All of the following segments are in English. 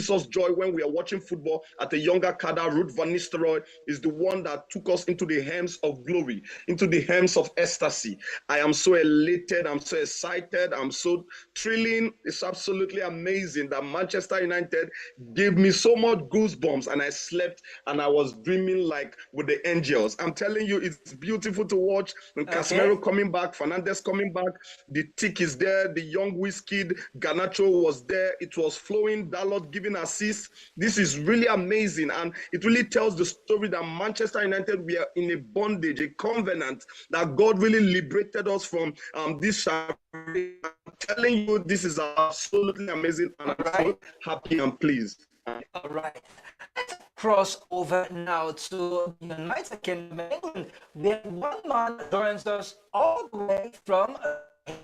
gives us joy when we are watching football at a younger cadre. Ruud van Nistelrooy is the one that took us into the realms of glory, into the realms of ecstasy. I am so elated. I'm so excited. I'm so thrilling. It's absolutely amazing that Manchester United gave me so much goosebumps, and I slept and I was dreaming like with the angels. I'm telling you, it's beautiful to watch. And Casemiro coming back, Fernandes coming back, the tick is there, the young Wizkid, Garnacho was there. It was flowing, Dalot giving assists. This is really amazing, and it really tells the story that Manchester United, we are in a bondage, a covenant that God really liberated us from this. I'm telling you, this is absolutely amazing, and I'm so happy and pleased. All right. Let's cross over now to the United Kingdom of England, where one man joins us all the way from.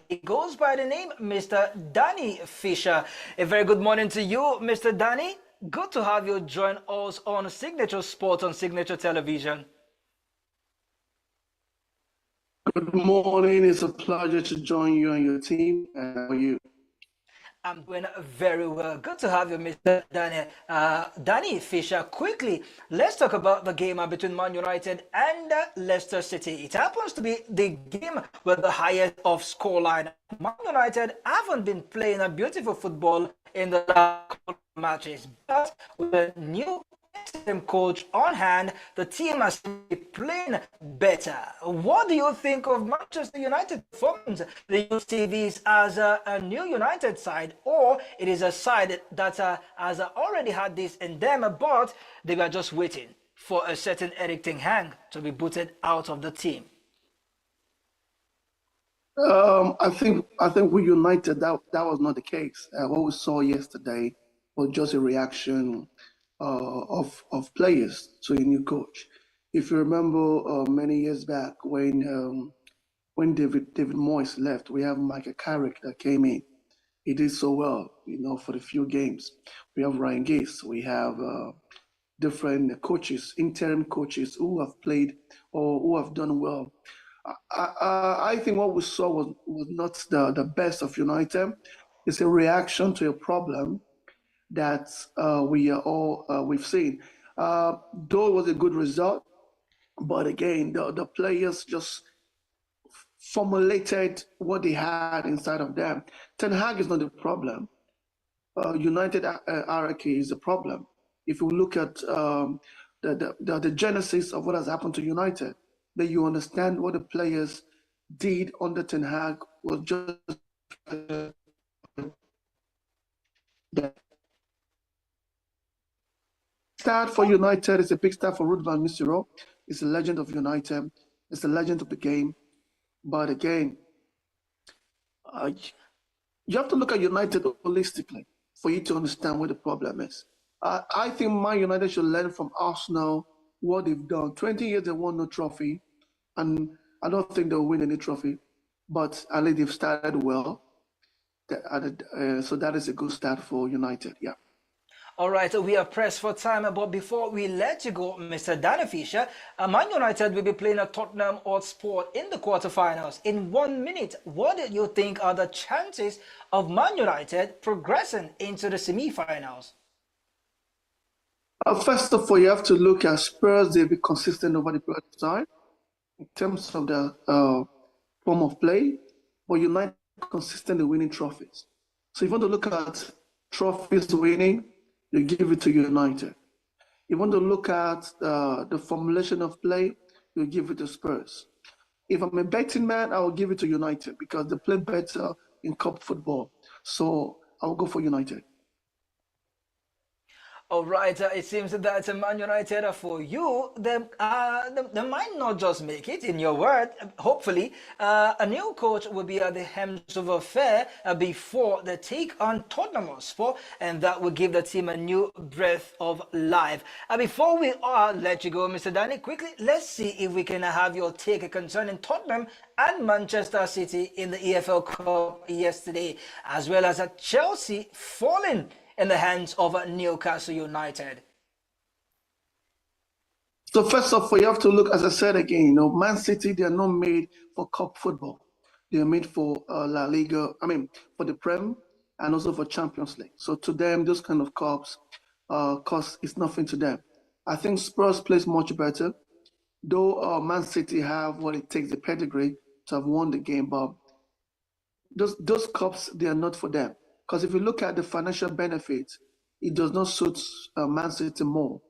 He goes by the name Mr. Danny Fisher. A very good morning to you, Mr. Danny. Good to have you join us on Signature Sports on Signature Television. Good morning. It's a pleasure to join you and your team. How are you? I'm doing very well. Good to have you, Mr. Danny Fisher. Quickly, let's talk about the game between Man United and Leicester City. It happens to be the game with the highest of scoreline. Man United haven't been playing a beautiful football in the last couple of matches, but with a new coach on hand, the team has been playing better. What do you think of Manchester United performance? The UCVs as a new United side, or it is a side that has already had this in them, but they were just waiting for a certain Eric Ten Hag to be booted out of the team? I think with United that was not the case. What we saw yesterday was just a reaction of players to a new coach. If you remember many years back when David Moyes left, we have Michael Carrick that came in. He did so well, for the few games. We have Ryan Giggs. We have different coaches, interim coaches who have played or who have done well. I think what we saw was not the best of United. It's a reaction to a problem that we've seen. Though it was a good result, but again, the players just formulated what they had inside of them. Ten Hag is not the problem. United hierarchy is the problem. If you look at the genesis of what has happened to United, then you understand what the players did under Ten Hag was just start for United. It's a big start for Ruud van Nistelrooy. It's a legend of United. It's a legend of the game. But again, you have to look at United holistically for you to understand what the problem is. I think Man United should learn from Arsenal what they've done. 20 years they won no trophy, and I don't think they'll win any trophy. But at least they've started well. So that is a good start for United. Yeah. All right, we are pressed for time, but before we let you go, Mr. Danny Fisher, Man United will be playing at Tottenham Hotspur in the quarterfinals. In 1 minute, what do you think are the chances of Man United progressing into the semi-finals? First of all, you have to look at Spurs. They'll be consistent over the period of time in terms of the form of play, but United consistently winning trophies. So if you want to look at trophies winning, you give it to United. If you want to look at the formulation of play, you give it to Spurs. If I'm a betting man, I will give it to United because they play better in cup football. So I will go for United. All right, it seems that Man United for you, they might not just make it, in your word. Hopefully, a new coach will be at the helm of affair before they take on Tottenham Hotspur, and that will give the team a new breath of life. Before we let you go, Mr. Danny, quickly, let's see if we can have your take concerning Tottenham and Manchester City in the EFL Cup yesterday, as well as Chelsea falling in the hands of Newcastle United. So first of all, you have to look, as I said again, Man City, they are not made for cup football. They are made for La Liga, for the Prem, and also for Champions League. So to them, those kind of cups cost is nothing to them. I think Spurs plays much better, though Man City have what it takes, the pedigree to have won the game, but those cups, they are not for them. Because if you look at the financial benefits, it does not suit Man City more.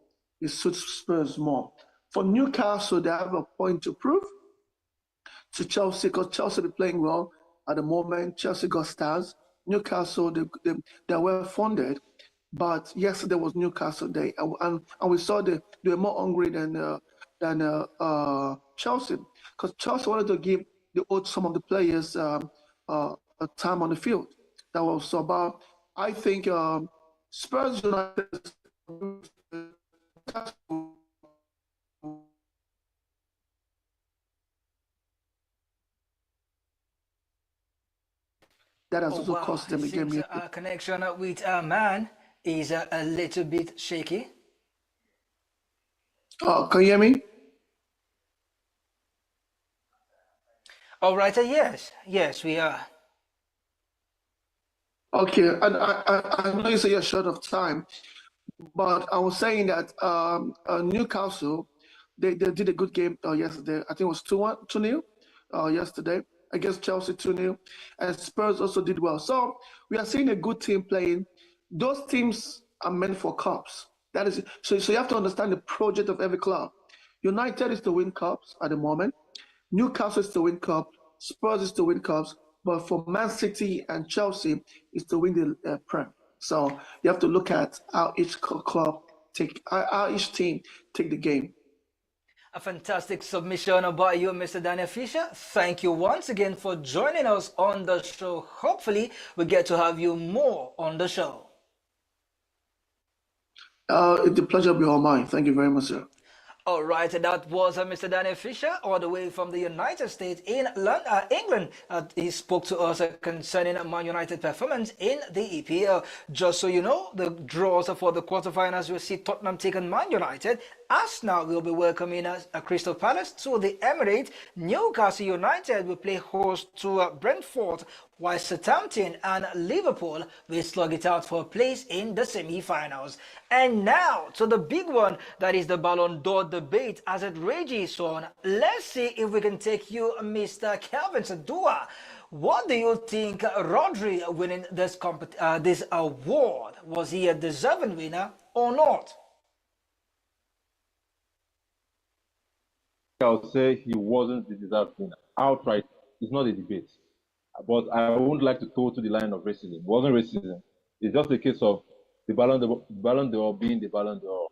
It suits Spurs more. For Newcastle, they have a point to prove to Chelsea, because Chelsea be playing well at the moment. Chelsea got stars. Newcastle, they're well funded. But yesterday was Newcastle Day, and we saw they were more hungry than Chelsea, because Chelsea wanted to give some of the players time on the field. That was about. I think Spurs United that has Oh also wow, cost it them the game seems yesterday. our connection with our man is a little bit shaky. Can you hear me? All right, yes, we are. Okay, and I know you say you're short of time, but I was saying that Newcastle, they did a good game yesterday. I think it was 2-1, 2-0 yesterday against Chelsea, 2-0. And Spurs also did well. So we are seeing a good team playing. Those teams are meant for cups. That is so you have to understand the project of every club. United is to win cups at the moment. Newcastle is to win cup. Spurs is to win cups. But for Man City and Chelsea is to win the Prem. So you have to look at how each club take, how each team take the game. A fantastic submission about you, Mr. Daniel Fisher. Thank you once again for joining us on the show. Hopefully, we get to have you more on the show. It's a pleasure to be all mine. Thank you very much, sir. All right, that was Mr. Daniel Fisher, all the way from the United States in England. He spoke to us concerning Man United performance in the EPL. Just so you know, the draws for the quarterfinals will see Tottenham taking Man United. Arsenal will be welcoming Crystal Palace to the Emirates. Newcastle United will play host to Brentford, while Southampton and Liverpool will slug it out for a place in the semi-finals. And now to the big one, that is the Ballon d'Or debate as it rages on. Let's see if we can take you, Mr. Kelvin Sadua. What do you think Rodri winning this award? Was he a deserving winner or not? I'll say he wasn't the deserved winner. Outright, it's not a debate. But I wouldn't like to go to the line of racism. It wasn't racism. It's just a case of Ballon d'Or being the Ballon d'Or.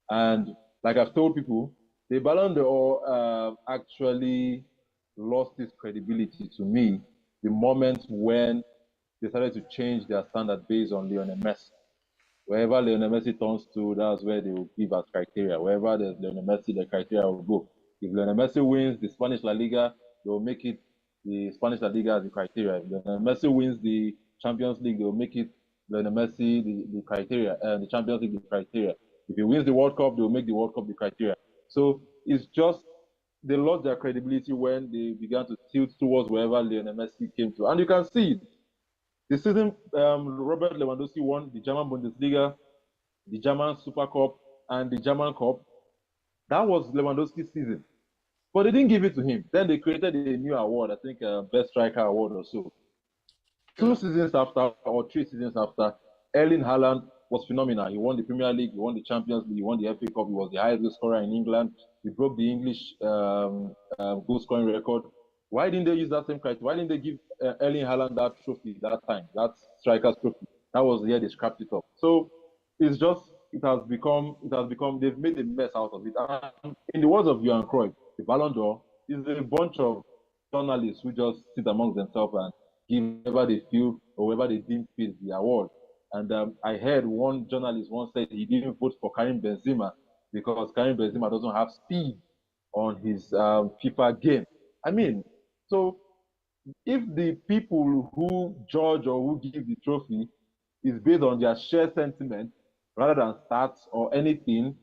And like I've told people, the Ballon d'Or actually lost its credibility to me the moment when they started to change their standard based on Lionel Messi. Wherever Lionel Messi turns to, that's where they will give as criteria. Wherever there's Lionel Messi, the criteria will go. If Lionel Messi wins the Spanish La Liga, they will make it the Spanish La Liga as the criteria. If Lionel Messi wins the Champions League, they will make it Lionel Messi the criteria, and the Champions League the criteria. If he wins the World Cup, they will make the World Cup the criteria. So it's just they lost their credibility when they began to tilt towards wherever Lionel Messi came to. And you can see it. The season Robert Lewandowski won the German Bundesliga, the German Super Cup, and the German Cup. That was Lewandowski's season. But they didn't give it to him. Then they created a new award, I think Best Striker Award or so. 2 seasons after, or 3 seasons after, Erling Haaland was phenomenal. He won the Premier League, he won the Champions League, he won the FA Cup. He was the highest goal scorer in England. He broke the English goal scoring record. Why didn't they use that same criteria? Why didn't they give Erling Haaland that trophy that time, that striker's trophy? That was the year they scrapped it up. So it's just it has become they've made a mess out of it. And in the words of Johan Cruyff, the Ballon d'Or is a bunch of journalists who just sit amongst themselves and give whoever they feel or whoever they deem fits the award. And I heard one journalist once said he didn't vote for Karim Benzema because Karim Benzema doesn't have speed on his FIFA game. I mean, so if the people who judge or who give the trophy is based on their shared sentiment rather than stats or anything,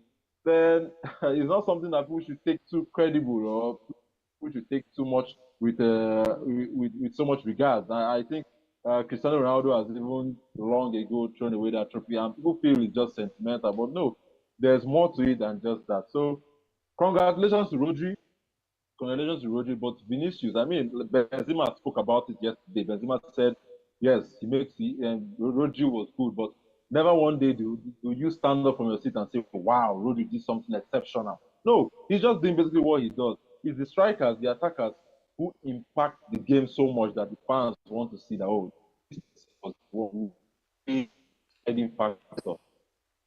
then it's not something that people should take too credible or people should take too much with so much regard. I think Cristiano Ronaldo has even long ago thrown away that trophy, and people feel it's just sentimental. But no, there's more to it than just that. So, congratulations to Rodri. Congratulations to Rodri. But Vinicius, I mean, Benzema spoke about it yesterday. Benzema said, yes, he makes it, and Rodri was good, but never one day do you stand up from your seat and say, wow, Rodri did something exceptional. No, he's just doing basically what he does. It's the strikers, the attackers who impact the game so much that the fans want to see that, oh, this was one heading factor.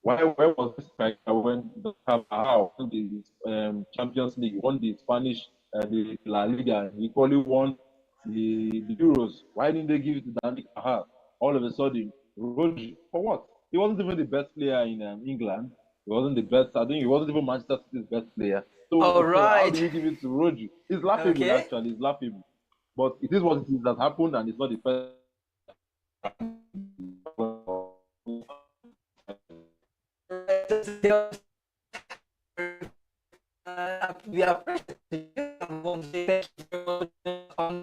Why was this striker when the Carabao won the Champions League, won the Spanish, the La Liga, he equally won the Euros? Why didn't they give it to Danny Carvajal? All of a sudden, Rodri, for what? He wasn't even the best player in England. He wasn't the best. I think he wasn't even Manchester City's best player. All So how do right. you give it to Rodri? It's laughable, Okay. actually. It's laughable. But it is what it is that happened, and it's not the first. We are on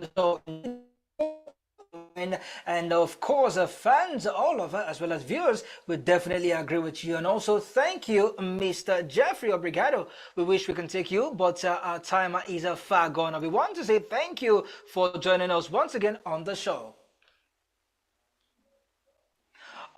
the show. And of course, fans all over, as well as viewers, would definitely agree with you. And also, thank you, Mr. Jeffrey Obrigado. We wish we can take you, but our time is far gone. And we want to say thank you for joining us once again on the show.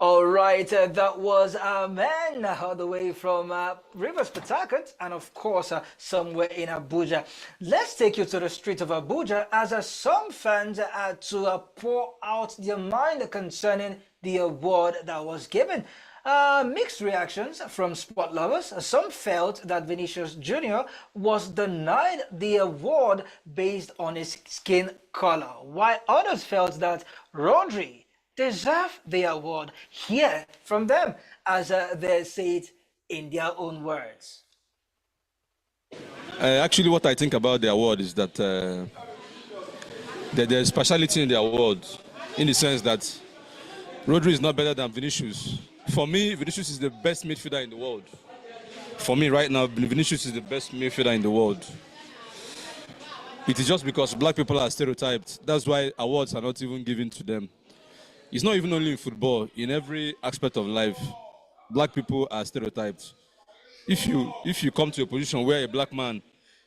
All right, that was our man all the way from Rivers Port Harcourt, and of course somewhere in Abuja. Let's take you to the street of Abuja as some fans had to pour out their mind concerning the award that was given. Mixed reactions from sport lovers. Some felt that Vinicius Jr. was denied the award based on his skin color, while others felt that Rodri deserve the award. Hear from them as they say it in their own words. Actually, what I think about the award is that there's speciality in the award, in the sense that Rodri is not better than Vinicius. For me, Vinicius is the best midfielder in the world. For me, right now, Vinicius is the best midfielder in the world. It is just because black people are stereotyped. That's why awards are not even given to them. It's not even only in football, in every aspect of life, black people are stereotyped. If you come to a position where a black man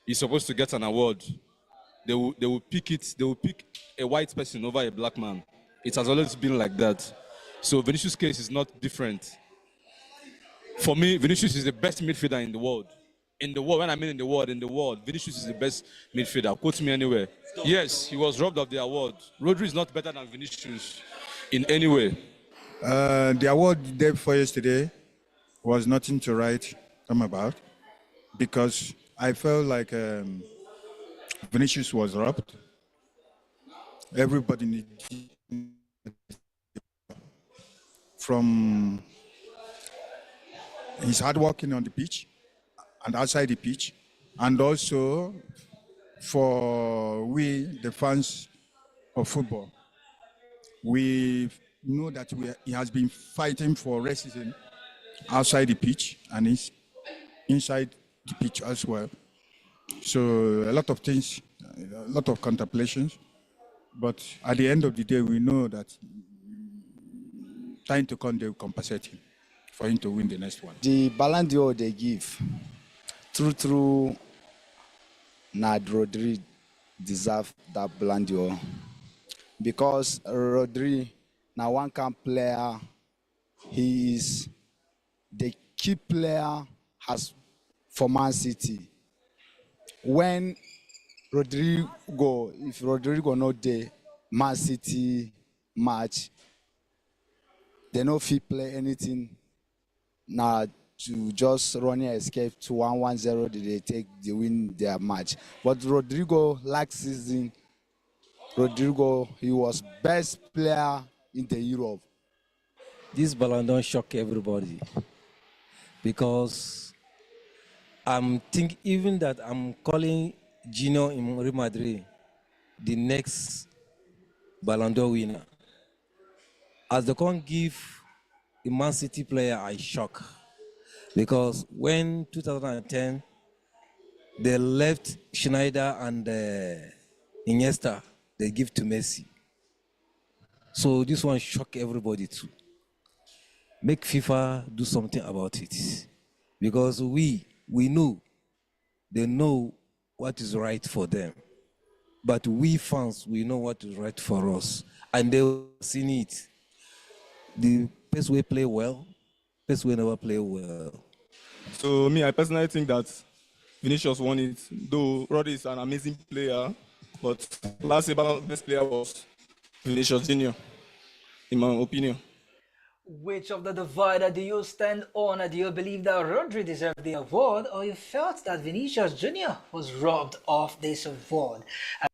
is supposed to get an award, they will pick a white person over a black man. It has always been like that. So Vinicius' case is not different. For me, Vinicius is the best midfielder in the world. In the world, when I mean in the world, Vinicius is the best midfielder. Quote me anywhere. Yes, he was robbed of the award. Rodri is not better than Vinicius in any way. The award the day before yesterday was nothing to write home about because I felt like Vinicius was robbed. Everybody needs from his hard working on the pitch and outside the pitch, and also for we, the fans of football. We know that he has been fighting for racism outside the pitch and inside the pitch as well. So a lot of things, a lot of contemplations. But at the end of the day, we know that time to come, they will compensate him for him to win the next one. The Ballon d'Or they give, through Nad Rodri deserve that Ballon d'Or because Rodri now one can player. He is the key player has for Man City. When if Rodrigo not the Man City match, they no fit play anything. Now to just run and escape to 1-1-0, they take the win their match. But Rodrigo last season, he was best player in the Europe. This Ballon d'Or shock everybody because I'm think even that I'm calling Gino in Real Madrid the next Ballon d'Or winner. As they can't give a Man City player, I shock because when 2010 they left Schneider and Iniesta, they give to Messi. So this one shocked everybody too. Make FIFA do something about it. Because we know, they know what is right for them. But we fans, we know what is right for us. And they've seen it. The best way play well, best way never play well. So me, I personally think that Vinicius won it. Though Rodri is an amazing player, but last year best player was Vinicius Junior, in my opinion. Which of the divider do you stand on? Do you believe that Rodri deserved the award, or you felt that Vinicius Jr. was robbed of this award?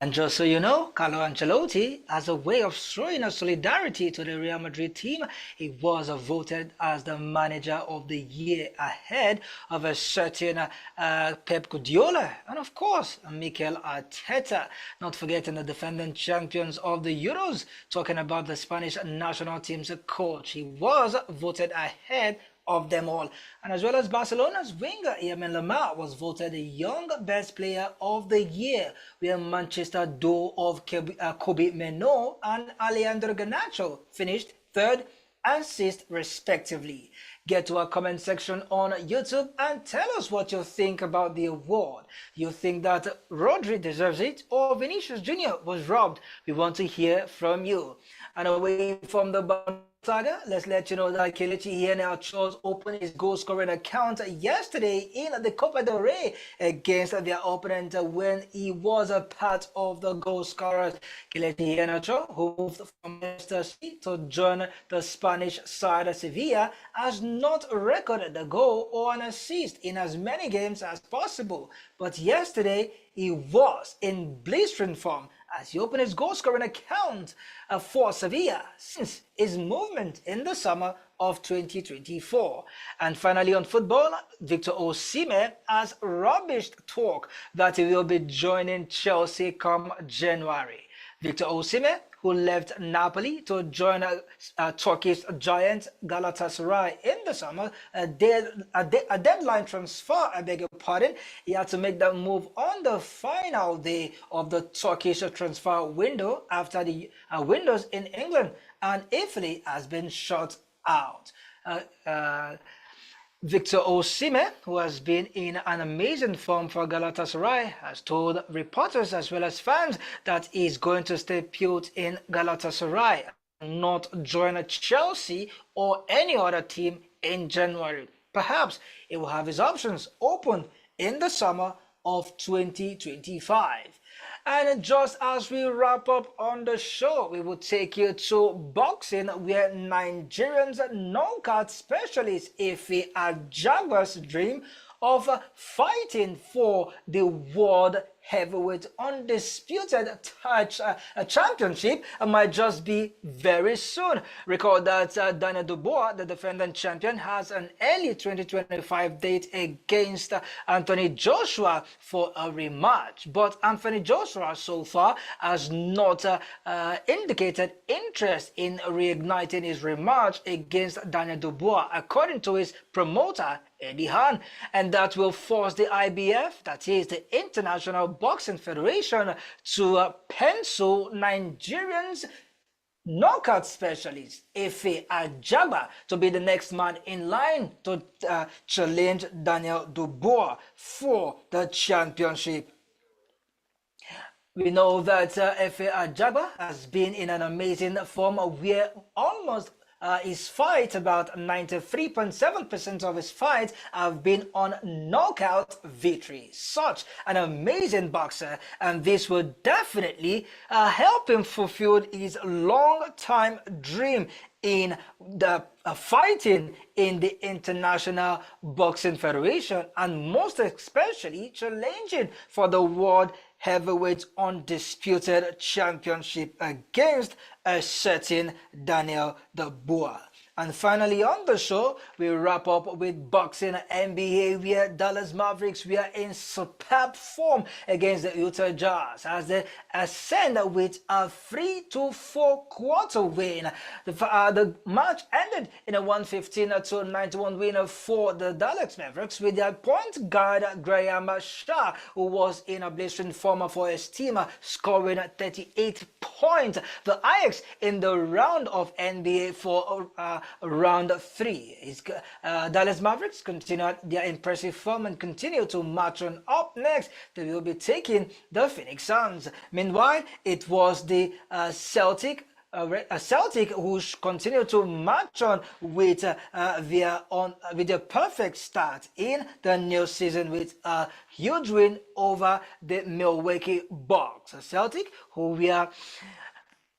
And just so you know, Carlo Ancelotti, as a way of showing a solidarity to the Real Madrid team, he was voted as the manager of the year ahead of a certain Pep Guardiola and of course Mikel Arteta. Not forgetting the defending champions of the Euros, talking about the Spanish national team's coach. He was voted ahead of them all. And as well as Barcelona's winger, Lamine Lamar, was voted the young best player of the year, where Manchester duo of Kobe Meno and Alejandro Garnacho finished third and sixth respectively. Get to our comment section on YouTube and tell us what you think about the award. You think that Rodri deserves it or Vinicius Jr. was robbed? We want to hear from you. And away from the saga, let's let you know that Kelechi Iheanacho opened his goal scoring account yesterday in the Copa del Rey against their opponent when he was a part of the goal scorers. Kelechi Iheanacho, who moved from Manchester City to join the Spanish side Sevilla, has not recorded a goal or an assist in as many games as possible. But yesterday, he was in blistering form as he opened his goal-scoring account for Sevilla since his movement in the summer of 2024. And finally on football, Victor Osimhen has rubbished talk that he will be joining Chelsea come January. Victor Osimhen, who left Napoli to join a Turkish giant Galatasaray in the summer, a deadline transfer, I beg your pardon. He had to make that move on the final day of the Turkish transfer window after the windows in England and Italy has been shut out. Victor Osimhen, who has been in an amazing form for Galatasaray, has told reporters as well as fans that he's going to stay put in Galatasaray and not join Chelsea or any other team in January. Perhaps he will have his options open in the summer of 2025. And just as we wrap up on the show, we will take you to boxing, where Nigerians knockout specialist Ife Ajagba's dream of fighting for the world heavyweight undisputed championship might just be very soon. Recall that Daniel Dubois, the defending champion, has an early 2025 date against Anthony Joshua for a rematch. But Anthony Joshua so far has not indicated interest in reigniting his rematch against Daniel Dubois, according to his promoter, Eddie Hearn, and that will force the IBF, that is the International Boxing Federation, to pencil Nigerians knockout specialist Ife Ajagba to be the next man in line to challenge Daniel Dubois for the championship. We know that Ife Ajagba has been in an amazing form where almost his fight, about 93.7% of his fights have been on knockout victory. Such an amazing boxer, and this will definitely help him fulfill his long-time dream in the fighting in the International Boxing Federation, and most especially challenging for the World Heavyweight Undisputed Championship against a certain Daniel Dubois. And finally on the show, we wrap up with boxing NBA, where Dallas Mavericks were in superb form against the Utah Jazz as they ascend with a 3-4 quarter win. The match ended in a 115-91 win for the Dallas Mavericks, with their point guard Graham Shah, who was in a blistering form for his team, scoring 38 points. The Ajax in the round of NBA for round 3. Dallas Mavericks continued their impressive form and continue to march on up. Next, they will be taking the Phoenix Suns. Meanwhile, it was the Celtic who continue to march on with their perfect start in the new season with a huge win over the Milwaukee Bucks. Celtic, who we are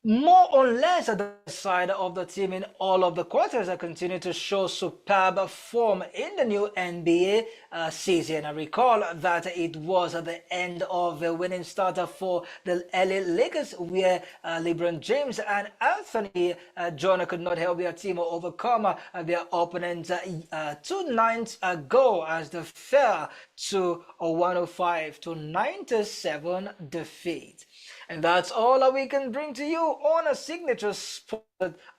more or less at the side of the team in all of the quarters, continue to show superb form in the new NBA season. I recall that it was at the end of the winning starter for the LA Lakers, where LeBron James and Anthony Jordan could not help their team overcome their opponents 2 nights ago as they fell to a 105-97 defeat. And that's all that we can bring to you on a Signature Sport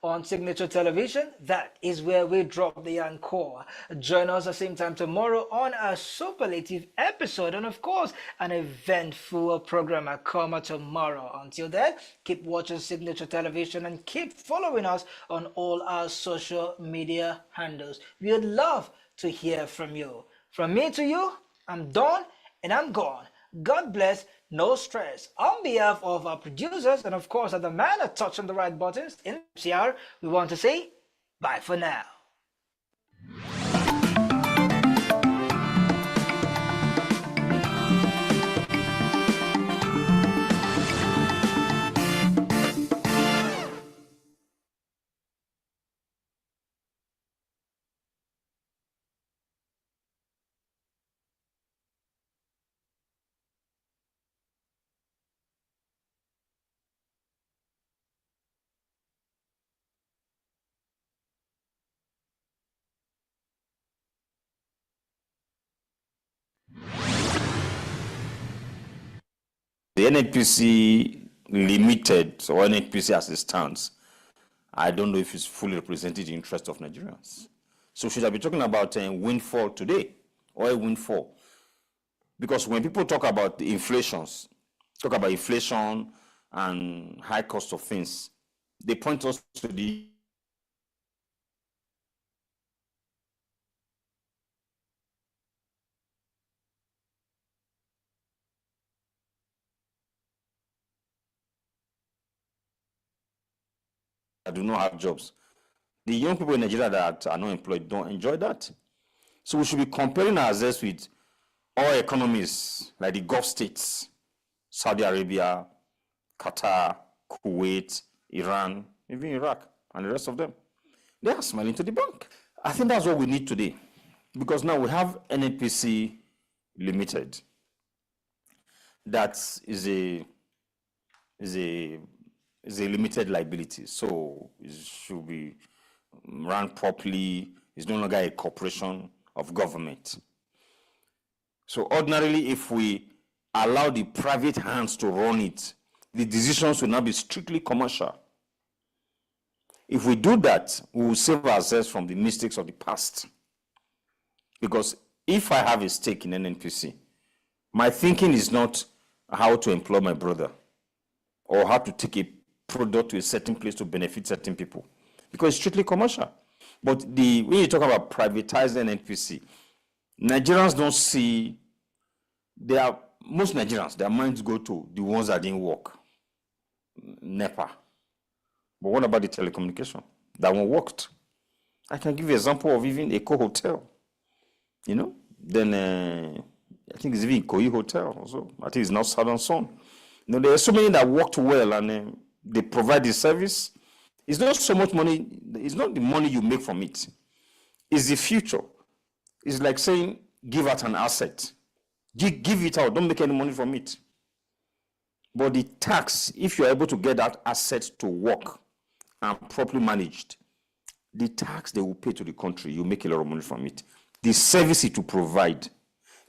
on Signature Television. That is where we drop the encore. Join us at the same time tomorrow on a superlative episode, and of course an eventful program come tomorrow. Until then, keep watching Signature Television and keep following us on all our social media handles. We would love to hear from you. From me to you, I'm Don and I'm gone. God bless, no stress. On behalf of our producers and of course the man that touched on the right buttons in CR, we want to say bye for now. The NNPC Limited, or NNPC as it stands, I don't know if it's fully represented the interest of Nigerians. So should I be talking about a windfall today, or a windfall? Because when people talk about the inflations, talk about inflation and high cost of things, they point us to the that do not have jobs. The young people in Nigeria that are not employed don't enjoy that. So we should be comparing ourselves with all economies like the Gulf states, Saudi Arabia, Qatar, Kuwait, Iran, even Iraq, and the rest of them. They are smiling to the bank. I think that's what we need today, because now we have NNPC Limited. That is a limited liability, so it should be run properly. It's no longer a corporation of government. So ordinarily, if we allow the private hands to run it, the decisions will now be strictly commercial. If we do that, we will save ourselves from the mistakes of the past. Because if I have a stake in NNPC, my thinking is not how to employ my brother or how to take a product to a certain place to benefit certain people, because it's strictly commercial. But when you talk about privatizing NNPC, Nigerians don't see, most Nigerians, their minds go to the ones that didn't work, NEPA. But what about the telecommunication? That one worked. I can give you an example of even Eco Hotel, then I think it's even Koi Hotel also. I think it's now Southern Sun. There are so many that worked well and they provide the service. It's not so much money, it's not the money you make from it. It's the future. It's like saying, give out an asset. Give it out, don't make any money from it. But the tax, if you're able to get that asset to work and properly managed, the tax they will pay to the country, you make a lot of money from it. The service it will provide,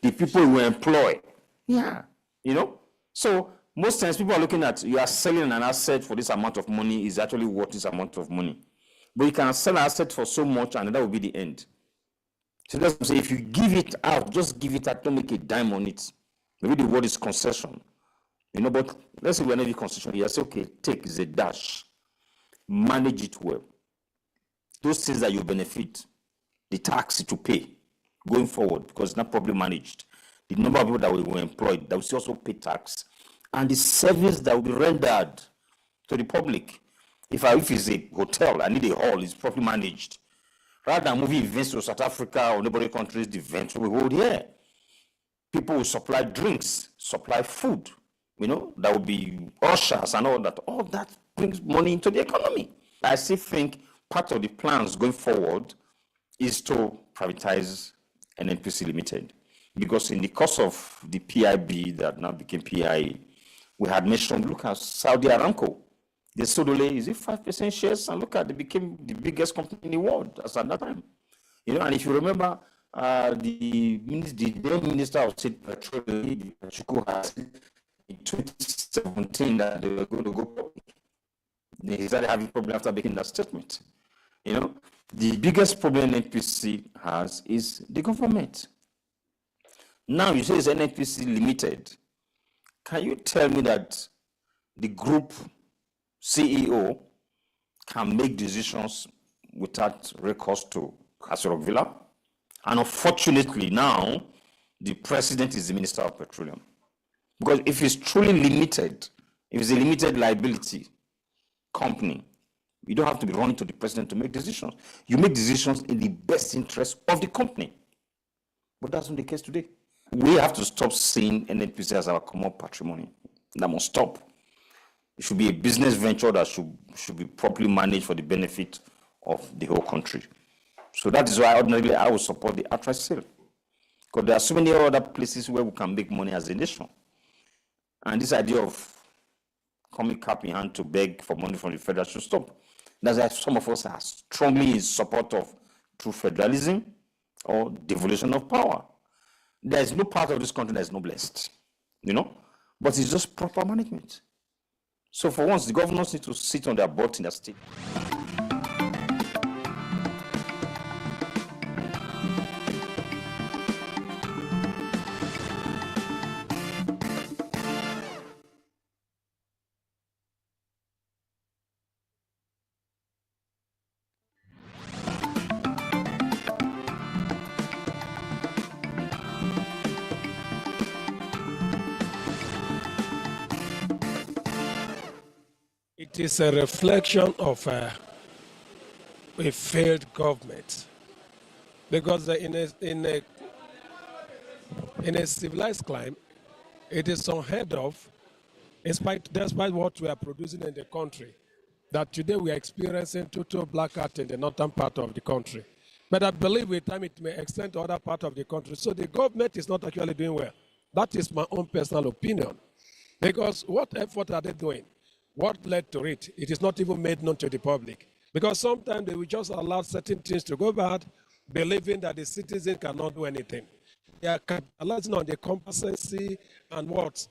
the people you employ. Yeah, you know? So most times people are looking at, you are selling an asset for this amount of money, is actually worth this amount of money. But you can sell an asset for so much and that will be the end. So that's what I'm saying. If you give it out, just give it out, don't make a dime on it. Maybe the word is concession. You know, but let's say we're not the concession here. Say, okay, take is a dash. Manage it well. Those things that you benefit, the tax to pay going forward, because it's not properly managed. The number of people that will employed, that will also pay tax, and the service that will be rendered to the public. If it's a hotel, I need a hall, it's properly managed. Rather than moving events to South Africa or neighboring countries, the events will be held here. People will supply drinks, supply food, you know, that will be ushers and all that. All that brings money into the economy. I still think part of the plans going forward is to privatize NNPC Limited. Because in the course of the PIB that now became PIA, we had mentioned, look at Saudi Aramco. They sold only, is it 5% shares? And look at, they became the biggest company in the world as at that time. You know, and if you remember, the then Minister of State Petroleum, Pachuku, has in 2017 that they were going to go public. They started having problems after making that statement. You know, the biggest problem NNPC has is the government. Now you say it's NNPC Limited. Can you tell me that the group CEO can make decisions without recourse to Castle Villa? And unfortunately now, the president is the Minister of Petroleum. Because if it's truly limited, if it's a limited liability company, you don't have to be running to the president to make decisions. You make decisions in the best interest of the company. But that's not the case today. We have to stop seeing NNPC as our common patrimony. That must stop. It should be a business venture that should be properly managed for the benefit of the whole country. So that is why ordinarily I would support the outright sale. Because there are so many other places where we can make money as a nation. And this idea of coming cap in hand to beg for money from the federal should stop. That's why some of us are strongly in support of true federalism or devolution of power. There is no part of this country that is not blessed, you know, but it's just proper management. So for once, the governors need to sit on their butt in their state. It is a reflection of a failed government, because in a civilized climate, it is unheard of, despite what we are producing in the country, that today we are experiencing total blackout in the northern part of the country. But I believe with time it may extend to other parts of the country. So the government is not actually doing well. That is my own personal opinion. Because what effort are they doing? What led to it? It is not even made known to the public. Because sometimes they will just allow certain things to go bad, believing that the citizen cannot do anything. They are capitalizing on the complacency and what?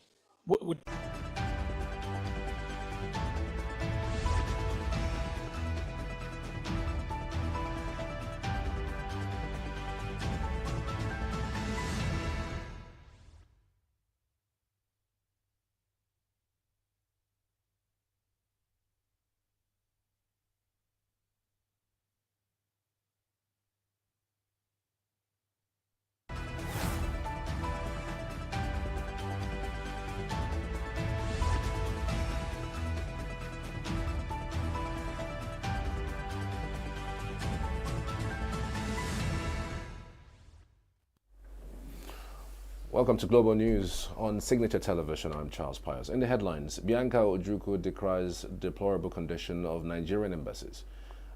Welcome to Global News on Signature Television. I'm Charles Pius. In the headlines, Bianca Ojukwu decries deplorable condition of Nigerian embassies.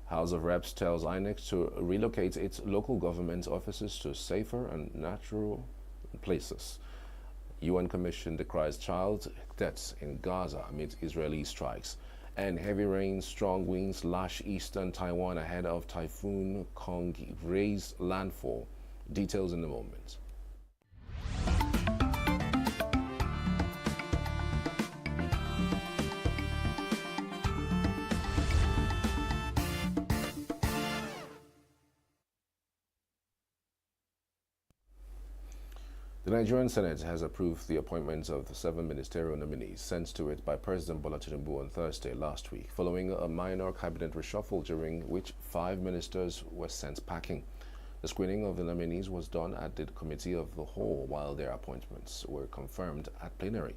House of Reps tells INEC to relocate its local government offices to safer and natural places. UN Commission decries child deaths in Gaza amid Israeli strikes. And heavy rain, strong winds lash eastern Taiwan ahead of Typhoon Kong raise landfall. Details in a moment. The Nigerian Senate has approved the appointments of the 7 ministerial nominees sent to it by President Bola Tinubu on Thursday last week, following a minor cabinet reshuffle during which 5 ministers were sent packing. The screening of the nominees was done at the Committee of the Whole, while their appointments were confirmed at plenary.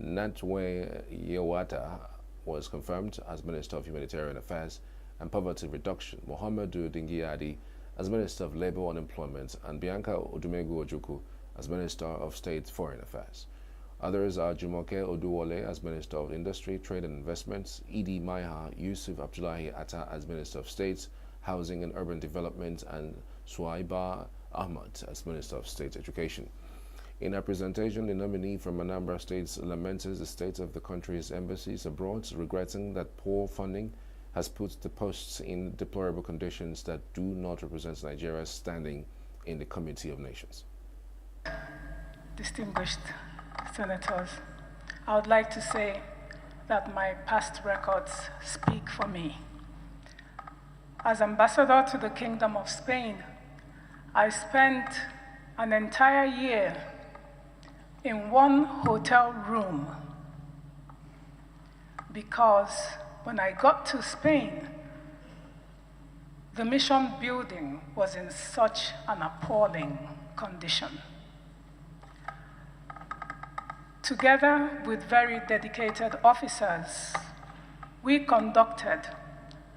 Natwe Yewata was confirmed as Minister of Humanitarian Affairs and Poverty Reduction, Mohamedou Dingyadi as Minister of Labour and Employment, and Bianca Odumegu Ojukwu as Minister of State Foreign Affairs. Others are Jumoke Oduwole as Minister of Industry, Trade and Investments, Idi Maiha Yusuf Abdullahi Atta as Minister of State, Housing and Urban Development, and Suaiba Ahmad as Minister of State Education. In her presentation, the nominee from Anambra State lamented the state of the country's embassies abroad, regretting that poor funding has put the posts in deplorable conditions that do not represent Nigeria's standing in the Committee of Nations. Distinguished senators, I would like to say that my past records speak for me. As ambassador to the Kingdom of Spain, I spent an entire year in one hotel room because when I got to Spain, the mission building was in such an appalling condition. Together with very dedicated officers, we conducted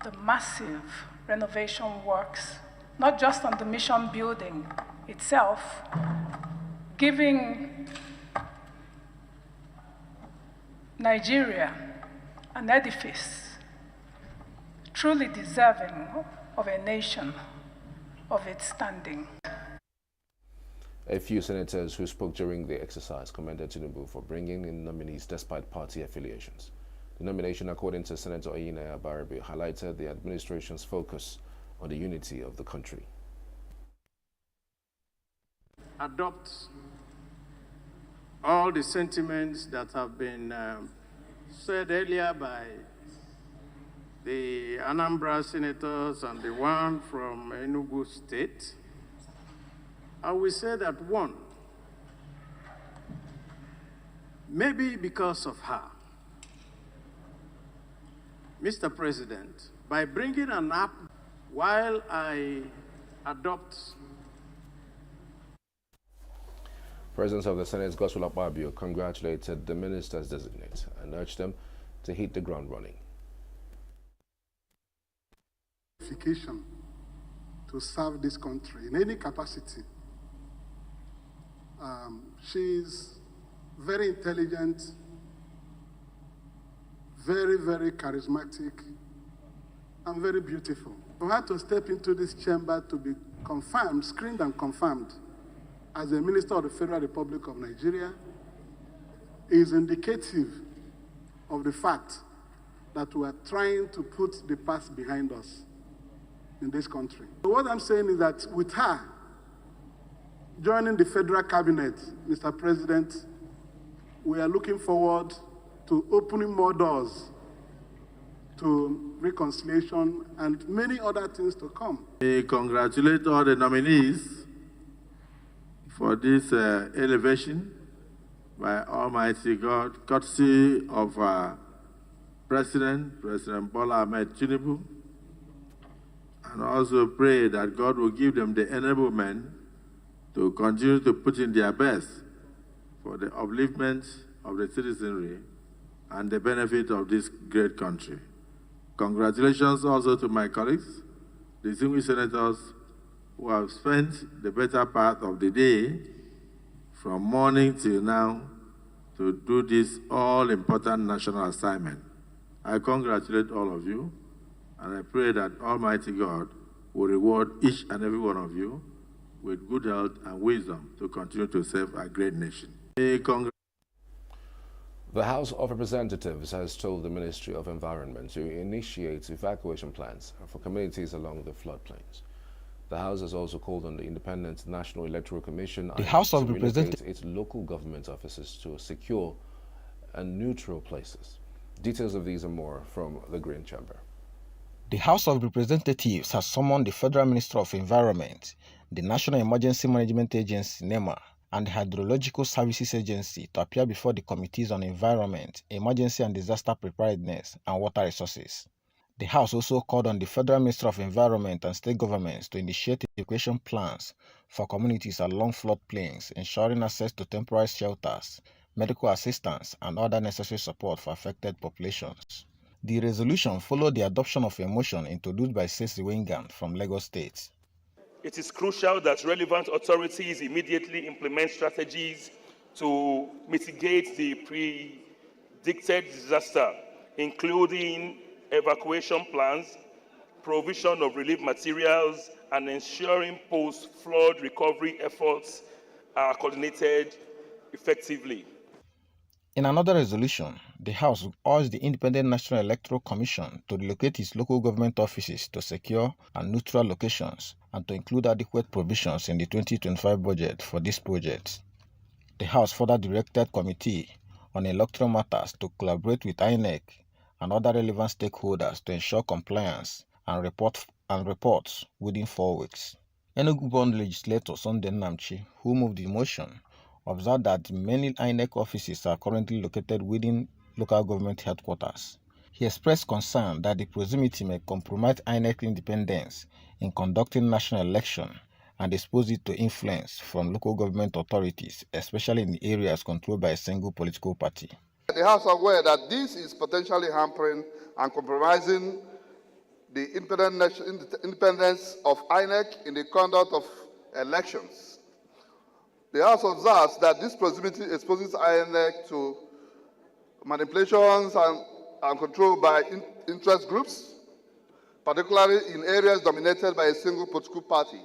the massive renovation works, not just on the mission building itself, giving Nigeria an edifice truly deserving of a nation of its standing. A few senators who spoke during the exercise commended Tinubu for bringing in nominees despite party affiliations. The nomination, according to Senator Oyinaya Barabe, highlighted the administration's focus on the unity of the country. Adopt all the sentiments that have been said earlier by the Anambra senators and the one from ENUGU State. I will say that one, maybe because of her, Mr. President, by bringing an app while I adopt. President of the Senate, Godswill Akpabio, congratulated the ministers designate and urged them to hit the ground running. To serve this country in any capacity. She's very intelligent, very, very charismatic, and very beautiful. For her to step into this chamber to be confirmed, screened and confirmed as a Minister of the Federal Republic of Nigeria is indicative of the fact that we are trying to put the past behind us in this country. So what I'm saying is that with her joining the federal cabinet, Mr. President, we are looking forward to opening more doors to reconciliation and many other things to come. I congratulate all the nominees for this elevation by Almighty God, courtesy of President Bola Ahmed Tinubu, and also pray that God will give them the enablement to continue to put in their best for the upliftment of the citizenry and the benefit of this great country. Congratulations also to my colleagues, distinguished senators, who have spent the better part of the day from morning till now to do this all-important national assignment. I congratulate all of you, and I pray that Almighty God will reward each and every one of you with good health and wisdom to continue to serve our great nation. The The House of Representatives has told the Ministry of Environment to initiate evacuation plans for communities along the floodplains. The House has also called on the Independent National Electoral Commission to relocate its local government offices to secure and neutral places. Details of these and more from the Green Chamber. The House of Representatives has summoned the Federal Minister of Environment, the National Emergency Management Agency (NEMA), and the Hydrological Services Agency to appear before the Committees on Environment, Emergency and Disaster Preparedness, and Water Resources. The House also called on the Federal Minister of Environment and state governments to initiate evacuation plans for communities along floodplains, ensuring access to temporary shelters, medical assistance, and other necessary support for affected populations. The resolution followed the adoption of a motion introduced by Sesi Wengan from Lagos State. It is crucial that relevant authorities immediately implement strategies to mitigate the predicted disaster, including evacuation plans, provision of relief materials, and ensuring post-flood recovery efforts are coordinated effectively. In another resolution, the House urged the Independent National Electoral Commission to relocate its local government offices to secure and neutral locations and to include adequate provisions in the 2025 budget for this project. The House further directed Committee on Electoral Matters to collaborate with INEC and other relevant stakeholders to ensure compliance and reports within 4 weeks. ENUGU-born legislator Sunday Namchi, who moved the motion, observed that many INEC offices are currently located within local government headquarters. He expressed concern that the proximity may compromise INEC independence in conducting national election and expose it to influence from local government authorities, especially in areas controlled by a single political party. The House is aware that this is potentially hampering and compromising the independence of INEC in the conduct of elections. The House observes that this proximity exposes INEC to manipulations and control by interest groups, particularly in areas dominated by a single political party.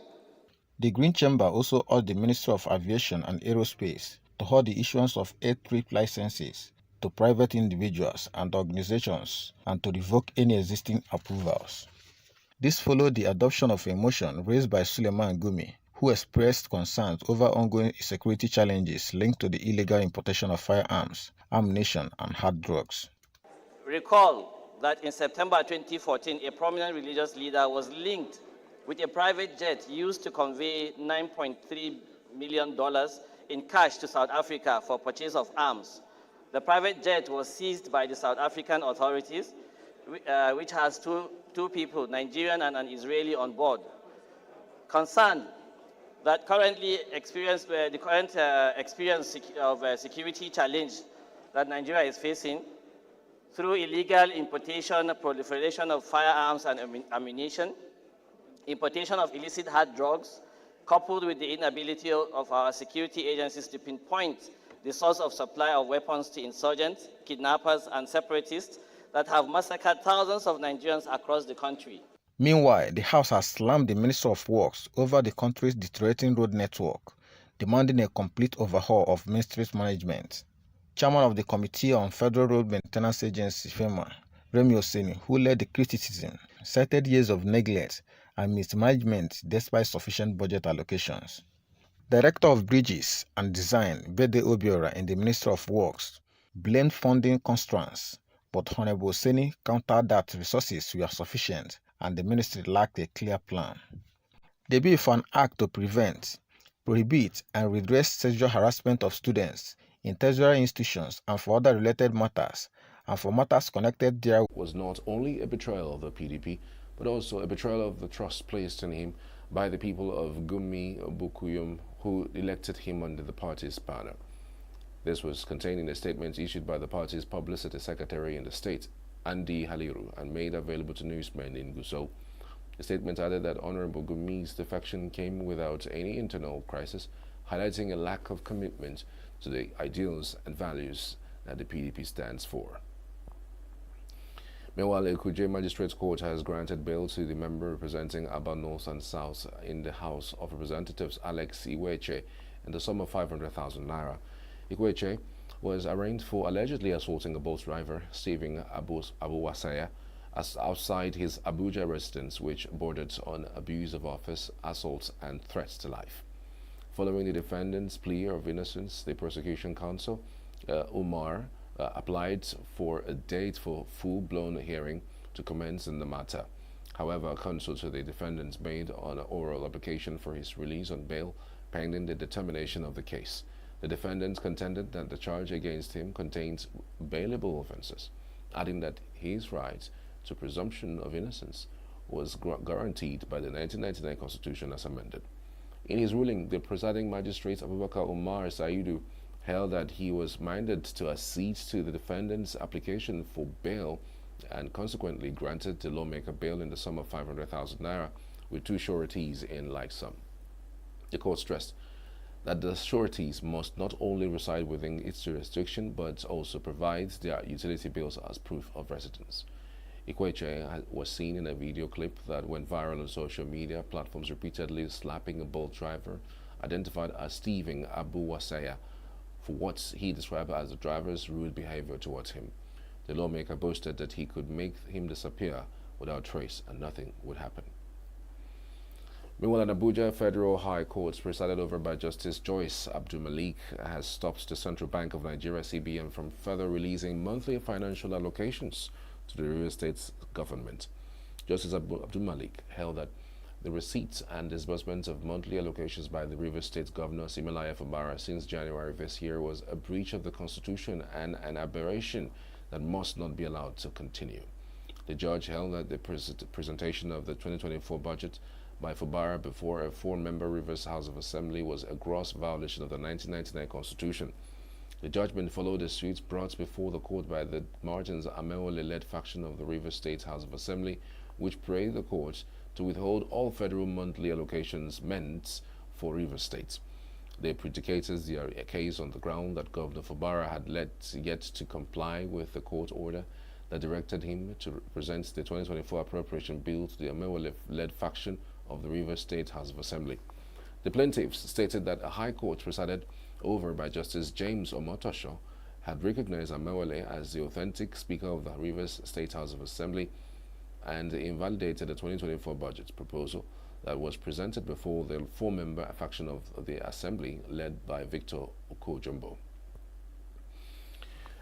The Green Chamber also urged the Ministry of Aviation and Aerospace to hold the issuance of air trip licenses to private individuals and organizations and to revoke any existing approvals. This followed the adoption of a motion raised by Suleiman Gumi, who expressed concerns over ongoing security challenges linked to the illegal importation of firearms, ammunition, and hard drugs. Recall that in September 2014, a prominent religious leader was linked with a private jet used to convey $9.3 million in cash to South Africa for purchase of arms. The private jet was seized by the South African authorities, which has two people, Nigerian and an Israeli, on board. Concerned that the current experience of security challenge that Nigeria is facing through illegal importation, proliferation of firearms and ammunition, importation of illicit hard drugs, coupled with the inability of our security agencies to pinpoint the source of supply of weapons to insurgents, kidnappers, and separatists that have massacred thousands of Nigerians across the country. Meanwhile, the House has slammed the Minister of Works over the country's deteriorating road network, demanding a complete overhaul of ministry's management. Chairman of the Committee on Federal Road Maintenance Agency, FEMA, Remi Oseni, who led the criticism, cited years of neglect and mismanagement despite sufficient budget allocations. Director of Bridges and Design, Bede Obiora, in the Ministry of Works, blamed funding constraints, but Honorable Oseni countered that resources were sufficient and the ministry lacked a clear plan. The bill for an act to prevent, prohibit, and redress sexual harassment of students in tertiary institutions and for other related matters, and for matters connected there, was not only a betrayal of the PDP, but also a betrayal of the trust placed in him by the people of Gumi Bukuyum, who elected him under the party's banner. This was contained in a statement issued by the party's publicity secretary in the state, Andy Haliru, and made available to newsmen in Gusau. The statement added that Honorable Gumi's defection came without any internal crisis, highlighting a lack of commitment to the ideals and values that the PDP stands for. Meanwhile, Ekuje Magistrates Court has granted bail to the member representing Aba North and South in the House of Representatives, Alex Iweche, in the sum of 500,000 naira. Iweche was arraigned for allegedly assaulting a Bolt driver, Stephen Abu Wasaya, outside his Abuja residence, which bordered on abuse of office, assault, and threats to life. Following the defendant's plea of innocence, the prosecution counsel, Umar, applied for a date for full-blown hearing to commence in the matter. However, counsel to the defendant made an oral application for his release on bail pending the determination of the case. The defendant contended that the charge against him contains bailable offences, adding that his right to presumption of innocence was guaranteed by the 1999 Constitution as amended. In his ruling, the presiding magistrate Abubakar Umar Saidu held that he was minded to accede to the defendant's application for bail and consequently granted the lawmaker bail in the sum of 500,000 naira with two sureties in like sum. The court stressed that the sureties must not only reside within its jurisdiction but also provide their utility bills as proof of residence. Ikweche was seen in a video clip that went viral on social media platforms repeatedly slapping a Bolt driver identified as Stephen Abu Wasaya for what he described as the driver's rude behavior towards him. The lawmaker boasted that he could make him disappear without trace and nothing would happen. Meanwhile, in Abuja, Federal High Court, presided over by Justice Joyce Abdul Malik, has stopped the Central Bank of Nigeria (CBN) from further releasing monthly financial allocations to the Rivers State government. Justice Abdul Malik held that the receipts and disbursements of monthly allocations by the Rivers State Governor Siminalayi Fubara since January this year was a breach of the Constitution and an aberration that must not be allowed to continue. The judge held that the presentation of the 2024 budget by Fubara before a four-member Rivers House of Assembly was a gross violation of the 1999 Constitution. The judgment followed a suit brought before the court by the Martins Amewole-led faction of the Rivers State House of Assembly, which prayed the court to withhold all federal monthly allocations meant for Rivers State. They predicated their case on the ground that Governor Fubara had yet to comply with the court order that directed him to present the 2024 appropriation bill to the Amewole-led faction of the Rivers State House of Assembly. The plaintiffs stated that a high court presided over by Justice James Omotosho had recognized Amewole as the authentic Speaker of the Rivers State House of Assembly and invalidated the 2024 budget proposal that was presented before the four-member faction of the Assembly led by Victor Okojumbo.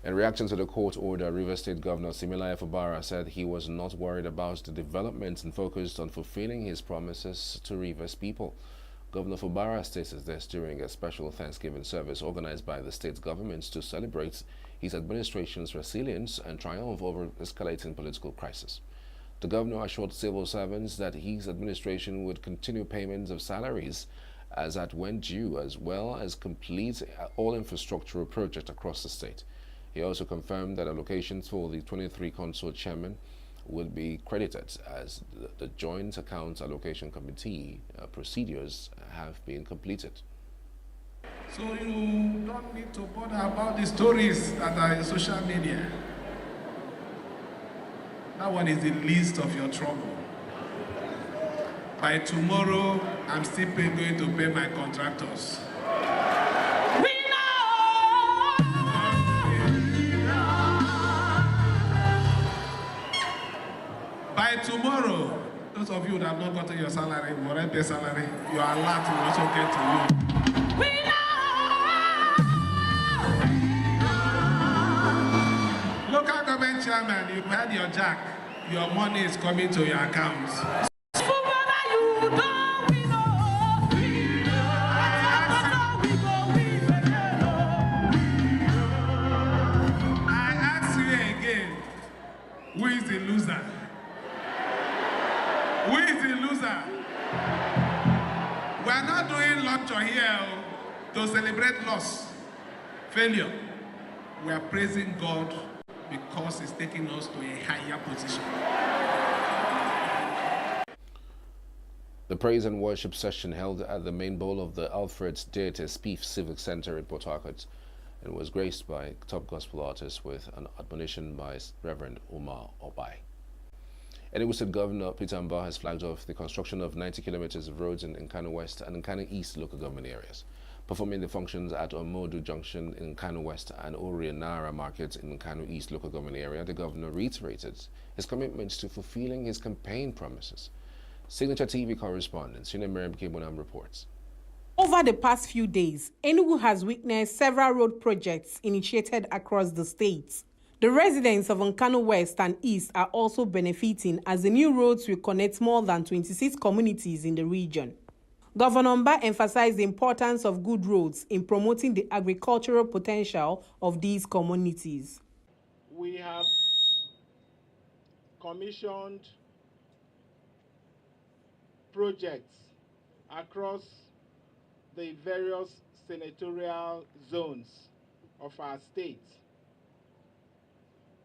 In reaction to the court order, Rivers State Governor Siminalayi Fubara said he was not worried about the developments and focused on fulfilling his promises to Rivers people. Governor Fubara stated this during a special Thanksgiving service organized by the state government to celebrate his administration's resilience and triumph over escalating political crisis. The governor assured civil servants that his administration would continue payments of salaries as at when due, as well as complete all infrastructural projects across the state. He also confirmed that allocations for the 23 council chairmen would be credited as the Joint Accounts Allocation Committee procedures have been completed. So you don't need to bother about the stories that are in social media. That one is the least of your trouble. By tomorrow, I'm still going to pay my contractors. By tomorrow, those of you that have not gotten your salary, whatever salary, your alert will also get to you. Local government chairman, you've had your jack. Your money is coming to your account. I ask you again, who is the loser? Who is the loser? We are not doing lecture here to celebrate loss, failure. We are praising God because He's taking us to a higher position. The praise and worship session held at the main bowl of the Alfred Theatre Spieth Civic Center in Port Harcourt and was graced by top gospel artists with an admonition by Reverend Umar Obai. Enugu State Governor Peter Mbah has flagged off the construction of 90 kilometers of roads in Nkanu West and Nkanu East local government areas. Performing the functions at Omodu Junction in Kano West and Orienara Market in Kano East local government area, the governor reiterated his commitment to fulfilling his campaign promises. Signature TV correspondent Sina Miriam Kebonam reports. Over the past few days, Enugu has witnessed several road projects initiated across the state. The residents of Nkanu West and East are also benefiting as the new roads will connect more than 26 communities in the region. Governor Mba emphasized the importance of good roads in promoting the agricultural potential of these communities. We have commissioned projects across the various senatorial zones of our state.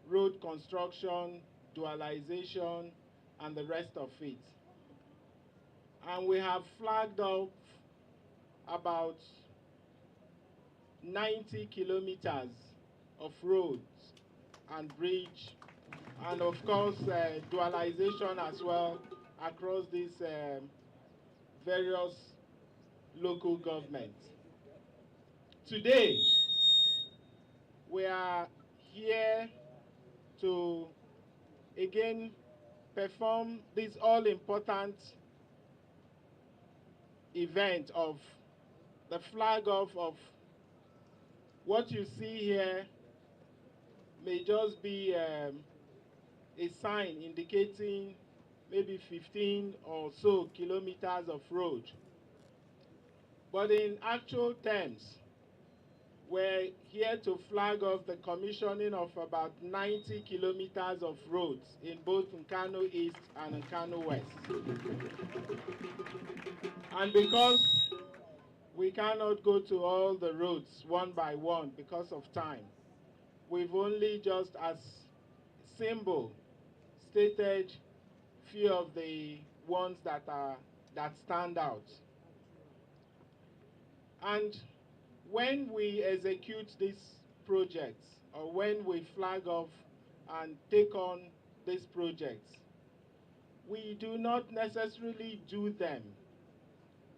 Road construction, dualization, and the rest of it. And we have flagged up about 90 kilometers of roads and bridge, and of course dualization as well across these various local governments. Today, we are here to again perform this all-important event of the flag off of what you see here may just be a sign indicating maybe 15 or so kilometers of road. But in actual terms, we're here to flag off the commissioning of about 90 kilometers of roads in both Nkanu East and Nkanu West. And because we cannot go to all the roads one by one because of time, we've only just as symbol stated few of the ones that stand out. And when we execute these projects, or when we flag off and take on these projects, we do not necessarily do them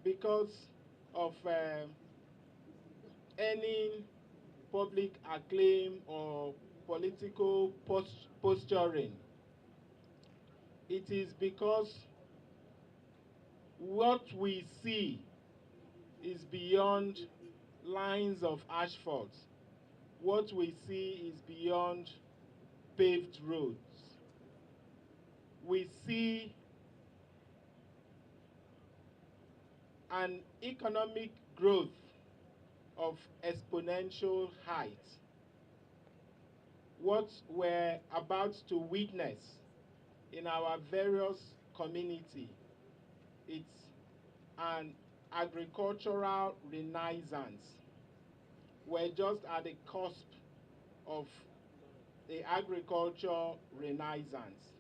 because of any public acclaim or political posturing. It is because what we see is beyond lines of asphalt. What we see is beyond paved roads. We see an economic growth of exponential height. What we're about to witness in our various communities, it's an agricultural renaissance. We're just at the cusp of the agriculture renaissance.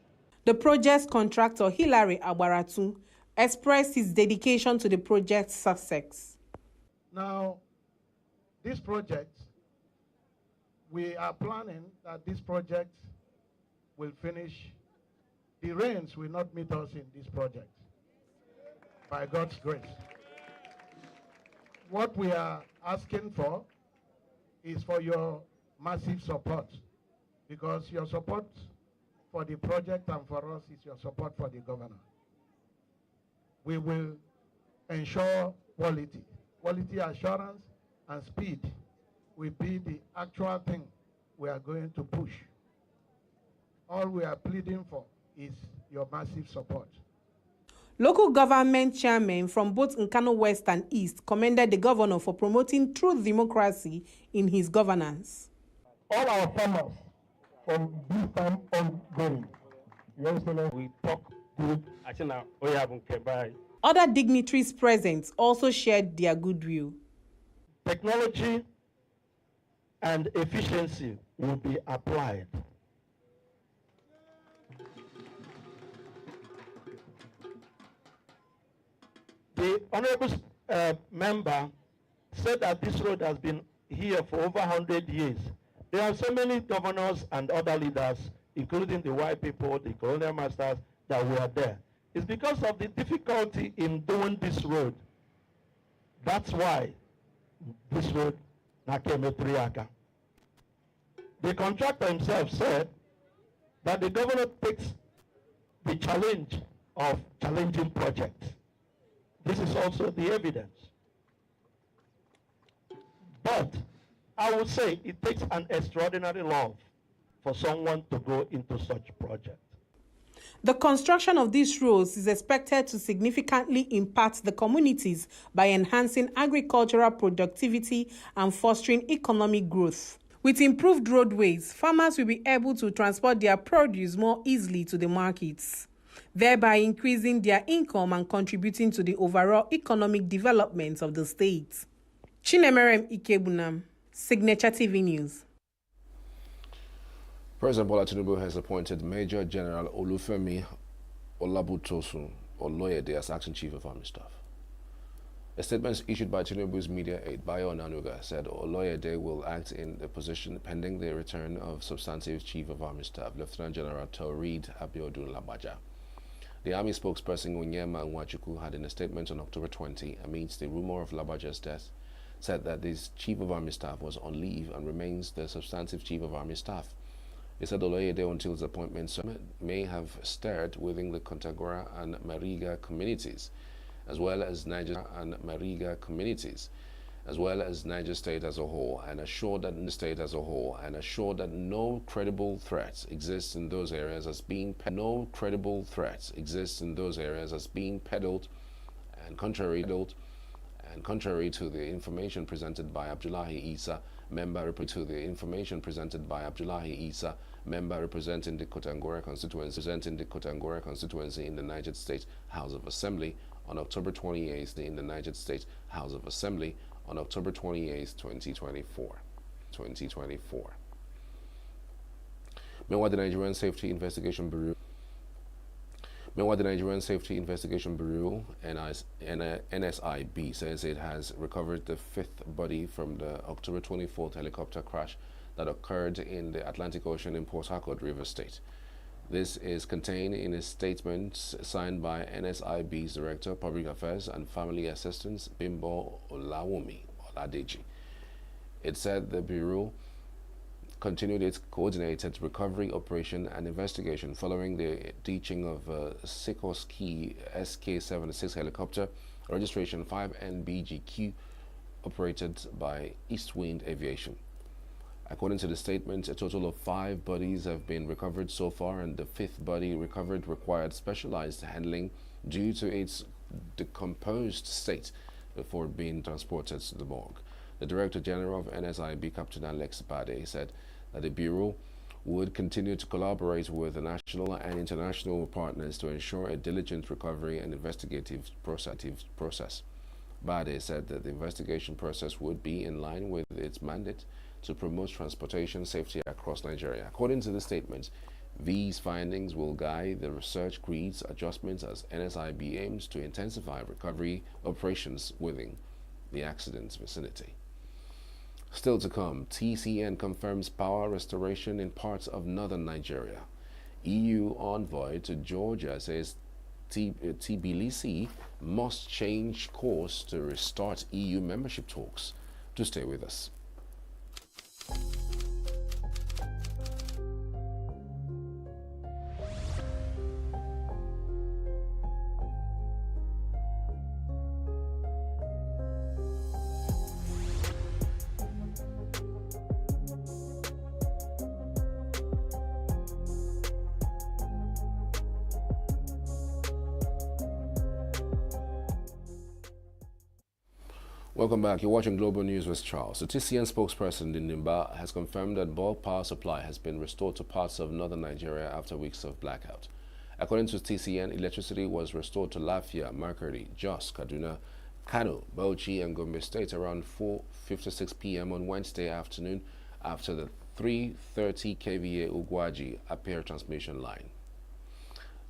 The project's contractor, Hilary Abaratu, expressed his dedication to the project's success. Now, this project, we are planning that this project will finish. The rains will not meet us in this project, by God's grace. What we are asking for is for your massive support, because your support for the project and for us is your support for the governor. We will ensure quality assurance and speed will be the actual thing we are going to push. All we are pleading for is your massive support. Local government chairmen from both Nkanu West and East commended the governor for promoting true democracy in his governance. All our farmers from this time ongoing, we talk good. Other dignitaries present also shared their goodwill. Technology and efficiency will be applied. The honorable member said that this road has been here for over 100 years. There are so many governors and other leaders, including the white people, the colonial masters, that were there. It's because of the difficulty in doing this road. That's why this road, Nakeme Priaka. The contractor himself said that the governor takes the challenge of challenging projects. This is also the evidence. But I would say it takes an extraordinary love for someone to go into such project. The construction of these roads is expected to significantly impact the communities by enhancing agricultural productivity and fostering economic growth. With improved roadways, farmers will be able to transport their produce more easily to the markets, thereby increasing their income and contributing to the overall economic development of the state. Chinemerem Ikebunam, Signature TV News. President Bola Tinubu has appointed Major General Olufemi Olabutosun Oloyede as Acting Chief of Army Staff. A statement issued by Tinubu's media aide, Bayo Onanuga, said Oloyede will act in the position pending the return of Substantive Chief of Army Staff, Lieutenant General Taurid Abiodun Labaja. The Army spokesperson Onyema Nwachukwu had in a statement on October 20, amidst the rumor of Labaja's death, said that this Chief of Army Staff was on leave and remains the Substantive Chief of Army Staff. He said Oloyede, until his appointment, may have stirred within the Kontagora and Mariga communities, as well as Niger and Mariga communities, as well as Niger State as a whole, and assured that no credible threats exist in those areas as being peddled, and contrary to the information presented by Abdullahi Isa, member representing the Kotangora constituency in the Niger State House of Assembly on October 28th in the Niger State House of Assembly on October 28th, 2024. Meanwhile, the Nigerian Safety Investigation Bureau, NSIB, says it has recovered the fifth body from the October 24th helicopter crash that occurred in the Atlantic Ocean in Port Harcourt, Rivers State. This is contained in a statement signed by NSIB's Director of Public Affairs and Family Assistance, Bimbo Oladeji. It said the Bureau continued its coordinated recovery operation and investigation following the ditching of a Sikorsky SK-76 helicopter, registration 5NBGQ, operated by Eastwind Aviation. According to the statement, a total of 5 bodies have been recovered so far, and the 5th body recovered required specialized handling due to its decomposed state before being transported to the morgue. The Director General of NSIB, Captain Alex Bade, said that the Bureau would continue to collaborate with the national and international partners to ensure a diligent recovery and investigative process. Bade said that the investigation process would be in line with its mandate to promote transportation safety across Nigeria. According to the statement, these findings will guide the research creeds adjustments as NSIB aims to intensify recovery operations within the accident's vicinity. Still to come, TCN confirms power restoration in parts of northern Nigeria. EU envoy to Georgia says Tbilisi must change course to restart EU membership talks. To stay with us. Welcome back. You're watching Global News with Charles. The TCN spokesperson in Nimba has confirmed that bulk power supply has been restored to parts of northern Nigeria after weeks of blackout. According to TCN, electricity was restored to Lafia, Markari, Jos, Kaduna, Kano, Bauchi, and Gombe State around 4:56 p.m. on Wednesday afternoon after the 330 kVA Ugwaji Aper transmission line.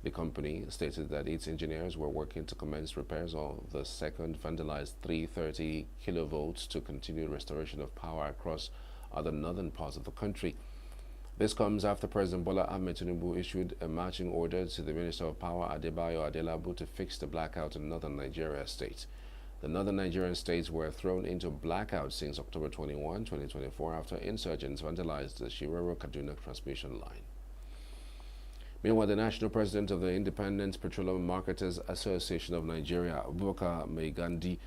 The company stated that its engineers were working to commence repairs of the second vandalized 330 kilovolts to continue restoration of power across other northern parts of the country. This comes after President Bola Ahmed Tinubu issued a marching order to the Minister of Power Adebayo Adelabu to fix the blackout in northern Nigeria state. The northern Nigerian states were thrown into blackout since October 21, 2024, after insurgents vandalized the Shiroro-Kaduna transmission line. Meanwhile, the national president of the Independent Petroleum Marketers Association of Nigeria, Abubakar Maigandi,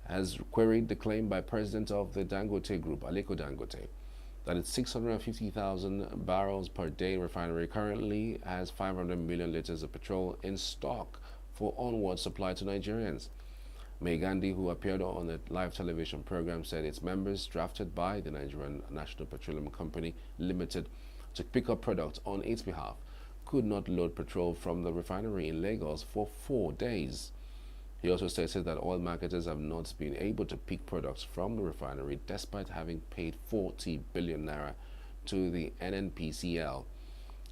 has queried the claim by president of the Dangote Group, Aliko Dangote, that its 650,000 barrels per day refinery currently has 500 million liters of petrol in stock for onward supply to Nigerians. Maigandi, who appeared on a live television program, said its members, drafted by the Nigerian National Petroleum Company Limited to pick up products on its behalf, could not load petrol from the refinery in Lagos for 4 days. He also stated that oil marketers have not been able to pick products from the refinery despite having paid 40 billion naira to the NNPCL.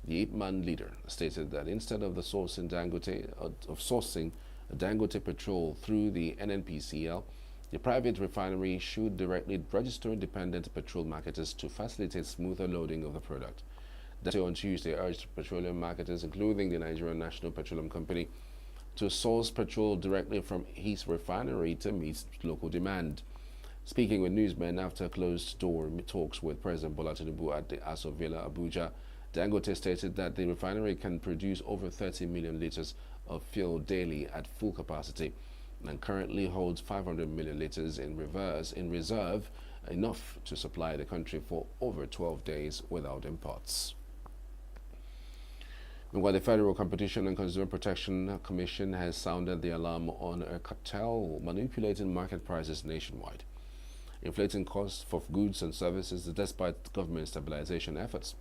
The eight-man leader stated that instead of sourcing Dangote petrol through the NNPCL, the private refinery should directly register independent petrol marketers to facilitate smoother loading of the product. Dangote on Tuesday urged petroleum marketers, including the Nigerian National Petroleum Company, to source petrol directly from his refinery to meet local demand. Speaking with newsmen after closed-door talks with President Bola Tinubu at the Aso Villa, Abuja, Dangote stated that the refinery can produce over 30 million liters of fuel daily at full capacity and currently holds 500 million liters in reserve, enough to supply the country for over 12 days without imports. Meanwhile, the Federal Competition and Consumer Protection Commission has sounded the alarm on a cartel manipulating market prices nationwide, inflating costs for goods and services despite government stabilization efforts.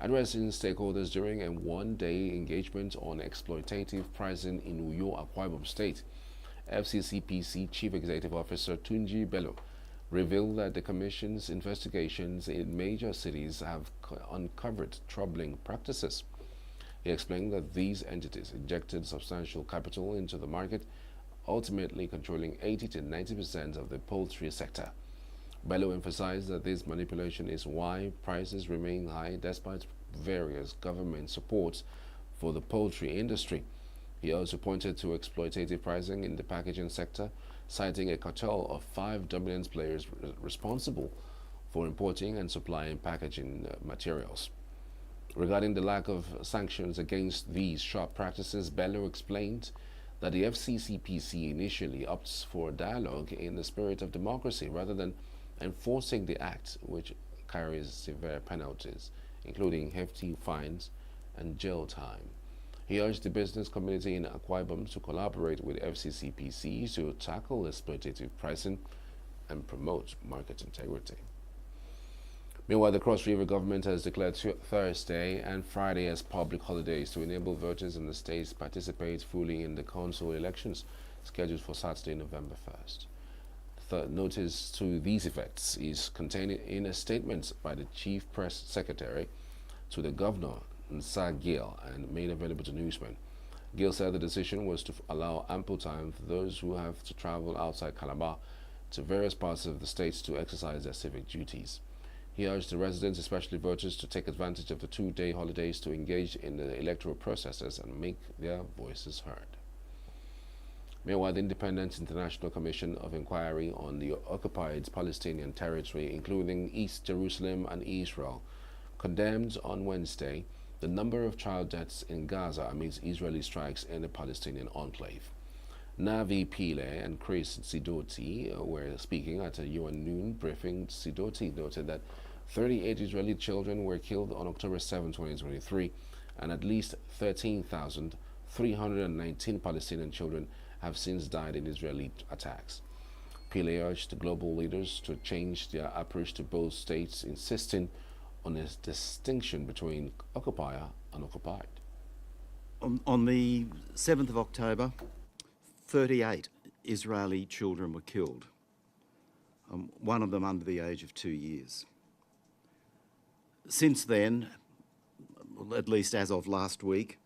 Addressing stakeholders during a one-day engagement on exploitative pricing in Uyo, Akwa Ibom State, FCCPC Chief Executive Officer Tunji Bello revealed that the Commission's investigations in major cities have uncovered troubling practices. He explained that these entities injected substantial capital into the market, ultimately controlling 80 to 90% of the poultry sector. Bello emphasized that this manipulation is why prices remain high despite various government supports for the poultry industry. He also pointed to exploitative pricing in the packaging sector, citing a cartel of 5 dominant players responsible for importing and supplying packaging materials. Regarding the lack of sanctions against these sharp practices, Bello explained that the FCCPC initially opts for dialogue in the spirit of democracy rather than enforcing the act, which carries severe penalties, including hefty fines and jail time. He urged the business community in Akwa Ibom to collaborate with FCCPC to tackle exploitative pricing and promote market integrity. Meanwhile, the Cross River government has declared Thursday and Friday as public holidays to enable voters in the state to participate fully in the council elections scheduled for Saturday, November 1st. The notice to these effects is contained in a statement by the Chief Press Secretary to the Governor, Nsa Gill, and made available to newsmen. Gill said the decision was to allow ample time for those who have to travel outside Calabar to various parts of the state to exercise their civic duties. He urged the residents, especially voters, to take advantage of the 2-day holidays to engage in the electoral processes and make their voices heard. Meanwhile, the Independent International Commission of Inquiry on the occupied Palestinian territory, including East Jerusalem and Israel, condemned on Wednesday the number of child deaths in Gaza amidst Israeli strikes in the Palestinian enclave. Navi Pillay and Chris Sidoti were speaking at a UN noon briefing. Sidoti noted that 38 Israeli children were killed on October 7, 2023, and at least 13,319 Palestinian children have since died in Israeli attacks. Pillay urged global leaders to change their approach to both states, insisting on a distinction between occupier and occupied. On the 7th of October, 38 Israeli children were killed, one of them under the age of 2 years. Since then, at least as of last week,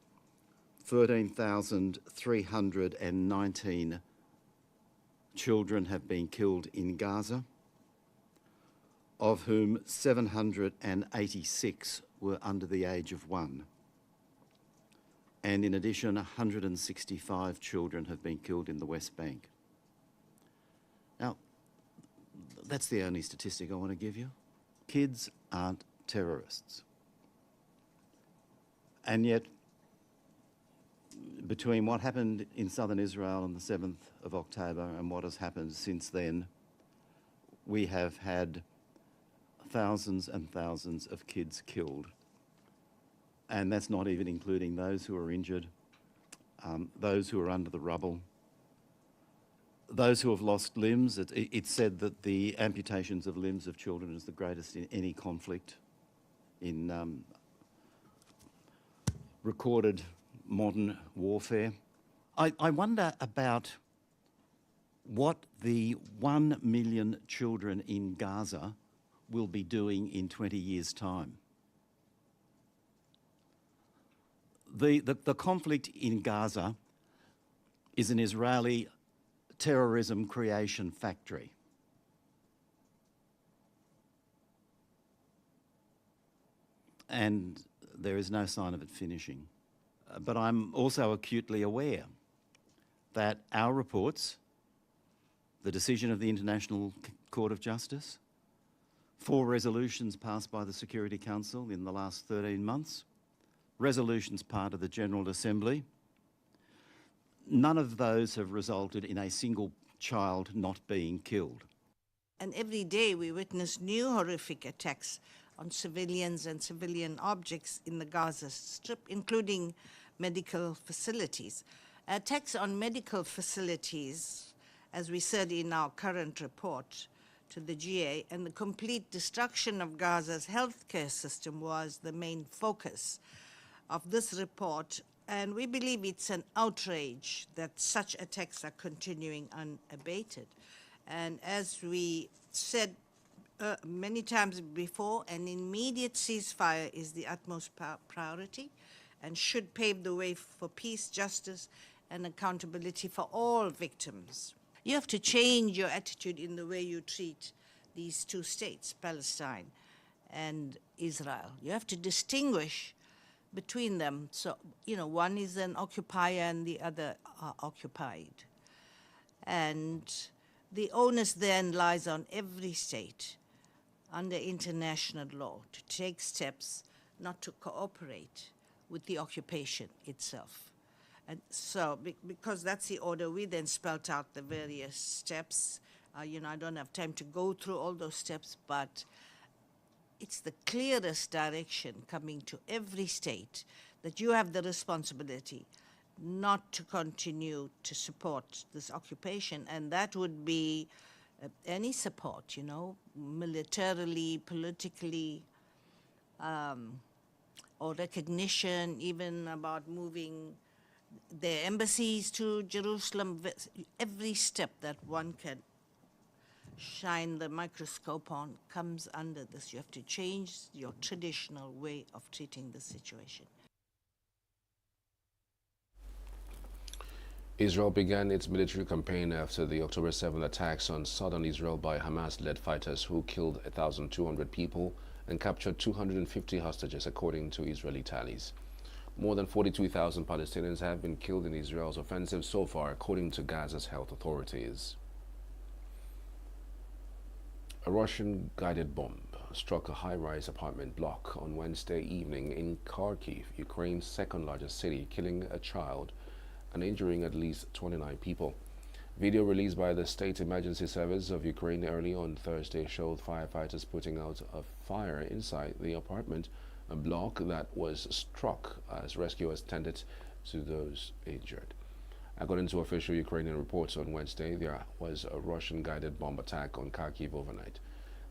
13,319 children have been killed in Gaza, of whom 786 were under the age of 1. And in addition, 165 children have been killed in the West Bank. That's the only statistic I want to give you. Kids aren't terrorists. And yet, between what happened in southern Israel on the 7th of October and what has happened since then, we have had thousands and thousands of kids killed. And that's not even including those who are injured, those who are under the rubble, those who have lost limbs. It's said that the amputations of limbs of children is the greatest in any conflict in recorded modern warfare. I wonder about what the 1 million children in Gaza will be doing in 20 years' time. The conflict in Gaza is an Israeli terrorism creation factory. And there is no sign of it finishing. But I'm also acutely aware that our reports, the decision of the International Court of Justice, 4 resolutions passed by the Security Council in the last 13 months, resolutions part of the General Assembly, none of those have resulted in a single child not being killed. And every day we witness new horrific attacks on civilians and civilian objects in the Gaza Strip, including medical facilities. Attacks on medical facilities, as we said in our current report to the GA, and the complete destruction of Gaza's healthcare system was the main focus of this report. And we believe it's an outrage that such attacks are continuing unabated. And as we said many times before, an immediate ceasefire is the utmost priority and should pave the way for peace, justice, and accountability for all victims. You have to change your attitude in the way you treat these 2 states, Palestine and Israel. You have to distinguish between them. So, one is an occupier and the other are occupied. And the onus then lies on every state under international law to take steps not to cooperate with the occupation itself. And so, because that's the order, we then spelt out the various steps. I don't have time to go through all those steps, but it's the clearest direction coming to every state that you have the responsibility not to continue to support this occupation, and that would be any support, militarily, politically, or recognition, even about moving their embassies to Jerusalem. Every step that one can shine the microscope on comes under this. You have to change your traditional way of treating the situation. Israel began its military campaign after the October 7 attacks on southern Israel by Hamas-led fighters who killed 1,200 people and captured 250 hostages, according to Israeli tallies. More than 42,000 Palestinians have been killed in Israel's offensive so far, according to Gaza's health authorities. A Russian-guided bomb struck a high-rise apartment block on Wednesday evening in Kharkiv, Ukraine's second-largest city, killing a child and injuring at least 29 people. Video released by the State Emergency Service of Ukraine early on Thursday showed firefighters putting out a fire inside the apartment, a block that was struck as rescuers tended to those injured. According to official Ukrainian reports on Wednesday, there was a Russian-guided bomb attack on Kharkiv overnight.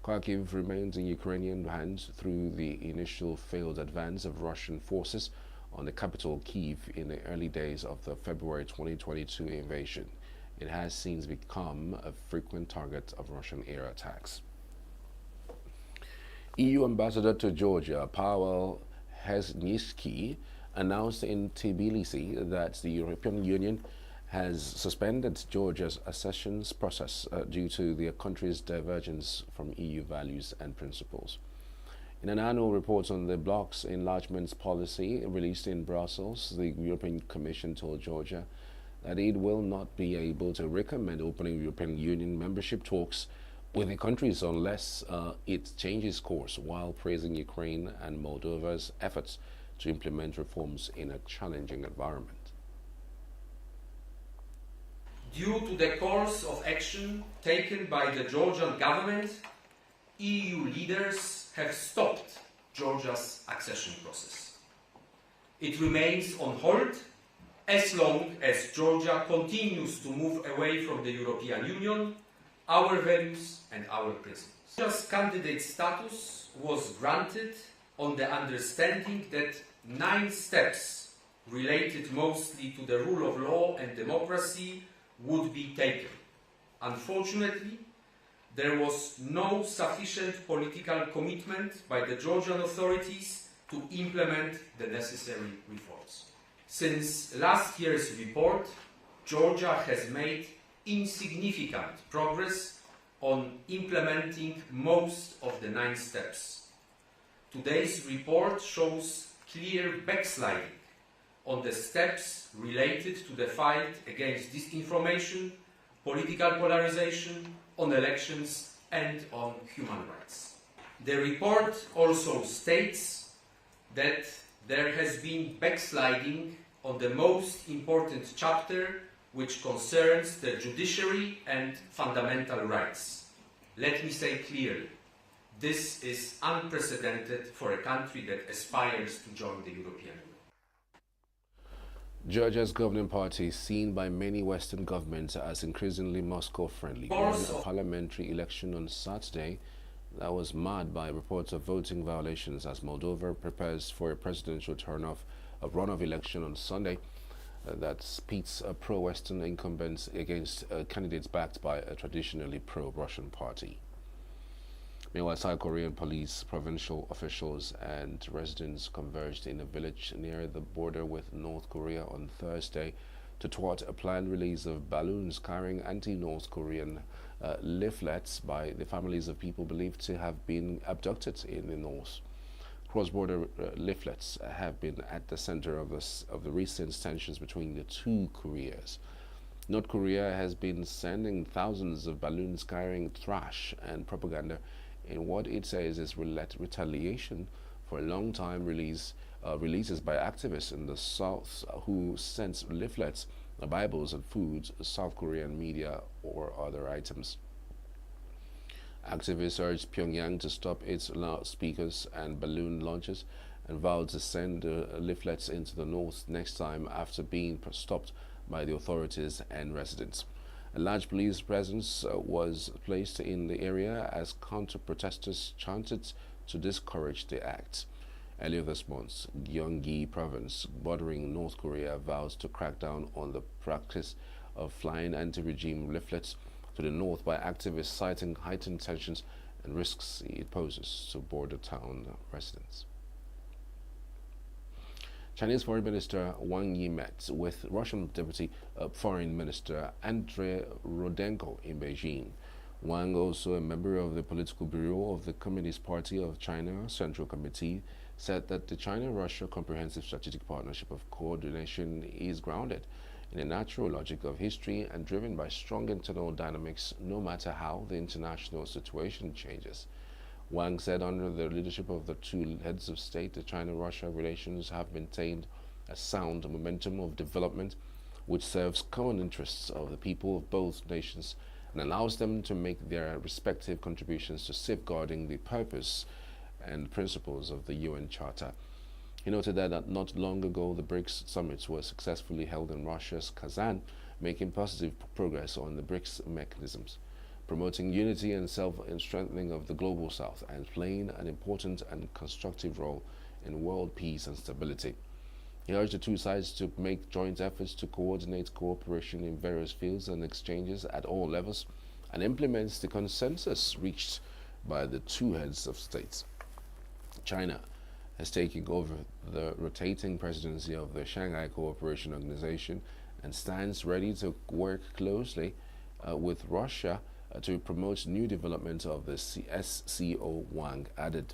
Kharkiv remains in Ukrainian hands through the initial failed advance of Russian forces on the capital Kyiv in the early days of the February 2022 invasion. It has since become a frequent target of Russian air attacks. EU Ambassador to Georgia, Paweł Hezniewski, announced in Tbilisi that the European Union has suspended Georgia's accession process due to the country's divergence from EU values and principles. In an annual report on the bloc's enlargement policy released in Brussels, the European Commission told Georgia that it will not be able to recommend opening European Union membership talks with the countries unless it changes course, while praising Ukraine and Moldova's efforts to implement reforms in a challenging environment. Due to the course of action taken by the Georgian government, EU leaders have stopped Georgia's accession process. It remains on hold as long as Georgia continues to move away from the European Union, our values and our principles. Georgia's candidate status was granted on the understanding that 9 steps related mostly to the rule of law and democracy would be taken. Unfortunately, there was no sufficient political commitment by the Georgian authorities to implement the necessary reforms. Since last year's report, Georgia has made insignificant progress on implementing most of the 9 steps. Today's report shows clear backsliding on the steps related to the fight against disinformation, political polarization, on elections and on human rights. The report also states that there has been backsliding on the most important chapter, which concerns the judiciary and fundamental rights. Let me say clearly, this is unprecedented for a country that aspires to join the European Union. Georgia's governing party, seen by many Western governments as increasingly Moscow-friendly, won a parliamentary election on Saturday that was marred by reports of voting violations as Moldova prepares for a presidential runoff election on Sunday that pits pro-Western incumbents against candidates backed by a traditionally pro-Russian party. Meanwhile, South Korean police, provincial officials and residents converged in a village near the border with North Korea on Thursday to thwart a planned release of balloons carrying anti-North Korean leaflets by the families of people believed to have been abducted in the north. Cross-border leaflets have been at the center of the recent tensions between the two Koreas. North Korea has been sending thousands of balloons carrying trash and propaganda in what it says is retaliation for a long-time releases by activists in the South who sent leaflets, Bibles and foods, South Korean media or other items. Activists urged Pyongyang to stop its loudspeakers and balloon launches and vowed to send leaflets into the north next time after being stopped by the authorities and residents. A large police presence was placed in the area as counter-protesters chanted to discourage the act. Earlier this month, Gyeonggi province, bordering North Korea, vows to crack down on the practice of flying anti-regime leaflets to the north by activists citing heightened tensions and risks it poses to border town residents. Chinese Foreign Minister Wang Yi met with Russian Deputy Foreign Minister Andrei Rudenko in Beijing. Wang, also a member of the Political Bureau of the Communist Party of China Central Committee, said that the China-Russia Comprehensive Strategic Partnership of Coordination is grounded in a natural logic of history and driven by strong internal dynamics no matter how the international situation changes. Wang said under the leadership of the two heads of state, the China-Russia relations have maintained a sound momentum of development which serves common interests of the people of both nations and allows them to make their respective contributions to safeguarding the purpose and principles of the UN Charter. He noted that not long ago the BRICS summits were successfully held in Russia's Kazan, making positive progress on the BRICS mechanisms, promoting unity and strengthening of the global south and playing an important and constructive role in world peace and stability. He urged the two sides to make joint efforts to coordinate cooperation in various fields and exchanges at all levels and implements the consensus reached by the two heads of states. China has taken over the rotating presidency of the Shanghai Cooperation Organization and stands ready to work closely with Russia to promote new development of the SCO, Wang added.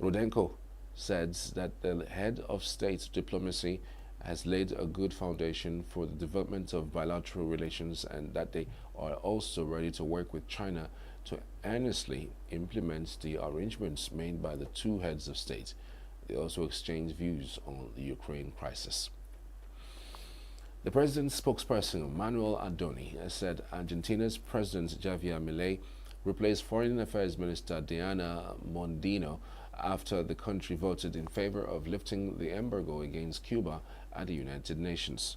Rudenko said that the head of state diplomacy has laid a good foundation for the development of bilateral relations and that they are also ready to work with China to earnestly implement the arrangements made by the two heads of state. They also exchanged views on the Ukraine crisis. The president's spokesperson, Manuel Adoni, has said Argentina's President Javier Milei replaced Foreign Affairs Minister Diana Mondino after the country voted in favor of lifting the embargo against Cuba at the United Nations.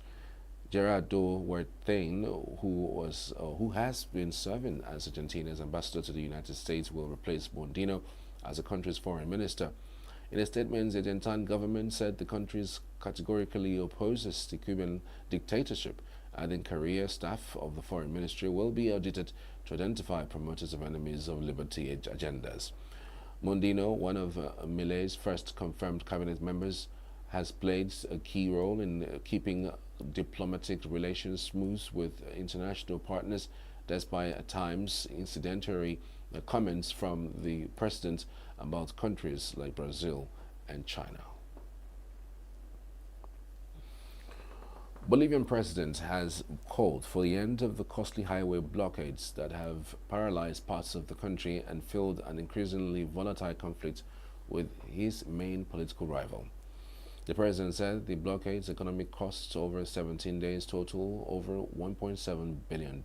Gerardo Huertain, who has been serving as Argentina's ambassador to the United States, will replace Mondino as the country's foreign minister. In a statement, the Argentine government said the country categorically opposes the Cuban dictatorship, adding career staff of the foreign ministry will be audited to identify promoters of enemies of liberty agendas. Mondino, one of Milei's first confirmed cabinet members, has played a key role in keeping diplomatic relations smooth with international partners, despite at times incidentally comments from the president about countries like Brazil and China. Bolivian president has called for the end of the costly highway blockades that have paralyzed parts of the country and fueled an increasingly volatile conflict with his main political rival. The president said the blockades' economic costs over 17 days total over $1.7 billion.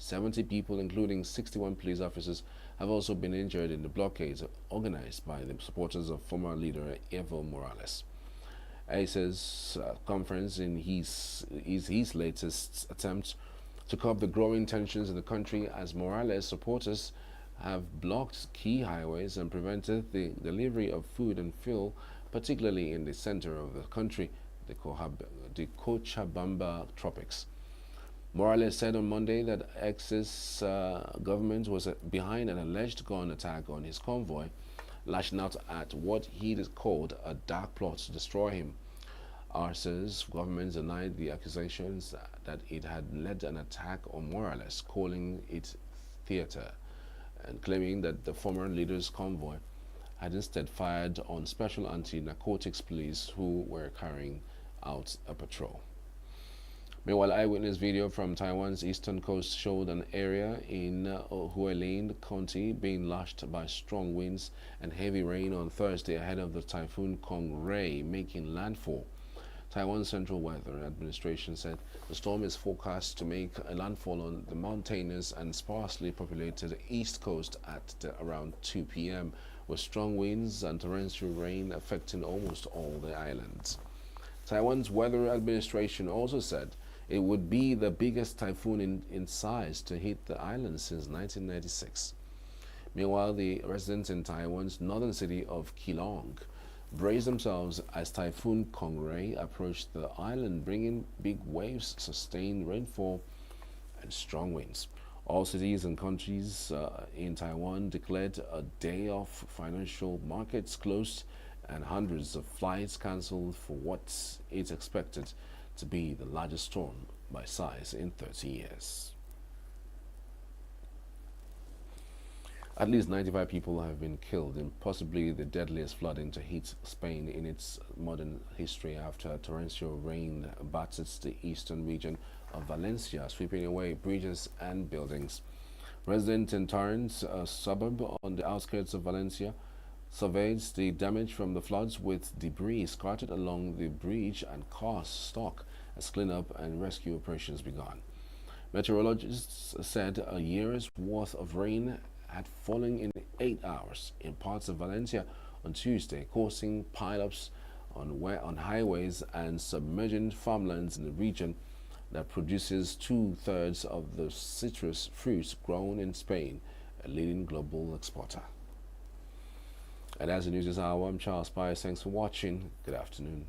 70 people, including 61 police officers, have also been injured in the blockades organized by the supporters of former leader Evo Morales. ACE's conference in his latest attempt to curb the growing tensions in the country as Morales supporters have blocked key highways and prevented the delivery of food and fuel, particularly in the center of the country, the Cochabamba tropics. Morales said on Monday that ACE's government was behind an alleged gun attack on his convoy, lashing out at what he called a dark plot to destroy him. ACE's government denied the accusations that it had led an attack on Morales, calling it theater, and claiming that the former leader's convoy had instead fired on special anti-narcotics police who were carrying out a patrol. Meanwhile, eyewitness video from Taiwan's eastern coast showed an area in Hualien County being lashed by strong winds and heavy rain on Thursday ahead of the typhoon Kongray making landfall. Taiwan's Central Weather Administration said the storm is forecast to make a landfall on the mountainous and sparsely populated east coast at around 2 p.m., with strong winds and torrential rain affecting almost all the islands. Taiwan's Weather Administration also said it would be the biggest typhoon in size to hit the island since 1996. Meanwhile, the residents in Taiwan's northern city of Keelung braced themselves as Typhoon Kongray approached the island, bringing big waves, sustained rainfall, and strong winds. All cities and countries in Taiwan declared a day off, financial markets closed, and hundreds of flights cancelled for what is expected to be the largest storm by size in 30 years. At least 95 people have been killed in possibly the deadliest flooding to hit Spain in its modern history after torrential rain battered the eastern region of Valencia, sweeping away bridges and buildings. Residents in Torrents, a suburb on the outskirts of Valencia, surveyed the damage from the floods with debris scattered along the bridge and cars stuck as cleanup and rescue operations began. Meteorologists said a year's worth of rain had fallen in 8 hours in parts of Valencia on Tuesday, causing pileups on highways and submerging farmlands in the region that produces 2/3 of the citrus fruits grown in Spain, a leading global exporter. And as the news is hour, I'm Charles Pius. Thanks for watching. Good afternoon.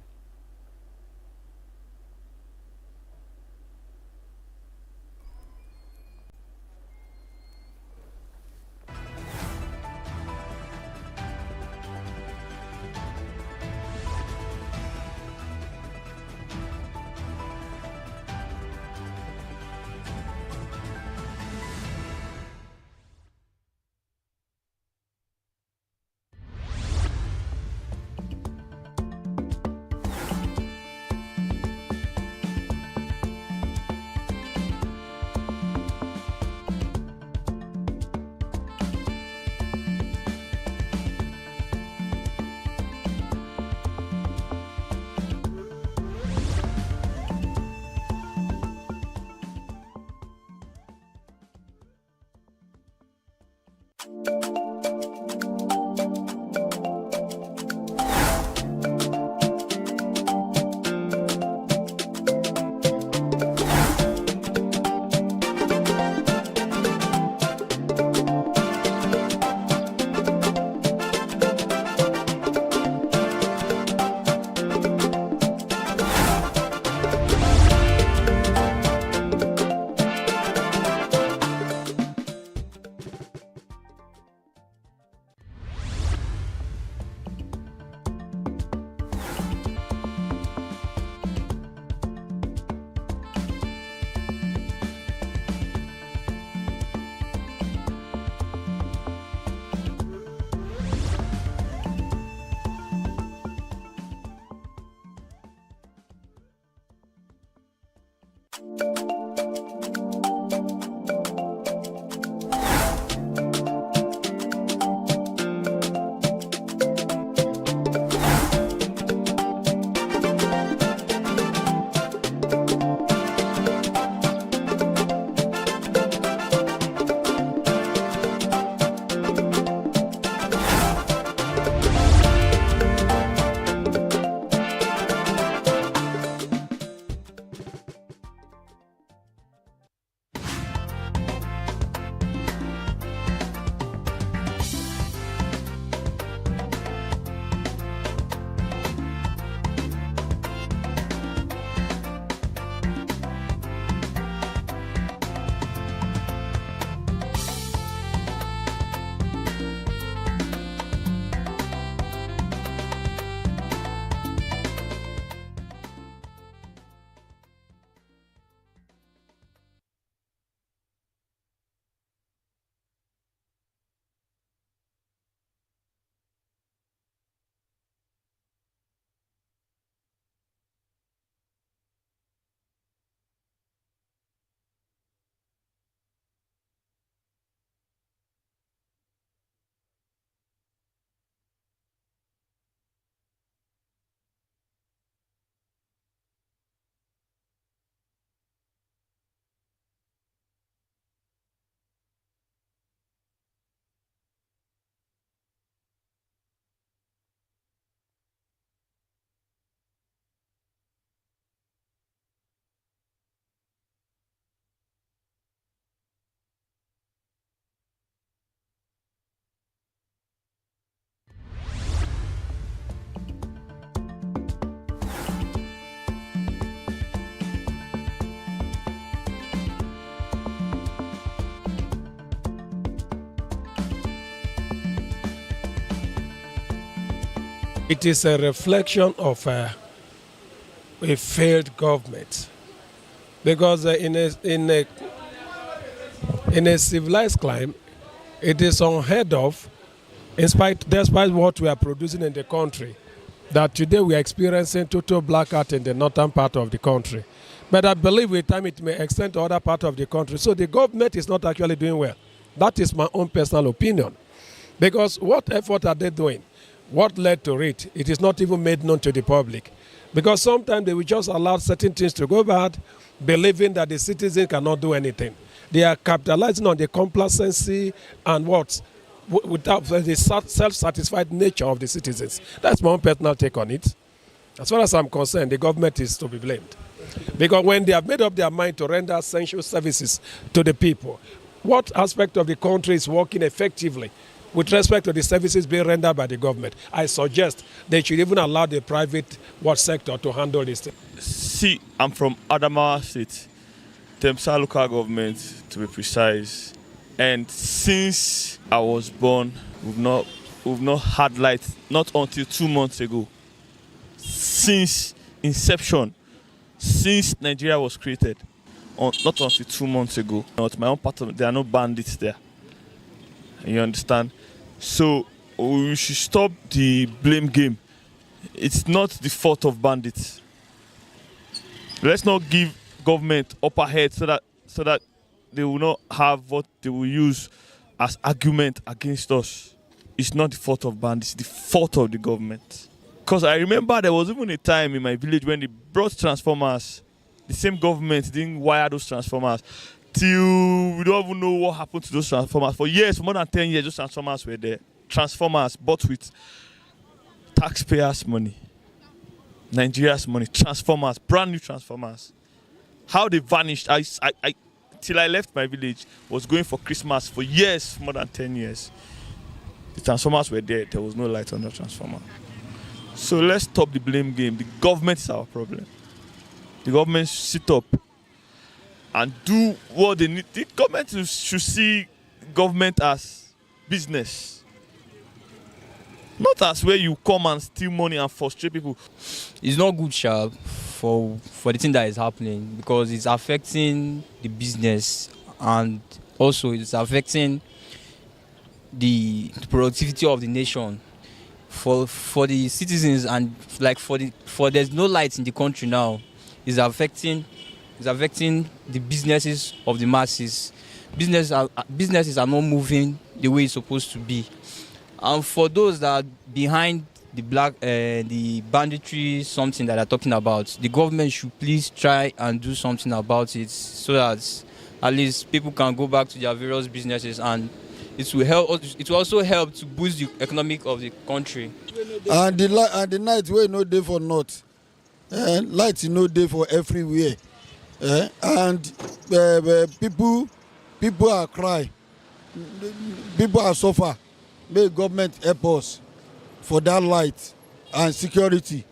It is a reflection of a failed government, because in a civilized climate, it is unheard of, despite what we are producing in the country, that today we are experiencing total blackout in the northern part of the country. But I believe with time it may extend to other parts of the country. So the government is not actually doing well. That is my own personal opinion. Because what effort are they doing? What led to it? It is not even made known to the public. Because sometimes they will just allow certain things to go bad, believing that the citizens cannot do anything. They are capitalizing on the complacency and what? Without the self-satisfied nature of the citizens. That's my own personal take on it. As far as I'm concerned, the government is to be blamed. Because when they have made up their mind to render essential services to the people, what aspect of the country is working effectively with respect to the services being rendered by the government? I suggest they should even allow the private sector to handle this thing. See, I'm from Adamawa State, Temsa local government to be precise. And since I was born, we've not had light, not until 2 months ago. Since inception, since Nigeria was created, not until 2 months ago. Not my own part of it, there are no bandits there. You understand? So we should stop the blame game. It's not the fault of bandits. Let's not give government upper head so that they will not have what they will use as argument against us. It's not the fault of bandits, it's the fault of the government. Because I remember there was even a time in my village when they brought transformers. The same government didn't wire those transformers. Till we don't even know what happened to those transformers. For years, for more than 10 years, those transformers were there. Transformers bought with taxpayers' money, Nigeria's money. Transformers, brand new transformers. How they vanished, till I left my village, was going for Christmas for years, more than 10 years. The transformers were there. There was no light on the transformer. So let's stop the blame game. The government is our problem. The government should sit up and do what they need. The government should see government as business, not as where you come and steal money and frustrate people. It's not good, Sha, for the thing that is happening, because it's affecting the business and also it's affecting the productivity of the nation. For the citizens, and like for there's no light in the country now, is affecting the businesses of the masses. Businesses are not moving the way it's supposed to be. And for those that are behind the banditry, something that they're talking about, the government should please try and do something about it, so that at least people can go back to their various businesses, and it will help. It will also help to boost the economic of the country. And the night wey no dey for north, light no dey for everywhere, and people are cry, people are suffer. May government help us for that light and security.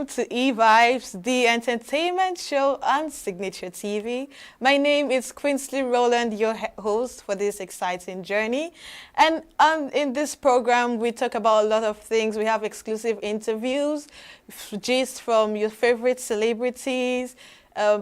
welcome to E-Vibes, the entertainment show on Signature TV. My name is Quinsley Rowland, your host for this exciting journey. And in this program, we talk about a lot of things. We have exclusive interviews, gist from your favorite celebrities,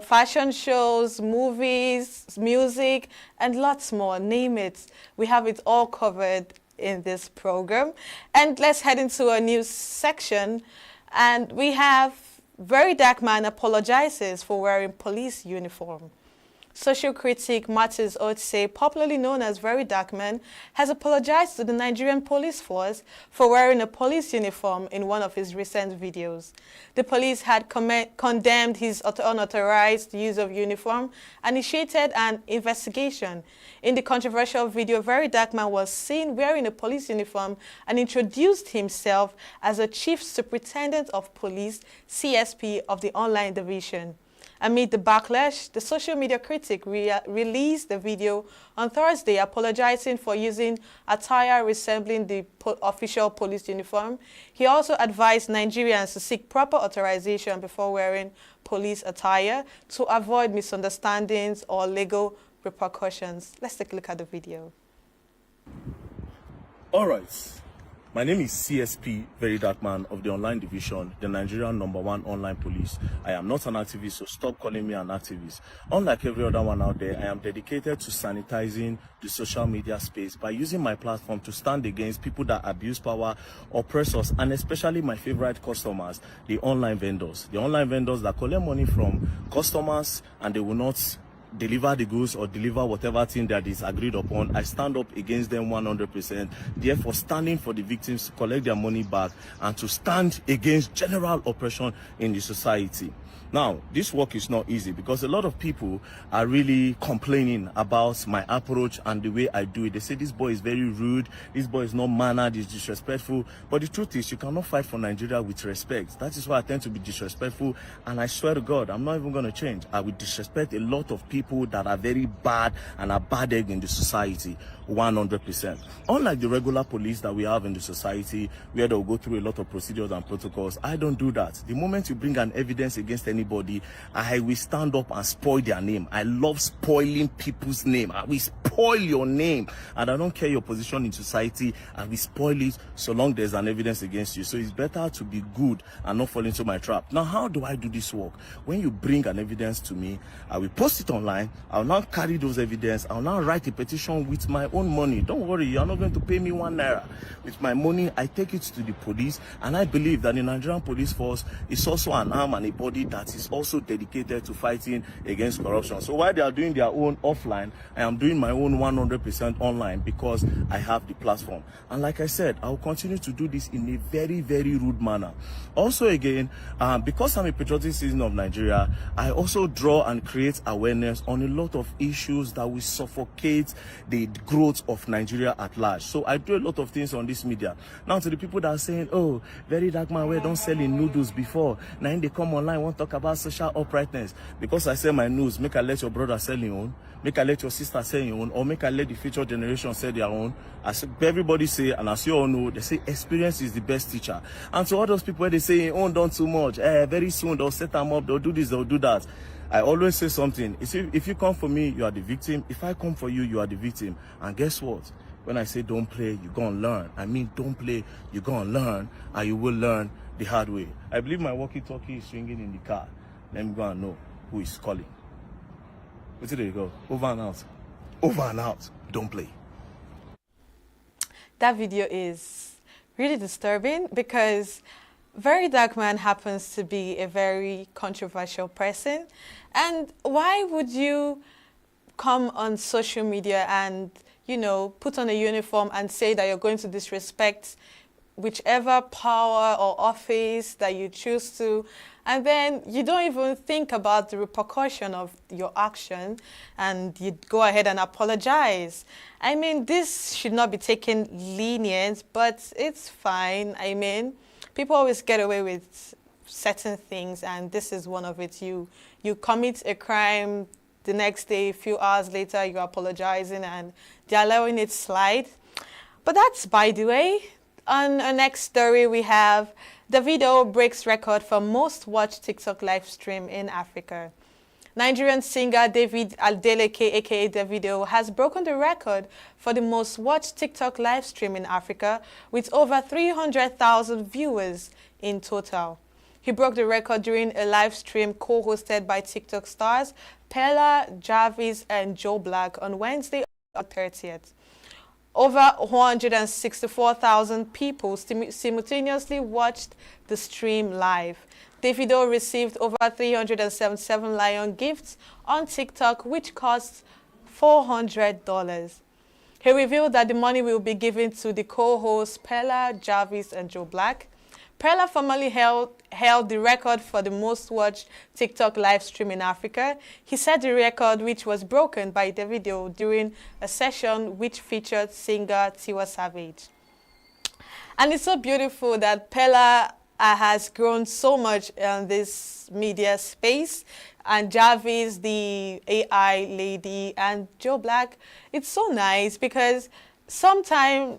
fashion shows, movies, music, and lots more. Name it. We have it all covered in this program. And let's head into a new section. And we have Very Dark Man apologizes for wearing police uniform. Social critic Martins Otse, popularly known as Very Dark Man, has apologized to the Nigerian police force for wearing a police uniform in one of his recent videos. The police had condemned his unauthorized use of uniform and initiated an investigation. In the controversial video, Very Dark Man was seen wearing a police uniform and introduced himself as a Chief Superintendent of Police, CSP, of the online division. Amid the backlash, the social media critic released the video on Thursday apologizing for using attire resembling the official police uniform. He also advised Nigerians to seek proper authorization before wearing police attire to avoid misunderstandings or legal repercussions. Let's take a look at the video. All right. My name is CSP, Very Dark Man of the online division, the Nigerian #1 online police. I am not an activist, so stop calling me an activist. Unlike every other one out there, I am dedicated to sanitizing the social media space by using my platform to stand against people that abuse power, oppress us, and especially my favorite customers, the online vendors. The online vendors that collect money from customers and they will not deliver the goods or deliver whatever thing that is agreed upon. I stand up against them 100%. Therefore, standing for the victims to collect their money back and to stand against general oppression in the society. Now, this work is not easy because a lot of people are really complaining about my approach and the way I do it. They say this boy is very rude, this boy is not mannered, he's disrespectful. But the truth is, you cannot fight for Nigeria with respect. That is why I tend to be disrespectful, and I swear to God, I'm not even going to change. I will disrespect a lot of people that are very bad and are bad egg in the society, 100%. Unlike the regular police that we have in the society, where they'll go through a lot of procedures and protocols, I don't do that. The moment you bring an evidence against anybody, I will stand up and spoil their name. I love spoiling people's name. I will spoil your name, and I don't care your position in society. I will spoil it so long there's an evidence against you. So it's better to be good and not fall into my trap. Now, how do I do this work? When you bring an evidence to me, I will post it online. I'll now carry those evidence. I'll now write a petition with my own money. Don't worry, you're not going to pay me 1 naira. With my money, I take it to the police, and I believe that the Nigerian police force is also an arm and a body that is also dedicated to fighting against corruption. So while they are doing their own offline, I am doing my own 100% online because I have the platform. And like I said, I will continue to do this in a very, very rude manner. Also again, because I'm a patriotic citizen of Nigeria, I also draw and create awareness on a lot of issues that will suffocate the growth of Nigeria at large. So I do a lot of things on this media. Now to the people that are saying, oh, Very Dark Man, we don't sell in noodles before. Now they come online, want to talk about social uprightness. Because I sell my news, make I let your brother sell your own, make I let your sister sell your own, or make I let the future generation sell their own. As everybody say, and as you all know, they say experience is the best teacher. And to all those people where they say, oh, don't too much, very soon they'll set them up, they'll do this, they'll do that. I always say something. If you come for me, you are the victim. If I come for you, you are the victim. And guess what? When I say don't play, you're going to learn. I mean, don't play, you're going to learn, and you will learn the hard way. I believe my walkie-talkie is swinging in the car. Let me go and know who is calling. Where did they go? Over and out. Over and out. Don't play. That video is really disturbing because Very Dark Man happens to be a very controversial person. And why would you come on social media and, you know, put on a uniform and say that you're going to disrespect whichever power or office that you choose to, and then you don't even think about the repercussion of your action and you go ahead and apologize? I mean, this should not be taken lenient, but it's fine. I mean, people always get away with certain things, and this is one of it. You commit a crime, the next day, a few hours later, you're apologizing and they're allowing it slide. But that's by the way. on our next story, we have Davido breaks record for most watched TikTok live stream in Africa. Nigerian singer David Adeleke, aka Davido, has broken the record for the most watched TikTok live stream in Africa with over 300,000 viewers in total. He broke the record during a live stream co-hosted by TikTok stars Pella, Jarvis, and Joe Black on Wednesday, October 30th. Over 164,000 people simultaneously watched the stream live. Davido received over 377 Lion gifts on TikTok, which cost $400. He revealed that the money will be given to the co-hosts Pella, Jarvis, and Joe Black. Pella formerly held the record for the most watched TikTok live stream in Africa. He set the record, which was broken by Davido during a session which featured singer Tiwa Savage. And it's so beautiful that Pella has grown so much in this media space, and Jarvis, the AI lady, and Joe Black. It's so nice because sometime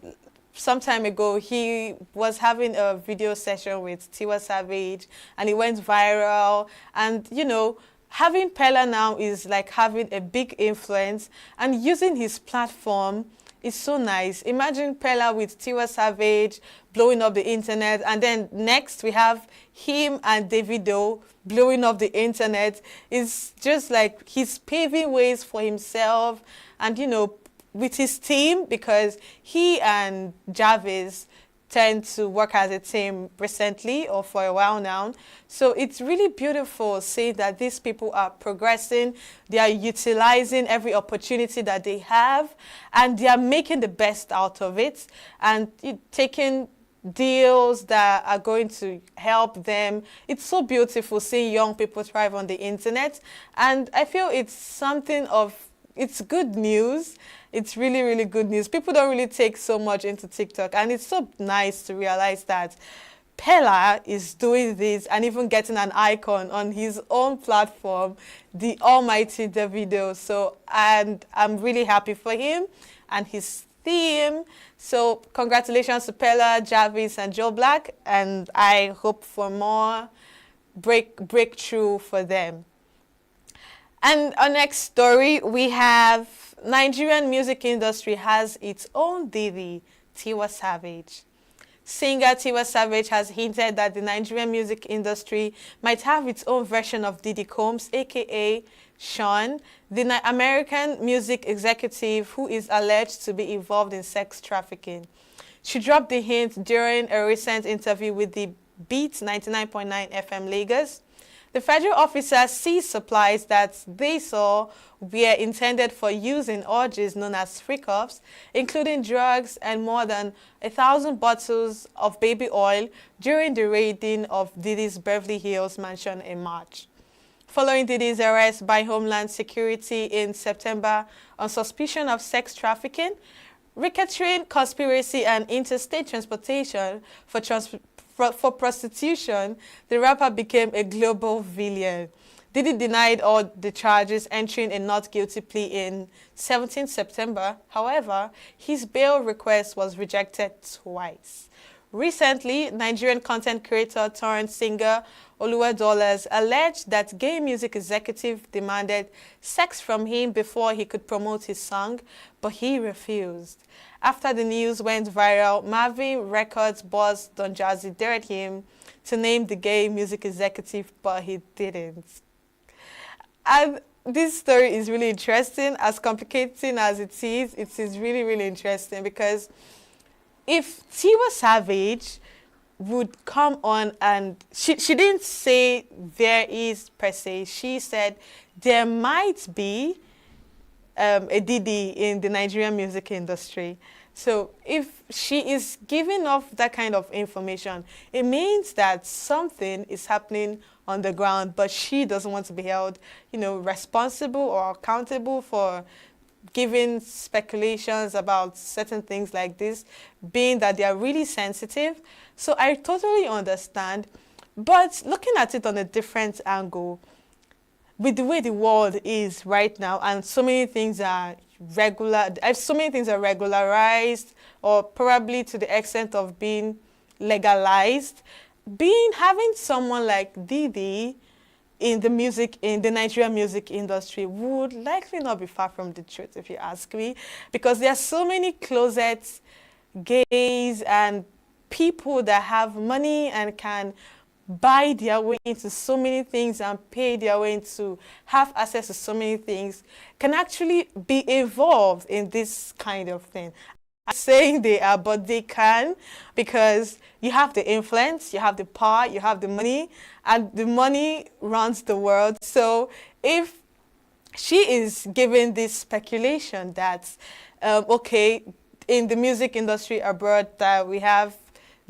ago, he was having a video session with Tiwa Savage, and it went viral. And, you know, having Pella now is like having a big influence, and using his platform is so nice. Imagine Pella with Tiwa Savage blowing up the internet, and then next we have him and Davido blowing up the internet. It's just like he's paving ways for himself, and, you know, with his team, because he and Jarvis tend to work as a team recently or for a while now. So it's really beautiful seeing that these people are progressing, they are utilizing every opportunity that they have, and they are making the best out of it and taking deals that are going to help them. It's so beautiful seeing young people thrive on the internet, and I feel it's it's good news. It's really, really good news. People don't really take so much into TikTok, and it's so nice to realize that Pella is doing this and even getting an icon on his own platform, the almighty Davido. So, and I'm really happy for him and his theme. So congratulations to Pella, Jarvis, and Joe Black, and I hope for more breakthrough for them. And our next story, we have Nigerian music industry has its own Diddy, Tiwa Savage. Singer Tiwa Savage has hinted that the Nigerian music industry might have its own version of Diddy Combs, aka Sean, the American music executive who is alleged to be involved in sex trafficking. She dropped the hint during a recent interview with the Beat 99.9 FM Lagos. The federal officer seized supplies that they saw were intended for use in orgies known as free-offs, including drugs and more than 1,000 bottles of baby oil during the raiding of Diddy's Beverly Hills mansion in March. Following Diddy's arrest by Homeland Security in September on suspicion of sex trafficking, racketeering, conspiracy, and interstate transportation for prostitution, the rapper became a global villain. Diddy denied all the charges, entering a not guilty plea in 17 September. However, his bail request was rejected twice. Recently, Nigerian content creator turned singer Oluwadolas alleged that gay music executive demanded sex from him before he could promote his song, but he refused. After the news went viral, Marvin Records boss Don Jazzy dared him to name the gay music executive, but he didn't. And this story is really interesting. As complicated as it is really, really interesting, because if Tiwa Savage would come on, and she didn't say there is per se, she said there might be a Diddy in the Nigerian music industry. So if she is giving off that kind of information, it means that something is happening on the ground, but she doesn't want to be held, responsible or accountable for giving speculations about certain things like this, being that they are really sensitive. So I totally understand, but looking at it on a different angle, with the way the world is right now, and so many things are so many things are regularized, or probably to the extent of being legalized. Having someone like Didi in the Nigerian music industry would likely not be far from the truth, if you ask me, because there are so many closet gays and people that have money and can buy their way into so many things and pay their way into have access to so many things, can actually be involved in this kind of thing. I'm saying they are, but they can, because you have the influence, you have the power, you have the money, and the money runs the world. So if she is given this speculation that, okay, in the music industry abroad, that we have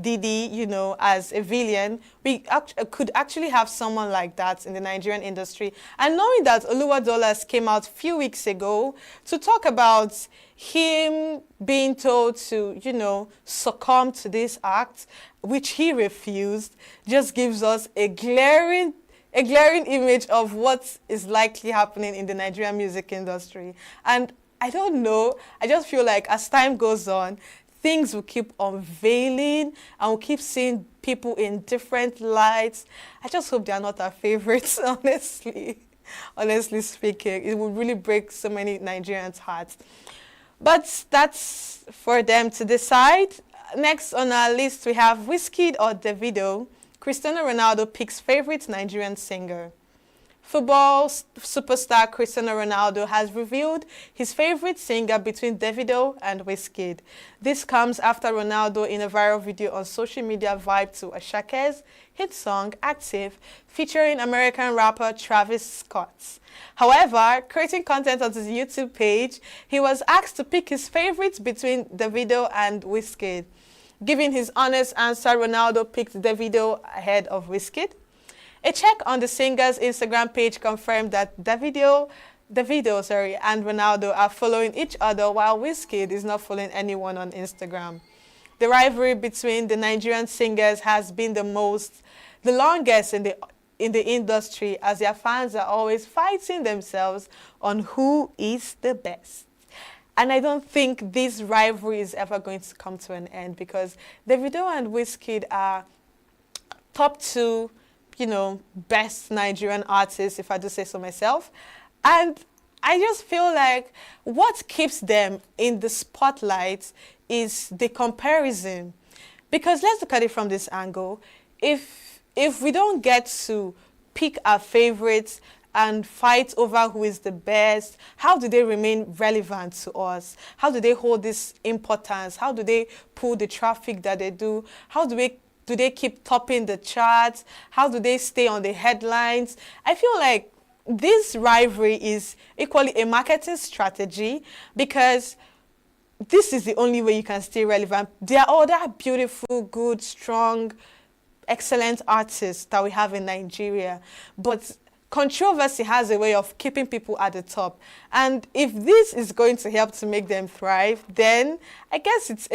Didi, as a villain, we could actually have someone like that in the Nigerian industry. And knowing that Oluwadolas came out a few weeks ago to talk about him being told to, succumb to this act, which he refused, just gives us a glaring image of what is likely happening in the Nigerian music industry. And I don't know, I just feel like as time goes on, things will keep unveiling and we'll keep seeing people in different lights. I just hope they are not our favorites, honestly speaking. It would really break so many Nigerians' hearts. But that's for them to decide. Next on our list, we have Wizkid or Davido. Cristiano Ronaldo picks favorite Nigerian singer. Football superstar Cristiano Ronaldo has revealed his favorite singer between Davido and Wizkid. This comes after Ronaldo, in a viral video on social media, vibed to Ashake's hit song Active, featuring American rapper Travis Scott. However, creating content on his YouTube page, he was asked to pick his favorites between Davido and Wizkid. Giving his honest answer, Ronaldo picked Davido ahead of Wizkid. A check on the singer's Instagram page confirmed that Davido and Ronaldo are following each other, while Wizkid is not following anyone on Instagram. The rivalry between the Nigerian singers has been the longest in the industry, as their fans are always fighting themselves on who is the best. And I don't think this rivalry is ever going to come to an end, because Davido and Wizkid are top two, best Nigerian artists, if I do say so myself. And I just feel like what keeps them in the spotlight is the comparison. Because let's look at it from this angle. If we don't get to pick our favorites and fight over who is the best, how do they remain relevant to us? How do they hold this importance? How do they pull the traffic that they do? How do they keep topping the charts? How do they stay on the headlines? I feel like this rivalry is equally a marketing strategy, because this is the only way you can stay relevant. There are other beautiful, good, strong, excellent artists that we have in Nigeria, but controversy has a way of keeping people at the top. And if this is going to help to make them thrive, then I guess it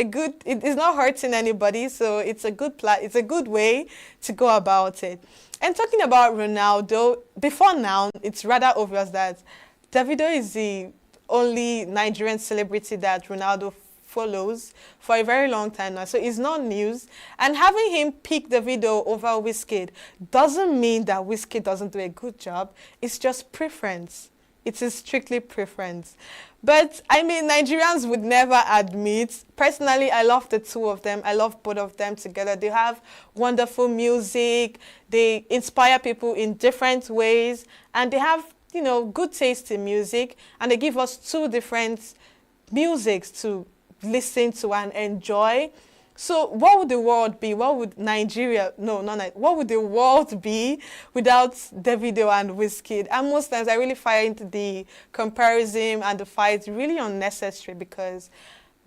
is not hurting anybody, so it's a good way to go about it. And talking about Ronaldo, before now, it's rather obvious that Davido is the only Nigerian celebrity that Ronaldo follows for a very long time now, so it's not news. And having him pick Davido over Wizkid doesn't mean that Wizkid doesn't do a good job. It's just preference. It is strictly preference. But I mean, Nigerians would never admit. Personally, I love the two of them. I love both of them together. They have wonderful music. They inspire people in different ways, and they have, good taste in music, and they give us two different musics to listen to and enjoy. So what would the world be? What would what would the world be without Davido and Wizkid? And most times I really find the comparison and the fight really unnecessary, because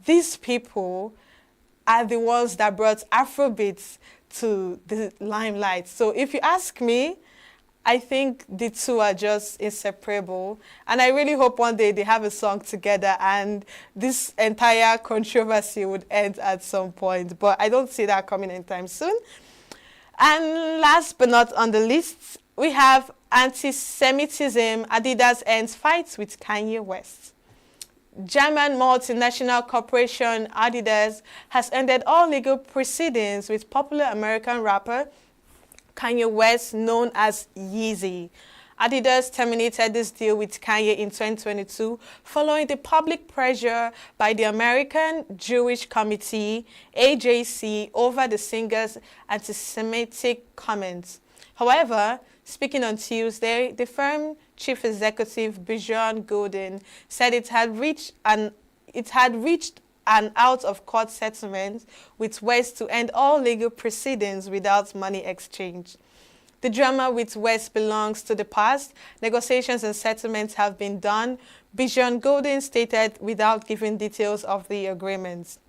these people are the ones that brought Afrobeats to the limelight. So if you ask me, I think the two are just inseparable. And I really hope one day they have a song together and this entire controversy would end at some point. But I don't see that coming anytime soon. And last but not on the list, we have anti-Semitism. Adidas ends fights with Kanye West. German multinational corporation Adidas has ended all legal proceedings with popular American rapper Kanye West, known as Yeezy. Adidas terminated this deal with Kanye in 2022 following the public pressure by the American Jewish Committee, AJC, over the singer's anti-Semitic comments. However, speaking on Tuesday, the firm chief executive Bijan Godin said it had reached an out-of-court settlement with West to end all legal proceedings without money exchange. The drama with West belongs to the past. Negotiations and settlements have been done, Bijan Godin stated without giving details of the agreements.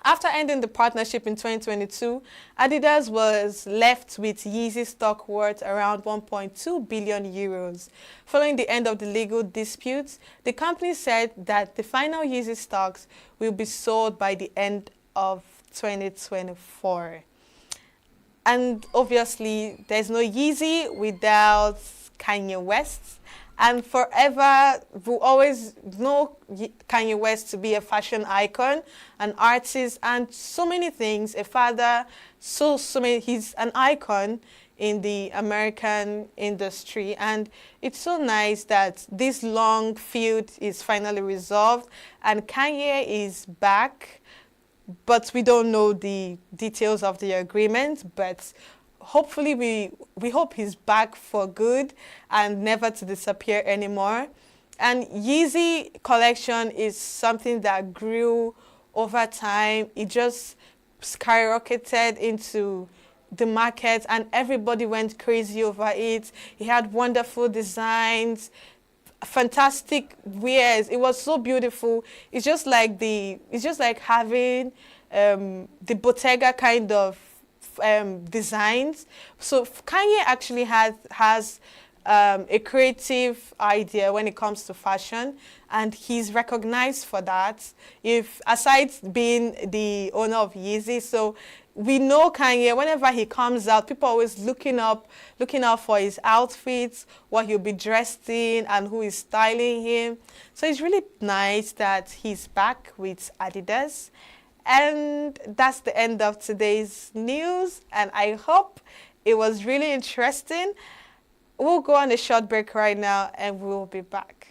After ending the partnership in 2022, Adidas was left with Yeezy stock worth around 1.2 billion euros. Following the end of the legal disputes, the company said that the final Yeezy stocks will be sold by the end of 2024. And obviously, there's no Yeezy without Kanye West. And forever, we'll always know Kanye West to be a fashion icon, an artist, and so many things, a father, so many, he's an icon in the American industry. And it's so nice that this long feud is finally resolved and Kanye is back. But we don't know the details of the agreement, but hopefully we hope he's back for good and never to disappear anymore. And Yeezy collection is something that grew over time. It just skyrocketed into the market and everybody went crazy over it. He had wonderful designs, fantastic wears. It was so beautiful. It's just like having the Bottega kind of designs. So Kanye actually has a creative idea when it comes to fashion, and he's recognized for that. If aside being the owner of Yeezy, so we know Kanye, whenever he comes out, people are always looking out for his outfits, what he'll be dressed in, and who is styling him. So it's really nice that he's back with Adidas. And that's the end of today's news, and I hope it was really interesting. We'll go on a short break right now, and we'll be back.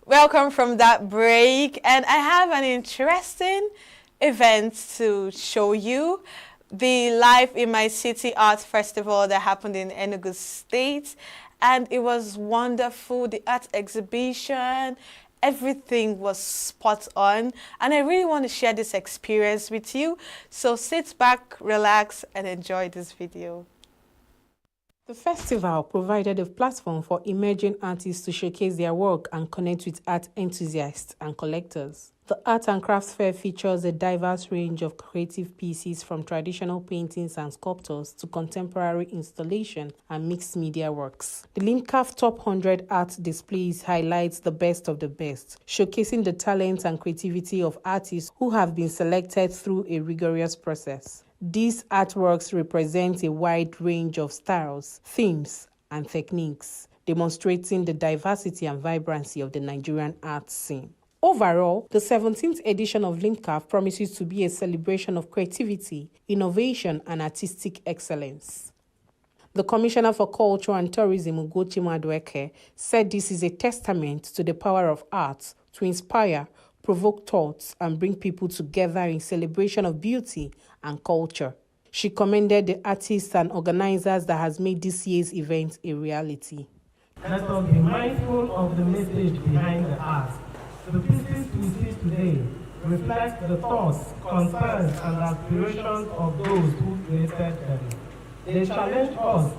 Welcome from that break, and I have an interesting event to show you. The Life in My City Art Festival that happened in ENUGU State, and it was wonderful. The art exhibition, everything was spot on, and I really want to share this experience with you. So sit back, relax, and enjoy this video. The festival provided a platform for emerging artists to showcase their work and connect with art enthusiasts and collectors. The Art and Crafts Fair features a diverse range of creative pieces from traditional paintings and sculptures to contemporary installation and mixed media works. The LIMCAF Top 100 Art Displays highlights the best of the best, showcasing the talent and creativity of artists who have been selected through a rigorous process. These artworks represent a wide range of styles, themes, and techniques, demonstrating the diversity and vibrancy of the Nigerian art scene. Overall, the 17th edition of LIMCAF promises to be a celebration of creativity, innovation, and artistic excellence. The Commissioner for Culture and Tourism, Ugochi Madueke, said this is a testament to the power of art to inspire, provoke thoughts, and bring people together in celebration of beauty and culture. She commended the artists and organizers that has made this year's event a reality. Let us be mindful of the message behind the art. The pieces we see today reflect the thoughts, concerns, and aspirations of those who created them. They challenge us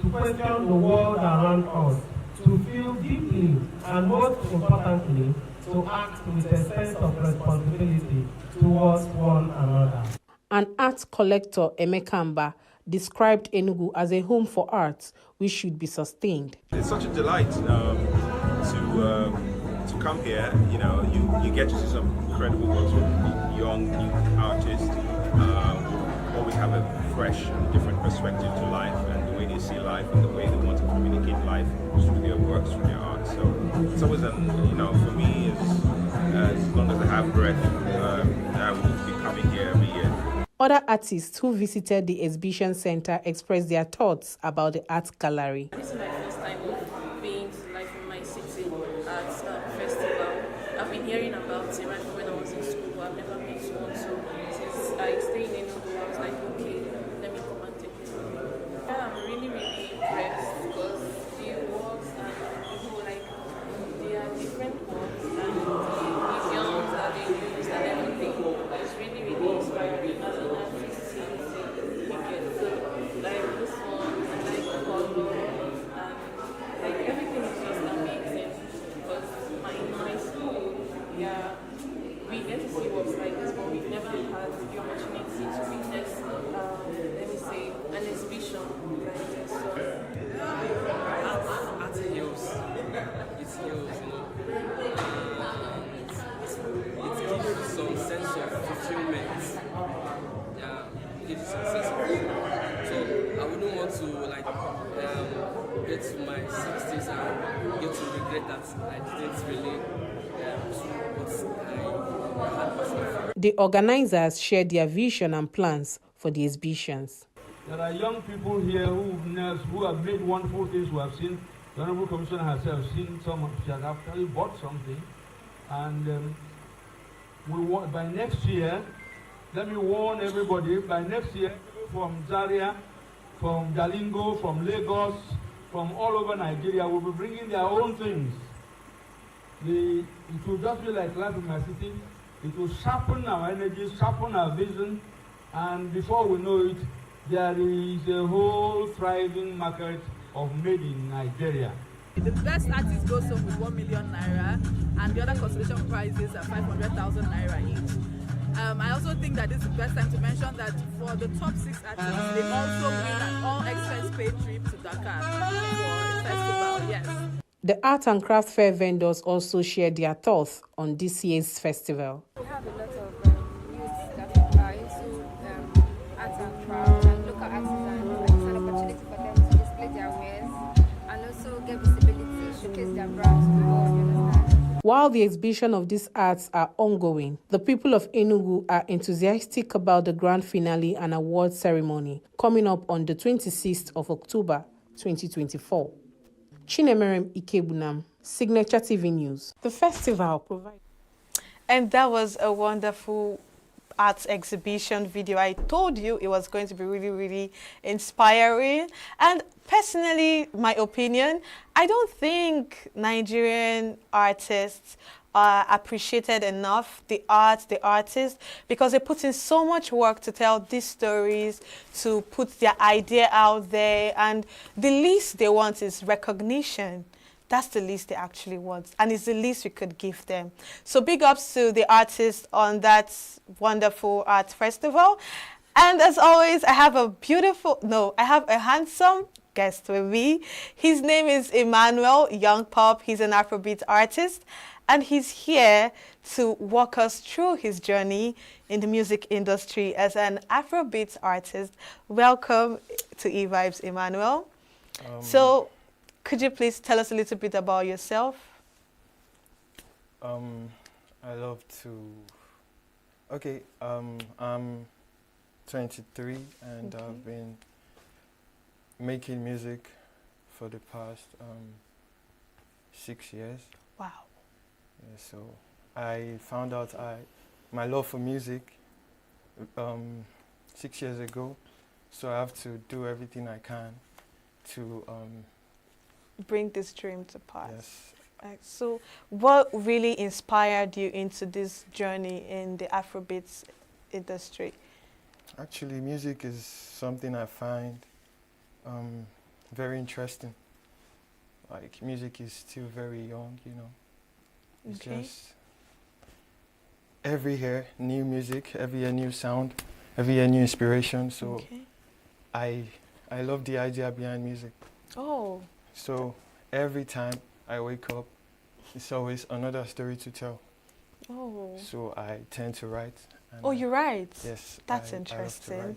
to question the world around us, to feel deeply, and most importantly, to act with a sense of responsibility towards one another. An art collector, Emekamba, described ENUGU as a home for art which should be sustained. It's such a delight to come here. You know, you get to see some incredible works from young new artists. Always have a fresh and different perspective to life and the way they see life and the way they want to communicate life through their works, through their art. So it's always, for me, as long as I have breath, I will be coming here every year. Other artists who visited the exhibition center expressed their thoughts about the art gallery. This is my first time of being to Life in My City Art Festival. I've been hearing about it right from when I was in school, but I've never been to one, so it is I stay in Enugu, I was like, okay, let me come and take it. Yeah, I'm really, really impressed because the works and people like, they are different works and the idioms that they use and everything. It's really, really inspiring as an artist to get. So, like this one, I like the color and like everything is just amazing because in my school, yeah, we get to see works like this, but we've never had the opportunity to witness, let me say, an exhibition like this. So, art heals. It heals, you know. It gives you some sense of fulfillment. Yeah, it gives you some sense of fulfillment. So I wouldn't want to like get to my 60s and get to regret that I didn't really do what I had passion for. The organizers shared their vision and plans for the exhibitions. There are young people here who have made wonderful things. We have seen the Honorable Commissioner herself seen some. She has actually bought something, and we want by next year. Let me warn everybody. By next year, people from Zaria, from Jalingo, from Lagos, from all over Nigeria will be bringing their own things. It will just be like life in my city. It will sharpen our energy, sharpen our vision, and before we know it, there is a whole thriving market of made in Nigeria. The best artist goes home with 1 million naira, and the other consolation prizes are 500,000 naira each. I also think that this is the best time to mention that for the top 6 artists, they also win an all-expense-paid trip to Dakar for a festival. Yes. The art and craft fair vendors also shared their thoughts on this year's festival. We have a lot of youths that are into art and craft and local artisans. It's an opportunity for them to display their wares and also get visibility, showcase their brands to the world, you understand? While the exhibition of these arts are ongoing, the people of Enugu are enthusiastic about the grand finale and award ceremony coming up on the 26th of October 2024. Chinemerem Ikebunam, Signature TV News. The festival provides. And that was a wonderful arts exhibition video. I told you it was going to be really, really inspiring. And personally, my opinion, I don't think Nigerian artists are appreciated enough, the artists, because they put in so much work to tell these stories, to put their idea out there, and the least they want is recognition. That's the least they actually want, and it's the least we could give them. So big ups to the artists on that wonderful art festival. And as always, I have a handsome guest with me. His name is Emmanuel Young Pop. He's an Afrobeat artist, and he's here to walk us through his journey in the music industry as an Afrobeat artist. Welcome to eVibes, Emmanuel. So, could you please tell us a little bit about yourself? I love to. Okay, I'm 23 and I've been making music for the past 6 years. Wow. Yeah, so I found out my love for music 6 years ago, so I have to do everything I can to bring this dream to pass. Yes. So what really inspired you into this journey in the Afrobeats industry? Actually, music is something I find very interesting. Like, music is still very young, you know. It's just every year new music, every year new sound, every year new inspiration. So I love the idea behind music. Oh. So every time I wake up, it's always another story to tell. Oh. So I tend to write. Oh, you write? Yes. That's I love to interesting. write.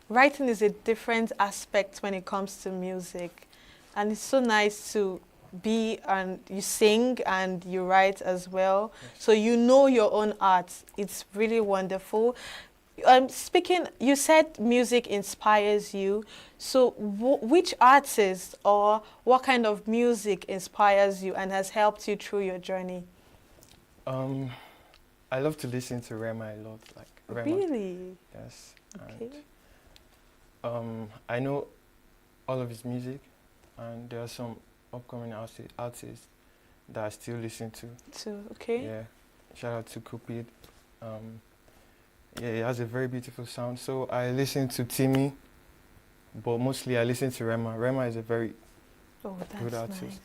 Writing is a different aspect when it comes to music. And it's so nice to be, and you sing and you write as well. Yes. So you know your own art. It's really wonderful. Speaking, you said music inspires you. So which artist or what kind of music inspires you and has helped you through your journey? I love to listen to Rema a lot, like Rema. Really? Yes. Okay. And I know all of his music, and there are some upcoming artists that I still listen to. So, okay. Yeah. Shout out to Cupid. Yeah, he has a very beautiful sound. So I listen to Timmy, but mostly I listen to Rema. Rema is a very good artist. Nice.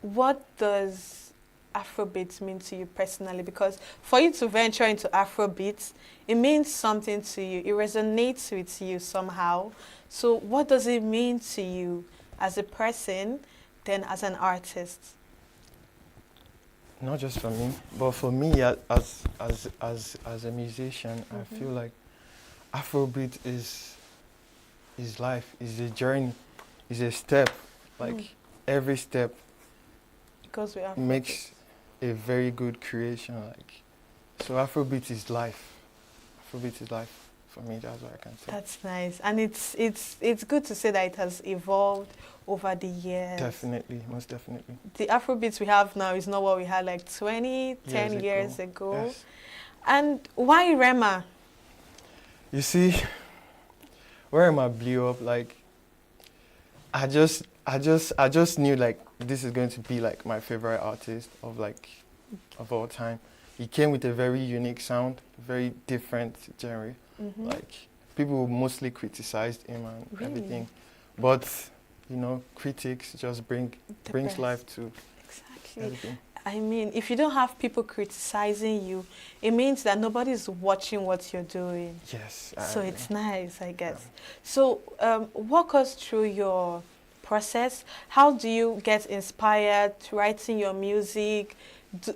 What does Afrobeats mean to you personally? Because for you to venture into Afrobeats, it means something to you. It resonates with you somehow. So what does it mean to you as a person, then as an artist? Not just for me, but for me as a musician, I feel like Afrobeat is life, is a journey, is a step. Like every step makes a very good creation. Like so, Afrobeat is life. Afrobeat is life for me. That's what I can say. That's nice, and it's good to say that it has evolved over the years. Definitely, most definitely. The Afrobeats we have now is not what we had like 10 years ago. Yes. And why Rema? You see, where Rema blew up, like I just knew like this is going to be like my favorite artist of all time. He came with a very unique sound, very different genre. Like people mostly criticized him and everything, but you know, critics just brings life to everything. I mean, if you don't have people criticizing you, it means that nobody's watching what you're doing. Yes. So it's nice, I guess. So walk us through your process. How do you get inspired writing your music,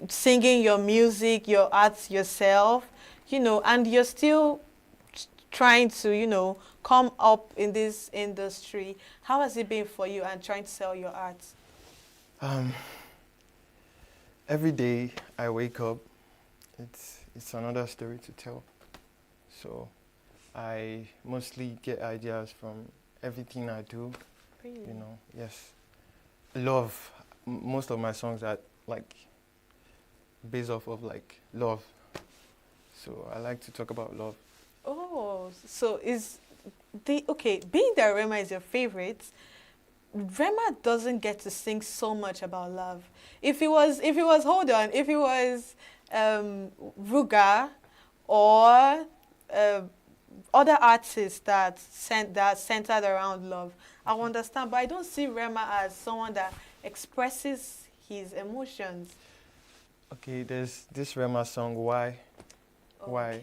singing your music, your art yourself, you know, and you're still trying to, you know, come up in this industry? How has it been for you and trying to sell your art? Every day I wake up, it's another story to tell. So I mostly get ideas from everything I do. Really? You know, yes. Love. Most of my songs are like based off of like love. So I like to talk about love. Oh, so being that Rema is your favorite, Rema doesn't get to sing so much about love. If it was Ruga or other artists that centered around love, I understand, but I don't see Rema as someone that expresses his emotions. Okay, there's this Rema song, Why? Why?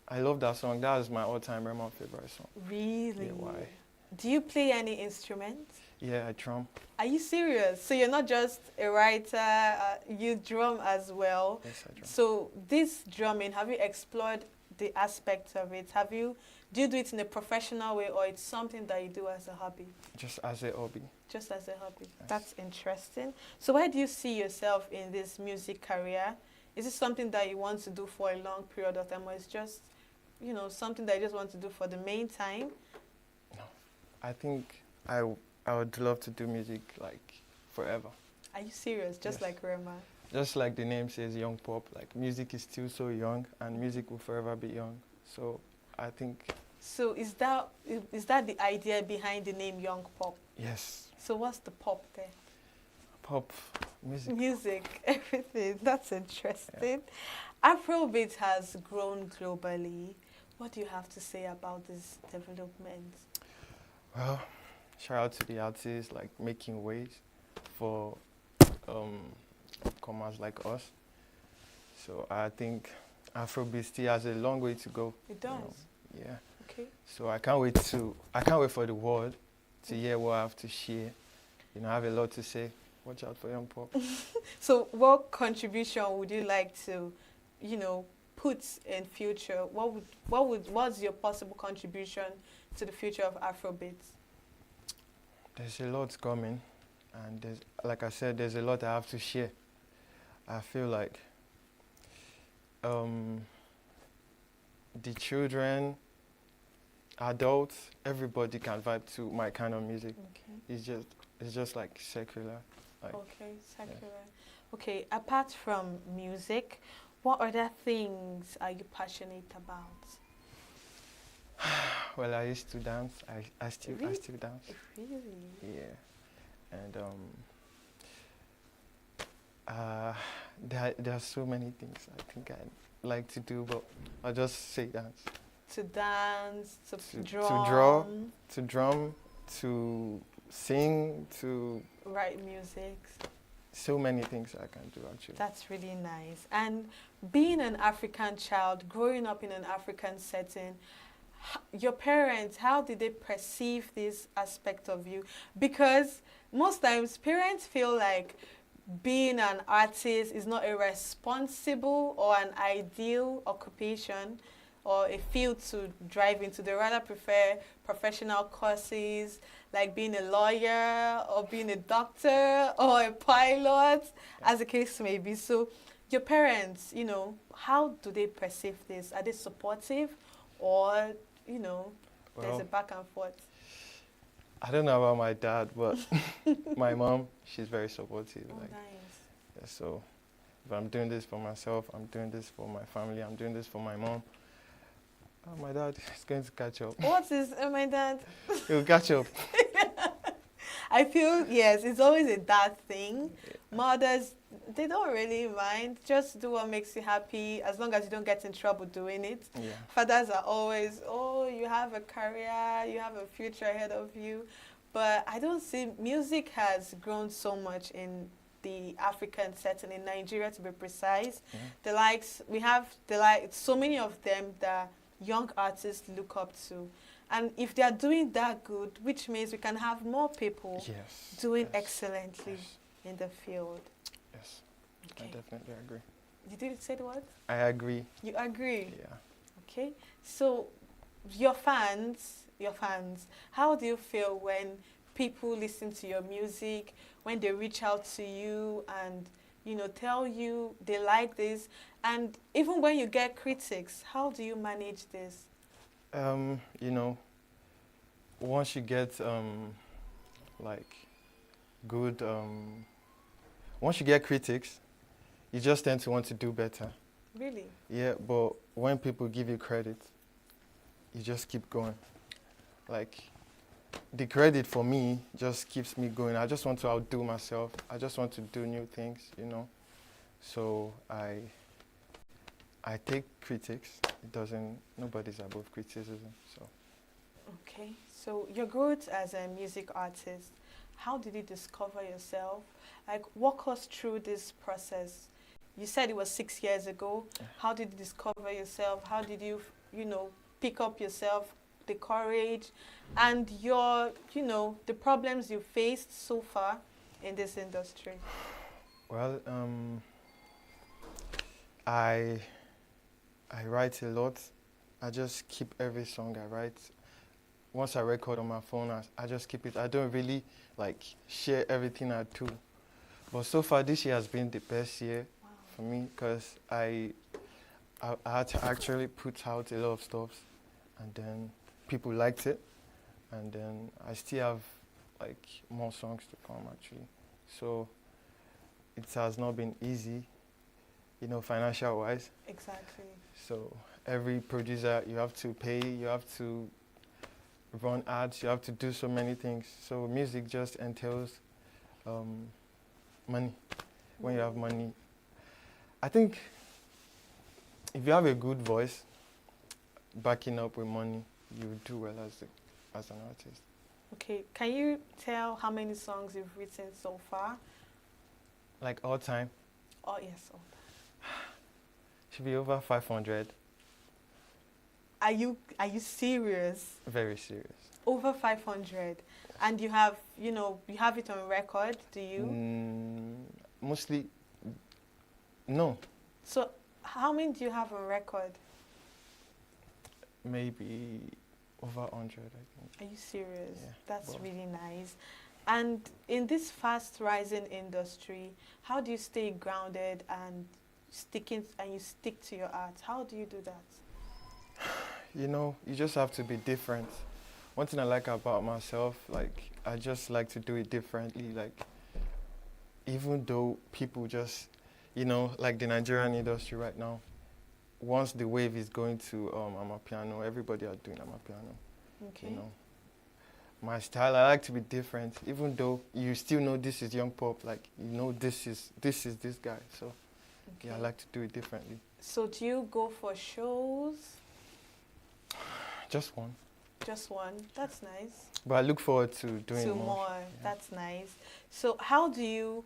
I love that song. That is my all-time Rema favorite song. Really? Yeah, Why? Do you play any instruments? Yeah, I drum. Are you serious? So you're not just a writer, you drum as well? Yes, I drum. So this drumming, have you explored the aspects of it? Do you do it in a professional way, or it's something that you do as a hobby? Just as a hobby. Just as a hobby. Yes. That's interesting. So where do you see yourself in this music career? Is it something that you want to do for a long period of time, or it's just, you know, something that you just want to do for the main time? No, I think I would love to do music like forever. Are you serious? Just like Rema? Just like the name says, young pop. Like music is still so young, and music will forever be young. So I think. So is that the idea behind the name Young Pop? Yes. So what's the pop there? Pop, music. Music, everything. That's interesting. Yeah. Afrobeat has grown globally. What do you have to say about this development? Well, shout out to the artists like making ways for upcomers like us. So I think Afrobeat still has a long way to go. It does. You know? Yeah. Okay. So I can't wait for the world to hear what I have to share. You know, I have a lot to say. Watch out for young pop. So what contribution would you like to, you know, put in future? What's your possible contribution to the future of Afrobeat? There's a lot coming, and there's, like I said, there's a lot I have to share. I feel like the children, adults, everybody can vibe to my kind of music. Okay. It's just like secular. Like, okay, secular. Yeah. Okay, apart from music, What other things are you passionate about? Well, I used to dance. I still dance. Really? Yeah. And there are so many things I think I like to do, but I'll just say dance. To dance, to drum. To draw, to drum, to sing, to write music. So many things I can do actually. That's really nice. And being an African child, growing up in an African setting, your parents, how did they perceive this aspect of you? Because most times parents feel like being an artist is not a responsible or an ideal occupation or a field to drive into. They rather prefer professional courses like being a lawyer or being a doctor or a pilot, as the case may be. So your parents, you know, how do they perceive this? Are they supportive or, you know, there's a back and forth? I don't know about my dad, but my mom, she's very supportive. Oh, like, nice. Yeah, so if I'm doing this for myself, I'm doing this for my family, I'm doing this for my mom, my dad is going to catch up. What is my dad? He'll catch up. I feel, yes, it's always a dad thing. Yeah. Mothers, they don't really mind. Just do what makes you happy, as long as you don't get in trouble doing it. Yeah. Fathers are always, oh, you have a career, you have a future ahead of you. But I don't see, music has grown so much in the African setting, in Nigeria to be precise. Yeah. The likes, we have so many of them that young artists look up to. And if they are doing that good, which means we can have more people doing excellently in the field. Yes, okay. I definitely agree. You did say the word? I agree. You agree? Yeah. Okay. So your fans, how do you feel when people listen to your music, when they reach out to you and, you know, tell you they like this? And even when you get critics, how do you manage this? You know, once you get like good, once you get critics, you just tend to want to do better. Really? Yeah, but when people give you credit, you just keep going. Like, the credit for me just keeps me going. I just want to outdo myself. I just want to do new things, you know. So I take critics. It doesn't, nobody's above criticism, so. Okay, so your growth as a music artist, how did you discover yourself? Like, walk us through this process. You said it was 6 years ago. How did you discover yourself? How did you, you know, pick up yourself, the courage, and your, you know, the problems you faced so far in this industry? Well, I write a lot. I just keep every song I write. Once I record on my phone, I just keep it. I don't really like share everything I do. But so far this year has been the best year for me because I had to actually put out a lot of stuff and then people liked it. And then I still have like more songs to come actually. So it has not been easy, you know, financial wise. Exactly. So every producer, you have to pay, you have to run ads, you have to do so many things. So music just entails money. When you have money, I think if you have a good voice, backing up with money, you will do well as an artist. Okay, can you tell how many songs you've written so far? Like all time? Oh yes, all time. Should be over 500. Are you serious? Very serious. Over 500, and you have, you know, you have it on record. Do you? Mostly, no. So, how many do you have on record? Maybe over 100, I think. Are you serious? Yeah, that's really nice. And in this fast rising industry, how do you stay grounded and stick to your art? How do you do that? You know, you just have to be different. One thing I like about myself, like, I just like to do it differently. Like, even though people just you know, like the Nigerian industry right now, once the wave is going to amapiano, everybody are doing amapiano. Okay. You know, my style, I like to be different, even though you still know this is young pop, like you know this is this guy. So yeah, I like to do it differently. So do you go for shows? Just one. Just one. That's nice. But I look forward to doing more. Yeah. That's nice. So how do you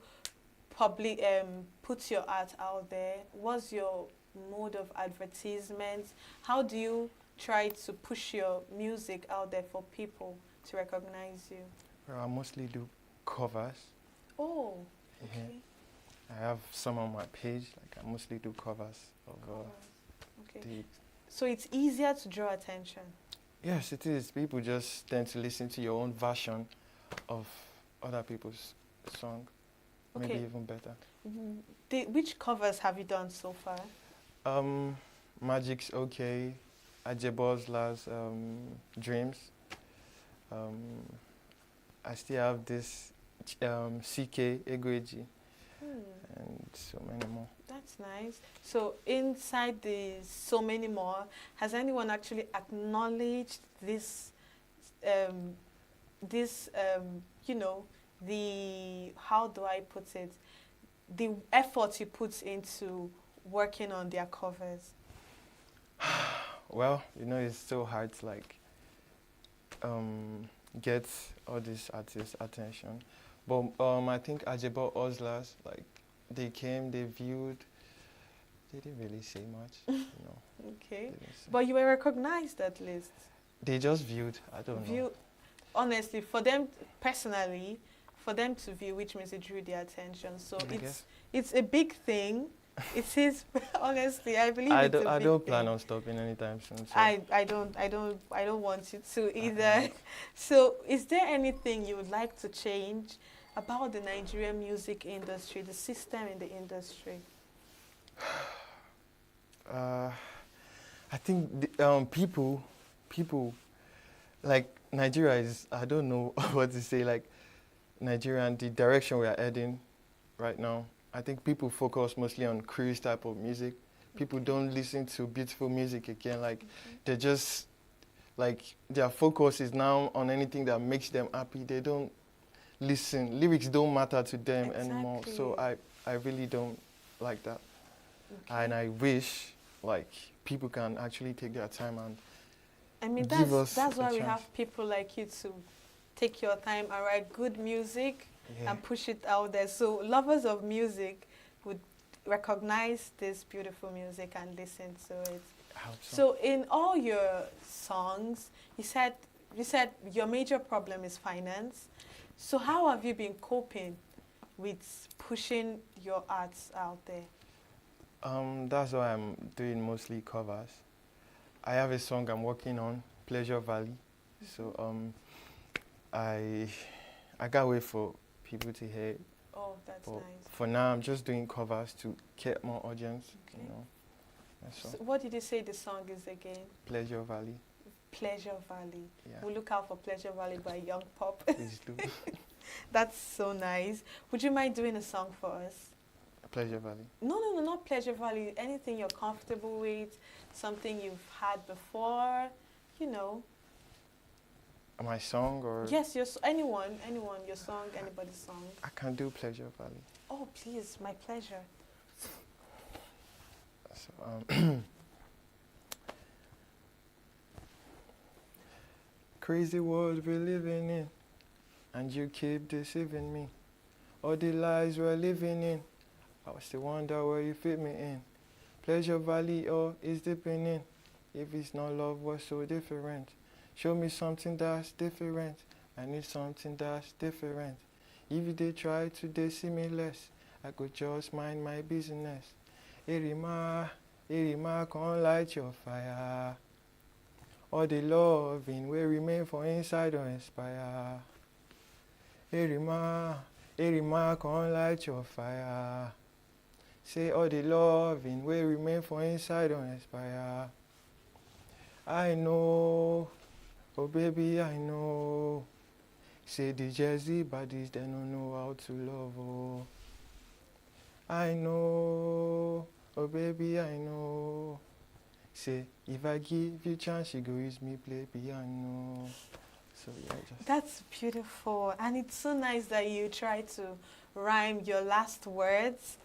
put your art out there? What's your mode of advertisement? How do you try to push your music out there for people to recognize you? Well, I mostly do covers. Oh, okay. Yeah. I have some on my page. Like I mostly do covers of. Okay. So it's easier to draw attention. Yes, it is. People just tend to listen to your own version of other people's song. Okay. Maybe even better. Which covers have you done so far? Magic's Okay, Ajebo's Last Dreams. I still have this CK Egweji and so many more. That's nice. So inside the so many more, has anyone actually acknowledged this, you know, how do I put it, the effort you put into working on their covers? Well, you know, it's so hard to like get all these artists' attention. But I think Ajebo Ozlas, like, they came, they viewed, they didn't really say much, you know. Okay. But you were recognized at least. They just viewed, I don't know. Honestly, for them personally, for them to view which music drew their attention. So it's a big thing. It is, honestly, I believe it's a big I don't thing. plan on stopping anytime soon. So. I don't want you to either. So is there anything you would like to change about the Nigerian music industry, the system in the industry? I think people, like Nigeria is, I don't know what to say, like Nigeria and the direction we are heading right now. I think people focus mostly on cruise type of music. People don't listen to beautiful music again. Like they just, like their focus is now on anything that makes them happy. They don't listen. Lyrics don't matter to them anymore. So I really don't like that. Okay. And I wish like people can actually take their time and give us that's why we chance. have people like you to take your time and write good music and push it out there. So lovers of music would recognize this beautiful music and listen to it. I hope so. So in all your songs, you said your major problem is finance. So how have you been coping with pushing your arts out there? That's why I'm doing mostly covers. I have a song I'm working on, Pleasure Valley. So I can't wait for people to hear it. Oh, that's nice. For now, I'm just doing covers to get more audience, you know. So what did you say the song is again? Pleasure Valley. Pleasure Valley. Yeah. We'll look out for Pleasure Valley by Young Pop. Please do. That's so nice. Would you mind doing a song for us? Pleasure Valley. No, not Pleasure Valley. Anything you're comfortable with, something you've had before, you know. My song or? Yes, anyone, your song, anybody's song. I can do Pleasure Valley. Oh, please, my pleasure. So, crazy world we're living in, and you keep deceiving me. All the lies we're living in, I still wonder where you fit me in. Pleasure Valley, oh, is dipping in. If it's not love, what's so different? Show me something that's different. I need something that's different. If they try to deceive me less, I could just mind my business. Irima, can't light your fire. All the loving will remain for inside or inspire. Irima, can't light your fire. Say all the loving will remain for inside or inspire. I know, oh baby, I know. Say the Jersey bodies, they don't know how to love, oh. I know, oh baby, I know. Say, if I give you chance, you go use me play piano. So yeah, just. That's beautiful. And it's so nice that you try to rhyme your last words.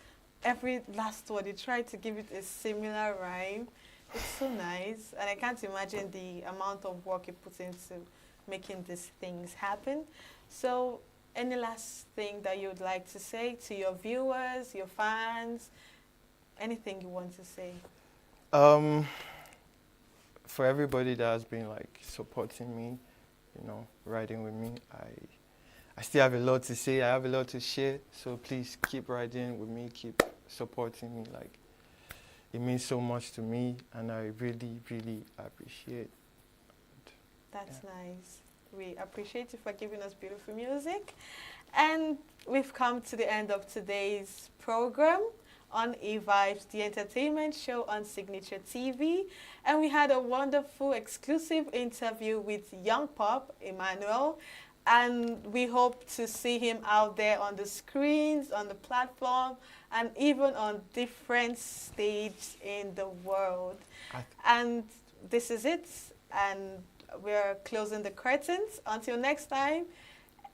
Every last word, you try to give it a similar rhyme. It's so nice. And I can't imagine the amount of work you put into making these things happen. So any last thing that you would like to say to your viewers, your fans, anything you want to say? For everybody that has been like supporting me, you know, riding with me, I still have a lot to say. I have a lot to share. So please keep riding with me, keep supporting me. Like, it means so much to me, and I really, really appreciate. That's nice. We appreciate you for giving us beautiful music. And we've come to the end of today's program on E-Vibes, the entertainment show on Signature TV. And we had a wonderful exclusive interview with Young Pop, Emmanuel. And we hope to see him out there on the screens, on the platform, and even on different stages in the world. And this is it. And we're closing the curtains. Until next time,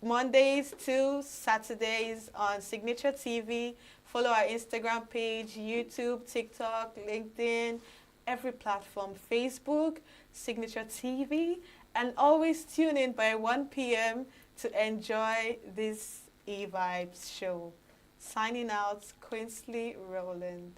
Mondays to Saturdays on Signature TV. Follow our Instagram page, YouTube, TikTok, LinkedIn, every platform, Facebook, Signature TV. And always tune in by 1 p.m. to enjoy this E-Vibes show. Signing out, Quinsley Rowland.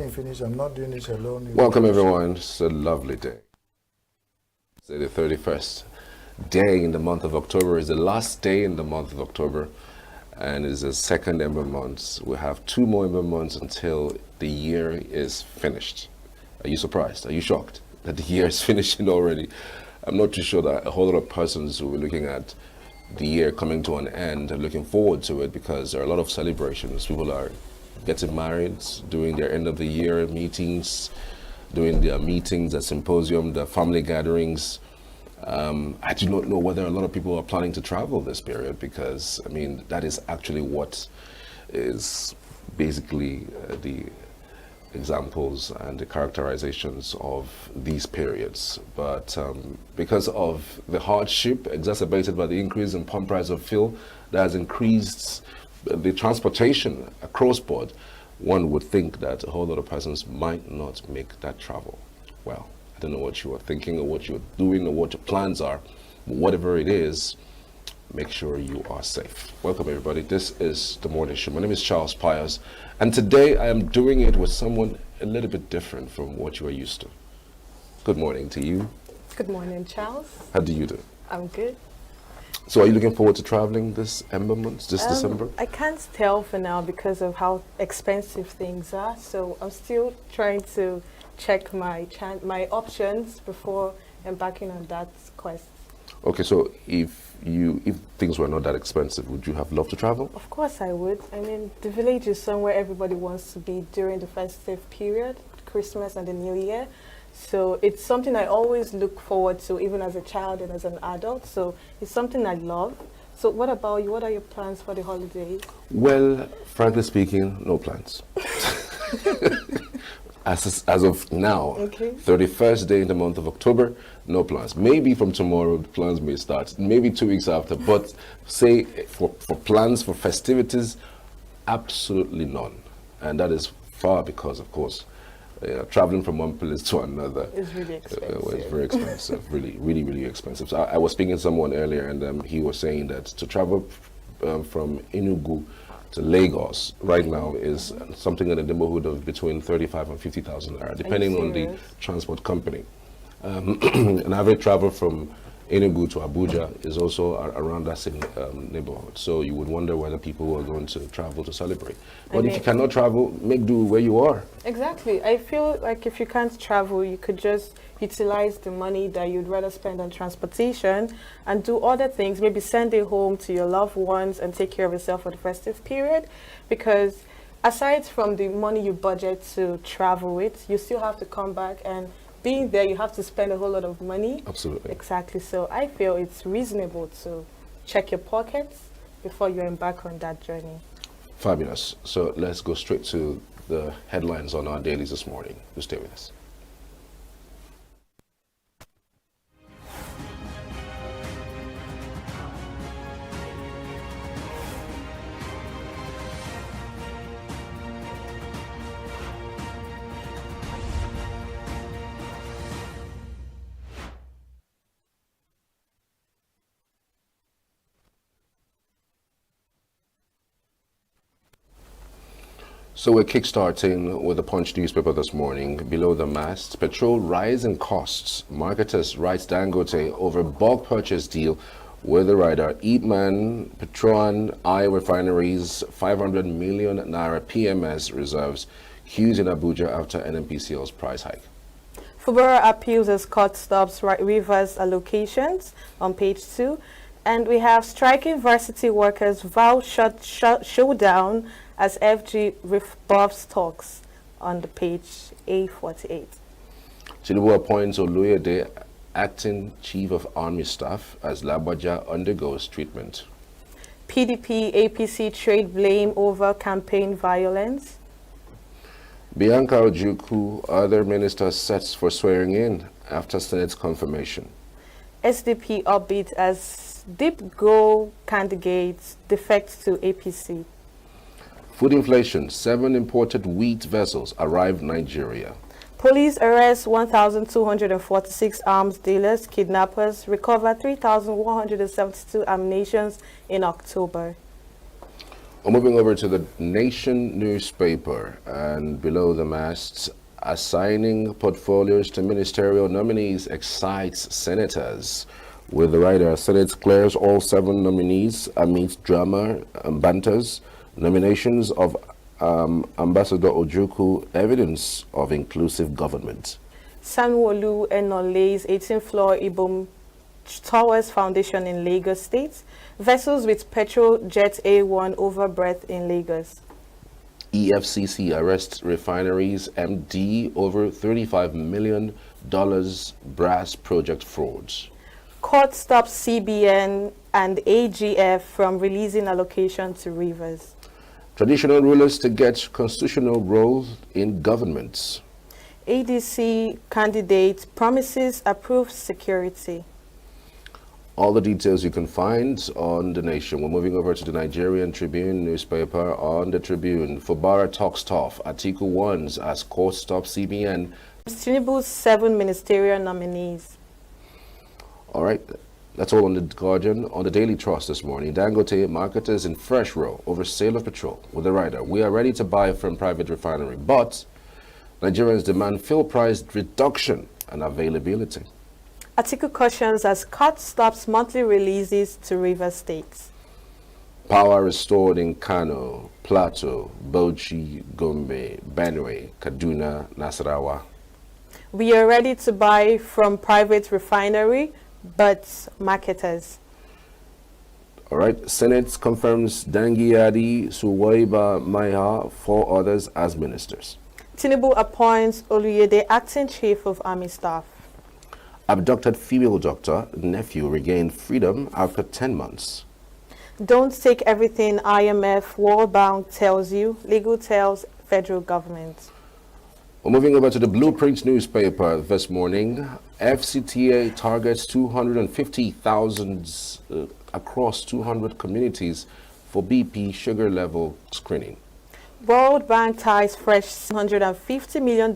when you finish, I'm not doing this alone. Welcome, everyone. It's a lovely day. It's the 31st day in the month of October. Is the last day in the month of October, and is the second Ember month. We have 2 more Ember months until the year is finished. Are you surprised? Are you shocked that the year is finishing already? I'm not too sure that a whole lot of persons will be looking at the year coming to an end and looking forward to it, because there are a lot of celebrations. People are getting married, doing their end of the year meetings, doing their meetings, their symposium, their family gatherings. I do not know whether a lot of people are planning to travel this period, because I mean that is actually what is basically the examples and the characterizations of these periods. But because of the hardship exacerbated by the increase in pump price of fuel that has increased the transportation across board, one would think that a whole lot of persons might not make that travel. Well, I don't know what you are thinking or what you're doing or what your plans are, but whatever it is, make sure you are safe. Welcome, everybody. This is The Morning Show. My name is Charles Piers, and today I am doing it with someone a little bit different from what you are used to. Good morning to you. Good morning, Charles. How do you do? I'm good. So are you looking forward to traveling this Ember month, this December? I can't tell for now because of how expensive things are, so I'm still trying to check my options before embarking on that quest. Okay, so if things were not that expensive, would you have loved to travel? Of course I would. I mean, the village is somewhere everybody wants to be during the festive period, Christmas and the New Year. So it's something I always look forward to, even as a child and as an adult. So it's something I love. So what about you? What are your plans for the holidays? Well, frankly speaking, no plans. As of now, Okay. 31st day in the month of October, no plans. Maybe from tomorrow, the plans may start. Maybe 2 weeks after. But say for plans, for festivities, absolutely none. And that is far because, of course, traveling from one place to another It's really expensive. it's very expensive, really expensive. So I was speaking to someone earlier, and he was saying that to travel from ENUGU to Lagos right now is something in the neighborhood of between 35 and 50,000 naira, depending on the transport company. An average travel from ENUGU to Abuja is also around that same neighborhood. So you would wonder whether people are going to travel to celebrate. But if you cannot travel, make do where you are. Exactly. I feel like if you can't travel, you could just utilize the money that you'd rather spend on transportation and do other things, maybe send it home to your loved ones and take care of yourself for the festive period. Because aside from the money you budget to travel with, you still have to come back, and being there, you have to spend a whole lot of money. Absolutely. Exactly. So I feel it's reasonable to check your pockets before you embark on that journey. Fabulous. So let's go straight to the headlines on our dailies this morning. You stay with us. So we're kickstarting with the Punch newspaper this morning. Below the mast, petrol rise in costs. Marketers writes Dangote over bulk purchase deal with the rider. Eatman, Petron, I refineries, 500 million naira PMS reserves. Queues in Abuja after NNPCL's price hike. Fubara appeals as court stops Rivers allocations on page 2. And we have striking varsity workers vow showdown as FG rebuffs talks on the page A48. Tinubu appoints Oluyede acting chief of army staff as Labaja undergoes treatment. PDP, APC trade blame over campaign violence. Bianca Ojukwu, other ministers sets for swearing in after Senate's confirmation. SDP upbeat as deep goal candidates defect to APC. Food inflation, 7 imported wheat vessels arrived Nigeria. Police arrest 1,246 arms dealers, kidnappers, recover 3,172 ammunitions in October. Well, moving over to the Nation newspaper, and below the masts, assigning portfolios to ministerial nominees excites senators. With the writer, Senate clears all 7 nominees amidst drama and banters. Nominations of Ambassador Ojukwu, evidence of inclusive government. Sanwo-Olu Enola's 18th floor Ibom Towers Foundation in Lagos State. Vessels with petrol jet A1 overbreath in Lagos. EFCC arrests refineries MD over $35 million brass project frauds. Court stops CBN and AGF from releasing allocation to Rivers. Traditional rulers to get constitutional role in governments. ADC candidate promises approved security. All the details you can find on The Nation. We're moving over to the Nigerian Tribune newspaper. On the Tribune, Fubara talks tough. Atiku warns as court stops CBN. Tinubu's 7 ministerial nominees. All right, that's all on the Guardian. On the Daily Trust this morning, Dangote marketers in fresh row over sale of petrol. With the writer, we are ready to buy from private refinery, but Nigerians demand fuel price reduction and availability. Atiku cautions as cut stops monthly releases to River States. Power restored in Kano, Plateau, Bauchi, Gombe, Benue, Kaduna, Nasarawa. We are ready to buy from private refinery, but marketers. All right, Senate confirms Dangiadi, Suwaiba, Maiha, 4 others as ministers. Tinubu appoints Oluyede acting chief of army staff. Abducted female doctor, nephew regained freedom after 10 months. Don't take everything IMF World Bank tells you. Legal tells federal government. Well, moving over to the Blueprint newspaper this morning, FCTA targets 250,000 across 200 communities for BP sugar level screening. World Bank ties fresh $150 million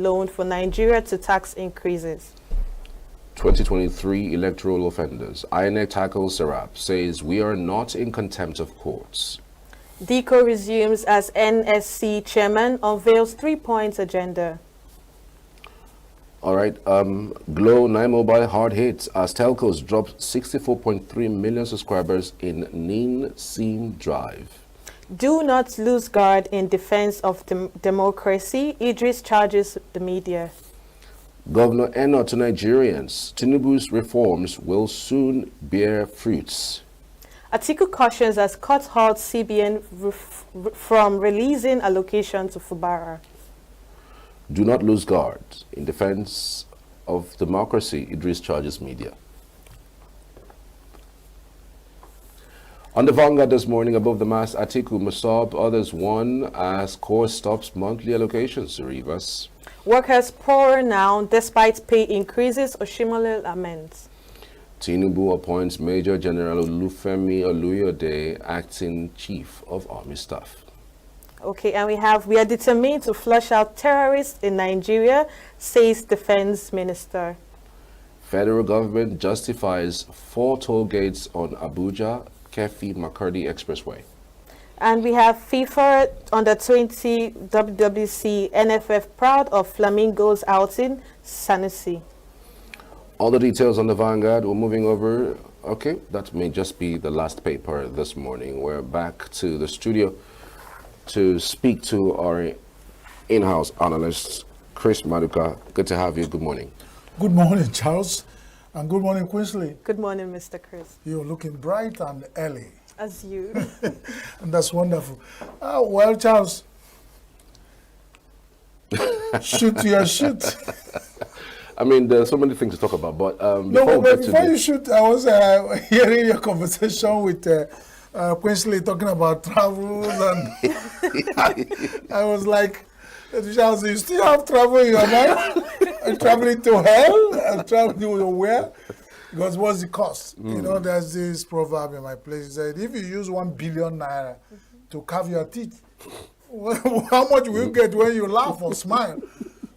loan for Nigeria to tax increases. 2023 electoral offenders. INEC tackles Serap, says we are not in contempt of courts. DICO resumes as NSC chairman, unveils 3-point agenda. All right, Glow 9 Mobile hard hits as telcos drop 64.3 million subscribers in NIN SIM drive. Do not lose guard in defense of democracy, Idris charges the media. Governor Eno to Nigerians, Tinubu's reforms will soon bear fruits. Atiku cautions as court halts CBN from releasing allocation to Fubara. Do not lose guard in defense of democracy, Idris charges media. On the Vanguard this morning, above the mast, Atiku, Musab, others won as court stops monthly allocations to Rivers. Workers poorer now despite pay increases, Oshimole laments. Tinubu appoints Major General Olufemi Oluyode acting Chief of Army Staff. Okay, and we are determined to flush out terrorists in Nigeria, says Defense Minister. Federal government justifies 4 toll gates on Abuja, Kefi, Makurdi Expressway. And we have FIFA Under-20 WWC NFF proud of Flamingos outing, Sanusi. All the details on the Vanguard. We're moving over. Okay, that may just be the last paper this morning. We're back to the studio to speak to our in-house analyst, Chris Maduka. Good to have you. Good morning. Good morning, Charles. And good morning, Quinsley. Good morning, Mr. Chris. You're looking bright and early. As you. And that's wonderful. Well, Charles, shoot your shoot. I mean, there's so many things to talk about, but before you shoot, I was hearing your conversation with Quinsley talking about travels, and I was like, Charles, you still have travel in your mind? Traveling to hell? And traveling to where? Because what's the cost? You know, there's this proverb in my place that if you use 1 billion naira to carve your teeth, how much will you get when you laugh or smile?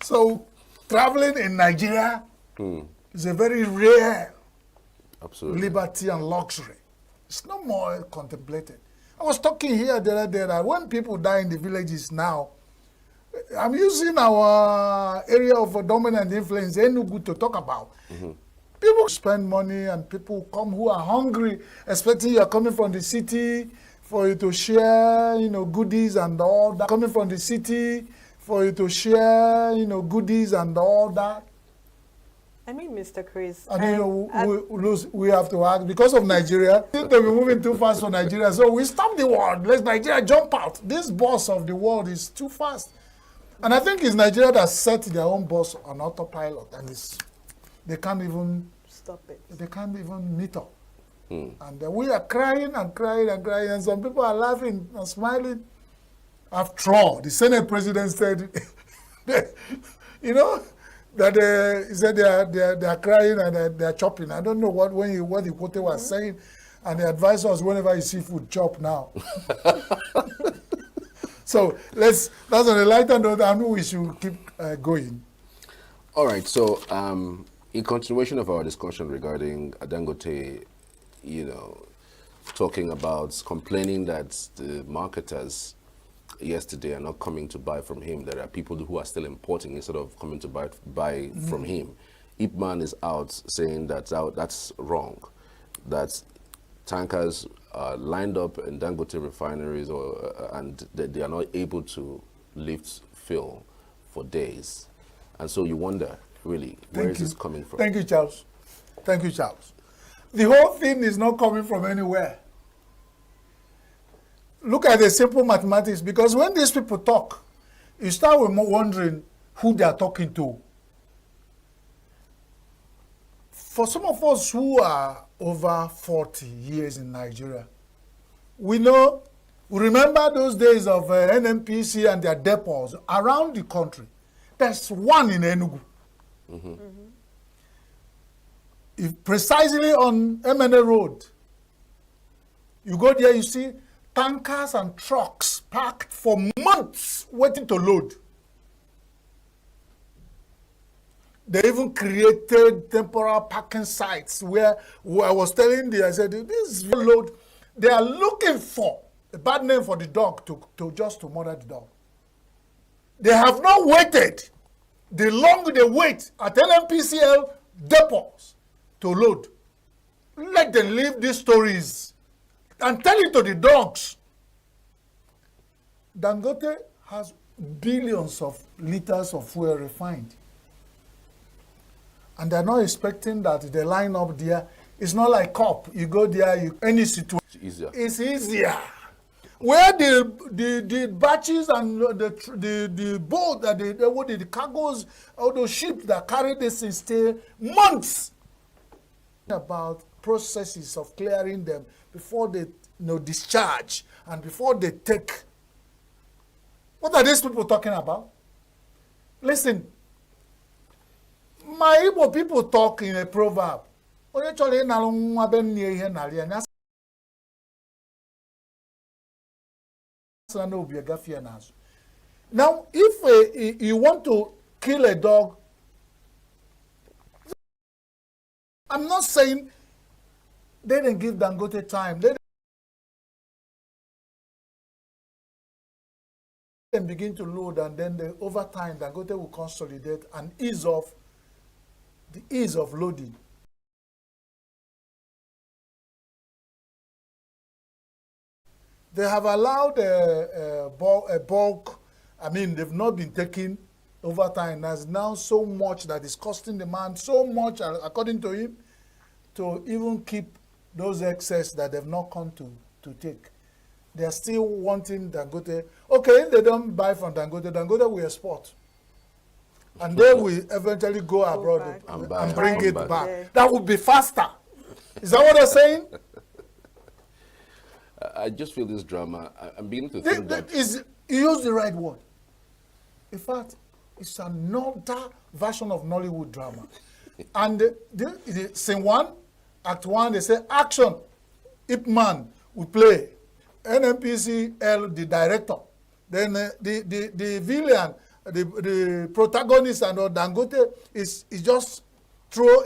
So, traveling in Nigeria is a very rare liberty and luxury. It's no more contemplated. I was talking here the other day that when people die in the villages now, I'm using our area of dominant influence, ENUGU, to talk about. People spend money and people come who are hungry, expecting you are coming from the city for you to share, goodies and all that. Coming from the city for you to share, goodies and all that. I mean, Mr. Chris. And we have to ask, because of Nigeria, they'll be moving too fast for Nigeria. So we stop the world. Let Nigeria jump out. This boss of the world is too fast. And I think it's Nigeria that set their own boss on autopilot. And they can't even stop it. They can't even meet up. And we are crying and crying and crying. And some people are laughing and smiling. After all, the Senate president said, that he said they are crying and they are chopping. I don't know what the quote was saying, and the advice was whenever you see food, chop now. So that's on a lighter note. I know we should keep going. All right. So in continuation of our discussion regarding Dangote, talking about complaining that the marketers yesterday are not coming to buy from him. There are people who are still importing instead of coming to buy from him. Ipman is out saying that that's wrong, that tankers are lined up in Dangote refineries and they are not able to lift fuel for days. And so you wonder, really, where is this coming from? Thank you, Charles. Thank you, Charles. The whole thing is not coming from anywhere. Look at the simple mathematics, because when these people talk, you start with wondering who they are talking to. For some of us who are over 40 years in Nigeria, we remember those days of NNPC and their depots around the country. There's one in ENUGU. Precisely on MNA Road. You go there, you see tankers and trucks parked for months waiting to load. They even created temporary parking sites where I was telling them, I said, this load, they are looking for a bad name for the dog to just to murder the dog. They have not waited. The longer they wait at NNPCL depots to load, let them leave these stories and tell it to the dogs. Dangote has billions of liters of fuel refined. And they're not expecting that they line up there. It's not like COP. You go there, any situation. It's easier. Where the batches and the boat, the cargoes, all those ships that carry this thing stay months. About processes of clearing them before they discharge and before they take. What are these people talking about? Listen, my Igbo people talk in a proverb. Now, if you want to kill a dog, I'm not saying they didn't give Dangote time. They didn't begin to load, and then over time, Dangote will consolidate and ease off the ease of loading. They have allowed a bulk, they've not been taking over time. There's now so much that is costing the man so much, according to him, to even keep those excess that they've not come to take. They are still wanting Dangote. Okay, if they don't buy from Dangote, Dangote will export. And they will eventually go abroad and bring it back. Yeah. That would be faster. Is that what they're saying? I just feel this drama. I'm beginning to think that... You use the right word. In fact, it's another version of Nollywood drama. And scene 1, act 1, they say, action. Ip Man will play. NNPCL, the director. Then the villain, the protagonist and all, Dangote is just throw,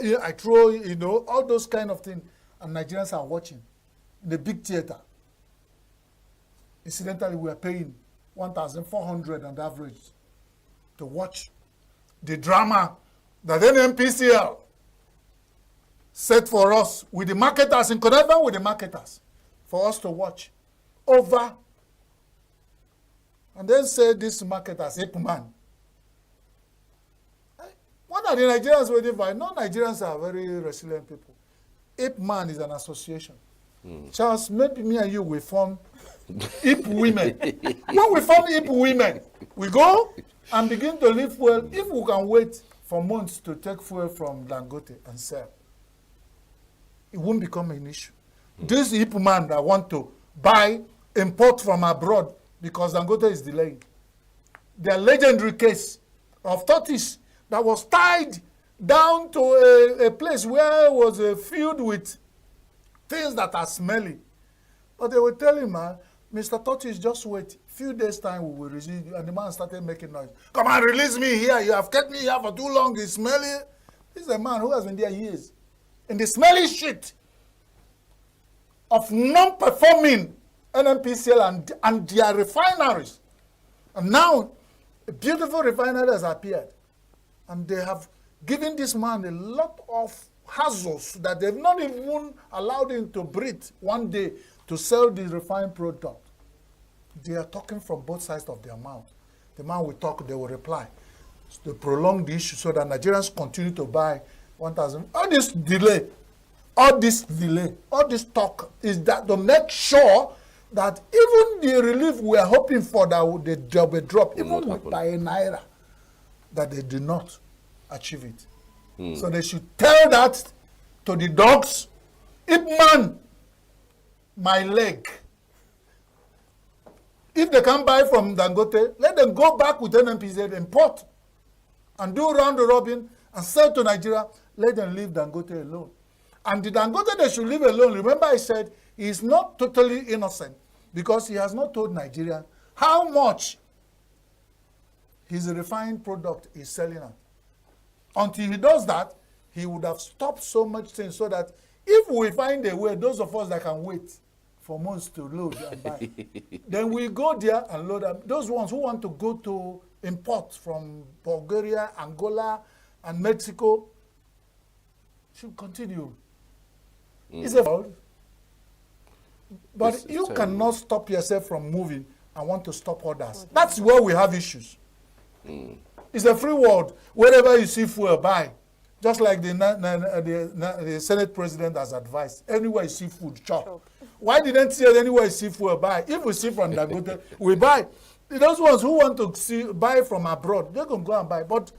all those kind of things. And Nigerians are watching the big theater. Incidentally, we are paying 1,400 on average to watch the drama that NNPCL set for us with the marketers, in connection with the marketers, for us to watch over. And then say this marketers, Ipman. What are the Nigerians waiting for? No, Nigerians are very resilient people. Ipman is an association. Charles, maybe me and you will form Ip Women. When we form Ip Women, we go and begin to live well. If we can wait for months to take fuel from Dangote and sell, it won't become an issue. This Ip man that want to buy, import from abroad because Dangote is delaying. Their legendary case of tortoise that was tied down to a place where it was filled with things that are smelly. But they were telling him, Mr. Tortoise, just wait. Few days' time we will release you. And the man started making noise. Come on, release me here. You have kept me here for too long. It's smelly. This is a man who has been there years. In the smelly shit of non-performing NNPCL and their refineries. And now, a beautiful refinery has appeared. And they have given this man a lot of hassles that they've not even allowed him to breathe one day to sell the refined product. They are talking from both sides of their mouth. The man will talk, they will reply. So they prolong the issue so that Nigerians continue to buy 1,000. All this delay, all this talk is that to make sure that even the relief we are hoping for that they will drop, even with by a naira, that they do not achieve it. So they should tell that to the dogs, Ip man, my leg. If they can buy from Dangote, let them go back with NNPZ, import, and do round the robin and sell to Nigeria. Let them leave Dangote alone. And the Dangote they should leave alone. Remember I said he is not totally innocent because he has not told Nigeria how much his refined product is selling at. Until he does that, he would have stopped so much things so that if we find a way, those of us that can wait for months to load and buy, then we go there and load up. Those ones who want to go to import from Bulgaria, Angola, and Mexico should continue. It's a fault. But It's you terrible. cannot stop yourself from moving and want to stop others. That's where we have issues. It's a free world. Wherever you see fuel, buy. Just like the Senate President has advised. Anywhere you see food, chop. Why didn't he say anywhere you see fuel, buy? If we see from Dangote, we buy. Those ones who want to buy from abroad, they can go and buy. But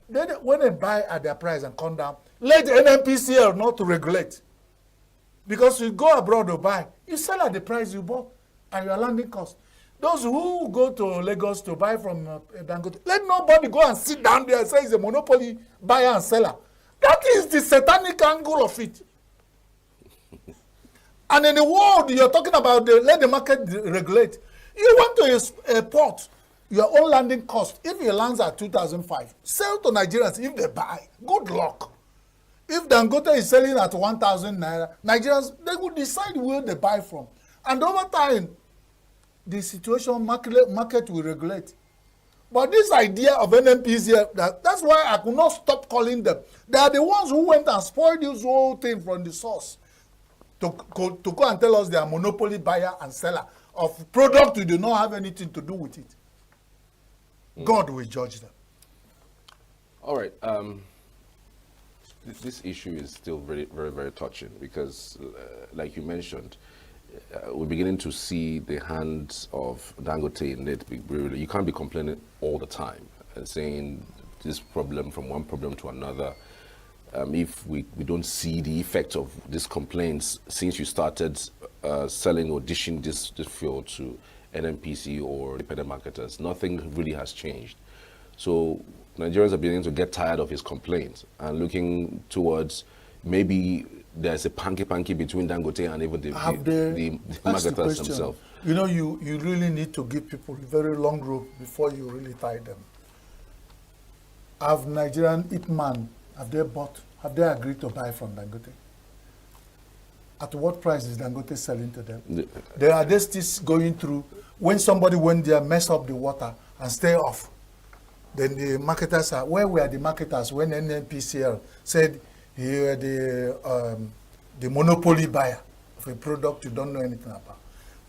when they buy at their price and come down, let the NNPCL not to regulate. Because you go abroad to buy, you sell at the price you bought and your landing cost. Those who go to Lagos to buy from Dangote, let nobody go and sit down there and say it's a monopoly buyer and seller. That is the satanic angle of it. And in the world, you're talking about let the market regulate. You want to import your own landing cost. If it lands at 2005, sell to Nigerians if they buy. Good luck. If Dangote is selling at 1,000 naira, Nigerians, they will decide where they buy from. And over time, the situation market will regulate. But this idea of NNPC, that's why I could not stop calling them. They are the ones who went and spoiled this whole thing from the source to go and tell us they are monopoly buyer and seller of product we do not have anything to do with it. God will judge them. All right. This issue is still very, very, very touching because, like you mentioned, we're beginning to see the hands of Dangote in it. You can't be complaining all the time and saying this problem from one problem to another. If we don't see the effect of these complaints since you started selling or dishing this fuel to NNPC or independent marketers, nothing really has changed. So Nigerians are beginning to get tired of his complaints and looking towards maybe there's a panky between Dangote and even the marketers themselves. You know, you really need to give people a very long rope before you really tie them. Have Nigerian Ipman, have they agreed to buy from Dangote? At what price is Dangote selling to them? Are they still going through, when somebody went there, mess up the water and stay off, then the marketers are, where were the marketers when NNPCL said you are the monopoly buyer of a product you don't know anything about?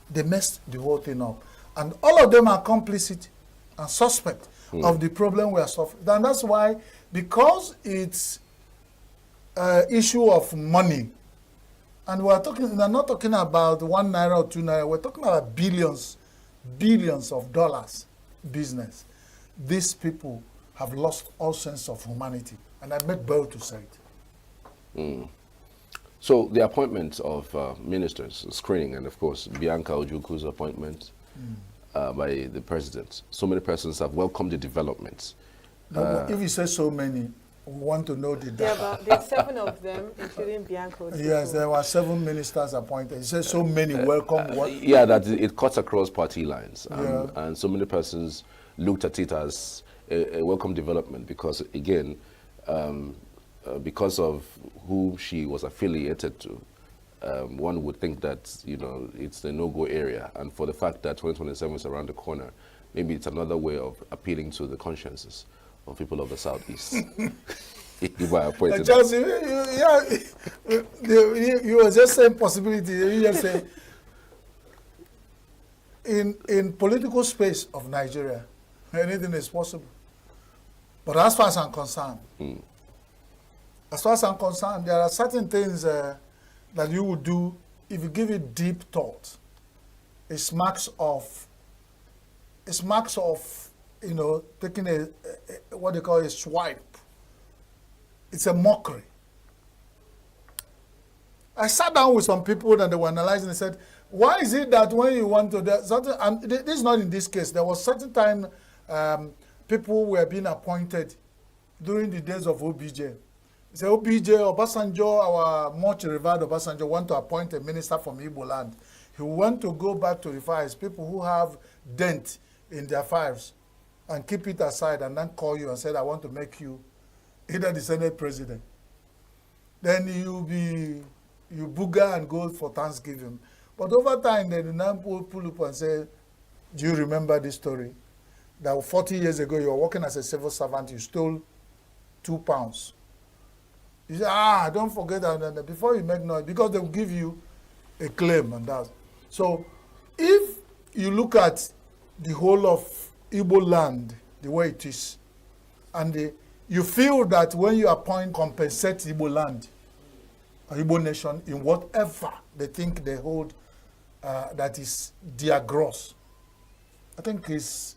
They messed the whole thing up. And all of them are complicit and suspect of the problem we are suffering. And that's why, because it's an issue of money, and we're not talking about 1 naira or 2 naira, we're talking about billions of dollars business. These people have lost all sense of humanity, and I make bold to say it. So the appointment of ministers, screening, and of course Bianca Ojuku's appointment by the president. So many persons have welcomed the developments. If you say so many, we want to know the data. There are 7 of them, including Bianca Ojuku. Yes, there were 7 ministers appointed. You said so many welcome. Yeah, that it cuts across party lines. And so many persons looked at it as a welcome development because, again, because of who she was affiliated to, one would think that, you know, it's the no-go area. And for the fact that 2027 is around the corner, maybe it's another way of appealing to the consciences of people of the Southeast. Chelsea, you were just saying possibility. You just say, in political space of Nigeria, anything is possible. But as far as I'm concerned, there are certain things that you would do if you give it deep thought. It's marks of, you know, taking what they call a swipe. It's a mockery. I sat down with some people and they were analyzing and said, why is it that when you want to, this is not in this case, there was certain time people were being appointed during the days of OBJ. He said, OBJ, Obasanjo, our much revered Obasanjo, want to appoint a minister from Igbo land. He want to go back to the files, people who have dent in their files, and keep it aside and then call you and say, I want to make you either the Senate president. Then you booger and go for Thanksgiving. But over time, they now pull up and say, do you remember this story? That 40 years ago, you were working as a civil servant, you stole £2. You say, don't forget that. Before you make noise, because they will give you a claim and that. So if you look at the whole of Igbo land, the way it is, and you feel that when you appoint, compensate Igbo land, or Igbo nation, in whatever they think they hold that is their gross, I think it's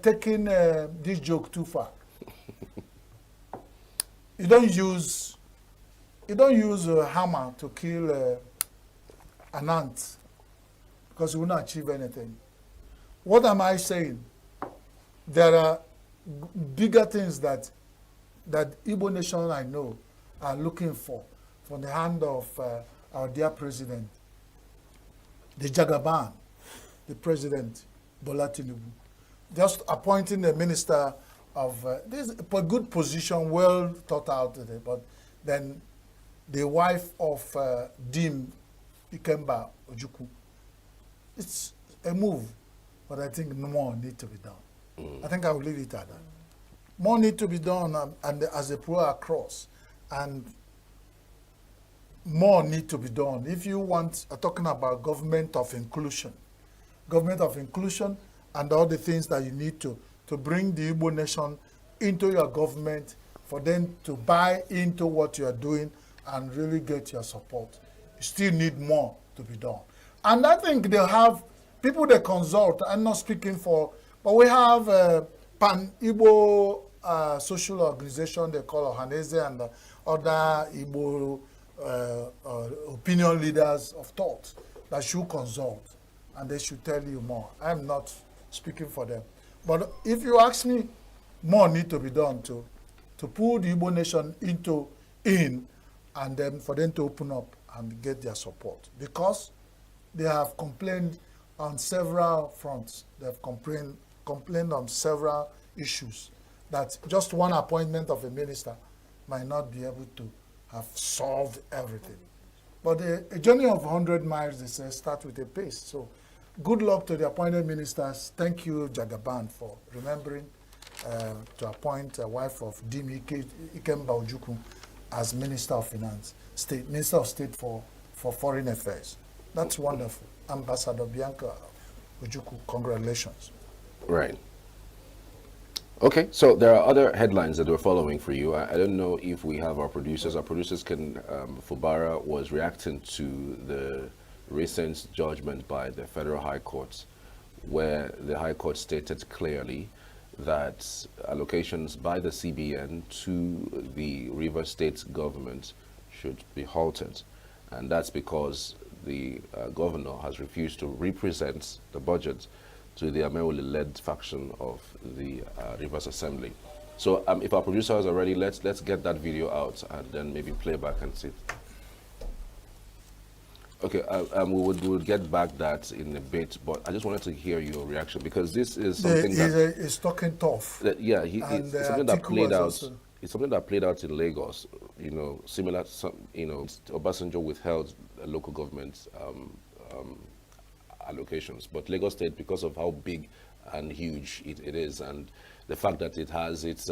taking this joke too far. You don't use a hammer to kill an ant because you will not achieve anything. What am I saying? There are bigger things that Igbo nation I know are looking for from the hand of our dear president, the Jagaban, the president, Bola Tinubu. Just appointing a minister of this a good position, well thought out today, but then the wife of Dim Ikemba Ojukwu. It's a move, but I think more need to be done. I think I will leave it at that. More need to be done, and as a pro across, and more need to be done. If you want, talking about government of inclusion, and all the things that you need to bring the Igbo nation into your government, for them to buy into what you are doing and really get your support. You still need more to be done. And I think they have people they consult. I'm not speaking for, but we have Pan-Igbo social organization they call Ohaneze and other Igbo opinion leaders of thought that should consult, and they should tell you more. I'm not speaking for them. But if you ask me, more need to be done to pull the Igbo nation in, and then for them to open up and get their support. Because they have complained on several fronts. They have complained on several issues that just one appointment of a minister might not be able to have solved everything. But a journey of 100 miles, they say, start with a pace. So good luck to the appointed ministers. Thank you, Jagaban, for remembering to appoint a wife of Dim Ikemba Ojukwu as Minister of Finance, Minister of State for Foreign Affairs. That's wonderful. Ambassador Bianca Ojukwu, congratulations. Right. Okay, so there are other headlines that we're following for you. I don't know if we have our producers. Our producers can, Fubara was reacting to the recent judgment by the Federal High Court, where the High Court stated clearly that allocations by the CBN to the Rivers State government should be halted. And that's because the governor has refused to represent the budget to the Ameuli-led faction of the Rivers Assembly. So if our producers are ready, let's get that video out and then maybe play back and see. Okay, we would get back that in a bit, but I just wanted to hear your reaction because this is something he's talking tough. Yeah, it's something that played out. It's something that played out in Lagos. You know, similar. Obasanjo withheld local government allocations, but Lagos State, because of how big and huge it is, and the fact that it has its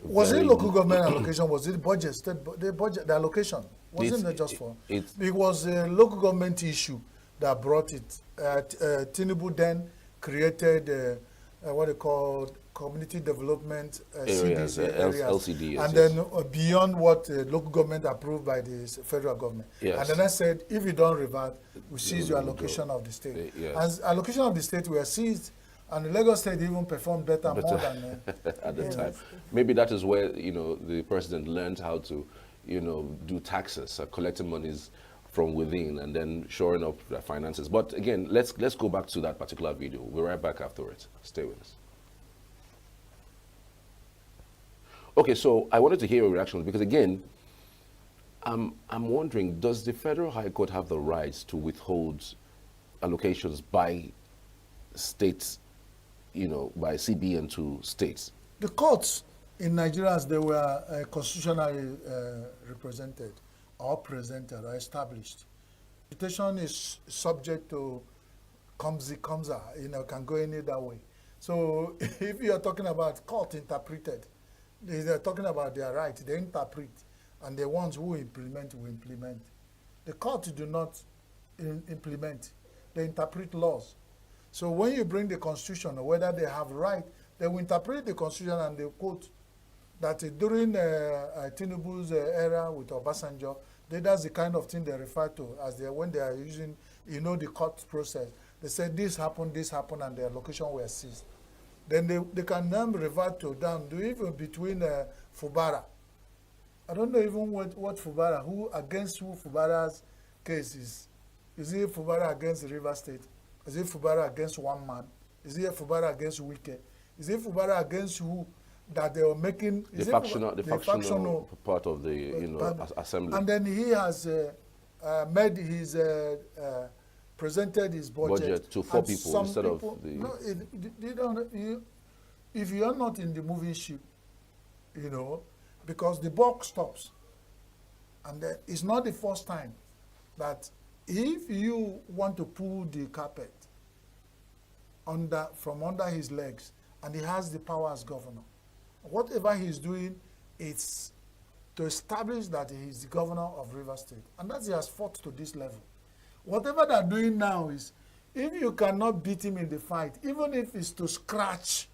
was it local government allocation? Was it budget? The allocation wasn't it just for? It was a local government issue that brought it. Tinubu then created what they call community development areas, LCD, and then beyond what local government approved by the federal government. Yes. And then I said, if you don't revert, we seize your allocation of the state. Yes. And allocation of the state were seized, and the Lagos State even performed better more than at the time. Maybe that is where the president learned how to do taxes, collecting monies from within and then shoring up their finances. But again, let's go back to that particular video. We're right back afterwards. Stay with us. Okay, so I wanted to hear your reactions because again, I'm wondering, does the Federal High Court have the right to withhold allocations by states, by CBN to states? The courts in Nigeria, they were constitutionally represented or presented or established. Interpretation is subject to kamsa, can go any other way. So if you are talking about court interpreted, they're talking about their right, they interpret, and the ones who implement will implement. The court do not implement, they interpret laws. So when you bring the constitution, or whether they have right, they will interpret the constitution and they quote that during Tinubu's era with Obasanjo, that's the kind of thing they refer to as when they are using, the court process. They said this happened, and their location were seized. Then they can then revert to them, even between Fubara. I don't know even what Fubara, against who Fubara's case is. Is it Fubara against the River State? Is it Fubara against one man? Is it Fubara against Wike? Is it Fubara against who that they were making? The factional part of the assembly. And then he has made his presented his budget to 4 people instead of the. No, if you are not in the movie ship, because the buck stops, and it's not the first time that if you want to pull the carpet from under his legs, and he has the power as governor, whatever he's doing, it's to establish that he's the governor of Rivers State, and that he has fought to this level. Whatever they're doing now is, if you cannot beat him in the fight, even if it's to scratch,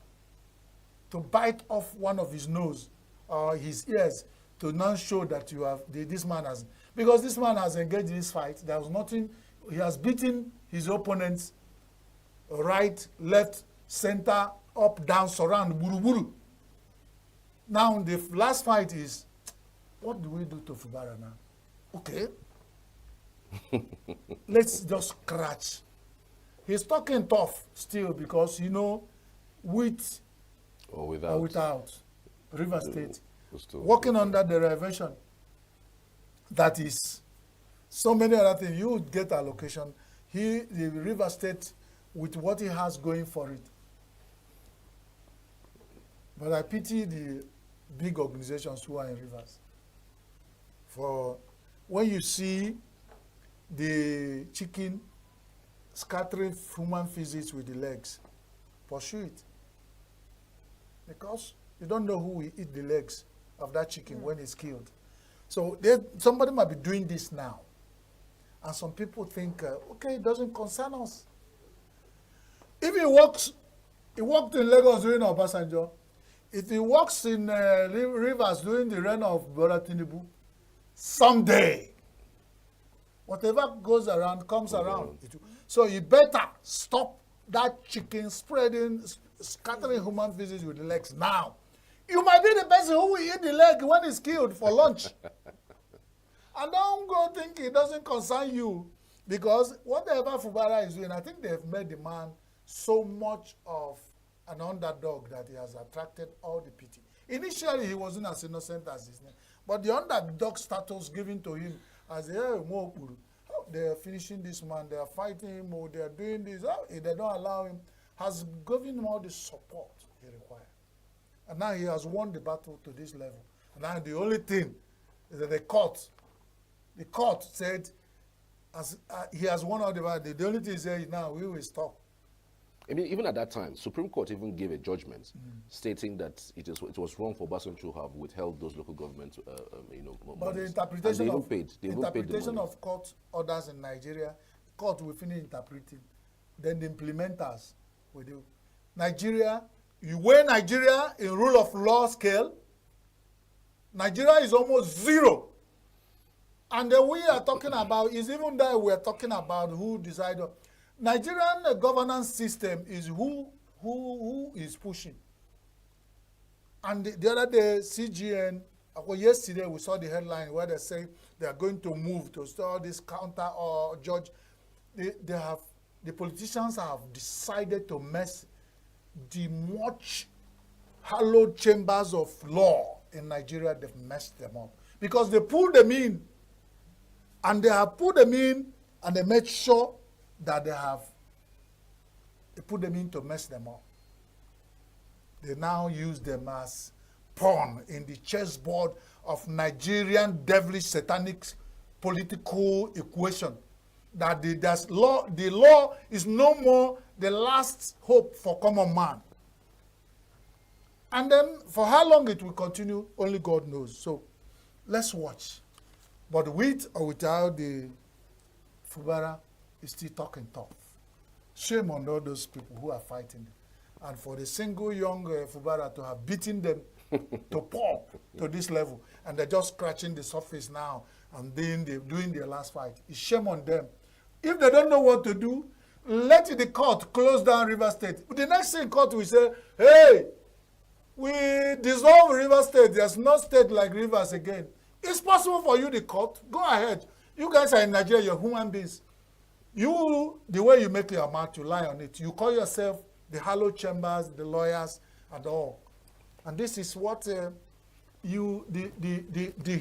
to bite off one of his nose or his ears, to now show that you have this man has, because this man has engaged in this fight. There was nothing. He has beaten his opponents, right, left, center, up, down, surround, buru buru. Now the last fight is, what do we do to Fubara now? Okay. Let's just scratch. He's talking tough still because, with or without, River State working under the derivation, that is so many other things. You would get allocation. The River State, with what he has going for it. But I pity the big organizations who are in Rivers. For when you see the chicken scattering human feces with the legs, pursue it. Because you don't know who will eat the legs of that chicken when it's killed. So somebody might be doing this now. And some people think, okay, it doesn't concern us. If he walked in Lagos during Obasanjo, if he walks in Rivers during the reign of Bola Tinubu, someday, whatever goes around comes around. So you better stop that chicken scattering human feces with the legs now. You might be the person who will eat the leg when it's killed for lunch. And don't go think it doesn't concern you, because whatever Fubara is doing, I think they've made the man so much of an underdog that he has attracted all the pity. Initially, he wasn't as innocent as his name, but the underdog status given to him as they are finishing this man, they are fighting him, or they are doing this, if they don't allow him, has given him all the support he required. And now he has won the battle to this level. And now the only thing is that the court said, as he has won all the battle, the only thing he said is now we will stop. I mean, even at that time, Supreme Court even gave a judgment stating that it was wrong for Obasanjo to have withheld those local government, But the interpretation of court orders in Nigeria, court will finish interpreting, then the implementers will do. Nigeria, you weigh Nigeria in rule of law scale, Nigeria is almost zero. And then we are talking about, is even that we are talking about who decided. Nigerian governance system is who is pushing. And the other day, CGN, yesterday we saw the headline where they say they are going to move to start this counter or judge. The politicians have decided to mess the much hallowed chambers of law in Nigeria. They've messed them up because they pulled them in, and they have put them in, and they made sure that they put them in to mess them up. They now use them as pawn in the chessboard of Nigerian devilish satanic political equation. That the law is no more the last hope for common man. And then for how long it will continue, only God knows. So let's watch. But with or without the Fubara, is still talking tough. Shame on all those people who are fighting them. And for the single young Fubara to have beaten them to pulp to this level, and they're just scratching the surface now and doing their last fight. It's shame on them. If they don't know what to do, let the court close down River State. The next thing court will say, hey, we dissolve River State. There's no state like Rivers again. It's possible for you, the court. Go ahead. You guys are in Nigeria, you're human beings. You, the way you make your mouth, you lie on it. You call yourself the hallowed chambers, the lawyers, and all. And this is what the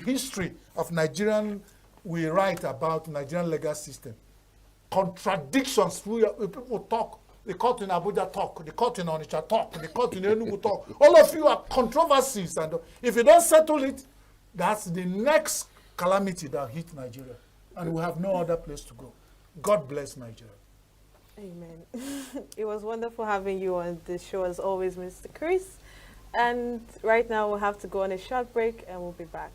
history of Nigerian, we write about Nigerian legal system. Contradictions, people talk. The court in Abuja talk, the court in Onitsha talk, the court in Enugu talk. All of you are controversies. And if you don't settle it, that's the next calamity that hit Nigeria. And we have no other place to go. God bless Nigeria. Amen. It was wonderful having you on the show as always, Mr. Chris. And right now we'll have to go on a short break and we'll be back.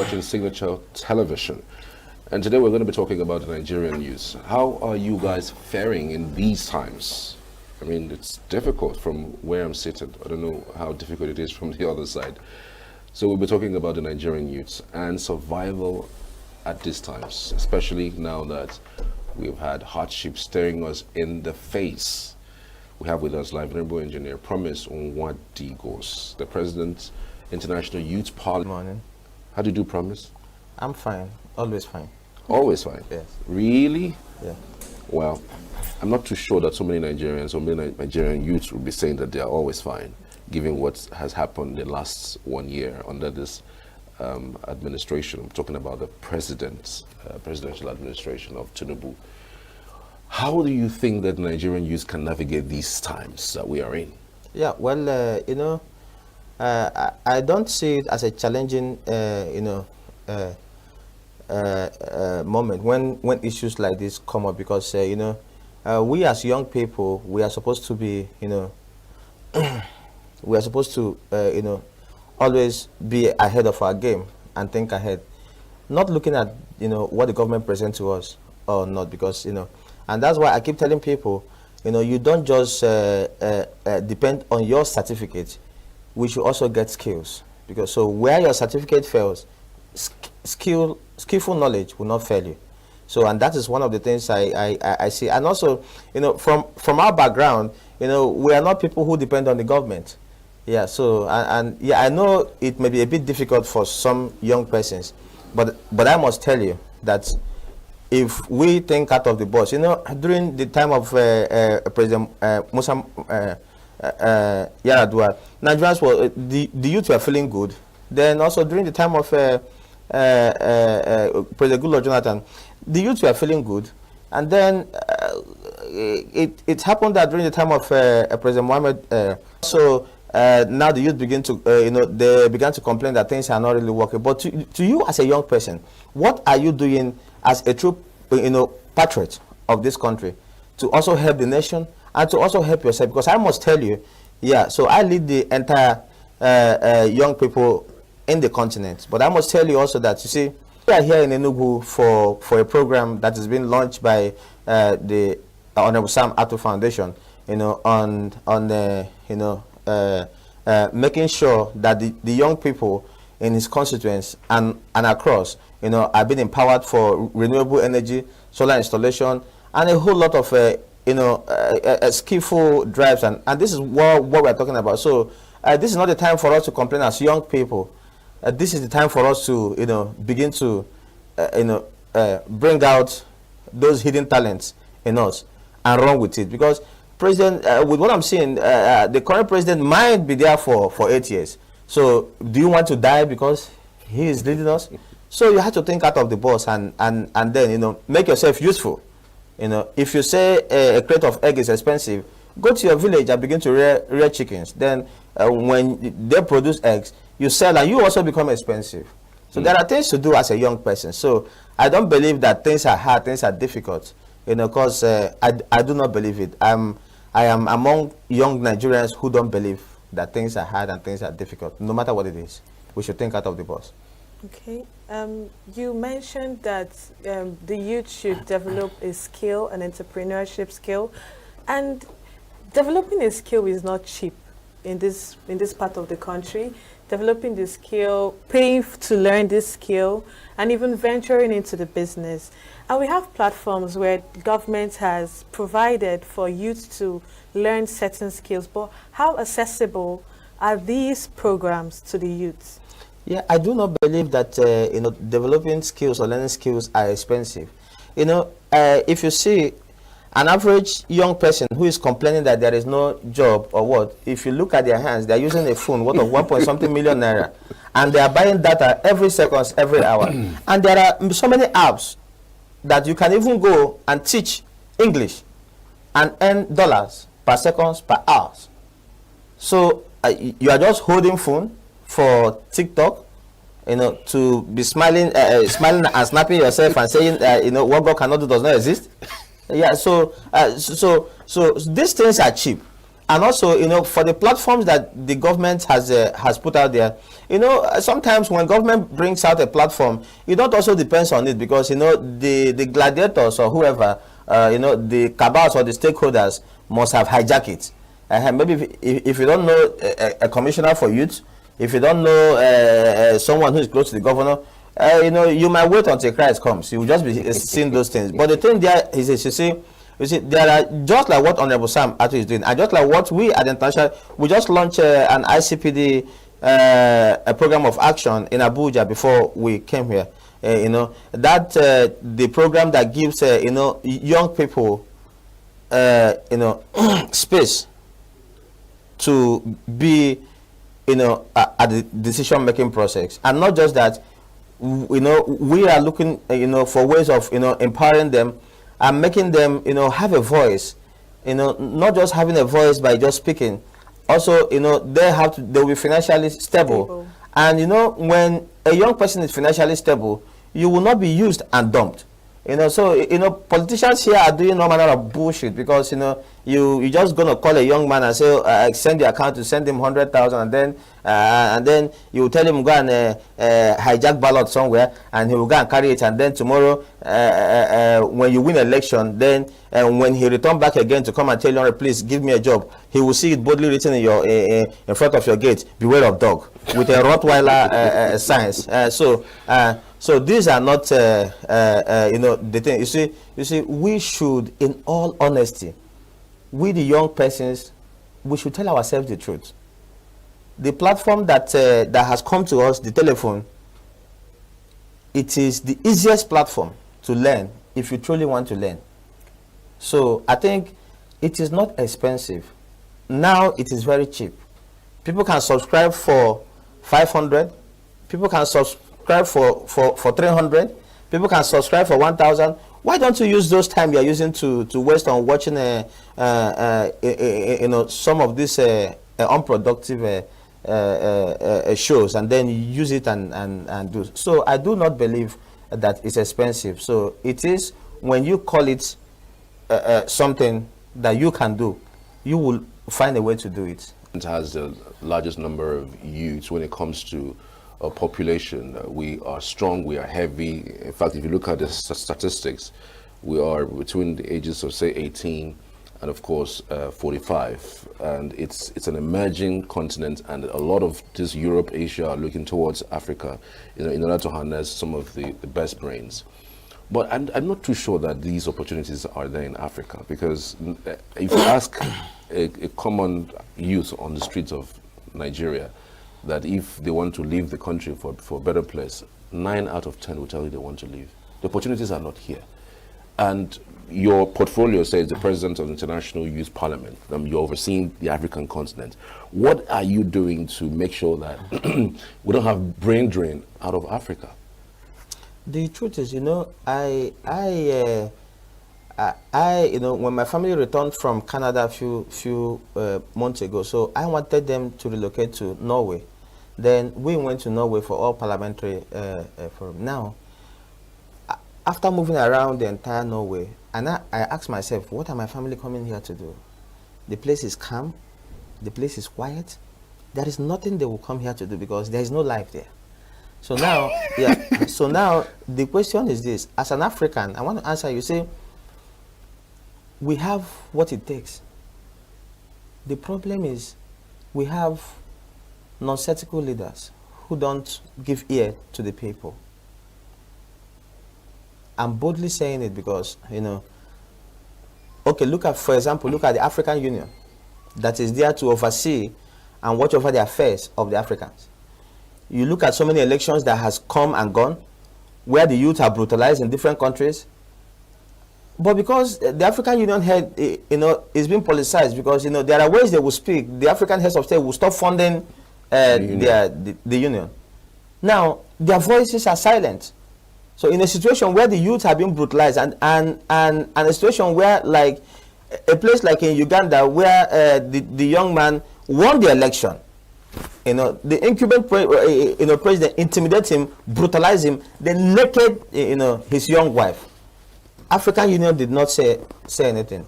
watching Signature Television. And today we're going to be talking about the Nigerian youth. How are you guys faring in these times? I mean, it's difficult from where I'm seated. I don't know how difficult it is from the other side. So we'll be talking about the Nigerian youths and survival at these times, especially now that we've had hardship staring us in the face. We have with us live Venerable Engineer Promise Onwadigos, the President, International Youth Parliament. Morning. How do you do, Promise? I'm fine. Always fine. Always fine? Yes. Really? Yeah. Well, I'm not too sure that so many Nigerians, so many Nigerian youths will be saying that they are always fine, given what has happened the last 1 year under this administration. I'm talking about the presidential administration of Tinubu. How do you think that Nigerian youth can navigate these times that we are in? Yeah, well, you know, I don't see it as a challenging, moment when issues like this come up, because, you know, we as young people, we are supposed to be, you know, we are supposed to, you know, always be ahead of our game and think ahead, not looking at, you know, what the government presents to us or not, because, you know, and that's why I keep telling people, you know, you don't just depend on your certificate. We should also get skills, because so where your certificate fails, skillful knowledge will not fail you. So, and that is one of the things I see. And also, you know, from our background, you know, we are not people who depend on the government. Yeah, so, and yeah, I know it may be a bit difficult for some young persons, but I must tell you that if we think out of the box, you know, during the time of President Musa Yar'Adua, Nigerians were, the youth were feeling good. Then also during the time of President Goodluck Jonathan, the youth were feeling good. And then it happened that during the time of President Mohammed, now the youth begin to, you know, they began to complain that things are not really working. But to you as a young person, what are you doing as a true, you know, patriot of this country to also help the nation and to also help yourself? Because I must tell you, yeah, so I lead the entire young people in the continent. But I must tell you also that, you see, we are here in Enugu for a program that has been launched by the Honorable Sam Attu Foundation, you know, on you know, making sure that the young people in his constituents and across, you know, are being empowered for renewable energy, solar installation, and a whole lot of, you know, skillful drives. And this is what we're talking about. So this is not the time for us to complain as young people. This is the time for us to, you know, begin to, you know, bring out those hidden talents in us and run with it. Because President, with what I'm seeing, the current president might be there for 8 years. So do you want to die because he is leading us? So you have to think out of the box and then, you know, make yourself useful. You know, if you say a crate of egg is expensive, go to your village and begin to rear chickens. Then when they produce eggs, you sell and you also become expensive. So there are things to do as a young person. So I don't believe that things are hard, things are difficult. You know, because I do not believe it. I am among young Nigerians who don't believe that things are hard and things are difficult, no matter what it is. We should think out of the box. Okay. You mentioned that the youth should develop a skill, an entrepreneurship skill, and developing a skill is not cheap in this part of the country. Developing the skill, paying to learn this skill, and even venturing into the business. And we have platforms where the government has provided for youth to learn certain skills, but how accessible are these programs to the youth? Yeah, I do not believe that, you know, developing skills or learning skills are expensive. You know, if you see an average young person who is complaining that there is no job or what, if you look at their hands, they're using a phone worth of 1 million naira, and they are buying data every second, every hour. And there are so many apps that you can even go and teach English and earn dollars per seconds, per hours. So you are just holding phone for TikTok, you know, to be smiling and snapping yourself and saying, you know, what God cannot do does not exist. Yeah, so these things are cheap, and also, you know, for the platforms that the government has put out there, you know, sometimes when government brings out a platform, it not also depends on it, because, you know, the gladiators or whoever, you know, the cabals or the stakeholders must have hijacked it. Maybe if you don't know a commissioner for youth, if you don't know someone who is close to the governor, you know, you might wait until Christ comes. You will just be seeing those things. But the thing there is, you see, there are, just like what Honorable Sam Atu is doing, and just like what we at International, we just launched an ICPD a program of action in Abuja before we came here. You know, that the program that gives you know, young people you know, space to be, you know, at the decision-making process. And not just that, you know, we are looking, you know, for ways of, you know, empowering them and making them, you know, have a voice, you know, not just having a voice by just speaking. Also, you know, they'll be financially stable. And, you know, when a young person is financially stable, you will not be used and dumped. You know, so, you know, politicians here are doing no manner of bullshit, because, you know, you just gonna call a young man and say, send your account to send him 100,000, and then you tell him go and hijack ballot somewhere, and he will go and carry it, and then tomorrow, when you win election, then when he return back again to come and tell you, please give me a job, he will see it boldly written in your in front of your gate, beware of dog, with a Rottweiler signs. So these are not, you know, the thing. You see, we should, in all honesty, we the young persons, we should tell ourselves the truth. The platform that that has come to us, the telephone, it is the easiest platform to learn if you truly want to learn. So I think it is not expensive. Now it is very cheap. People can subscribe for 500. People can subscribe for 300. People can subscribe for 1,000. Why don't you use those time you are using to waste on watching you know, some of these unproductive shows, and then use it and do. So I do not believe that it's expensive. So it is, when you call it something that you can do, you will find a way to do it. It has the largest number of youths when it comes to population. We are strong, we are heavy. In fact, if you look at the statistics, we are between the ages of, say, 18 and, of course, 45. And it's an emerging continent, and a lot of this Europe, Asia are looking towards Africa, you know, in order to harness some of the best brains. But I'm not too sure that these opportunities are there in Africa, because if you ask a common youth on the streets of Nigeria that if they want to leave the country for a better place, 9 out of 10 will tell you they want to leave. The opportunities are not here. And your portfolio says the President of the International Youth Parliament, you're overseeing the African continent. What are you doing to make sure that we don't have brain drain out of Africa? The truth is, you know, I you know, when my family returned from Canada a few months ago, so I wanted them to relocate to Norway. Then we went to Norway for all parliamentary forum. Now, after moving around the entire Norway, and I asked myself, what are my family coming here to do? The place is calm, the place is quiet. There is nothing they will come here to do, because there is no life there. So now, yeah. So now the question is this: as an African, I want to answer you. Say, we have what it takes. The problem is, we have nonsensical leaders who don't give ear to the people. I'm boldly saying it because, you know, okay, look at, for example, look at the African Union that is there to oversee and watch over the affairs of the Africans. You look at so many elections that has come and gone, where the youth are brutalized in different countries. But because the African Union head, you know, is being politicized, because, you know, there are ways they will speak. The African heads of state will stop funding the union. Now, their voices are silent. So in a situation where the youth are being brutalized, and a situation where, like, a place like in Uganda, where the young man won the election, you know, the incumbent president intimidates him, brutalize him, then naked, you know, his young wife. African Union did not say anything.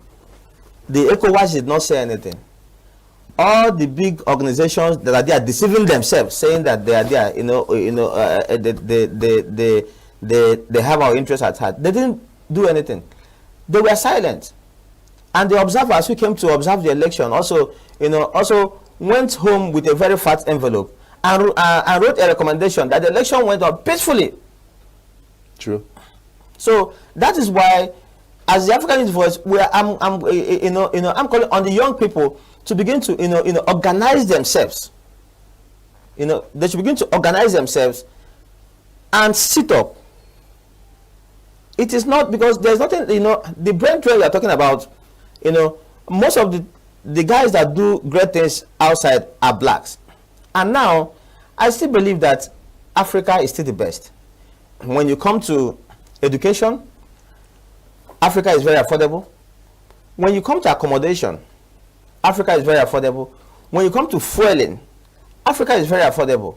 The ECOWAS did not say anything. all the big organizations that are there deceiving themselves, saying that they are there, they have our interests at heart. They didn't do anything. They were silent. And the observers who came to observe the election also went home with a very fat envelope and wrote a recommendation that the election went on peacefully. True. So that is why, as the African Youth Voice, I'm calling on the young people to begin to organize themselves. They should begin to organize themselves and sit up. It is not because there's nothing, the brain drain we are talking about, most of the guys that do great things outside are blacks. And now, I still believe that Africa is still the best. When you come to education, Africa is very affordable. When you come to accommodation, Africa is very affordable. When you come to fueling, Africa is very affordable.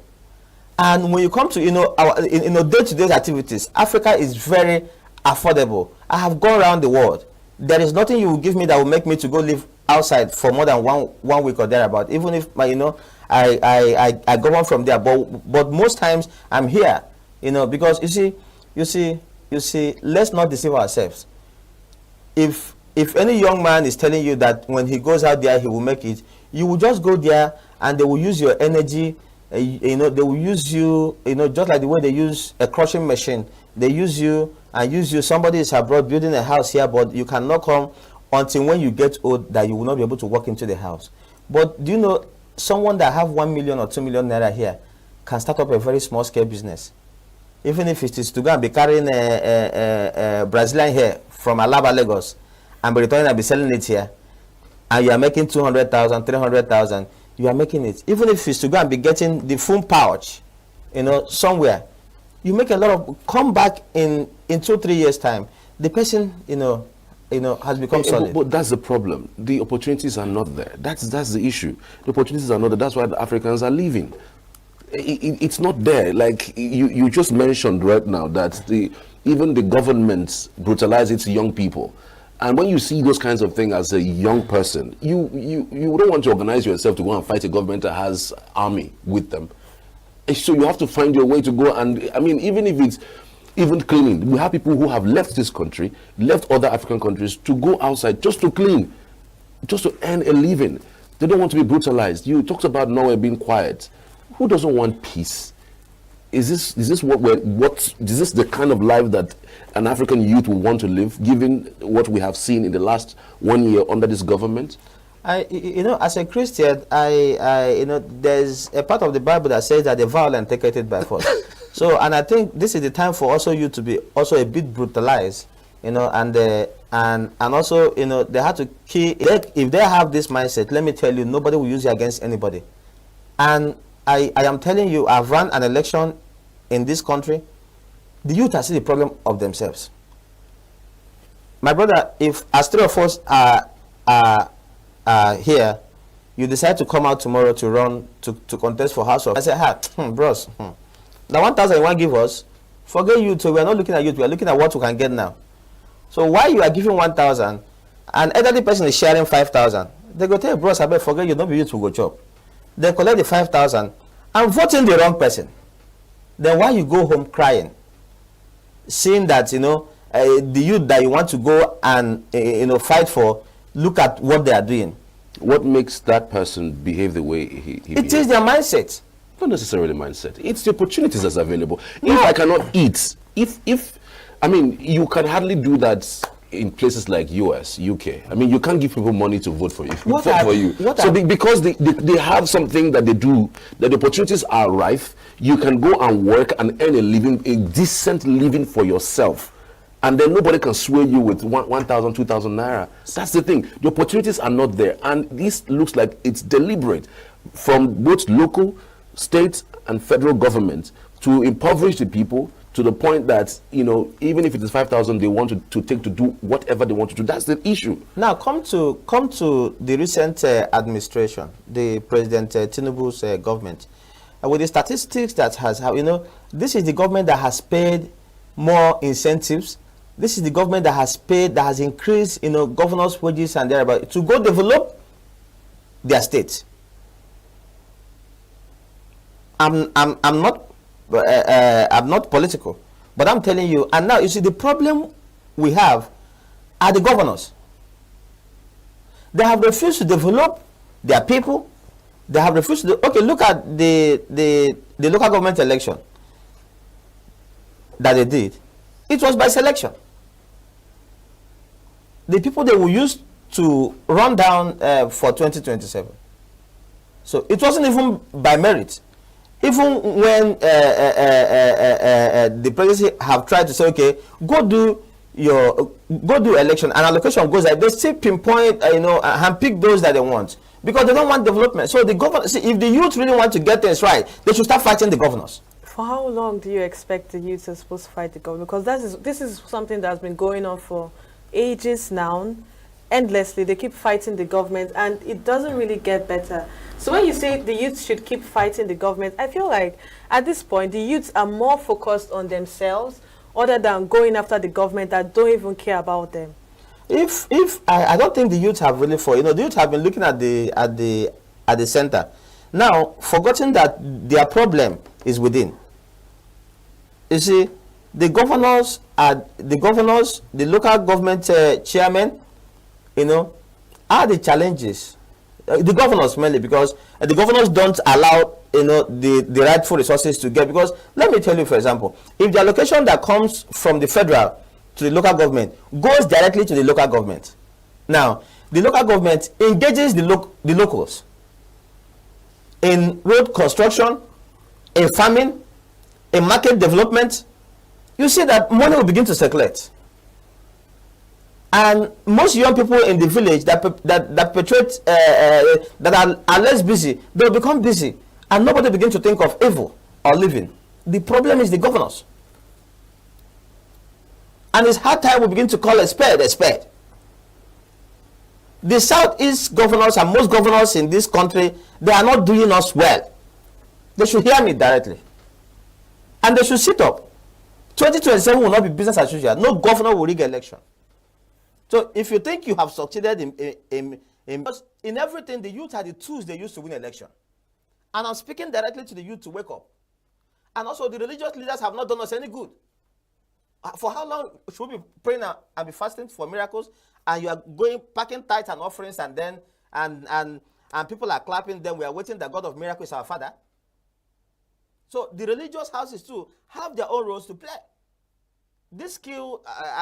And when you come to our day-to-day activities, Africa is very affordable. I have gone around the world. There is nothing you will give me that will make me to go live outside for more than one week or thereabout. Even if I go on from there, but most times I'm here, because you see, let's not deceive ourselves. If any young man is telling you that when he goes out there he will make it, you will just go there and they will use your energy. They will use you, just like the way they use a crushing machine. They use you and use you. Somebody is abroad building a house here, but you cannot come until when you get old that you will not be able to walk into the house. But do you know someone that have 1 million or 2 million naira here can start up a very small scale business? Even if it is to go and be carrying a Brazilian hair from Alaba, Lagos, and be returning and be selling it here, and you are making 200,000, 300,000, you are making it. Even if it's to go and be getting the full pouch, somewhere, you make a lot of, come back in 2-3 years time, the person, has become solid. But that's the problem. The opportunities are not there. That's the issue. The opportunities are not there. That's why the Africans are leaving. It's not there. Like you just mentioned right now that even the government brutalize its young people. And when you see those kinds of things as a young person, you don't want to organize yourself to go and fight a government that has army with them. So you have to find your way to go. And I mean, even if it's even cleaning, we have people who have left this country, left other African countries to go outside just to clean, just to earn a living. They don't want to be brutalized. You talked about Norway being quiet. Who doesn't want peace? Is this the kind of life that an African youth will want to live, given what we have seen in the last 1 year under this government? As a Christian, there's a part of the Bible that says that the violent take it by force. So, and I think this is the time for also you to be also a bit brutalized, and also, they have to if they have this mindset, let me tell you, nobody will use it against anybody. And I am telling you, I've run an election in this country. The youth are still the problem of themselves. My brother, if as 3 of us are here, you decide to come out tomorrow to run to contest for House of, I said, bros, the 1,000 you want to give us, forget you too. We are not looking at you, we are looking at what we can get now. So why you are giving 1,000 and elderly person is sharing 5,000, they go tell you, bros, I bet forget you, don't be you to go chop. They collect the 5,000 and voting the wrong person. Then why you go home crying, seeing that the youth that you want to go and fight for, look at what they are doing. What makes that person behave the way he behaves? It is their mindset. Not necessarily mindset. It's the opportunities that's available. No. If I cannot eat, I mean, you can hardly do that in places like US, UK. I mean, you can't give people money to vote for you. Because they have something that they do, that the opportunities are rife, you can go and work and earn a decent living for yourself. And then nobody can sway you with 1,000, 2,000 naira. That's the thing. The opportunities are not there. And this looks like it's deliberate from both local, state, and federal government to impoverish the people to the point that, even if it is 5,000, they want to take to do whatever they want to do. That's the issue. Now, come to the recent administration, the President Tinubu's government. With the statistics that this is the government that has paid more incentives. This is the government that has increased, governors' wages and thereabout to go develop their state. I'm not political, but I'm telling you. And now you see the problem we have are the governors. They have refused to develop their people. They have refused to. Okay, look at the local government election that they did. It was by selection. The people they will use to run down for 2027. So it wasn't even by merit. Even when the presidency have tried to say, okay, go do election, and allocation goes like they still pinpoint, and pick those that they want because they don't want development. So the governor, see, if the youth really want to get things right, they should start fighting the governors. For how long do you expect the youth are supposed to fight the government? Because this is something that's been going on for ages now, endlessly. They keep fighting the government, and it doesn't really get better. So when you say the youth should keep fighting the government, I feel like at this point the youths are more focused on themselves other than going after the government that don't even care about them. If I don't think the youth have really the youth have been looking at the center, now forgotten that their problem is within. You see, the governors, the local government chairmen, are the challenges. The governors mainly, because the governors don't allow the rightful resources to get. Because let me tell you, for example, if the allocation that comes from the federal to the local government goes directly to the local government, now the local government engages the locals in road construction, in farming, in market development, you see that money will begin to circulate. And most young people in the village that are less busy, they'll become busy, and nobody begin to think of evil or living. The problem is the governors. And it's hard time we begin to call a spade a spade. The Southeast governors and most governors in this country, they are not doing us well. They should hear me directly. And they should sit up. 2027 will not be business as usual. No governor will rig election. So if you think you have succeeded in everything, the youth are the tools they use to win election. And I'm speaking directly to the youth to wake up. And also the religious leaders have not done us any good. For how long should we be praying and be fasting for miracles, and you are going packing tithes and offerings, and then and people are clapping, then we are waiting that God of miracles is our Father? So the religious houses too have their own roles to play. This skill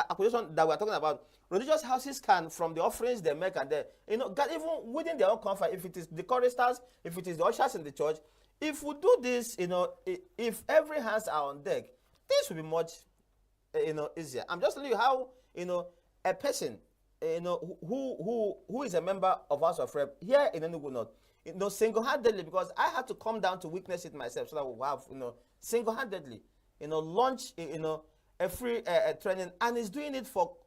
acquisition that we're talking about, religious houses can, from the offerings they make, and they, even within their own comfort, if it is the choristers, if it is the ushers in the church, if we do this, if every hands are on deck, this will be much, easier. I'm just telling you how, a person, who is a member of House of Rep here in ENUGU North, single-handedly, because I had to come down to witness it myself, so that we have, single-handedly, launch, a free training, and is doing it for,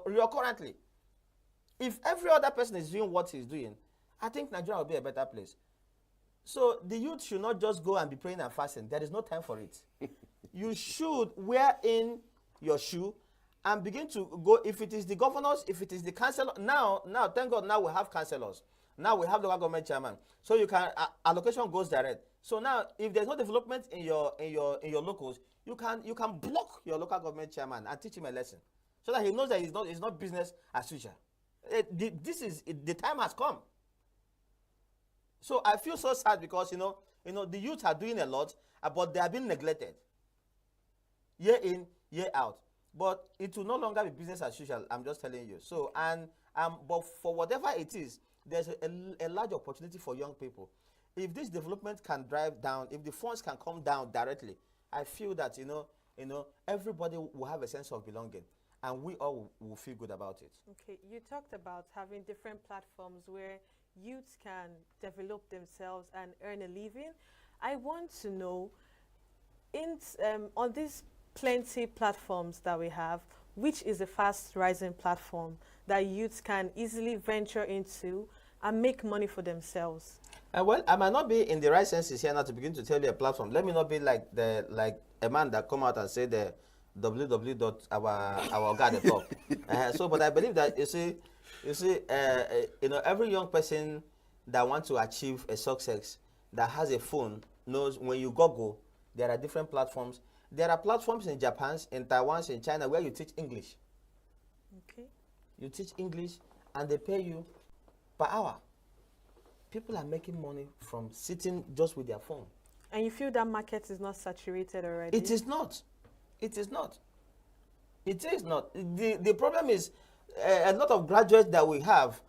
recurrently. If every other person is doing what he's doing, I think Nigeria will be a better place. So the youth should not just go and be praying and fasting. There is no time for it. You should wear in your shoe and begin to go. If it is the governors, if it is the councillor, now, thank God, now we have councillors. Now we have local government chairman. So you can allocation goes direct. So now, if there's no development in your locals, you can block your local government chairman and teach him a lesson, so that he knows that it's not business as usual. The time has come. So I feel so sad because the youth are doing a lot, but they are being neglected. Year in, year out. But it will no longer be business as usual. I'm just telling you. So but for whatever it is, there's a large opportunity for young people. If this development can drive down, if the funds can come down directly, I feel that everybody will have a sense of belonging, and we all will feel good about it. Okay, you talked about having different platforms where youths can develop themselves and earn a living. I want to know, on these plenty platforms that we have, which is a fast rising platform that youths can easily venture into and make money for themselves? Well, I might not be in the right senses here now to begin to tell you a platform. Let me not be like a man that come out and say the www. our God at top. So, but I believe that you see, every young person that wants to achieve a success, that has a phone, knows when you Google, there are different platforms. There are platforms in Japan, in Taiwan, in China where you teach English. Okay. You teach English and they pay you per hour. People are making money from sitting just with their phone. And you feel that market is not saturated already? It is not. It is not. It is not. The problem is a lot of graduates that we have,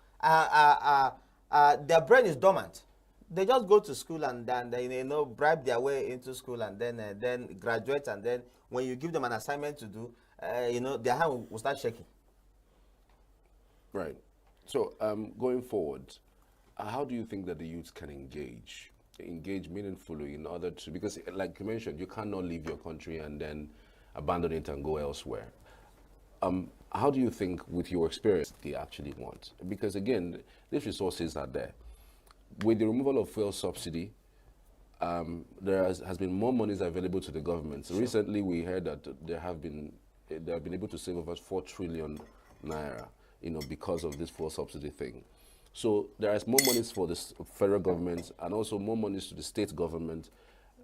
their brain is dormant. They just go to school and then they bribe their way into school and then graduate, and then when you give them an assignment to do, their hand will start shaking. Right. So going forward, how do you think that the youth can engage meaningfully in order to, because like you mentioned, you cannot leave your country and then abandon it and go elsewhere. How do you think, with your experience, they actually want? Because again, these resources are there. With the removal of fuel subsidy, there has been more monies available to the government. So recently, we heard that they have been able to save over 4 trillion naira, because of this fuel subsidy thing. So there is more monies for the federal government and also more monies to the state government,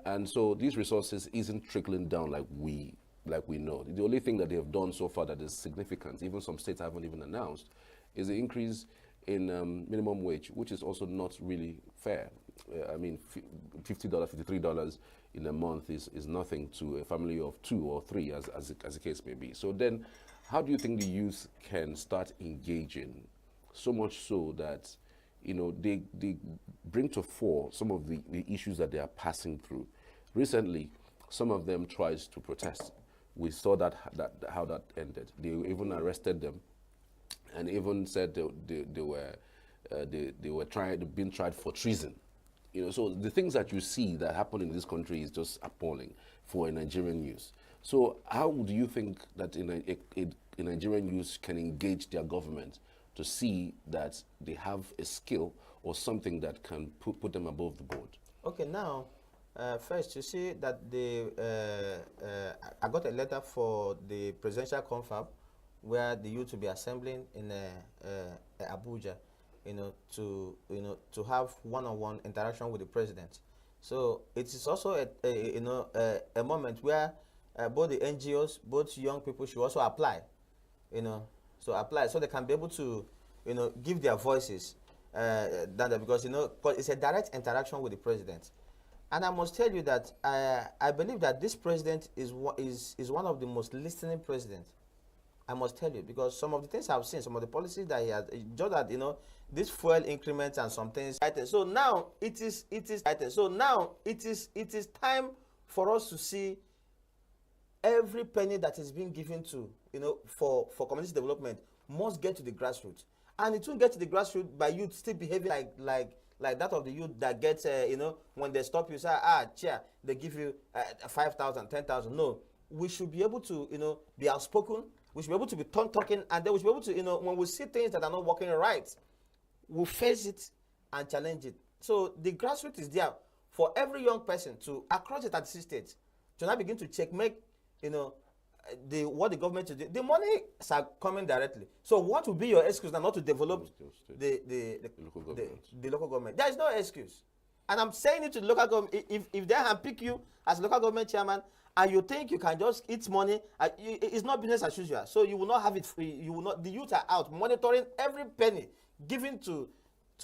and so these resources isn't trickling down like we know. The only thing that they have done so far that is significant, even some states haven't even announced, is the increase in minimum wage, which is also not really fair. I mean, $50, $53 in a month is nothing to a family of 2 or 3, as the case may be. So then, how do you think the youth can start engaging, so much so that they bring to fore some of the issues that they are passing through? Recently, some of them tried to protest. We saw how that ended. They even arrested them, and even said they were being tried for treason. So the things that you see that happen in this country is just appalling for a Nigerian youth. So how do you think that a Nigerian youth can engage their government to see that they have a skill or something that can put them above the board? Okay, now, first, you see that I got a letter for the presidential confab where the youth will be assembling in Abuja, to have one-on-one interaction with the president. So it is also a moment where both the NGOs, both young people should also apply, so they can be able to, give their voices, because it's a direct interaction with the president. And I must tell you that I believe that this president is one of the most listening presidents. I must tell you, because some of the things I've seen, some of the policies that he has, just that this fuel increments and some things. So now it is time for us to see every penny that is being given to for community development must get to the grassroots, and it won't get to the grassroots by youth still behaving like that of the youth that gets when they stop you say chair, they give you 5,000, 10,000. No, we should be able to be outspoken. We should be able to be talking, and then we should be able to when we see things that are not working right, we'll face it and challenge it. So the grassroots is there for every young person to, across the 36 states, to now begin to checkmate what the government to do. The money are coming directly. So what will be your excuse now not to develop the local government? There is no excuse. And I'm saying it to the local government. If they handpick you as local government chairman and you think you can just eat money, it's not business as usual. So you will not have it free. You will not. The youth are out monitoring every penny given to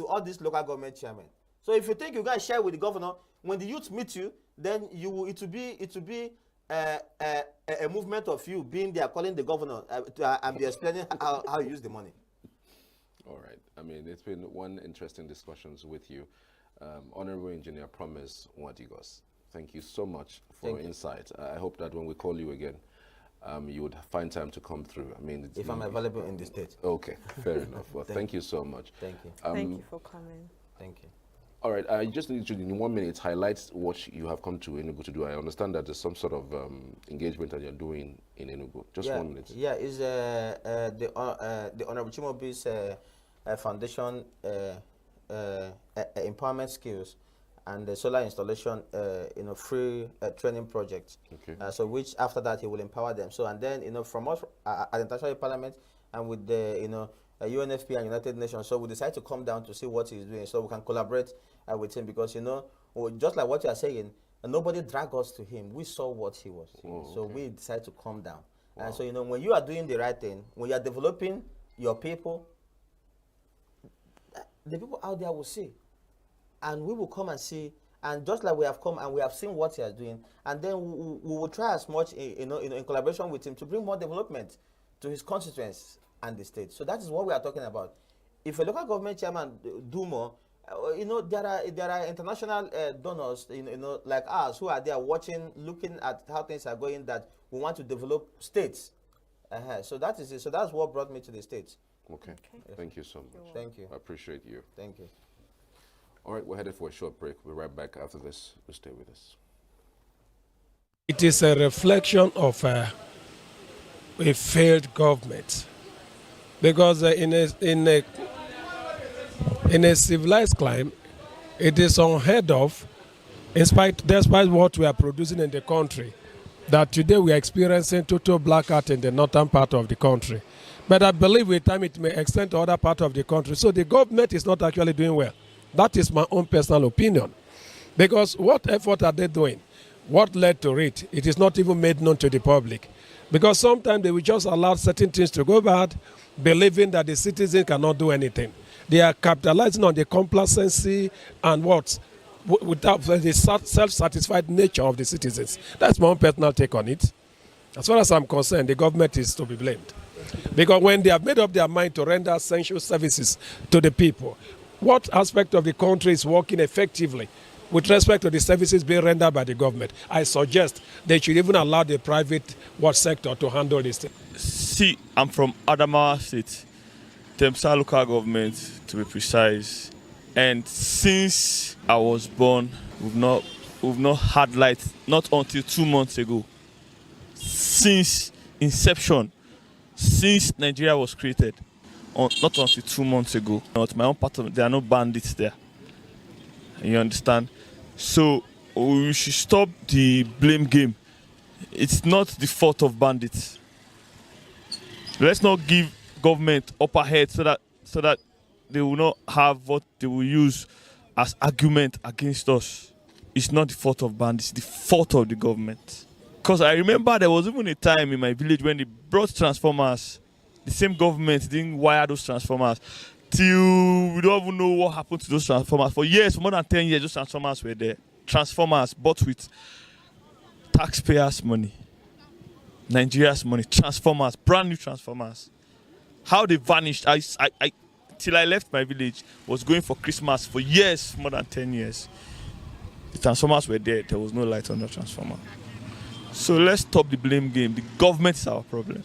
all these local government chairmen. So if you think you're going to share with the governor, when the youth meet you, then it will be a movement of you being there calling the governor and be explaining how you use the money. All right. I mean, it's been one interesting discussions with you. Honorable Engineer Promise Nwadigos, thank you so much for your insight. I hope that when we call you again, you would find time to come through. I mean, if I'm available in the state. Okay, fair enough. Well, thank you so much. Thank you. Thank you for coming. Thank you. All right, I just need to, in 1 minute, highlight what you have come to ENUGU to do. I understand that there's some sort of engagement that you're doing in ENUGU. Just 1 minute. Yeah, it's the Honorable Chimobi's foundation empowerment skills and the solar installation free training project. Okay. So which after that he will empower them. So and then from us at the International Parliament and with the UNFP and United Nations. So we decided to come down to see what he's doing, so we can collaborate with him, because just like what you are saying, nobody dragged us to him. We saw what he was doing, so we decided to come down. Wow. And so when you are doing the right thing, when you are developing your people, the people out there will see, and we will come and see. And just like we have come and we have seen what he is doing, and then we will try as much in collaboration with him to bring more development to his constituents and the state. So that is what we are talking about. If a local government chairman do more, there are international donors, like us, who are there watching, looking at how things are going, that we want to develop states. So that is it. So that's what brought me to the States. Okay. Thank you so much. Thank you. I appreciate you. Thank you. All right, we're headed for a short break. We'll be right back after this. We'll stay with us. It is a reflection of a failed government, because in a civilized climate, it is unheard of, despite what we are producing in the country, that today we are experiencing total blackout in the northern part of the country. But I believe with time it may extend to other parts of the country. So the government is not actually doing well. That is my own personal opinion. Because what effort are they doing? What led to it? It is not even made known to the public. Because sometimes they will just allow certain things to go bad, believing that the citizens cannot do anything. They are capitalizing on the complacency and without the self-satisfied nature of the citizens. That's my own personal take on it. As far as I'm concerned, the government is to be blamed. Because when they have made up their mind to render essential services to the people, what aspect of the country is working effectively with respect to the services being rendered by the government? I suggest they should even allow the private sector to handle this thing. See, I'm from Adamawa State, Temsa local government to be precise. And since I was born, we've not had light, not until 2 months ago. Since inception, since Nigeria was created, not until 2 months ago. Not my own part of it, there are no bandits there. You understand? So we should stop the blame game. It's not the fault of bandits. Let's not give government upper head so that they will not have what they will use as argument against us. It's not the fault of bandits, it's the fault of the government. Because I remember there was even a time in my village when they brought transformers. The same government didn't wire those transformers till we don't even know what happened to those transformers. For years, for more than 10 years, those transformers were there. Transformers bought with taxpayers' money, Nigeria's money. Transformers, brand new transformers. How they vanished, till I left my village, was going for Christmas for years, more than 10 years. The transformers were there. There was no light on the transformer. So let's stop the blame game. The government is our problem.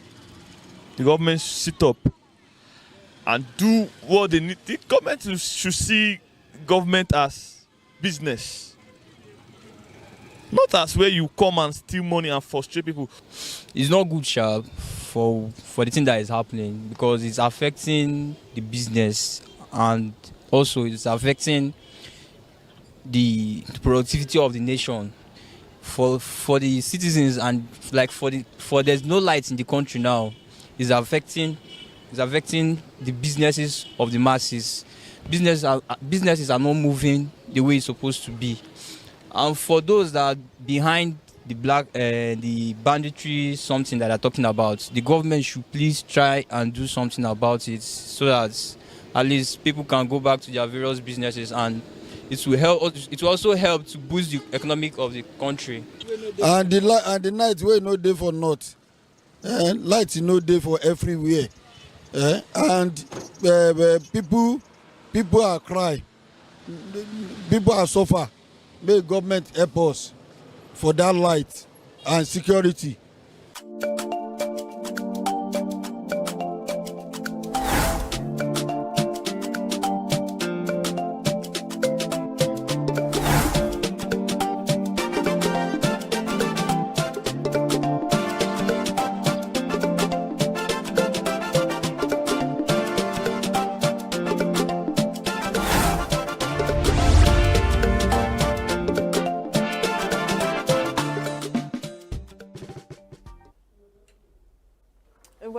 The government should sit up and do what they need. The government should see government as business, not as where you come and steal money and frustrate people. It's not good, Sharp, for the thing that is happening, because it's affecting the business, and also it's affecting the productivity of the nation. For the citizens, and like for there's no light in the country now, is affecting the businesses of the masses. Businesses are not moving the way it's supposed to be. And for those that are behind the banditry, something that they're talking about, the government should please try and do something about it, so that at least people can go back to their various businesses, and it will help. It will also help to boost the economic of the country. And the night wey no dey for north, light no dey for everywhere, and people are cry, people are suffer. May government help us for that light and security.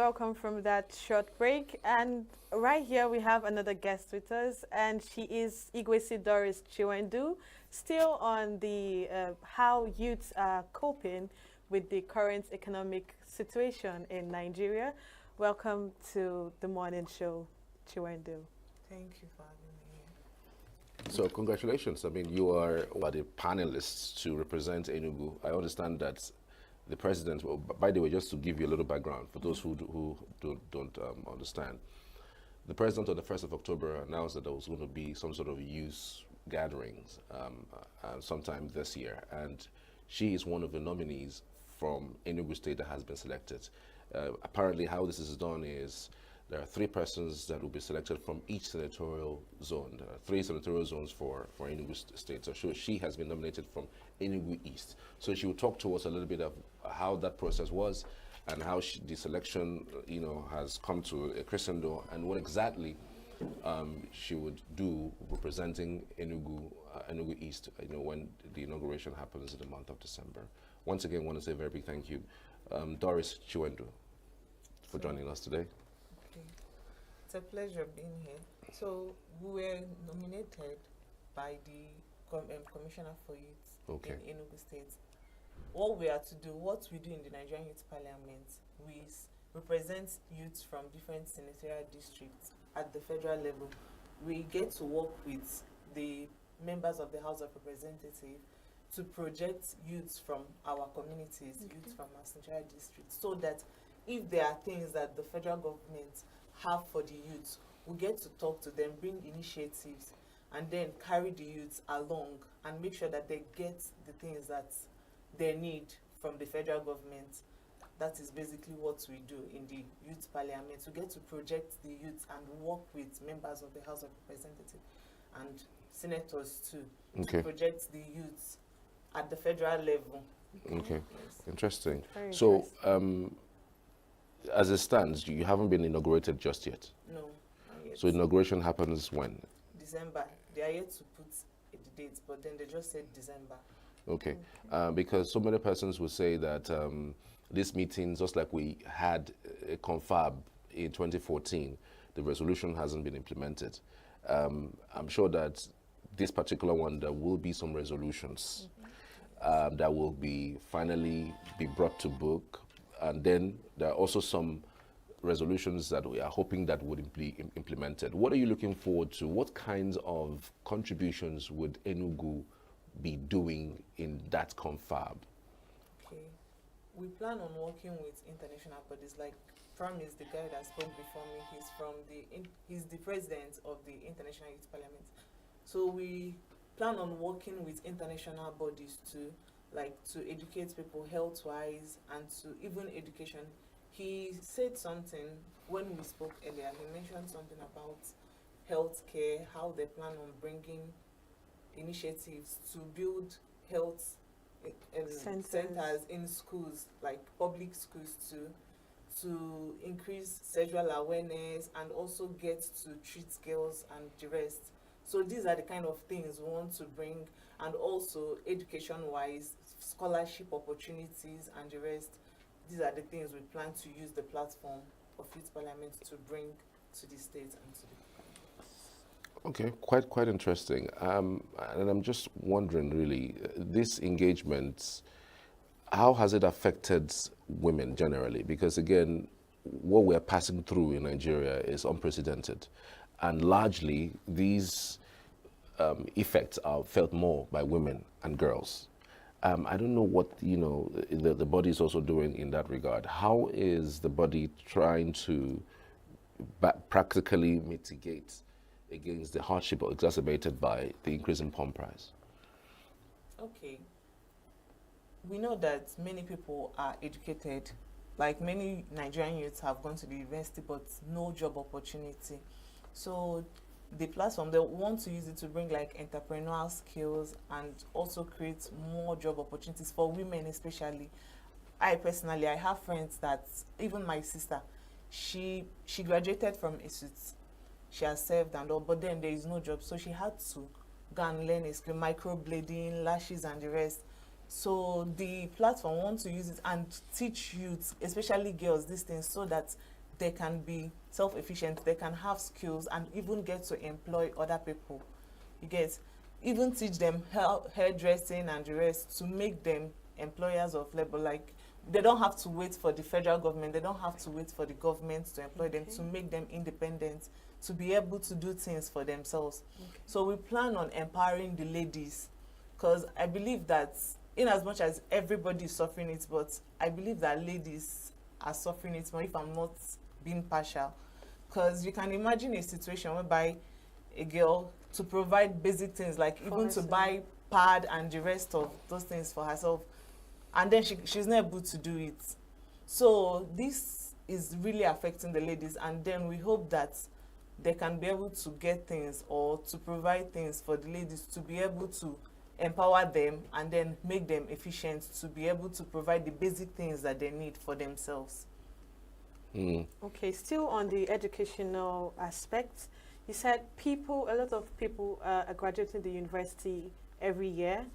welcome from that short break. And right here we have another guest with us, and she is Igwesi Doris Chiwendu, still on the how youths are coping with the current economic situation in Nigeria. Welcome to the morning show, Chiwendu. Thank you for having me here. So congratulations. I mean, you are one of the panelists to represent ENUGU. I understand that the president, well, by the way, just to give you a little background for those who don't understand, the president on the 1st of October announced that there was going to be some sort of youth gatherings sometime this year, and she is one of the nominees from ENUGU State that has been selected. Apparently, how this is done is there are 3 persons that will be selected from each senatorial zone. There are 3 senatorial zones for ENUGU State. So she has been nominated from ENUGU East. So she will talk to us a little bit of how that process was and how the selection, has come to a crescendo, and what exactly she would do representing ENUGU East, when the inauguration happens in the month of December. Once again, I want to say a very big thank you, Doris Chiwendu, for joining us today. It's a pleasure being here. So we were nominated by the Commissioner for Youth in Enugu State. What we are to do, what we do in the Nigerian Youth Parliament, we represent youths from different senatorial districts at the federal level. We get to work with the members of the House of Representatives to project youths from our communities, youths from our senatorial districts, so that if there are things that the federal government have for the youth, we get to talk to them, bring initiatives, and then carry the youth along and make sure that they get the things that they need from the federal government. That is basically what we do in the Youth Parliament. We get to project the youth and work with members of the House of Representatives and senators too, to project the youth at the federal level. Okay, Yes. interesting. Very So, as it stands, you haven't been inaugurated just yet? No, not yet. So inauguration happens when? December. They are yet to put the date, but then they just said December. Okay, because so many persons will say that these meetings, just like we had a confab in 2014, the resolution hasn't been implemented. I'm sure that this particular one, there will be some resolutions that will be finally be brought to book, and then there are also some resolutions that we are hoping that would be implemented. What are you looking forward to? What kinds of contributions would ENUGU be doing in that confab? Okay. We plan on working with international bodies. Like Pram is the guy that spoke before me. He's the president of the International Youth Parliament. So we plan on working with international bodies to educate people health-wise and to even education. He said something when we spoke earlier. He mentioned something about healthcare, how they plan on bringing initiatives to build health centers in schools, like public schools to increase sexual awareness and also get to treat girls and the rest. So these are the kind of things we want to bring, and also education-wise, scholarship opportunities and the rest. These are the things we plan to use the platform of Youth Parliament to bring to the state and to the Okay, quite interesting. And I'm just wondering, really, this engagement, how has it affected women generally? Because again, what we're passing through in Nigeria is unprecedented. And largely, these effects are felt more by women and girls. I don't know what, the body is also doing in that regard. How is the body trying to practically mitigate against the hardship exacerbated by the increase in pump price? Okay. We know that many people are educated. Like many Nigerian youths have gone to the university, but no job opportunity. So the platform, they want to use it to bring like entrepreneurial skills and also create more job opportunities for women especially. I personally, I have friends that, even my sister, she graduated from ESUT. She has served and all, but then there is no job. So she had to go and learn a skill, microblading, lashes and the rest. So the platform wants to use it and teach youth, especially girls, these things, so that they can be self-efficient, they can have skills and even get to employ other people. You get, even teach them hairdressing and the rest to make them employers of labor. Like, they don't have to wait for the federal government, they don't have to wait for the government to employ them, to make them independent, to be able to do things for themselves. So we plan on empowering the ladies, because I believe that in as much as everybody is suffering it, but I believe that ladies are suffering it more, if I'm not being partial. Because you can imagine a situation whereby a girl, to provide basic things like even to buy pad and the rest of those things for herself, and then she's not able to do it. So this is really affecting the ladies, and then we hope that they can be able to get things or to provide things for the ladies to be able to empower them and then make them efficient to be able to provide the basic things that they need for themselves. Okay, still on the educational aspect, you said a lot of people are graduating the university every year,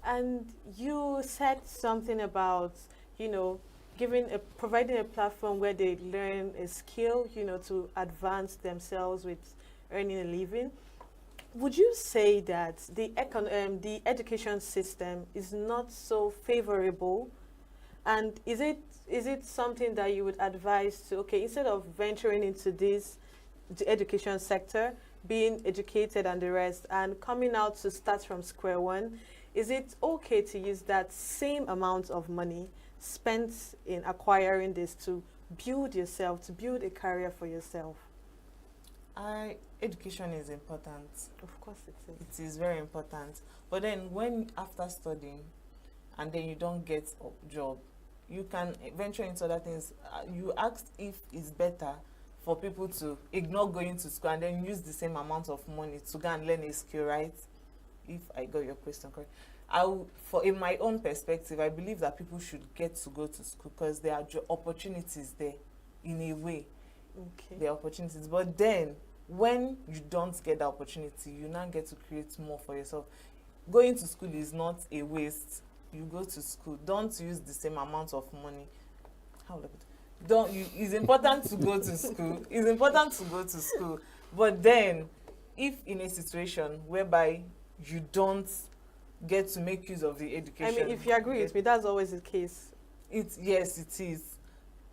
and you said something about, you know, providing a platform where they learn a skill, you know, to advance themselves with earning a living. Would you say that the education system is not so favorable? And is it something that you would advise to, okay, instead of venturing into the education sector, being educated and the rest, and coming out to start from square one, is it okay to use that same amount of money spent in acquiring this to build yourself, to build a career for yourself? Education is important. Of course it is. It is very important. But then when after studying and then you don't get a job, you can venture into other things. You asked if it's better for people to ignore going to school and then use the same amount of money to go and learn a skill, right? If I got your question correct. In my own perspective, I believe that people should get to go to school because there are opportunities there in a way. Okay. There are opportunities. But then when you don't get the opportunity, you now get to create more for yourself. Going to school is not a waste. You go to school. Don't use the same amount of money. It's important to go to school. It's important to go to school. But then, if in a situation whereby you don't get to make use of the education. I mean, if you agree with me, that's always the case. Yes, it is.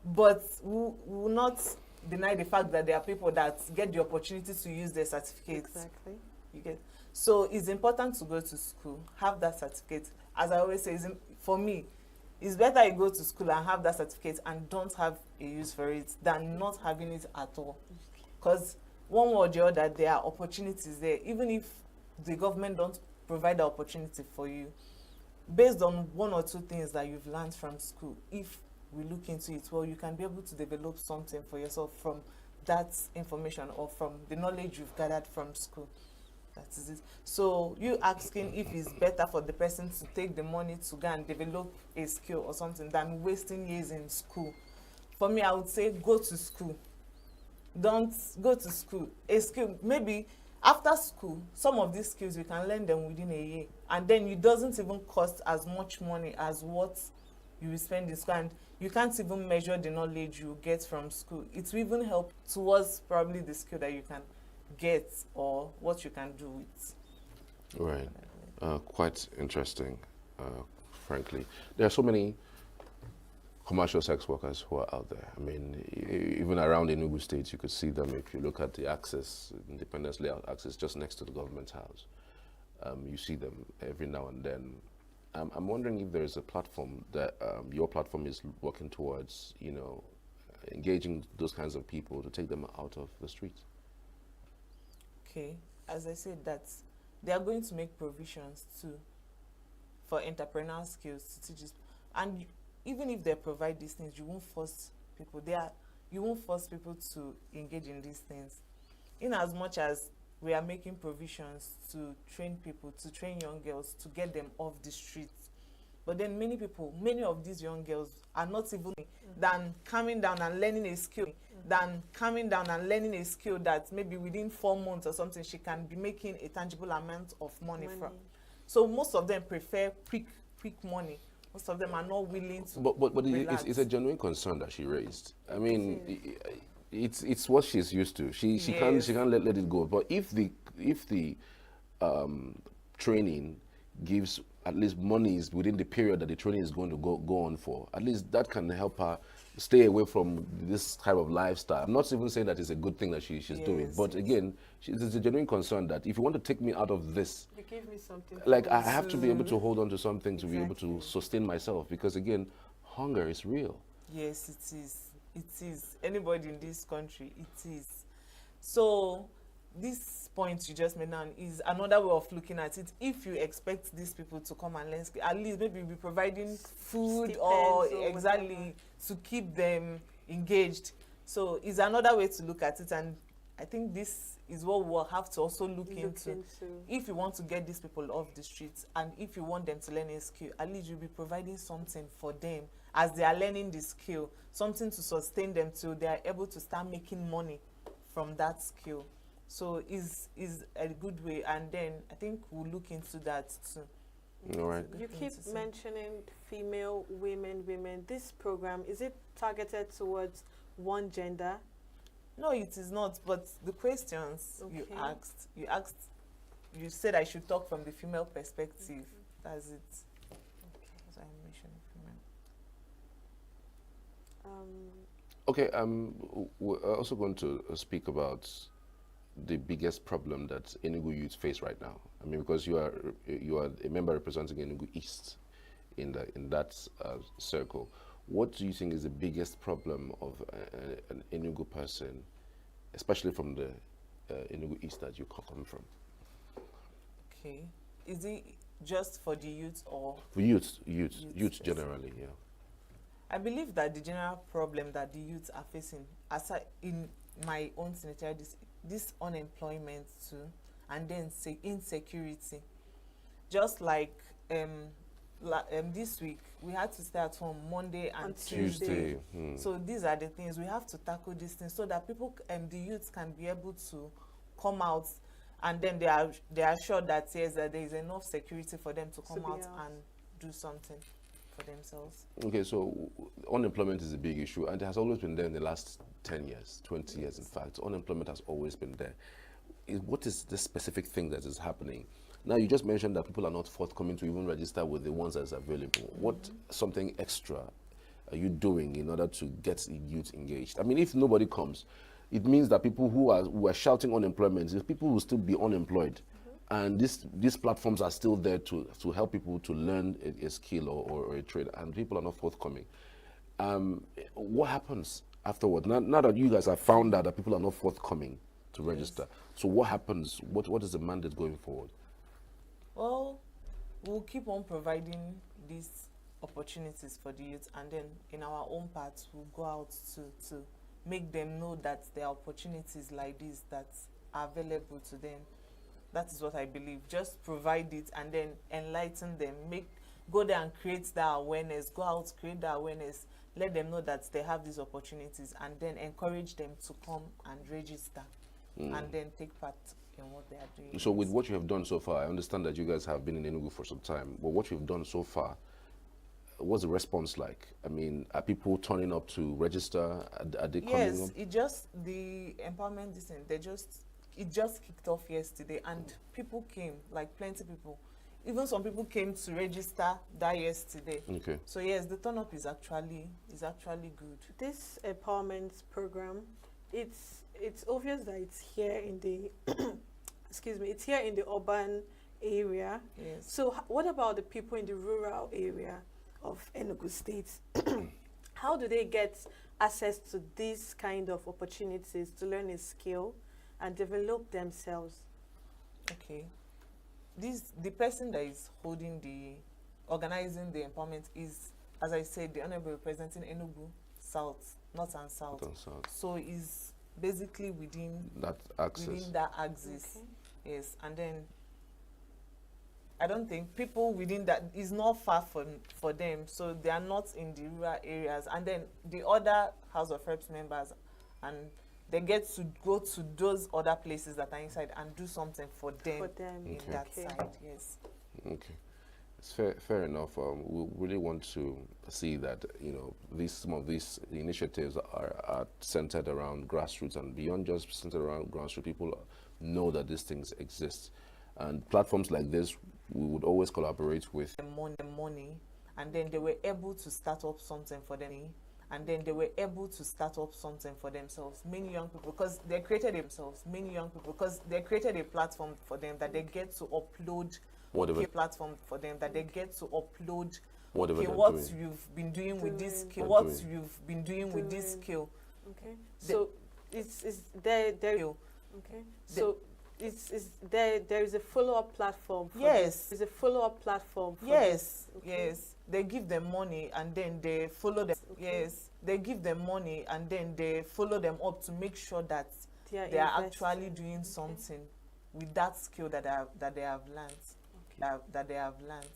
But we will not deny the fact that there are people that get the opportunity to use their certificates. Exactly. You get. So it's important to go to school, have that certificate. As I always say, for me, it's better you go to school and have that certificate and don't have a use for it than not having it at all. Because one way or the other, there are opportunities there. Even if the government don't provide the opportunity for you, based on one or two things that you've learned from school, if we look into it, well, you can be able to develop something for yourself from that information or from the knowledge you've gathered from school. That is it. So you asking if it's better for the person to take the money to go and develop a skill or something than wasting years in school. For me, I would say go to school. Don't go to school. A skill, maybe after school, some of these skills you can learn them within a year, and then it doesn't even cost as much money as what you will spend in school, and you can't even measure the knowledge you get from school. It will even help towards probably the skill that you can get or what you can do with. Right. Quite interesting, frankly. There are so many commercial sex workers who are out there. I mean, even around ENUGU State, you could see them if you look at the access, Independence Layout access just next to the government house. You see them every now and then. I'm wondering if there is a platform that your platform is working towards, you know, engaging those kinds of people to take them out of the streets. Okay, as I said, that they are going to make provisions too for entrepreneurial skills to teach us. And even if they provide these things, you won't force people. You won't force people to engage in these things. In as much as we are making provisions to train people, to train young girls, to get them off the streets. But then many of these young girls are not even than coming down and learning a skill, that maybe within 4 months or something, she can be making a tangible amount of money from. So most of them prefer quick money. Most of them are not willing to. But it's a genuine concern that she raised. I mean, it's what she's used to. She can't let it go. But if the training gives at least monies within the period that the training is going to go on for, at least that can help her stay away from this type of lifestyle. I'm not even saying that it's a good thing that she's doing, but again, there's a genuine concern that if you want to take me out of this, you give me something. Like I have to be able to hold on to something to be able to sustain myself, because again, hunger is real. Yes, it is. It is. Anybody in this country, it is. So this point you just made now is another way of looking at it. If you expect these people to come and learn, at least maybe be providing food or exactly to keep them engaged. So it's another way to look at it, and I think this is what we'll have to also look into. If you want to get these people off the streets, and if you want them to learn a skill, at least you'll be providing something for them as they are learning the skill, something to sustain them till they are able to start making money from that skill. So is a good way, and then I think we'll look into that too. All right. You keep mentioning female, women. This program, is it targeted towards one gender? No, it is not. But the questions you said I should talk from the female perspective. That's it. So I mentioned female. Okay. We're also going to speak about the biggest problem that ENUGU youth face right now. I mean, because you are a member representing ENUGU East in that circle. What do you think is the biggest problem of an ENUGU person, especially from the ENUGU East that you come from? Okay. Is it just for the youth or? For youth generally, yeah. I believe that the general problem that the youth are facing, aside in my own senatorial, this unemployment too, and then insecurity. Just like this week, we had to stay at home Monday and Tuesday. So these are the things we have to tackle these things so that people, the youth, can be able to come out, and then they are sure that yes, that there is enough security for them to come out and do something for themselves. Okay, so unemployment is a big issue, and it has always been there in the last 10 years, 20 years, in fact. Unemployment has always been there. What is the specific thing that is happening? Now, you just mentioned that people are not forthcoming to even register with the ones that are available. What something extra are you doing in order to get the youth engaged? I mean, if nobody comes, it means that people who are shouting unemployment, people will still be unemployed. And these platforms are still there to help people to learn a skill or a trade, and people are not forthcoming. What happens afterwards? Now that you guys have found out that people are not forthcoming to register, so what happens? What is the mandate going forward? Well, we'll keep on providing these opportunities for the youth, and then in our own part, we'll go out to make them know that there are opportunities like this that are available to them. That is what I believe. Just provide it and then enlighten them. Go there and create that awareness. Go out, create that awareness. Let them know that they have these opportunities, and then encourage them to come and register and then take part in what they are doing. So with what you have done so far, I understand that you guys have been in ENUGU for some time, but what you've done so far, what's the response like? I mean, are people turning up to register? Are they coming up? Yes, the empowerment it just kicked off yesterday, and people came, like plenty people. Even some people came to register that yesterday. Okay. So yes, the turn up is actually good. This empowerment program, it's obvious that it's here in the it's here in the urban area. Yes. So what about the people in the rural area of ENUGU State? How do they get access to these kind of opportunities to learn a skill and develop themselves? Okay. The person that is organizing the empowerment is, as I said, the Honorable representing ENUGU South, North and South. So is basically within that axis. Okay. Yes, and then I don't think people within that is not far for them, so they are not in the rural areas. And then the other House of Reps members, and they get to go to those other places that are inside and do something for them in that side. Yes. Okay. It's fair enough. We really want to see that, you know, some of these initiatives are centered around grassroots, and beyond just centered around grassroots, people know that these things exist. And platforms like this, we would always collaborate with. Money, and then they were able to start up something for them. And then they were able to start up something for themselves. Many young people, because they created themselves. Many young people, because they created a platform for them that they get to upload. Whatever Platform for them that they get to upload. Whatever What you've been doing with this skill. What you've been doing with this skill. Okay. So it's there. Okay. So there is a follow-up platform. Yes. There's a follow-up platform. Yes. Okay. Yes. They give them money and then they follow them. Okay. Yes. They give them money and then they follow them up to make sure that they are actually doing something with that skill that they have learned. That they have learned.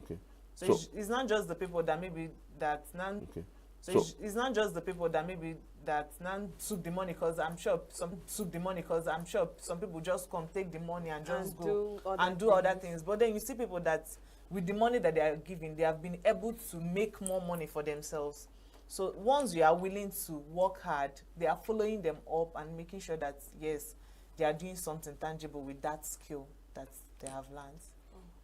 Okay. So it's not just the people that maybe that none. Okay. So it's not just the people that maybe that none took the money, because I'm sure some took the money, because I'm sure some people just come take the money and just go and do other things. But then you see people that with the money that they are giving, they have been able to make more money for themselves. So once you are willing to work hard, they are following them up and making sure that yes, they are doing something tangible with that skill that they have learned.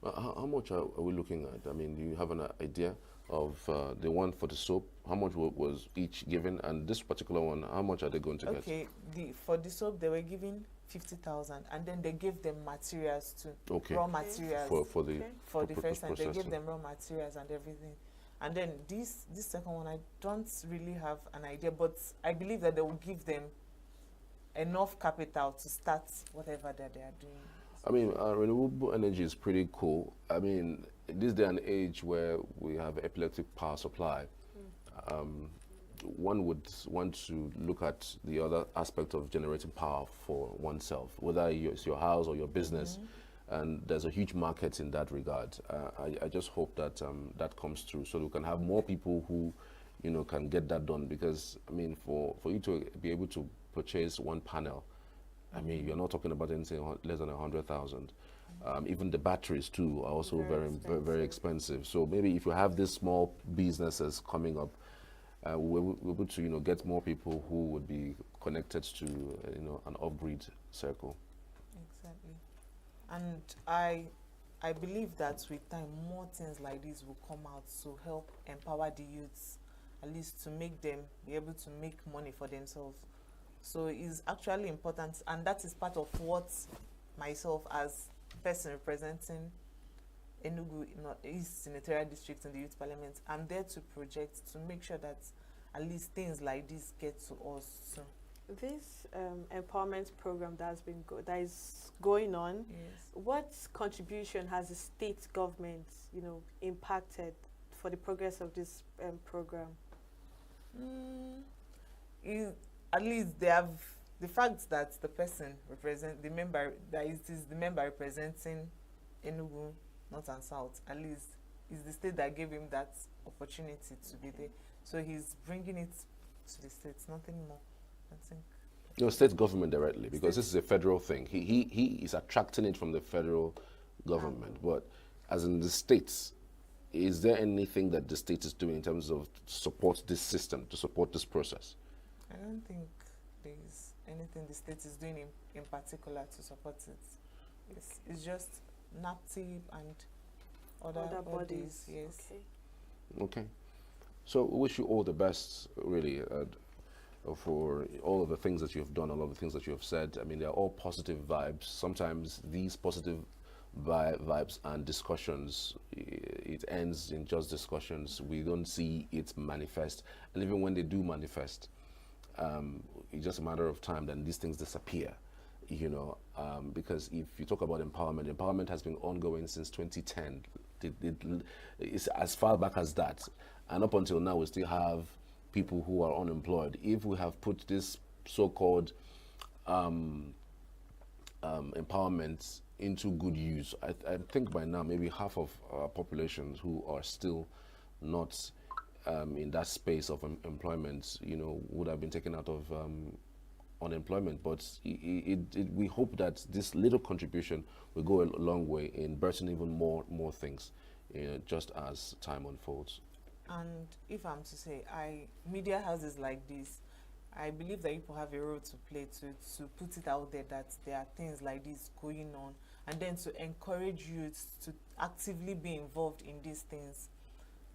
How much are we looking at? I mean, do you have an idea of the one for the soap? How much was each given? And this particular one, how much are they going to get? Okay, for the soap, they were giving 50,000, and then they gave them materials too. Okay. Raw materials. For the first time, they gave them raw materials and everything. And then this second one, I don't really have an idea, but I believe that they will give them enough capital to start whatever that they are doing. I mean, renewable energy is pretty cool. I mean, in this day and age where we have epileptic power supply, one would want to look at the other aspect of generating power for oneself, whether it's your house or your business. And there's a huge market in that regard. I just hope that that comes through, so we can have more people who, you know, can get that done. Because I mean, for you to be able to purchase one panel, I mean, you're not talking about anything less than 100,000. Even the batteries too are also very expensive. So maybe if you have these small businesses coming up, we're able to, you know, get more people who would be connected to, you know, an off-grid circle. Exactly. And I believe that with time, more things like this will come out to help empower the youths, at least to make them be able to make money for themselves. So it's actually important, and that is part of what myself, as person representing ENUGU East Senatorial District in the Youth Parliament, I'm there to project, to make sure that at least things like this get to us soon. This empowerment program that is going on, what contribution has the state government, you know, impacted for the progress of this program? At least they have the fact that the person the member representing ENUGU North and South, at least is the state that gave him that opportunity to be there. So he's bringing it to the states, nothing more. I think. No, state government directly, because this is a federal thing. He is attracting it from the federal government. But as in the states, is there anything that the state is doing in terms of support this system, to support this process? I don't think there's anything the state is doing in particular to support it. It's just NAPTIP and other bodies. Yes. Okay. So we wish you all the best, really, for all of the things that you've done, all of the things that you have said. I mean, they're all positive vibes. Sometimes these positive vibes and discussions, it ends in just discussions. We don't see it manifest. And even when they do manifest, it's just a matter of time, then these things disappear, you know, because if you talk about empowerment has been ongoing since 2010. It's as far back as that. And up until now, we still have people who are unemployed. If we have put this so-called empowerment into good use, I think by now maybe half of our population who are still not in that space of employment, you know, would have been taken out of unemployment. But we hope that this little contribution will go a long way in birthing even more things, just as time unfolds. And if I'm to say, media houses like this, I believe that people have a role to play to put it out there that there are things like this going on, and then to encourage youth to actively be involved in these things.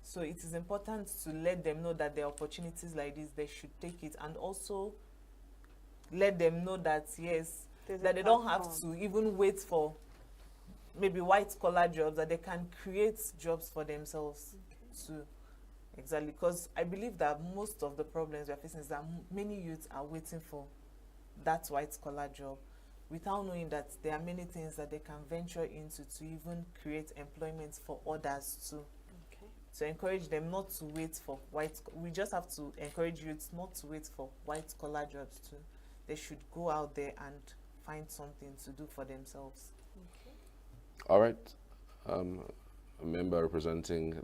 So it is important to let them know that there are opportunities like this, they should take it, and also let them know that yes, that they don't have to even wait for maybe white collar jobs, that they can create jobs for themselves too. Exactly, because I believe that most of the problems we are facing is that many youths are waiting for that white collar job without knowing that there are many things that they can venture into to even create employment for others too. Okay. To encourage them not to wait for we just have to encourage youths not to wait for white collar jobs too. They should go out there and find something to do for themselves. Okay. All right. A member representing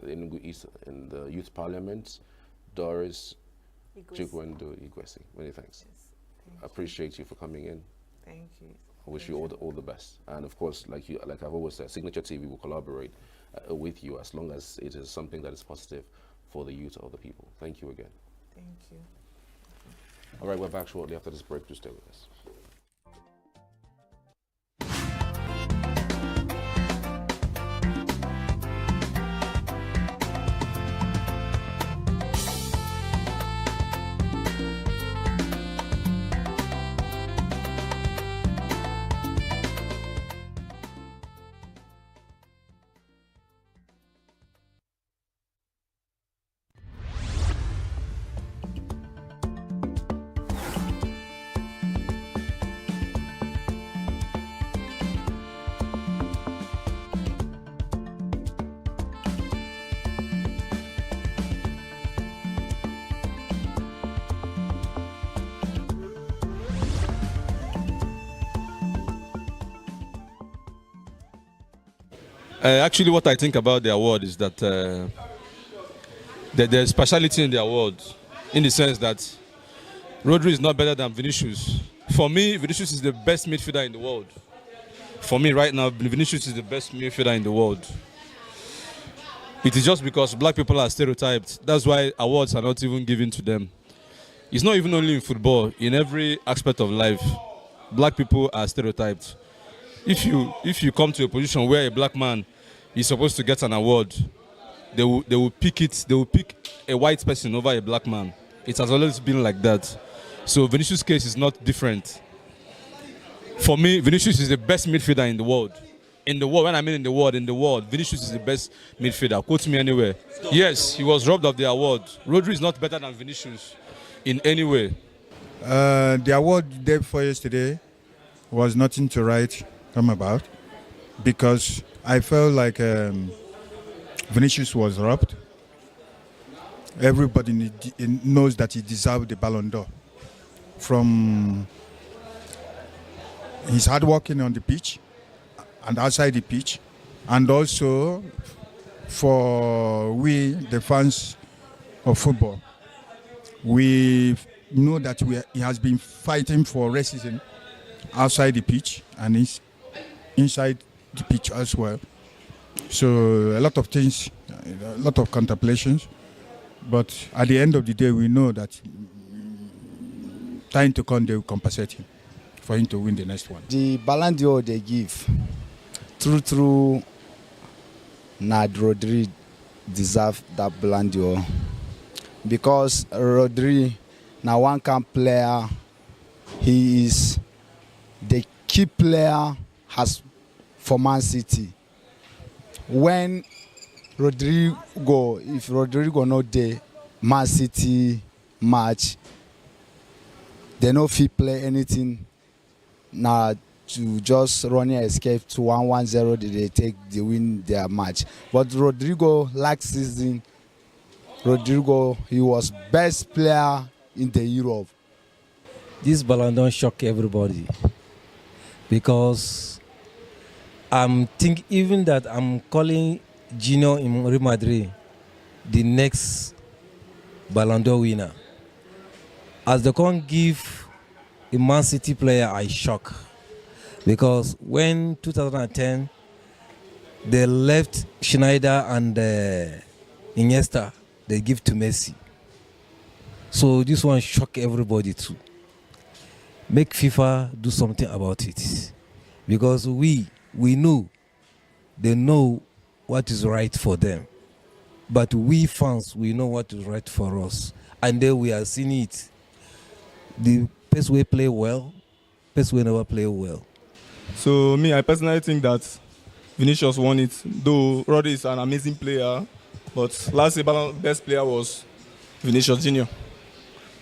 ENUGU East in the Youth Parliament, Doris Chukwendo Igwesi. Many thanks. Yes, I appreciate you for coming in. Thank you. I wish you all the best. And of course, like I've always said, Signature TV will collaborate with you as long as it is something that is positive for the youth of the people. Thank you again. Thank you. All right, we're back shortly after this break. Do stay with us. Actually, what I think about the award is that there's speciality in the award, in the sense that Rodri is not better than Vinicius. For me, Vinicius is the best midfielder in the world. For me right now, Vinicius is the best midfielder in the world. It is just because black people are stereotyped. That's why awards are not even given to them. It's not even only in football, in every aspect of life, black people are stereotyped. If you come to a position where a black man is supposed to get an award, they will pick a white person over a black man. It has always been like that. So Vinicius' case is not different. For me, Vinicius is the best midfielder in the world. In the world, when I mean in the world, Vinicius is the best midfielder. Quote me anywhere. Yes, he was robbed of the award. Rodri is not better than Vinicius in any way. The award day before yesterday was nothing to write home about, because I felt like Vinicius was robbed. Everybody knows that he deserved the Ballon d'Or from his hard working on the pitch and outside the pitch, and also for we, the fans of football. We know that he has been fighting for racism outside the pitch and inside the pitch as well. So a lot of things, a lot of contemplations, but at the end of the day, we know that time to come, they will compensate him for him to win the next one. The Ballon d'Or they give, through Nad Rodri deserve that Ballon d'Or, because Rodri now one camp player, he is the key player has for Man City. When if Rodrigo not there, Man City match, they no fit play anything. Now to just run and escape to 1-1-0, they win their match. But Rodrigo last season, he was best player in the Europe. This Ballon d'Or shock everybody, because I'm calling Gino in Real Madrid the next Ballon d'Or winner. As they can't give a Man City player, I shock, because when 2010 They left Schneider and Iniesta. They give to Messi. So this one shock everybody too. Make FIFA do something about it, because we know they know what is right for them, but we fans, we know what is right for us, and then we are seeing it. The PSV play well, PSV never play well. So me, I personally think that Vinicius won it, though Rodri is an amazing player, but last year best player was Vinicius Junior,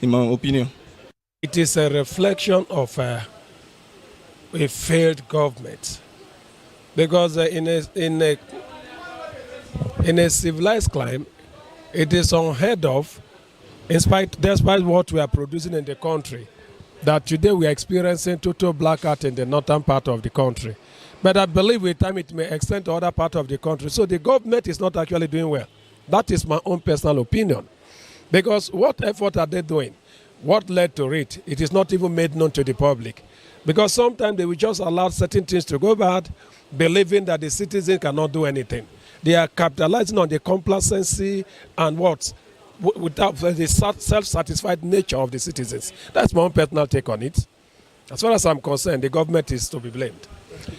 in my opinion. It is a reflection of a failed government, because in a civilized climate, it is unheard of, despite what we are producing in the country, that today we are experiencing total blackout in the northern part of the country. But I believe with time it may extend to other parts of the country. So the government is not actually doing well. That is my own personal opinion. Because what effort are they doing? What led to it? It is not even made known to the public. Because sometimes they will just allow certain things to go bad, believing that the citizen cannot do anything. They are capitalizing on the complacency and without the self-satisfied nature of the citizens. That's my own personal take on it. As far as I'm concerned, the government is to be blamed.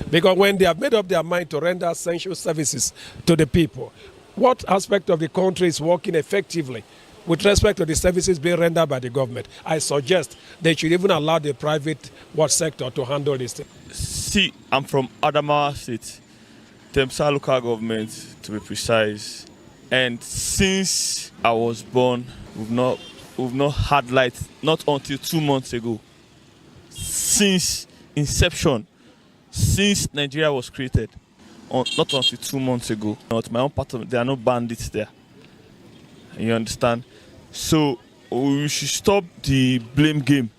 Because when they have made up their mind to render essential services to the people, what aspect of the country is working effectively with respect to the services being rendered by the government? I suggest they should even allow the private sector to handle this thing. See, I'm from Adamawa State, Temsa local government to be precise. And since I was born, we've not had light, not until 2 months ago. Since inception, since Nigeria was created, not until 2 months ago. Not my own part of it, there are no bandits there. You understand? So we should stop the blame game.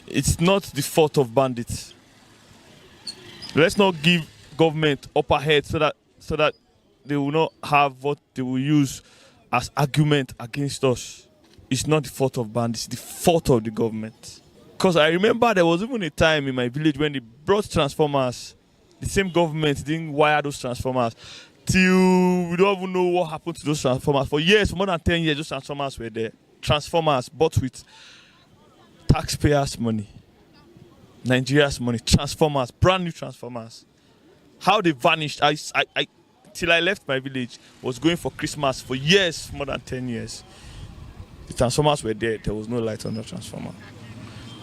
It's not the fault of bandits. Let's not give government upper head so that they will not have what they will use as argument against us. It's not the fault of bandits, it's the fault of the government. Because I remember there was even a time in my village when they brought transformers. The same government didn't wire those transformers. Till we don't even know what happened to those transformers. For years, for more than 10 years, those transformers were there. Transformers bought with taxpayers' money, Nigeria's money. Transformers, brand new transformers. How they vanished, till I left my village, was going for Christmas for years, more than 10 years. The transformers were there. There was no light on the transformer.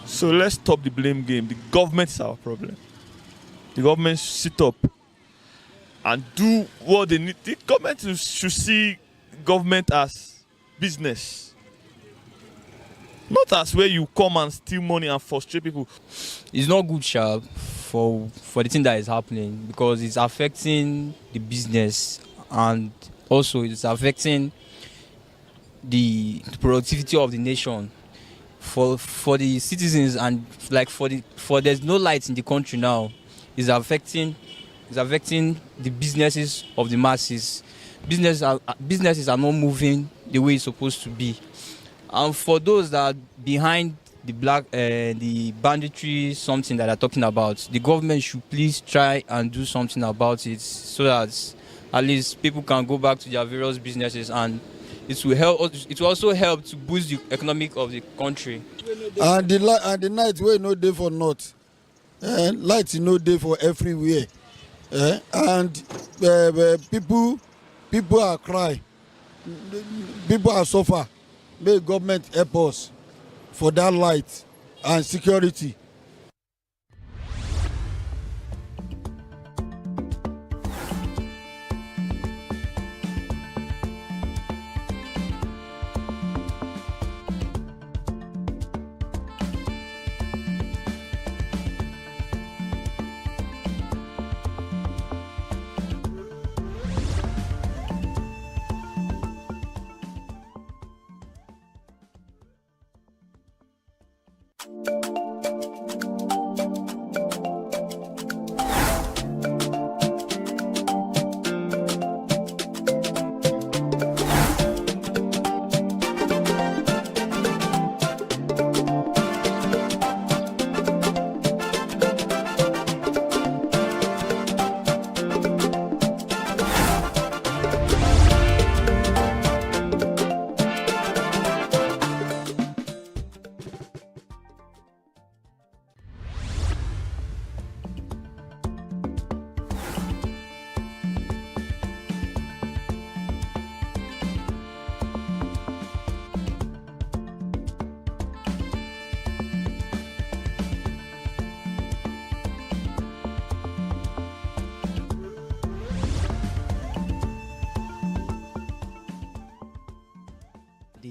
So let's stop the blame game. The government is our problem. The government should sit up and do what they need. The government should see government as business, not as where you come and steal money and frustrate people. It's not good, Sha, for the thing that is happening, because it's affecting the business and also it's affecting the productivity of the nation. For the citizens, and like for there's no light in the country now, is affecting the businesses of the masses. Businesses are not moving the way it's supposed to be. And for those that are behind the banditry, something that they're talking about, the government should please try and do something about it, so that at least people can go back to their various businesses, and it will help. It will also help to boost the economic of the country. And the night wey no dey for north, light no dey for everywhere, and people are cry, people are suffer. May government help us for that light and security.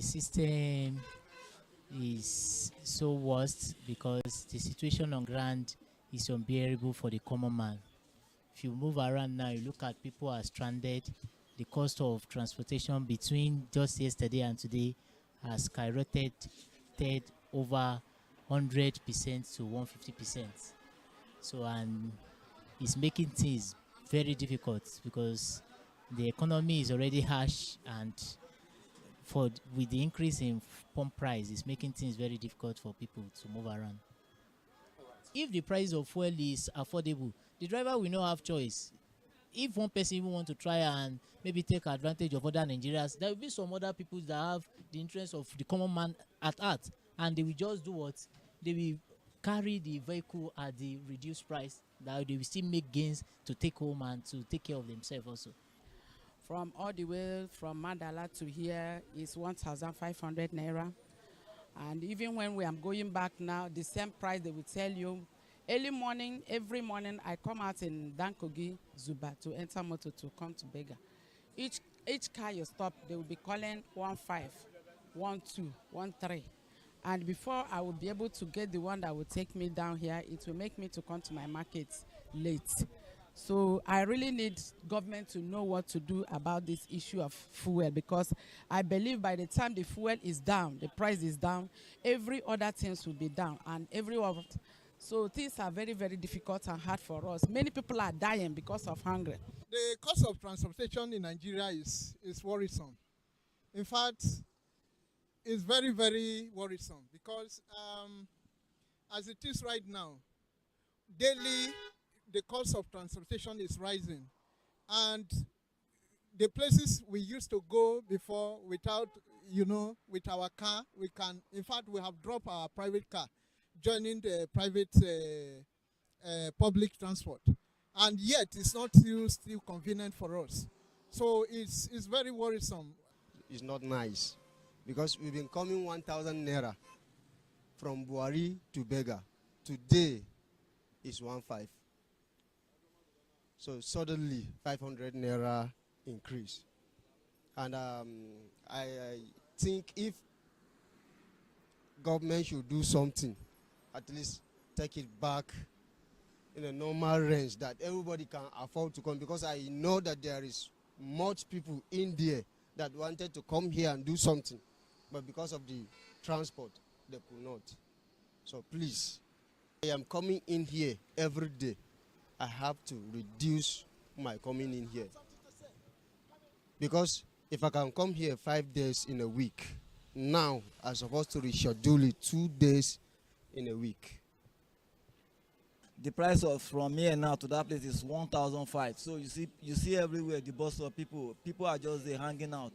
system is so worst because the situation on ground is unbearable for the common man. If you move around now, you look at people are stranded. The cost of transportation between just yesterday and today has skyrocketed over 100% to 150%. So, and it's making things very difficult because the economy is already harsh, and with the increase in pump price, it's making things very difficult for people to move around. If the price of fuel is affordable, the driver will not have choice. If one person even want to try and maybe take advantage of other Nigerians, there will be some other people that have the interest of the common man at heart, and they will just do what? They will carry the vehicle at the reduced price, that they will still make gains to take home and to take care of themselves also. From all the way from Mandala to here is 1,500 naira. And even when we are going back now, the same price they will tell you. Early morning, every morning, I come out in Dankogi, Zuba, to enter motor to come to Bega. Each car you stop, they will be calling 15, 12, 13. And before I will be able to get the one that will take me down here, it will make me to come to my market late. So I really need government to know what to do about this issue of fuel, because I believe by the time the fuel is down, the price is down, every other things will be down, and so things are very, very difficult and hard for us. Many people are dying because of hunger. The cost of transportation in Nigeria is worrisome. In fact, it's very, very worrisome because as it is right now, daily the cost of transportation is rising, and the places we used to go before without, with our car, in fact, we have dropped our private car, joining the private public transport, and yet it's not still convenient for us. So it's very worrisome. It's not nice because we've been coming 1,000 naira from Buhari to Bega. Today is 1,500. So suddenly 500 naira increase. And I think if government should do something, at least take it back in a normal range that everybody can afford to come, because I know that there is much people in there that wanted to come here and do something, but because of the transport, they could not. So please, I am coming in here every day. I have to reduce my coming in here, because if I can come here 5 days in a week, now I'm supposed to reschedule it 2 days in a week. The price of from here now to that place is 1,500. So you see everywhere the bus of people are just there hanging out,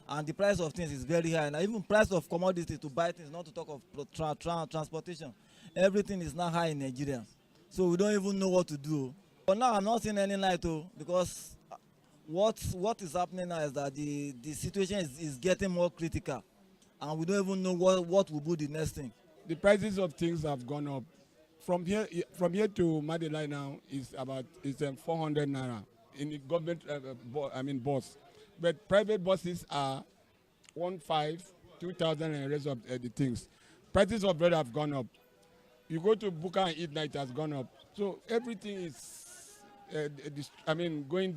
and the price of things is very high. And even price of commodities to buy things, not to talk of transportation, everything is now high in Nigeria. So we don't even know what to do. But now I'm not seeing any light, because what is happening now is that the situation is getting more critical, and we don't even know what will be the next thing. The prices of things have gone up. From here to Madela now is 400 naira in the government bus, but private buses are 1,500, 2,000, and the rest of the things. Prices of bread have gone up. You go to Buka and eat night, has gone up. So everything is going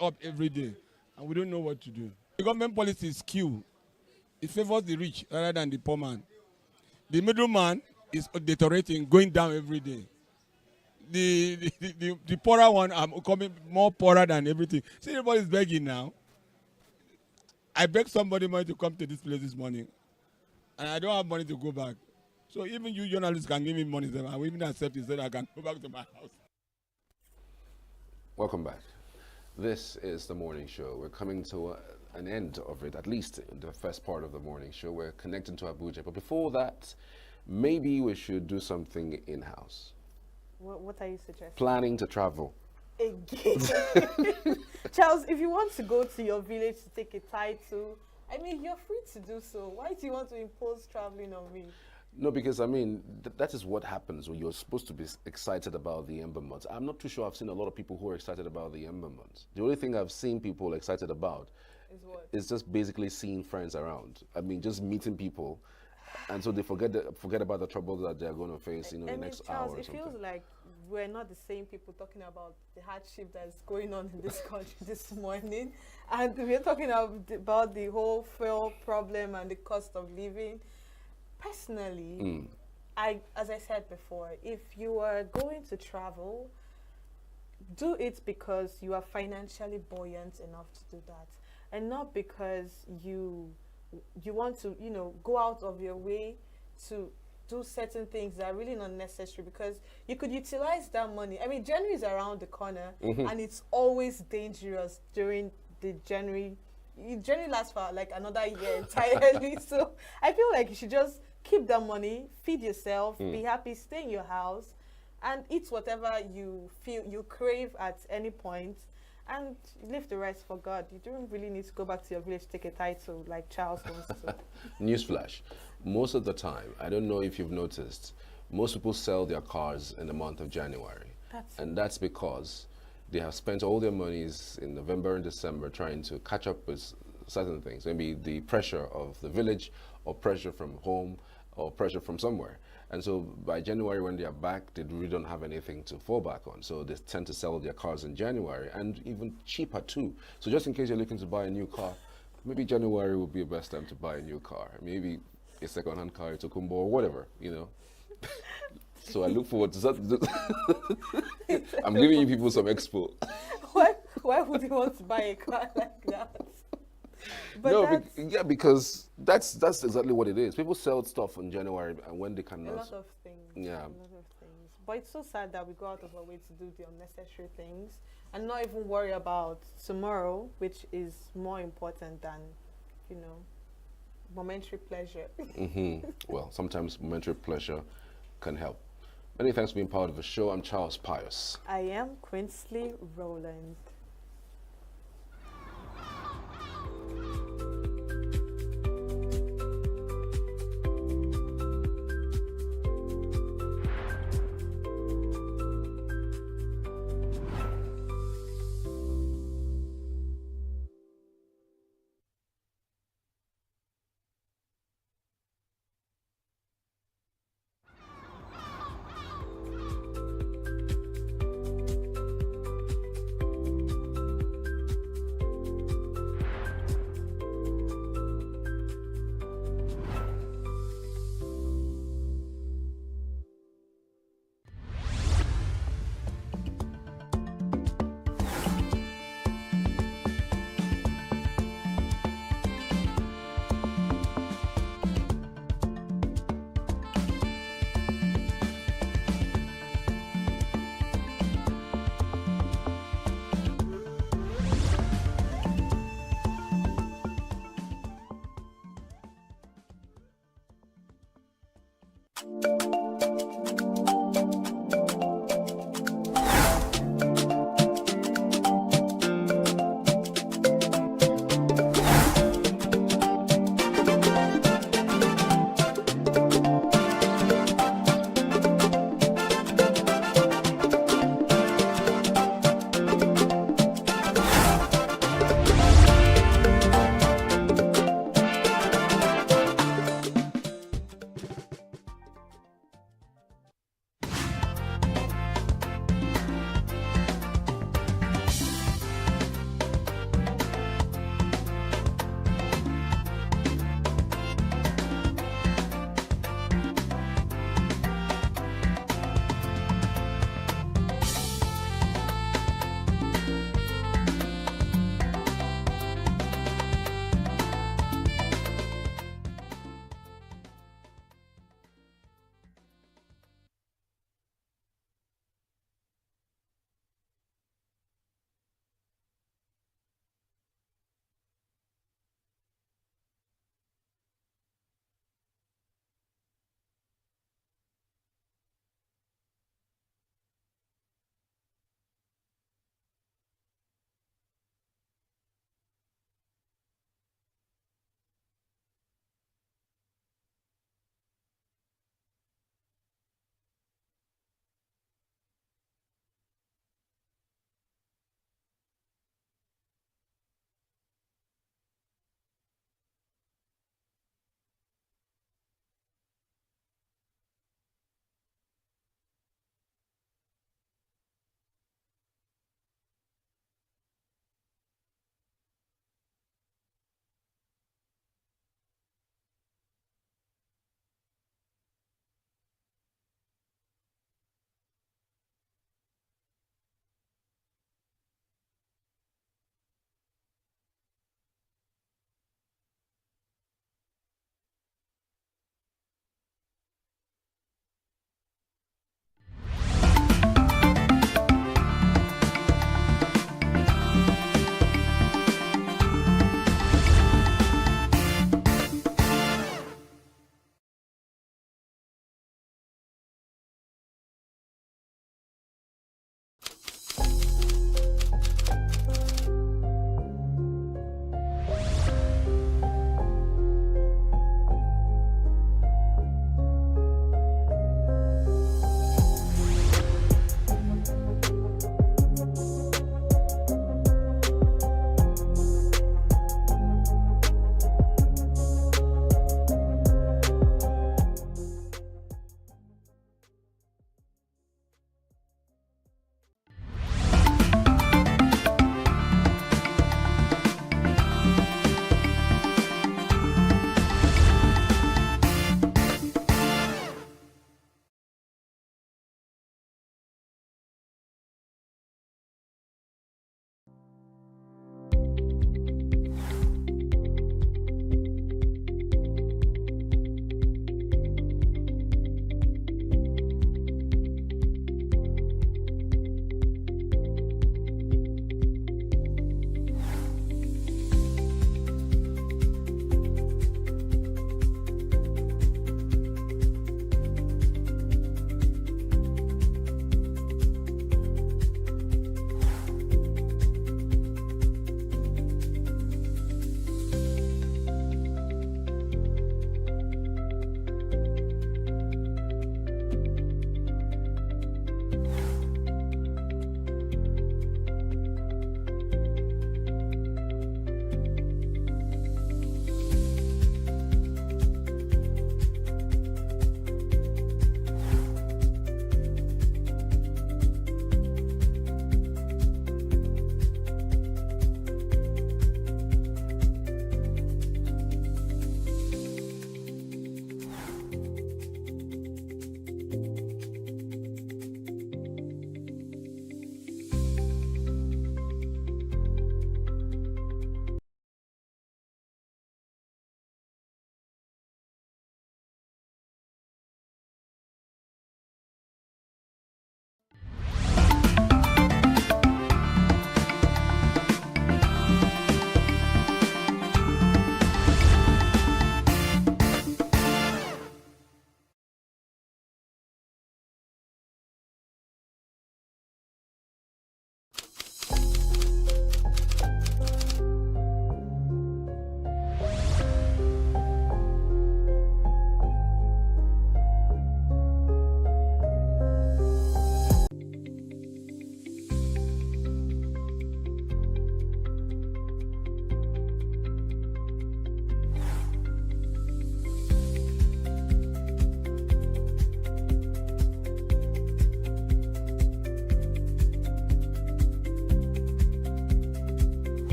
up every day, and we don't know what to do. The government policy is skewed. It favors the rich rather than the poor man. The middleman is deteriorating, going down every day. The poorer one are becoming more poorer than everything. See, everybody's begging now. I begged somebody money to come to this place this morning, and I don't have money to go back. So even you journalists can give me money, I will even accept it so that I can go back to my house. Welcome back. This is the morning show. We're coming to an end of it, at least in the first part of the morning show. We're connecting to Abuja. But before that, maybe we should do something in-house. What are you suggesting? Planning to travel. Again. Charles, if you want to go to your village to take a title, I mean, you're free to do so. Why do you want to impose traveling on me? No, because I mean, that is what happens when you're supposed to be excited about the Ember Months. I'm not too sure I've seen a lot of people who are excited about the Ember Months. The only thing I've seen people excited about Is what? It's just basically seeing friends around. I mean, just meeting people, and so they forget about the trouble that they're going to face, in the next Charles, hour or it something. feels like we're not the same people talking about the hardship that's going on in this country this morning, and we're talking about the whole fuel problem and the cost of living. Personally, as I said before, if you are going to travel, do it because you are financially buoyant enough to do that, and not because you want to, go out of your way to do certain things that are really not necessary, because you could utilize that money. I mean, January is around the corner, and it's always dangerous during the January. January lasts for like another year entirely. So I feel like you should just keep that money, feed yourself, be happy, stay in your house, and eat whatever you feel you crave at any point, and leave the rest for God. You don't really need to go back to your village to take a title like Charles wants to. Newsflash. Most of the time, I don't know if you've noticed, most people sell their cars in the month of January. That's because they have spent all their monies in November and December trying to catch up with certain things. Maybe the pressure of the village, or pressure from home, or pressure from somewhere. And so by January, when they are back, they really don't have anything to fall back on. So they tend to sell their cars in January, and even cheaper too. So just in case you're looking to buy a new car, maybe January would be the best time to buy a new car. Maybe a second-hand car, a Tokumbo, or whatever, So I look forward to that. I'm giving you people some expo. Why would you want to buy a car like that? But no, because that's exactly what it is. People sell stuff in January, and when they cannot. A lot of things. Yeah. A lot of things. But it's so sad that we go out of our way to do the unnecessary things and not even worry about tomorrow, which is more important than, momentary pleasure. Well, sometimes momentary pleasure can help. Many thanks for being part of the show. I'm Charles Pius. I am Quinsley Rowland.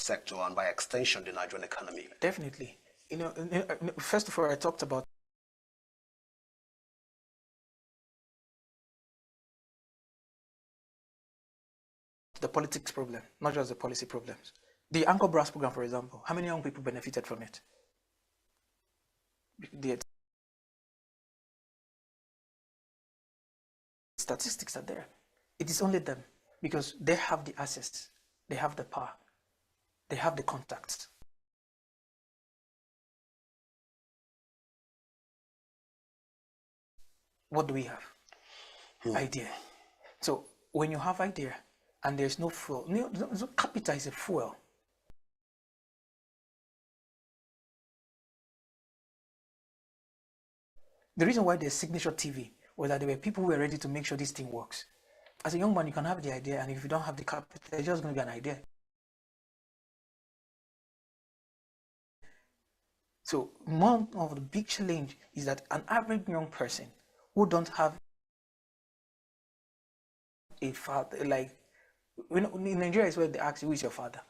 sector and by extension the Nigerian economy? Definitely. First of all, I talked about the politics problem, not just the policy problems. The Anchor Brass program, for example, how many young people benefited from it? The statistics are there. It is only them because they have the access, they have the power, they have the contacts. What do we have? Idea. So when you have idea and there's no fuel, capital is a fuel. The reason why there's Signature TV was that there were people who were ready to make sure this thing works. As a young man, you can have the idea, and if you don't have the capital, it's just going to be an idea. So one of the big challenge is that an average young person who don't have a father, like in Nigeria is where they ask you, who is your father?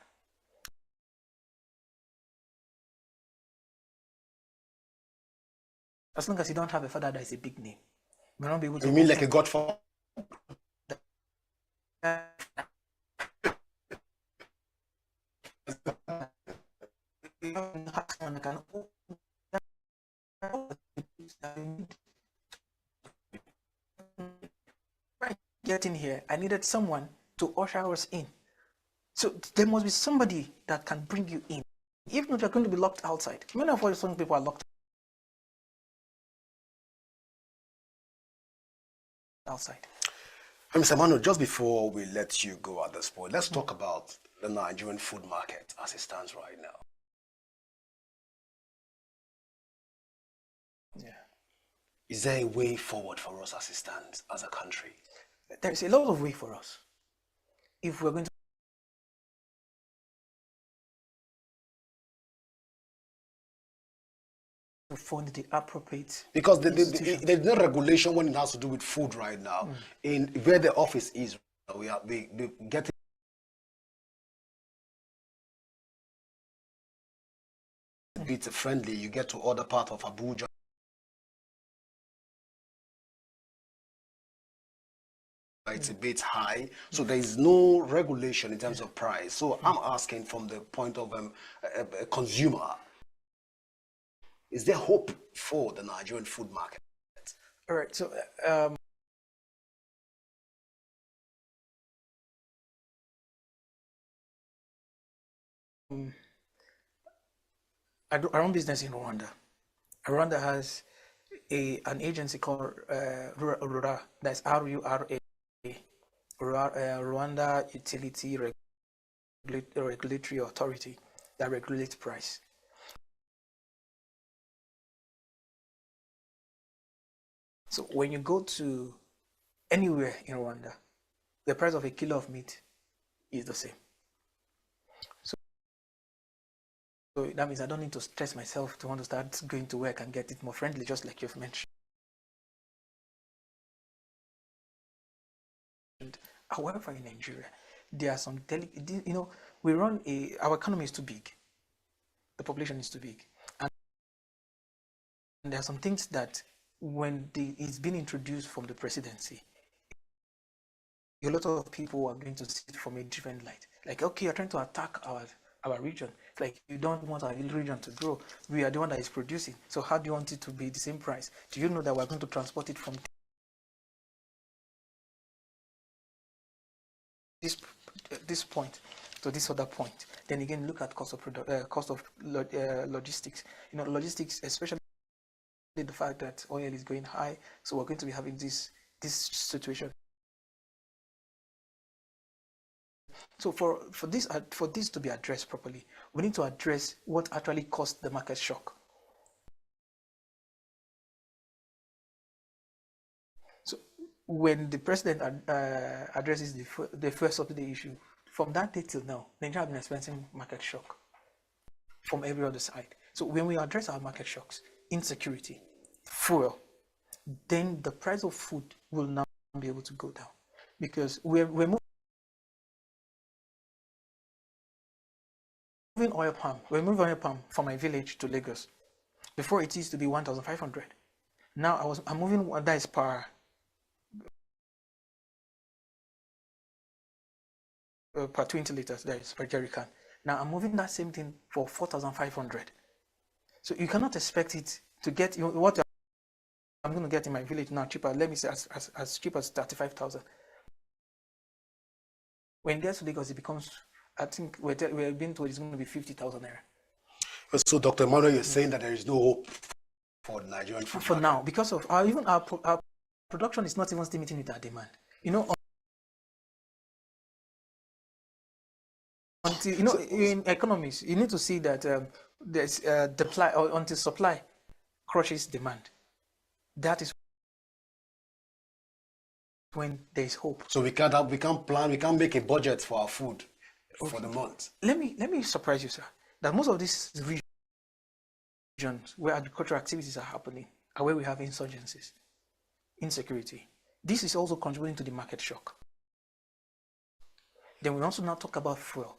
As long as you don't have a father that is a big name, you will not be able to. You mean like a godfather? Getting here, I needed someone to usher us in. So there must be somebody that can bring you in. Even if you're going to be locked outside. Many of us young people are locked outside. Mr. Manu, just before we let you go at this point, let's talk about the Nigerian food market as it stands right now. Yeah. Is there a way forward for us as it stands as a country? There's a lot of way for us. If we're going to fund the appropriate, because there's no regulation when it has to do with food right now. In where the office is, we get a bit friendly. You get to other part of Abuja. It's a bit high, so there is no regulation in terms of price. So I'm asking from the point of a consumer, is there hope for the Nigerian food market? All right, so I run business in Rwanda. Rwanda has an agency called RURA, that's RURA, Rwanda Utility Regulatory Authority, that regulates price. So when you go to anywhere in Rwanda, the price of a kilo of meat is the same. So that means I don't need to stress myself to want to start going to work and get it more friendly, just like you've mentioned. However, in Nigeria, there are some delicate, we run our economy is too big. The population is too big. And there are some things that when it's been introduced from the presidency, a lot of people are going to see it from a different light. Like, okay, you're trying to attack our region. It's like, you don't want our region to grow. We are the one that is producing. So how do you want it to be the same price? Do you know that we're going to transport it from this point to this other point? Then again, look at cost of logistics. Logistics, especially the fact that oil is going high, so we're going to be having this situation. So for this to be addressed properly, we need to address what actually caused the market shock. So when the president addresses the first subsidy issue, from that day till now, Nigeria has been experiencing market shock from every other side. So when we address our market shocks, insecurity, fuel, then the price of food will now be able to go down, because we're moving oil palm. We're moving oil palm from my village to Lagos. Before it used to be 1,500. Now I'm moving, that is per 20 liters, that is per jerry can. Now I'm moving that same thing for 4,500. So you cannot expect it to get what I'm going to get in my village now cheaper. Let me say as cheap as 35,000. When it gets to Lagos, it becomes, I think we're being told it's going to be 50,000 naira. So, Dr. Emmanuel, you're saying that there is no hope for the Nigerian food for now, because of our production is not even still meeting with our demand. Until in economics, you need to see that there's supply until supply crushes demand. That is when there is hope. So we can't plan, we can't make a budget for our food for the month. Let me surprise you, sir, that most of these regions where agricultural activities are happening are where we have insurgencies, insecurity. This is also contributing to the market shock. Then we also now talk about fuel.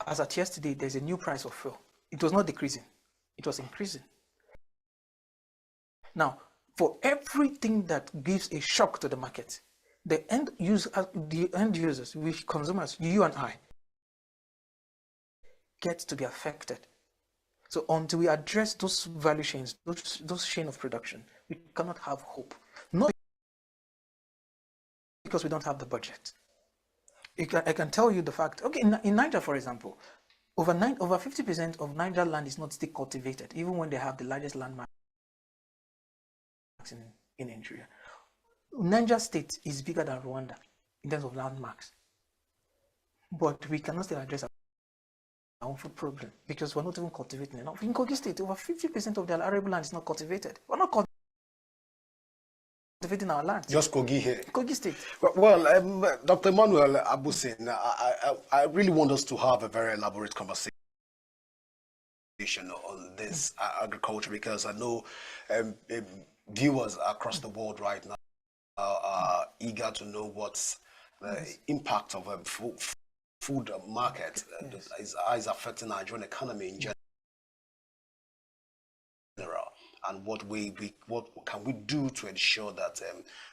As at yesterday, there's a new price of fuel. It was not decreasing, it was increasing. Now, for everything that gives a shock to the market, the end users, we consumers, you and I, get to be affected. So until we address those value chains, those chain of production, we cannot have hope. Not because we don't have the budget. I can tell you the fact. Okay, in Niger, for example, over 50% of Niger land is not still cultivated, even when they have the largest landmarks in Nigeria. Niger State is bigger than Rwanda in terms of landmarks, but we cannot still address our own food problem because we're not even cultivating enough. In Kogi State, over 50% of the arable land is not cultivated. We're not cultivating our land. Just Kogi here. Kogi State. Well, Dr. Emmanuel Abusin, I really want us to have a very elaborate conversation on this agriculture, because I know viewers across the world right now are eager to know what's the impact of food market is affecting the Nigerian economy in general, and what can we do to ensure that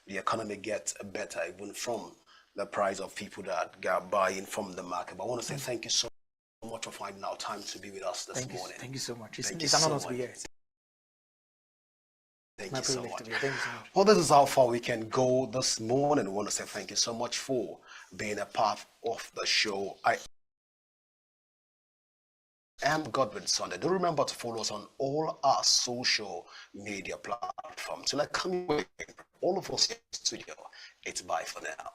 the economy gets better, even from the price of people that get buying from the market. But I want to say thank you so much for finding out time to be with us this morning. Thank you so much. It's an honor to be here. Thank you so much. Well, this is how far we can go this morning. We want to say thank you so much for being a part of the show. I am Godwin Sunday. Do remember to follow us on all our social media platforms. Till I come away, all of us in the studio, it's bye for now.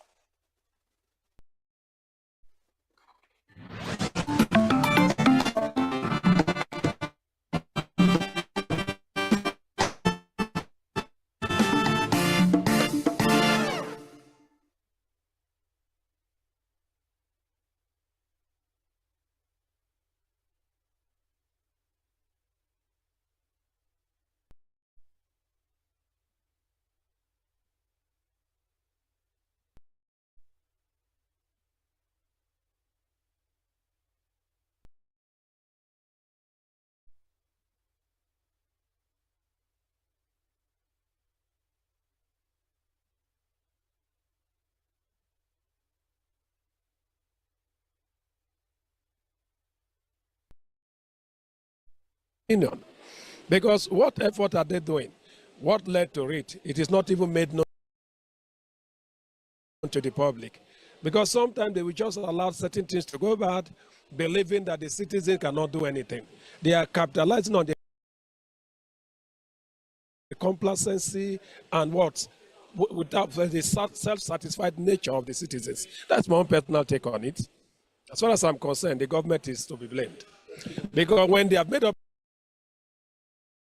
Because what effort are they doing? What led to it? It is not even made known to the public. Because sometimes they will just allow certain things to go bad, believing that the citizen cannot do anything. They are capitalizing on the complacency and what? Without the self-satisfied nature of the citizens. That's my own personal take on it. As far as I'm concerned, the government is to be blamed. Because when they have made up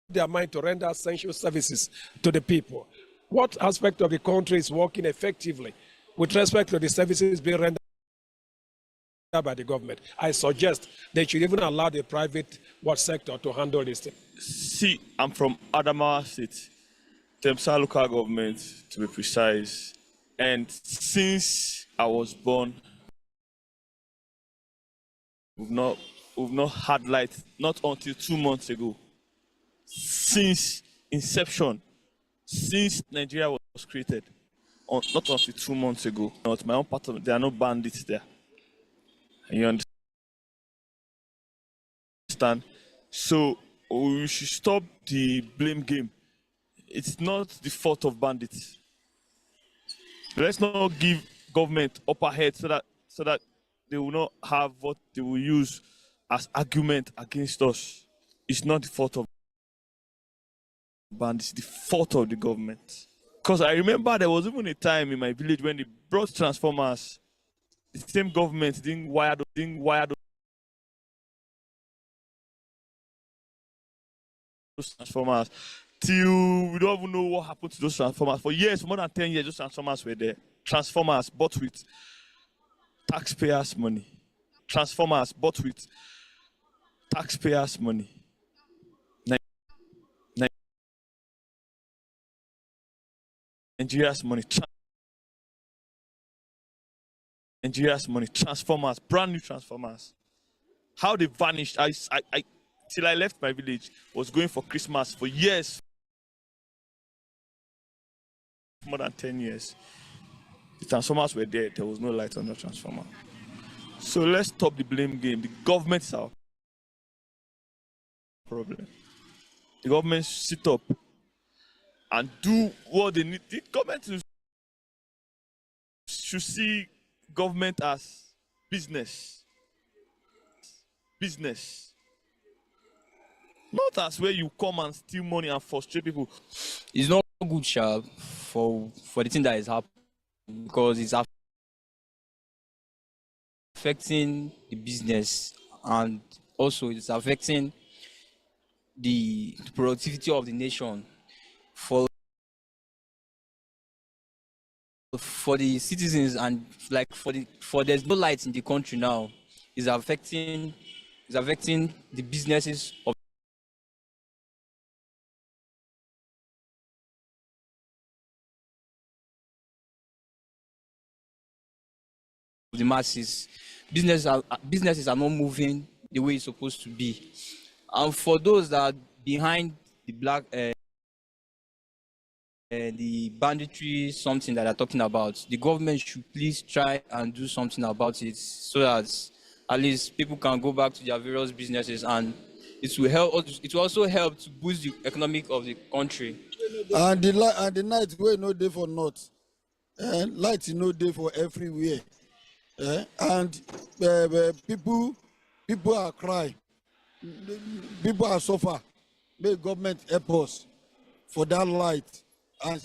their mind to render essential services to the people, what aspect of the country is working effectively with respect to the services being rendered by the government? I suggest they should even allow the private sector to handle this thing. See, I'm from Adamawa State, Temsa local government to be precise, and since I was born, we've not we've not had light, not until 2 months ago. Since inception, since Nigeria was created, not until 2 months ago. Not my own part of it, there are no bandits there. You understand? So we should stop the blame game. It's not the fault of bandits. Let's not give government upper head so that they will not have what they will use as argument against us. It's not the fault of bandits, it's the fault of the government. Because I remember there was even a time in my village when they brought transformers. The same government didn't wire those transformers till we don't even know what happened to those transformers. For years, for more than 10 years, those transformers were there. Transformers bought with taxpayers' money. Transformers bought with taxpayers' money. Nigeria's money. Nigeria's money. Transformers, brand new transformers. How they vanished, till I left my village, was going for Christmas for years. More than 10 years. The transformers were there. There was no light on the transformer. So let's stop the blame game. The government is our problem. The government sit up and do what they need. The government should see government as business. Business. Not as where you come and steal money and frustrate people. It's not good, Sha, for the thing that is happening, because it's affecting the business, and also it's affecting the productivity of the nation. For the citizens, and like for there's no light in the country now, is affecting the businesses of the masses. Businesses are not moving the way it's supposed to be. And for those that are behind the banditry, something that they're talking about, the government should please try and do something about it, so that at least people can go back to their various businesses, and it will help. It will also help to boost the economic of the country. And the night wey no dey for north, light no dey for everywhere, and people are crying, people are suffer. May government help us for that light. And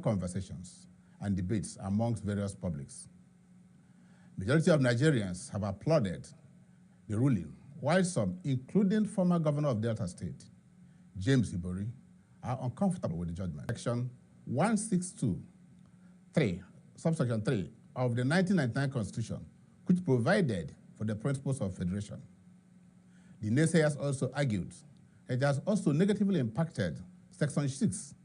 conversations and debates amongst various publics. Majority of Nigerians have applauded the ruling, while some, including former governor of Delta State, James Ibori, are uncomfortable with the judgment. Section 162(3), subsection 3 of the 1999 Constitution, which provided for the principles of federation. The naysayers also argued it has also negatively impacted Section 6,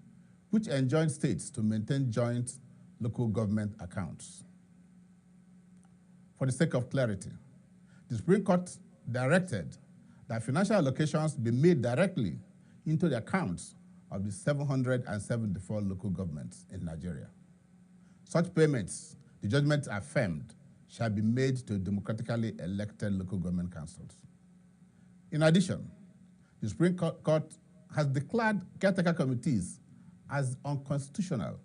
which enjoined states to maintain joint local government accounts. For the sake of clarity, the Supreme Court directed that financial allocations be made directly into the accounts of the 774 local governments in Nigeria. Such payments, the judgment affirmed, shall be made to democratically elected local government councils. In addition, the Supreme Court has declared caretaker committees as unconstitutional.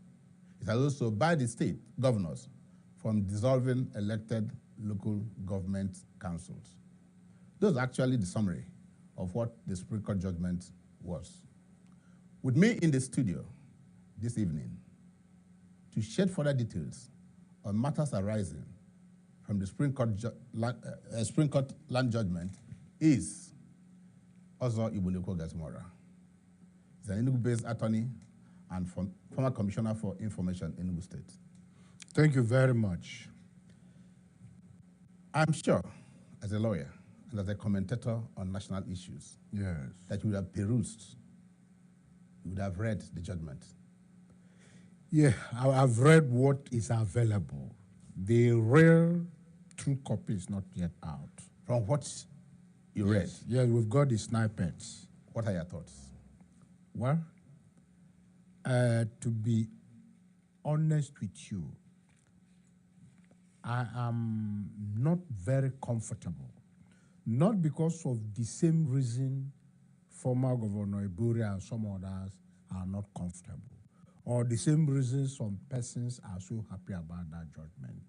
It has also barred the state governors from dissolving elected local government councils. Those are actually the summary of what the Supreme Court judgment was. With me in the studio this evening to shed further details on matters arising from the Supreme Court land judgment is Ozo Ibuneko Gazmora. He's an Enugu-based attorney and former Commissioner for Information in Enugu State. Thank you very much. I'm sure, as a lawyer and as a commentator on national issues, yes, that you would have perused, you would have read the judgment. Yeah, I've read what is available. The real true copy is not yet out. From what you read? Yes, we've got the snippets. What are your thoughts? Well, to be honest with you, I am not very comfortable. Not because of the same reason former Governor Iburi and some others are not comfortable, or the same reason some persons are so happy about that judgment.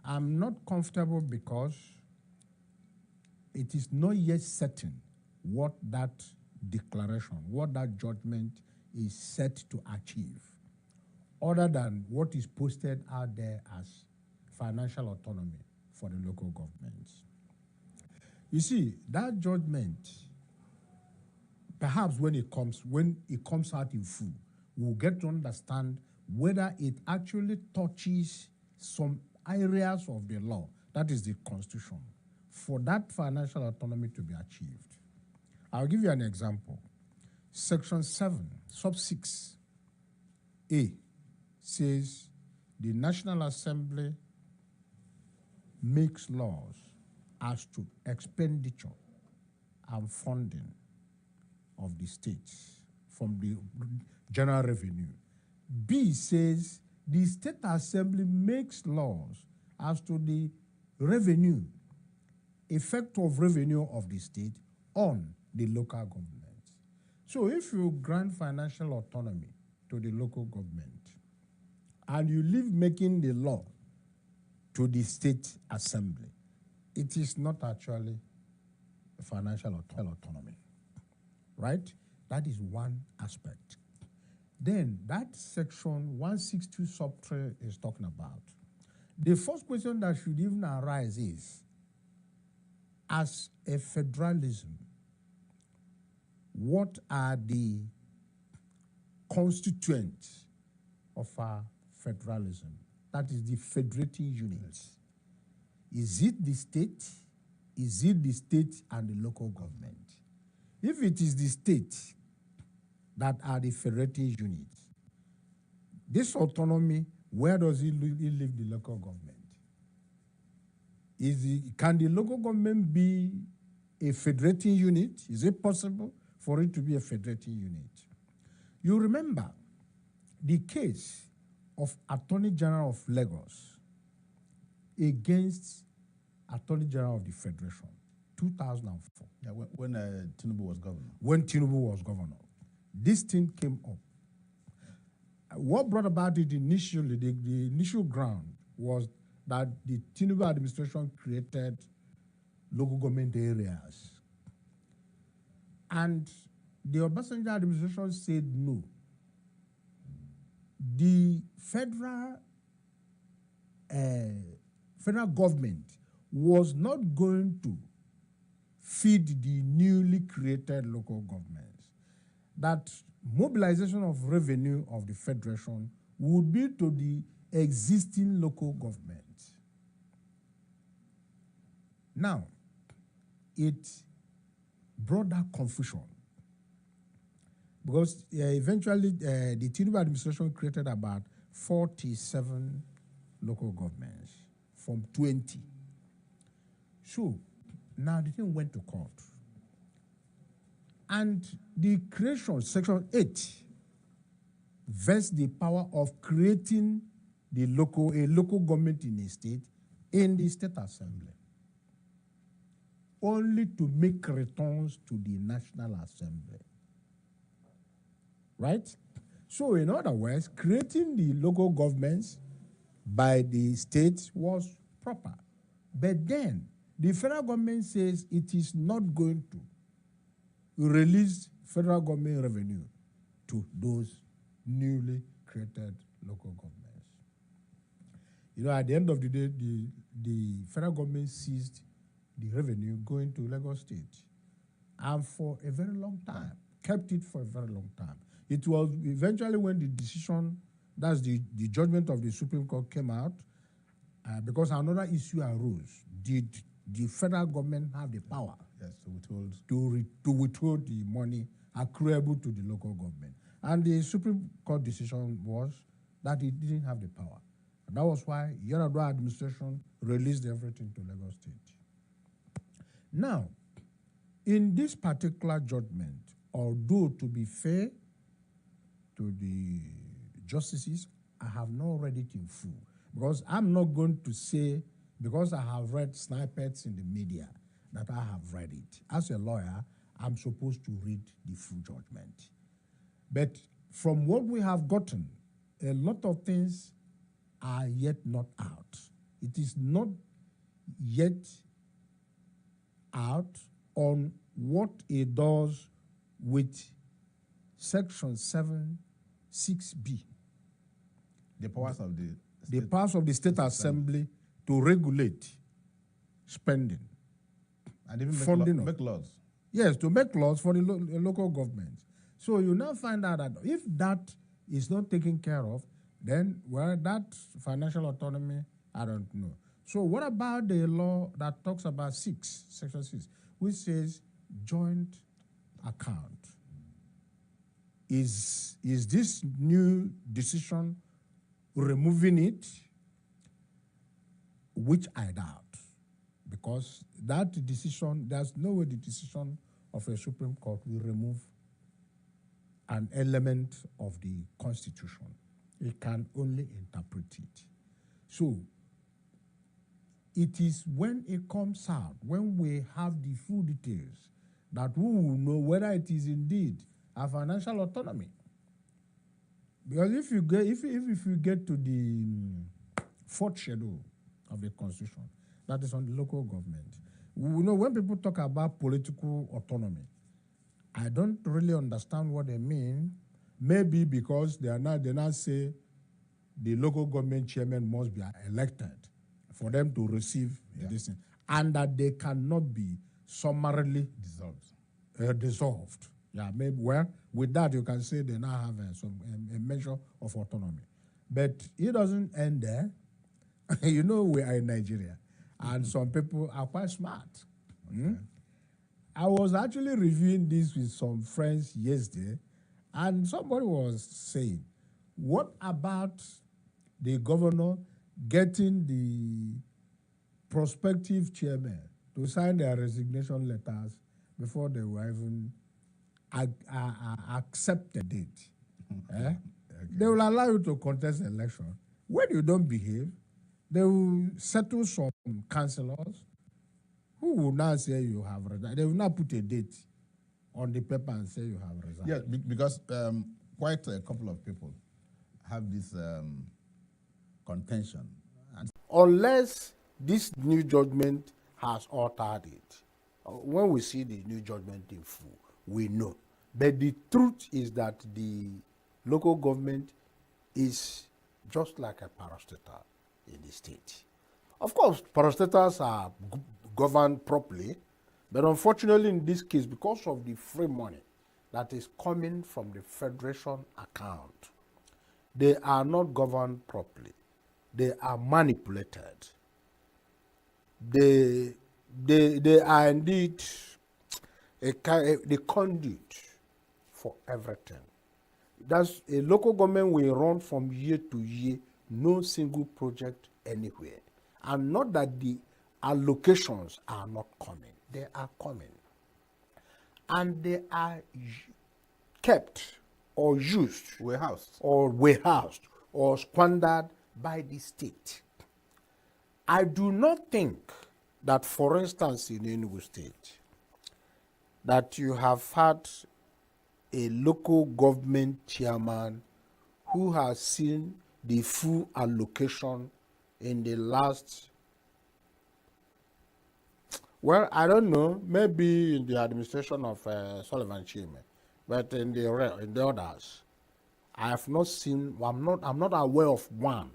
I'm not comfortable because it is not yet certain what that declaration, what that judgment is set to achieve, other than what is posted out there as financial autonomy for the local governments. You see, that judgment, perhaps when it comes out in full, we'll get to understand whether it actually touches some areas of the law, that is the Constitution, for that financial autonomy to be achieved. I'll give you an example. Section 7, sub 6A says the National Assembly makes laws as to expenditure and funding of the states from the general revenue. B says the State Assembly makes laws as to the revenue, effect of revenue of the state on the local government. So if you grant financial autonomy to the local government and you leave making the law to the State Assembly, it is not actually a financial autonomy, right? That is one aspect. Then that section 162 sub 3 is talking about. The first question that should even arise is, as a federalism, what are the constituents of our federalism? That is the federating units. Is it the state? Is it the state and the local government? If it is the state that are the federating units, this autonomy, where does it leave the local government? Can the local government be a federating unit? Is it possible for it to be a federating unit? You remember the case of Attorney General of Lagos against Attorney General of the Federation, 2004. Yeah, when Tinubu was governor. When Tinubu was governor. This thing came up. What brought about it initially, the initial ground was that the Tinubu administration created local government areas. And the Obasanjo administration said no. The federal government was not going to feed the newly created local governments. That mobilization of revenue of the federation would be to the existing local government. Now, it brought that confusion because eventually the Tinubu administration created about 47 local governments from 20. So now the thing went to court. And the creation, Section 8, vests the power of creating a local government in a state in the State Assembly, only to make returns to the National Assembly. Right? So in other words, creating the local governments by the states was proper. But then the federal government says it is not going to release federal government revenue to those newly created local governments. You know, at the end of the day, the federal government seized the revenue going to Lagos State, and for a very long time, kept it for a very long time. It was eventually when the decision, that's the judgment of the Supreme Court came out, because another issue arose. Did the federal government have the power, yes, to withhold the money accruable to the local government? And the Supreme Court decision was that it didn't have the power. And that was why Yar'Adua administration released everything to Lagos State. Now, in this particular judgment, although to be fair to the justices, I have not read it in full, because I'm not going to say, because I have read snippets in the media, that I have read it. As a lawyer, I'm supposed to read the full judgment. But from what we have gotten, a lot of things are yet not out. It is not yet out on what it does with Section 7(6)(b). The powers of the powers of the State Assembly to regulate spending and even funding make laws. Yes, to make laws for the local governments. So you now find out that if that is not taken care of, then, well, that financial autonomy, I don't know. So what about the law that talks about Section 6, which says joint account? Is this new decision removing it? Which I doubt, because that decision, there's no way the decision of a Supreme Court will remove an element of the Constitution. It can only interpret it. So it is when it comes out, when we have the full details, that we will know whether it is indeed a financial autonomy. Because if you get to the fourth schedule of the Constitution, that is on the local government, we know when people talk about political autonomy, I don't really understand what they mean. Maybe because they now say the local government chairman must be elected for them to receive this thing, and that they cannot be summarily dissolved. Yeah, maybe, well, with that you can say they now have a measure of autonomy. But it doesn't end there. You know, we are in Nigeria, and some people are quite smart. I was actually reviewing this with some friends yesterday, and somebody was saying, what about the governor getting the prospective chairman to sign their resignation letters before they were even accept the date? Okay. They will allow you to contest the election. When you don't behave, they will settle some councillors who will now say you have resigned. They will not put a date on the paper and say you have resigned. Yeah, because quite a couple of people have this contention. Unless this new judgment has altered it, when we see the new judgment in full, we know. But the truth is that the local government is just like a parastatal in the state. Of course, parastatals are governed properly, but unfortunately in this case, because of the free money that is coming from the federation account, they are not governed properly. They are manipulated. They are indeed the conduit for everything. That's a local government will run from year to year, no single project anywhere. And not that the allocations are not coming. They are coming. And they are kept or used, warehoused or squandered by the state. I do not think that, for instance, in ENUGU State, that you have had a local government chairman who has seen the full allocation in the last, well, I don't know, maybe in the administration of Sullivan Chime, but in the others, I have not seen, I'm not aware of one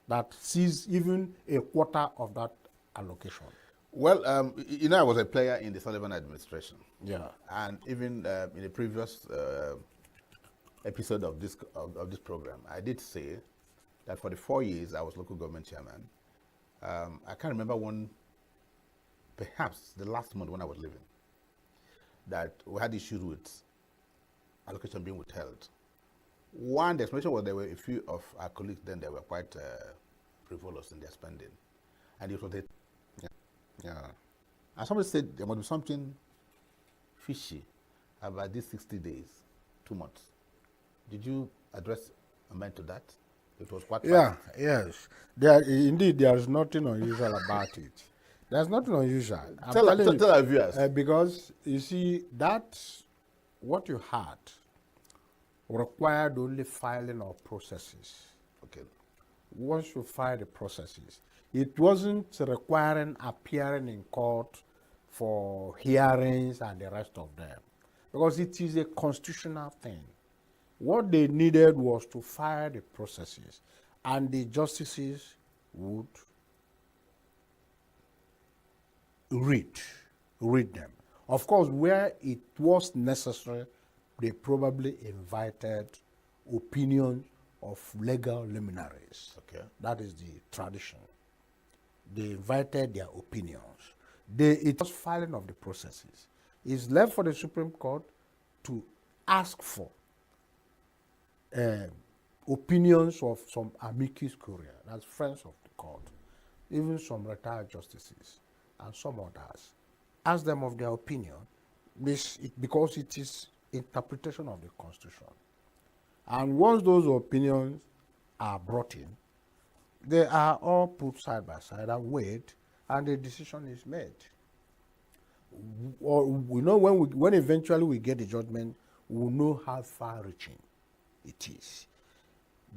that sees even a quarter of that allocation. Well, I was a player in the Sullivan administration. Yeah. And even in the previous episode of this program, I did say that for the 4 years I was local government chairman, I can't remember one, perhaps the last month when I was leaving, that we had issues with allocation being withheld. One, the explanation was there were a few of our colleagues then that were quite frivolous in their spending. And it was a yeah. And somebody said there must be something fishy about these 60 days, 2 months. Did you address a man to that? It was quite Yeah, fast. yes. Indeed, there is nothing unusual about it. There's nothing unusual. Tell our viewers. Because, you see, what you had required only filing of processes. Okay. Once you file the processes, it wasn't requiring appearing in court for hearings and the rest of them, because it is a constitutional thing. What they needed was to file the processes, and the justices would read them. Of course, where it was necessary, they probably invited opinions of legal luminaries. Okay. That is the tradition. They invited their opinions. It was filing of the processes. It's left for the Supreme Court to ask for opinions of some amicus curiae, that's friends of the court, even some retired justices and some others. Ask them of their opinion, because it is interpretation of the Constitution. And once those opinions are brought in, they are all put side by side and weighed, and the decision is made. We know when eventually we get the judgment, we'll know how far-reaching it is.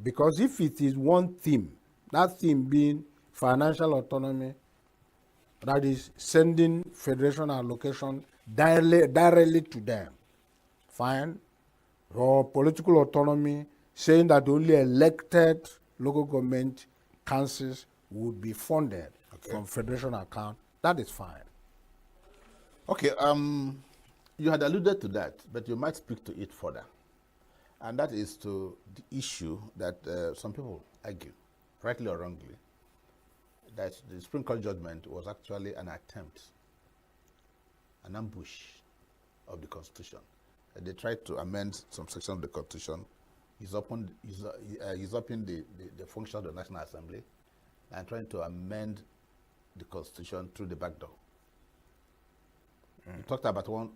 Because if it is one theme, that theme being financial autonomy, that is sending federation allocation directly to them, fine. Or political autonomy, saying that only elected local government councils would be funded from federation account, that is fine. Okay, you had alluded to that, but you might speak to it further. And that is to the issue that some people argue, rightly or wrongly, that the Supreme Court judgment was actually an attempt, an ambush of the Constitution. They tried to amend some section of the Constitution, usurping the function of the National Assembly, and trying to amend the Constitution through the back door. You talked about one,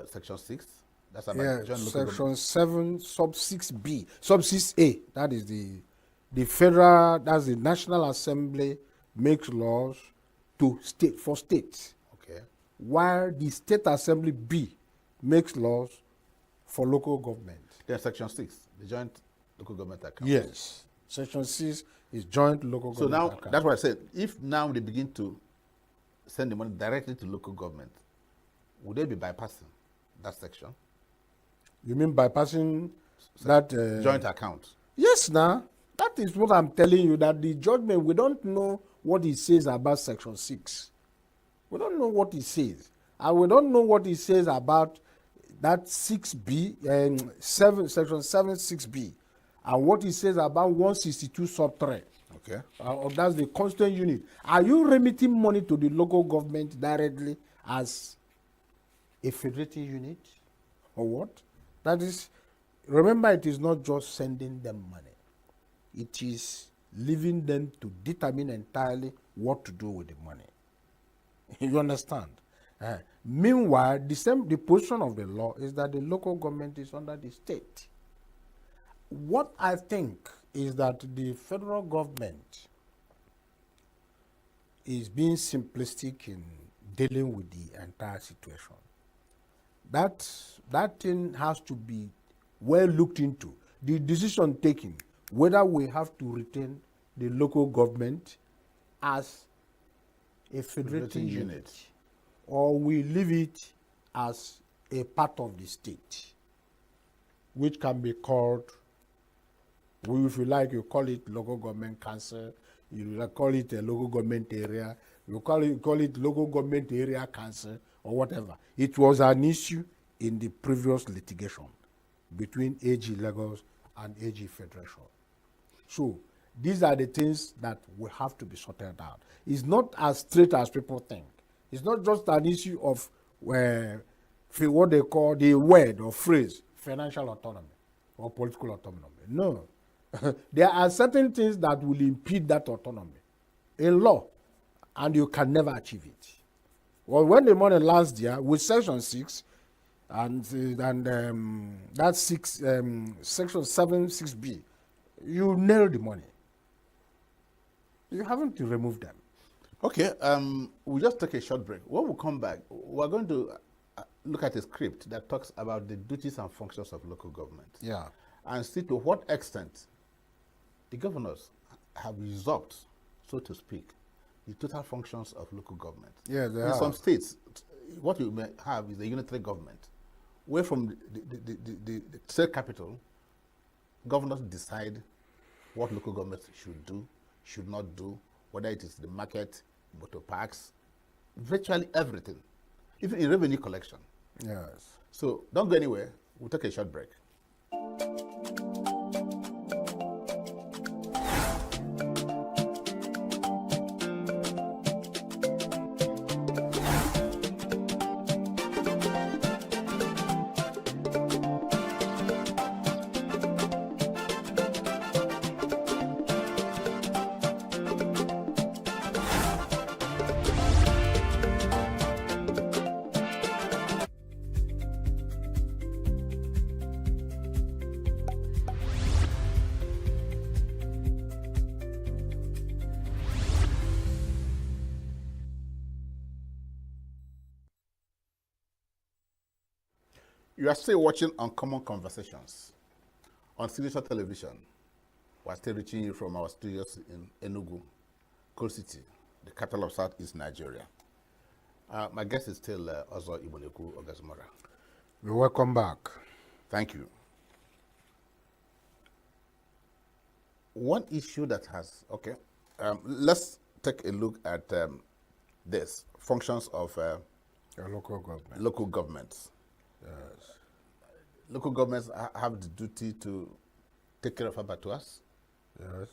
Section 6. That's about Section 7, sub 6B, sub 6A. That is the federal. That's the National Assembly makes laws for states. Okay. While the State Assembly B makes laws for local government. Then Section 6, the joint local government account. Yes. Section 6 is joint local government account. So now, that's what I said. If now they begin to send the money directly to local government, would they be bypassing that section? You mean bypassing that joint account? Yes, now. That is what I'm telling you, that the judgment, we don't know what it says about Section 6. We don't know what it says. And we don't know what it says about that 6B, Section 7, 6B, and what it says about 162 sub 3. Okay. That's the constant unit. Are you remitting money to the local government directly as a federating unit, or what? That is, remember, it is not just sending them money. It is leaving them to determine entirely what to do with the money. You understand? Meanwhile, the position of the law is that the local government is under the state. What I think is that the federal government is being simplistic in dealing with the entire situation. That thing has to be well looked into. the decision taken whether we have to retain the local government as a federating unit or we leave it as a part of the state, which can be called, if you like, you call it local government council, you call it a local government area, you call it local government area council or whatever. It was an issue in the previous litigation between AG Lagos and AG Federation. So these are the things that will have to be sorted out. It's not as straight as people think. It's not just an issue of what they call the word or phrase, financial autonomy or political autonomy. No. There are certain things that will impede that autonomy in law, and you can never achieve it. Well, when the money last year with Section 6 and that Section 7(6)(b, you nail the money. You haven't to remove them. Okay, we'll just take a short break. When we come back, we're going to look at a script that talks about the duties and functions of local government. Yeah. And see to what extent the governors have usurped, so to speak, the total functions of local government. Yeah, they in have. some states, what you may have is a unitary government, where from the state capital, governors decide what local governments should do, should not do, whether it is the market, motor parks, virtually everything, even in revenue collection. Yes. So don't go anywhere. We'll take a short break. You are still watching Uncommon Conversations on Signature Television. We're still reaching you from our studios in ENUGU, Coal City, the capital of Southeast Nigeria. My guest is still Ozo Igboneku Ogazumora. You're welcome back. Thank you. One issue that has, let's take a look at this, functions of local government. Local governments. Yes. Local governments have the duty to take care of abattoirs. Yes.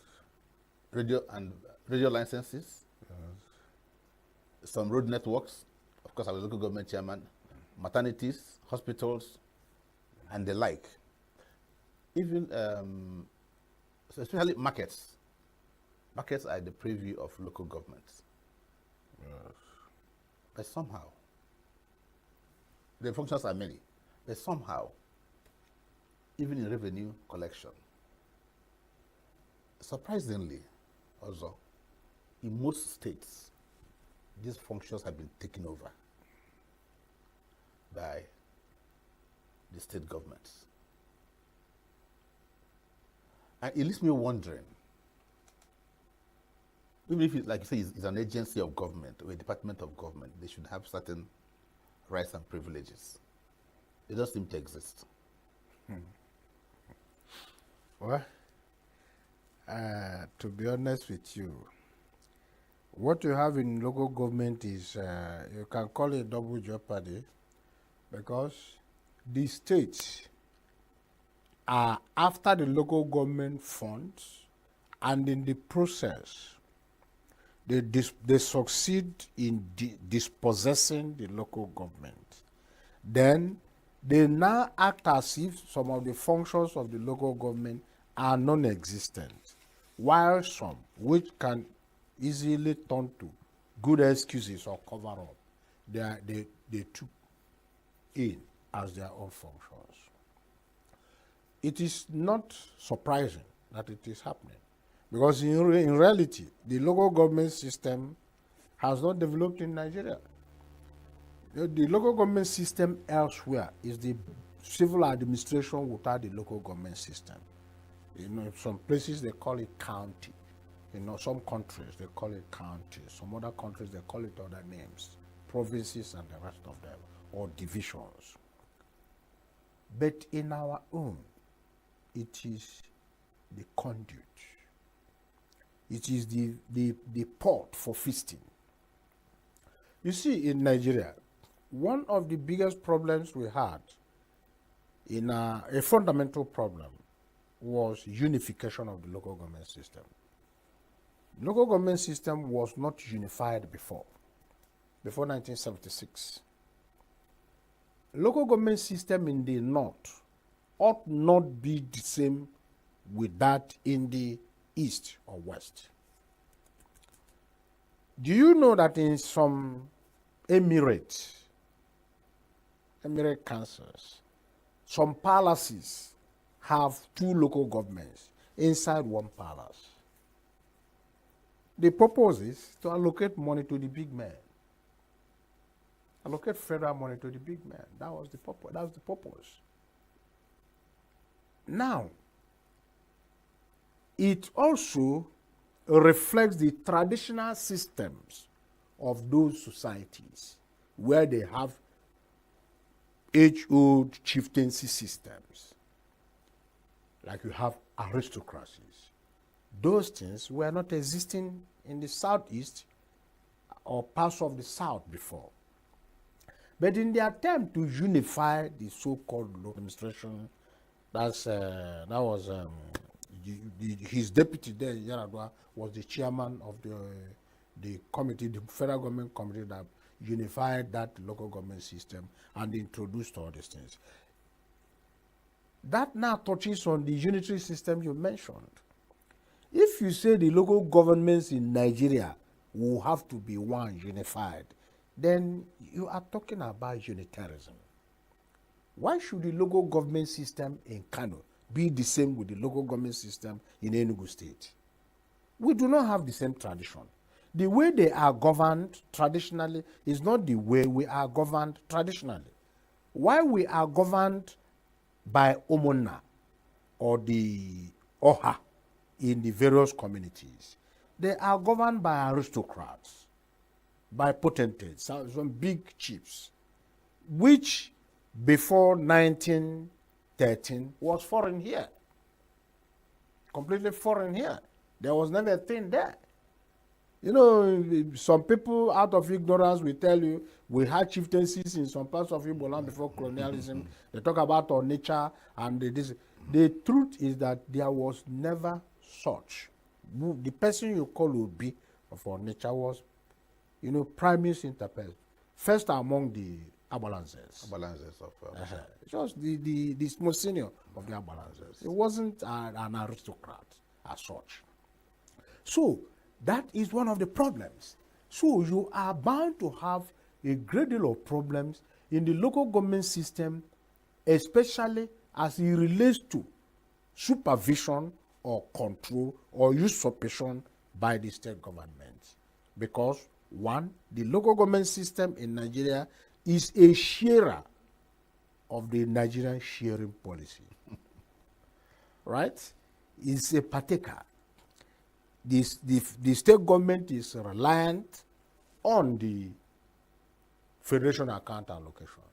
Radio licenses. Yes. Some road networks. Of course, I was local government chairman. Maternities, hospitals, and the like. Even, especially markets. Markets are the preview of local governments. Yes. But somehow, the functions are many, but somehow, even in revenue collection, surprisingly, also, in most states, these functions have been taken over by the state governments. And it leaves me wondering, even if, like you say, it's an agency of government or a department of government, they should have certain rights and privileges. They don't seem to exist. Well, to be honest with you, what you have in local government is, you can call it double jeopardy, because the states are after the local government funds, and in the process, they succeed in dispossessing the local government. Then they now act as if some of the functions of the local government are non-existent, while some, which can easily turn to good excuses or cover up, they took in as their own functions. It is not surprising that it is happening, because in reality, the local government system has not developed in Nigeria. The local government system elsewhere is the civil administration without the local government system. You know, in some places they call it county. You know, some countries they call it county. Some other countries they call it other names, provinces and the rest of them, or divisions. But in our own, it is the conduit. It is the port for feasting. You see, in Nigeria, one of the biggest problems we had, a fundamental problem, was unification of the local government system. Local government system was not unified before 1976. Local government system in the north ought not be the same with that in the east or west. Do you know that in some emirate councils, some palaces have two local governments inside one palace? The purpose is to allocate money to the big man. Allocate federal money to the big man. That was the purpose. That was the purpose. Now, it also reflects the traditional systems of those societies where they have age-old chieftaincy systems. Like you have aristocracies. Those things were not existing in the southeast or parts of the south before. But in the attempt to unify the so-called local administration, that was his deputy there, Yaradua, was the chairman of the committee, the federal government committee that unified that local government system and introduced all these things. That now touches on the unitary system you mentioned. If you say the local governments in Nigeria will have to be one, unified, then you are talking about unitarism. Why should the local government system in Kano be the same with the local government system in Enugu State? We do not have the same tradition. The way they are governed traditionally is not the way we are governed traditionally. Why we are governed by Omona or the Oha in the various communities, they are governed by aristocrats, by potentates, some big chiefs, which before 1913 was foreign here. Completely foreign here. There was never a thing there. You know, some people out of ignorance will tell you we had chieftaincies in some parts of Igbo land before colonialism. They talk about our nature and this. The truth is that there was never such. The person you call Obi of our nature was, you know, primus inter pares, first among the Abalanzes. Abalanzes of just the most senior of the Abalanzes. It wasn't an aristocrat as such. So that is one of the problems. So you are bound to have a great deal of problems in the local government system, especially as it relates to supervision or control or usurpation by the state government. Because one, the local government system in Nigeria is a sharer of the Nigerian sharing policy. Right? It's a partaker. The state government is reliant on the federation account allocation.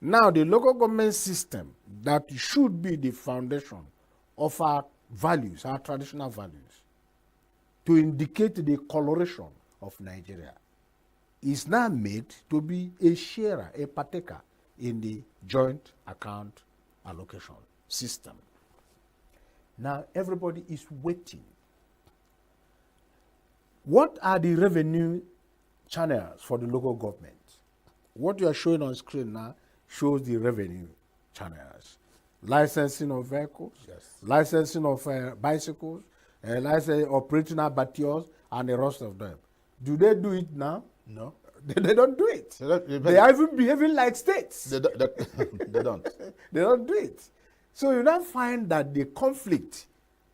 Now, the local government system that should be the foundation of our values, our traditional values, to indicate the coloration of Nigeria, is now made to be a sharer, a partaker in the joint account allocation system. Now, everybody is waiting. What are the revenue channels for the local government? What you are showing on screen now shows the revenue channels. Licensing of vehicles, licensing of bicycles, operating abattoirs, and the rest of them. Do they do it now? No. They don't do it. They are even behaving like states. They don't. They don't do it. So you now find that the conflict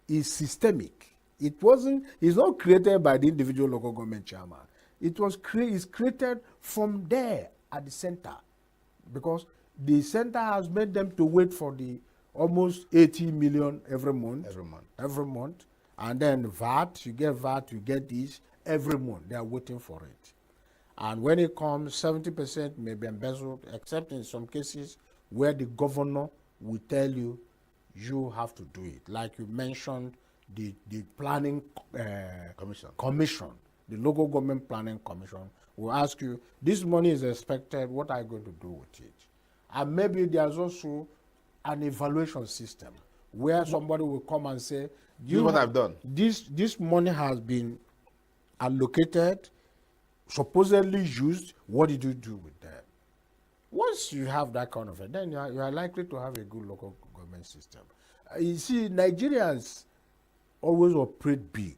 is systemic. It's not created by the individual local government chairman. It's created from there at the center, because the center has made them to wait for the almost 80 million every month. Every month. Every month. And then VAT, you get this every month. They are waiting for it. And when it comes, 70% may be embezzled, except in some cases where the governor will tell you, you have to do it. Like you mentioned, the planning commission, the local government planning commission will ask you, this money is expected, what are you going to do with it? And maybe there's also an evaluation system where somebody will come and say, This is what I've done. This money has been allocated, supposedly used, what did you do with them? Once you have that kind of it, then you are likely to have a good local government system. You see, Nigerians always operate big.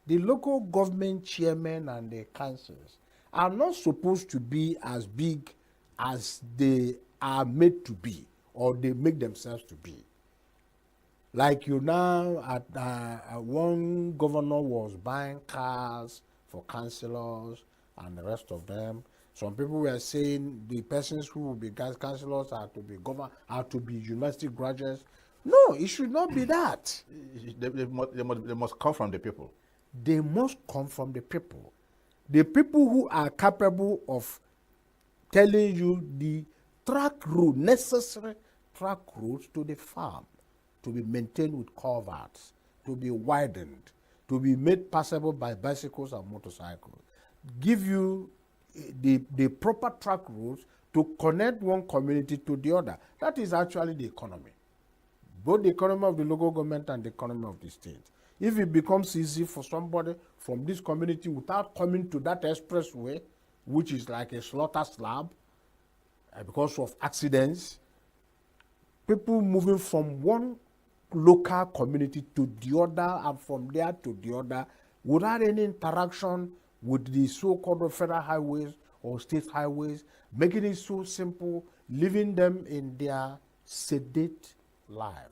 The local government chairmen and the councils are not supposed to be as big as they are made to be, or they make themselves to be. Like you now, one governor was buying cars for councillors and the rest of them. Some people were saying the persons who will be councillors are to be university graduates. No, it should not be that. They must come from the people. They must come from the people. The people who are capable of telling you the necessary track roads to the farm, to be maintained with culverts, to be widened, to be made passable by bicycles and motorcycles. Give you the proper track roads to connect one community to the other. That is actually the economy. Both the economy of the local government and the economy of the state. If it becomes easy for somebody from this community without coming to that expressway, which is like a slaughter slab, because of accidents, people moving from one local community to the other and from there to the other without any interaction with the so-called federal highways or state highways, making it so simple, leaving them in their sedate life.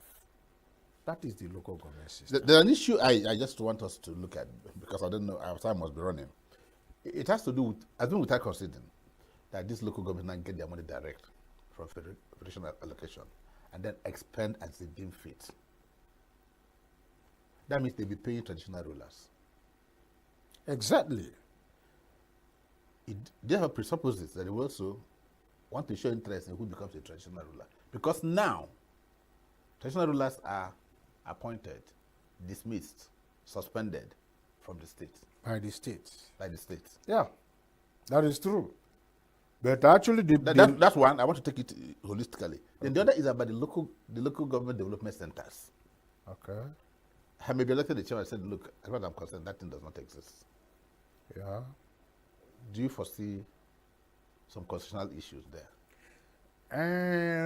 That is the local government system. There's an issue I just want us to look at, because I don't know, our time must be running. It has to do with, I think without considering that this local government get their money direct from federation allocation and then expend as they deem fit. That means they'll be paying traditional rulers. Exactly. They have presupposes that they will also want to show interest in who becomes a traditional ruler. Because now, traditional rulers are appointed, dismissed, suspended from the state. By the states. By the states. Yeah, that is true. But actually, that's one. I want to take it holistically. Then the other is about the local government development centers. Okay. I may be elected the chairman. I said, look, as far as I'm concerned, that thing does not exist. Yeah. Do you foresee some constitutional issues there?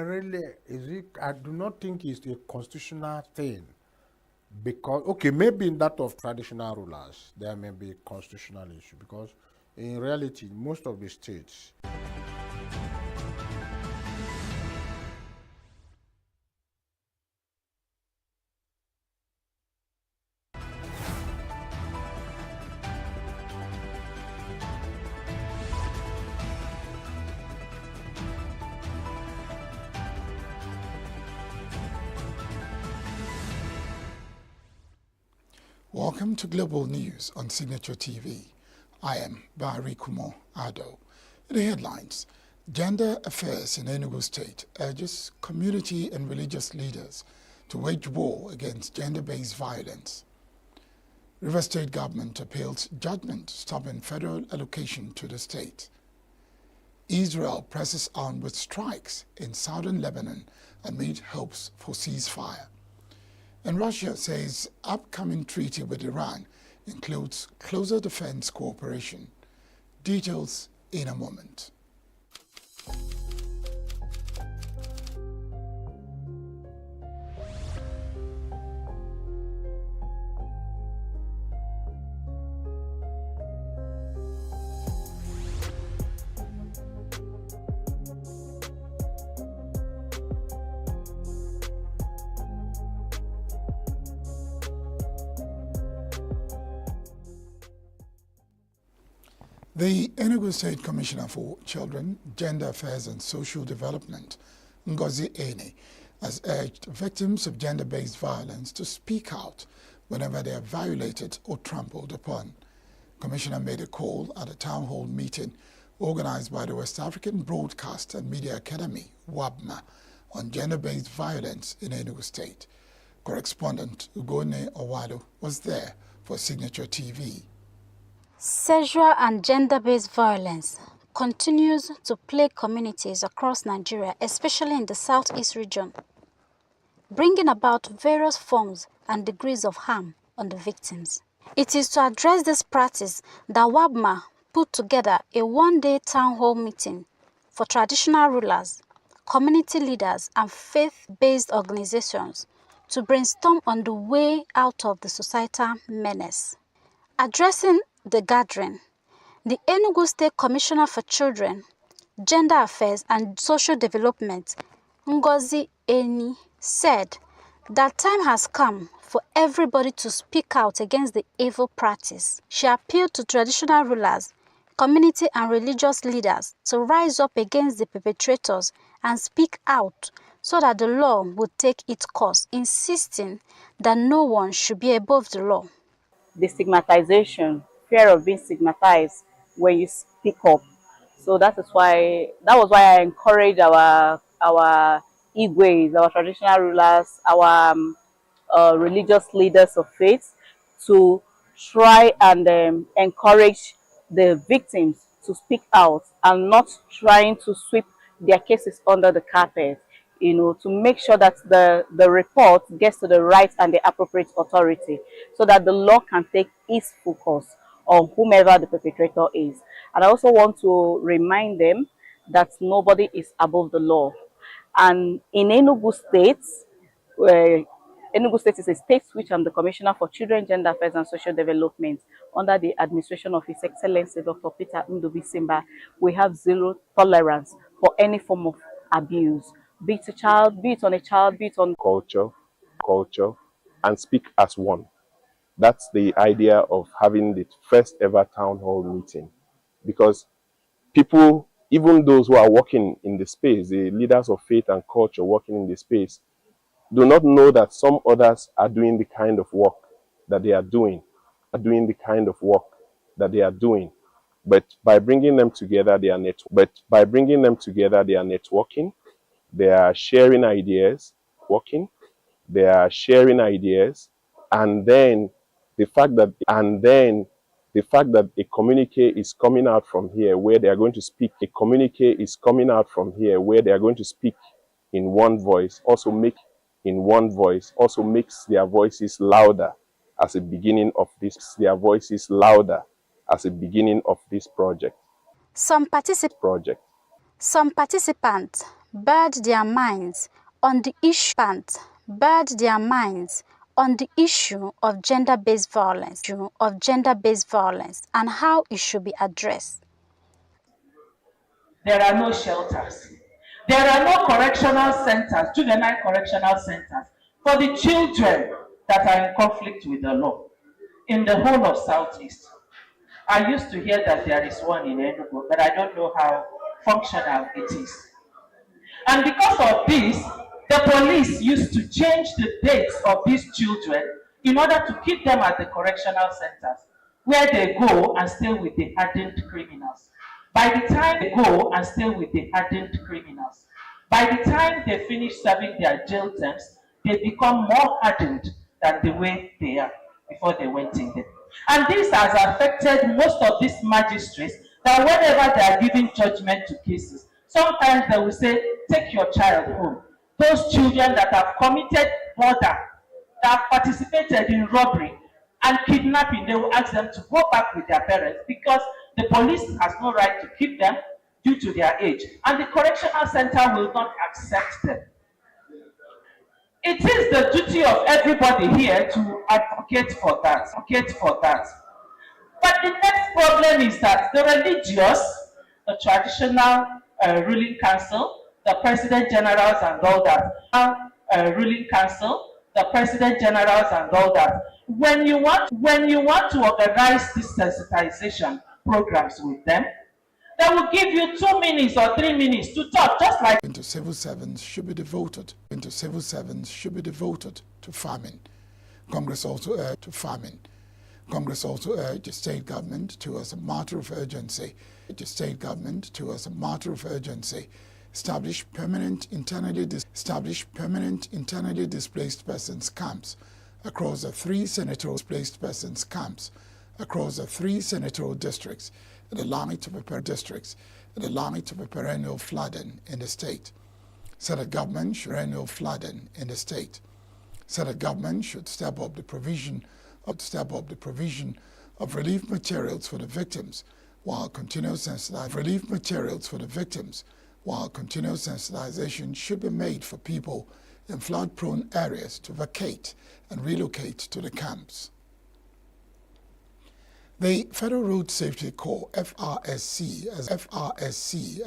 Really, I do not think it's a constitutional thing. Because, okay, maybe in that of traditional rulers, there may be a constitutional issue. Because in reality, most of the states, Welcome to Global News on Signature TV. I am Barry Kumo Ado. In the headlines, Gender Affairs in Enugu State urges community and religious leaders to wage war against gender-based violence. River State government appeals judgment stopping federal allocation to the state. Israel presses on with strikes in southern Lebanon amid hopes for ceasefire. And Russia says upcoming treaty with Iran includes closer defense cooperation. Details in a moment. The ENUGU State Commissioner for Children, Gender Affairs and Social Development, Ngozi Ene, has urged victims of gender-based violence to speak out whenever they are violated or trampled upon. Commissioner made a call at a town hall meeting organized by the West African Broadcast and Media Academy, WABMA, on gender-based violence in Enugu State. Correspondent Ugone Owado was there for Signature TV. Sexual and gender-based violence continues to plague communities across Nigeria, especially in the southeast region, bringing about various forms and degrees of harm on the victims. It is to address this practice that WABMA put together a one-day town hall meeting for traditional rulers, community leaders, and faith-based organizations to brainstorm on the way out of the societal menace. Addressing the gathering, the Enugu State Commissioner for Children, Gender Affairs and Social Development, Ngozi Eni, said that time has come for everybody to speak out against the evil practice. She appealed to traditional rulers, community and religious leaders to rise up against the perpetrators and speak out so that the law would take its course, insisting that no one should be above the law. The stigmatization, fear of being stigmatized when you speak up. So that was why I encourage our Igwes, our traditional rulers, our religious leaders of faith to try and encourage the victims to speak out and not trying to sweep their cases under the carpet, to make sure that the report gets to the right and the appropriate authority so that the law can take its focus on whomever the perpetrator is. And I also want to remind them that nobody is above the law. And in Enugu State, Enugu State is a state which I'm the Commissioner for Children, Gender Affairs and Social Development under the administration of His Excellency Dr. Peter Ndubi Simba. We have zero tolerance for any form of abuse, be it a child, be it on a child, be it on culture, and speak as one. That's the idea of having the first ever town hall meeting, because people, even those who are working in the space, the leaders of faith and culture working in the space, do not know that some others are doing the kind of work that they are doing, But by bringing them together, they are networking, they are sharing ideas, and then the fact that a communique is coming out from here where they are going to speak, in one voice also makes their voices louder as a beginning of this project. Some participants bared their minds on the issue of gender-based violence and how it should be addressed. There are no shelters. There are no correctional centers, juvenile correctional centers, for the children that are in conflict with the law in the whole of Southeast. I used to hear that there is one in Enugu, but I don't know how functional it is. And because of this, the police used to change the dates of these children in order to keep them at the correctional centers, where they go and stay with the hardened criminals. By the time they finish serving their jail terms, they become more hardened than the way they are before they went in there. And this has affected most of these magistrates, that whenever they are giving judgment to cases, sometimes they will say, take your child home. Those children that have committed murder, that have participated in robbery and kidnapping, they will ask them to go back with their parents because the police has no right to keep them due to their age. And the correctional center will not accept them. It is the duty of everybody here to advocate for that. But the next problem is that the religious, the traditional ruling council, the president generals and all that, when you want to organize these sensitization programs with them, They will give you 2 minutes or 3 minutes to talk, just like into civil servants should be devoted to farming. Congress also urged the state government to, as a matter of urgency, establish permanent internally displaced persons camps across the three senatorial districts in the light of a perennial flooding in the state. Senate government should step up the provision of relief materials for the victims while continuous sensitization should be made for people in flood-prone areas to vacate and relocate to the camps. The Federal Road Safety Corps, FRSC,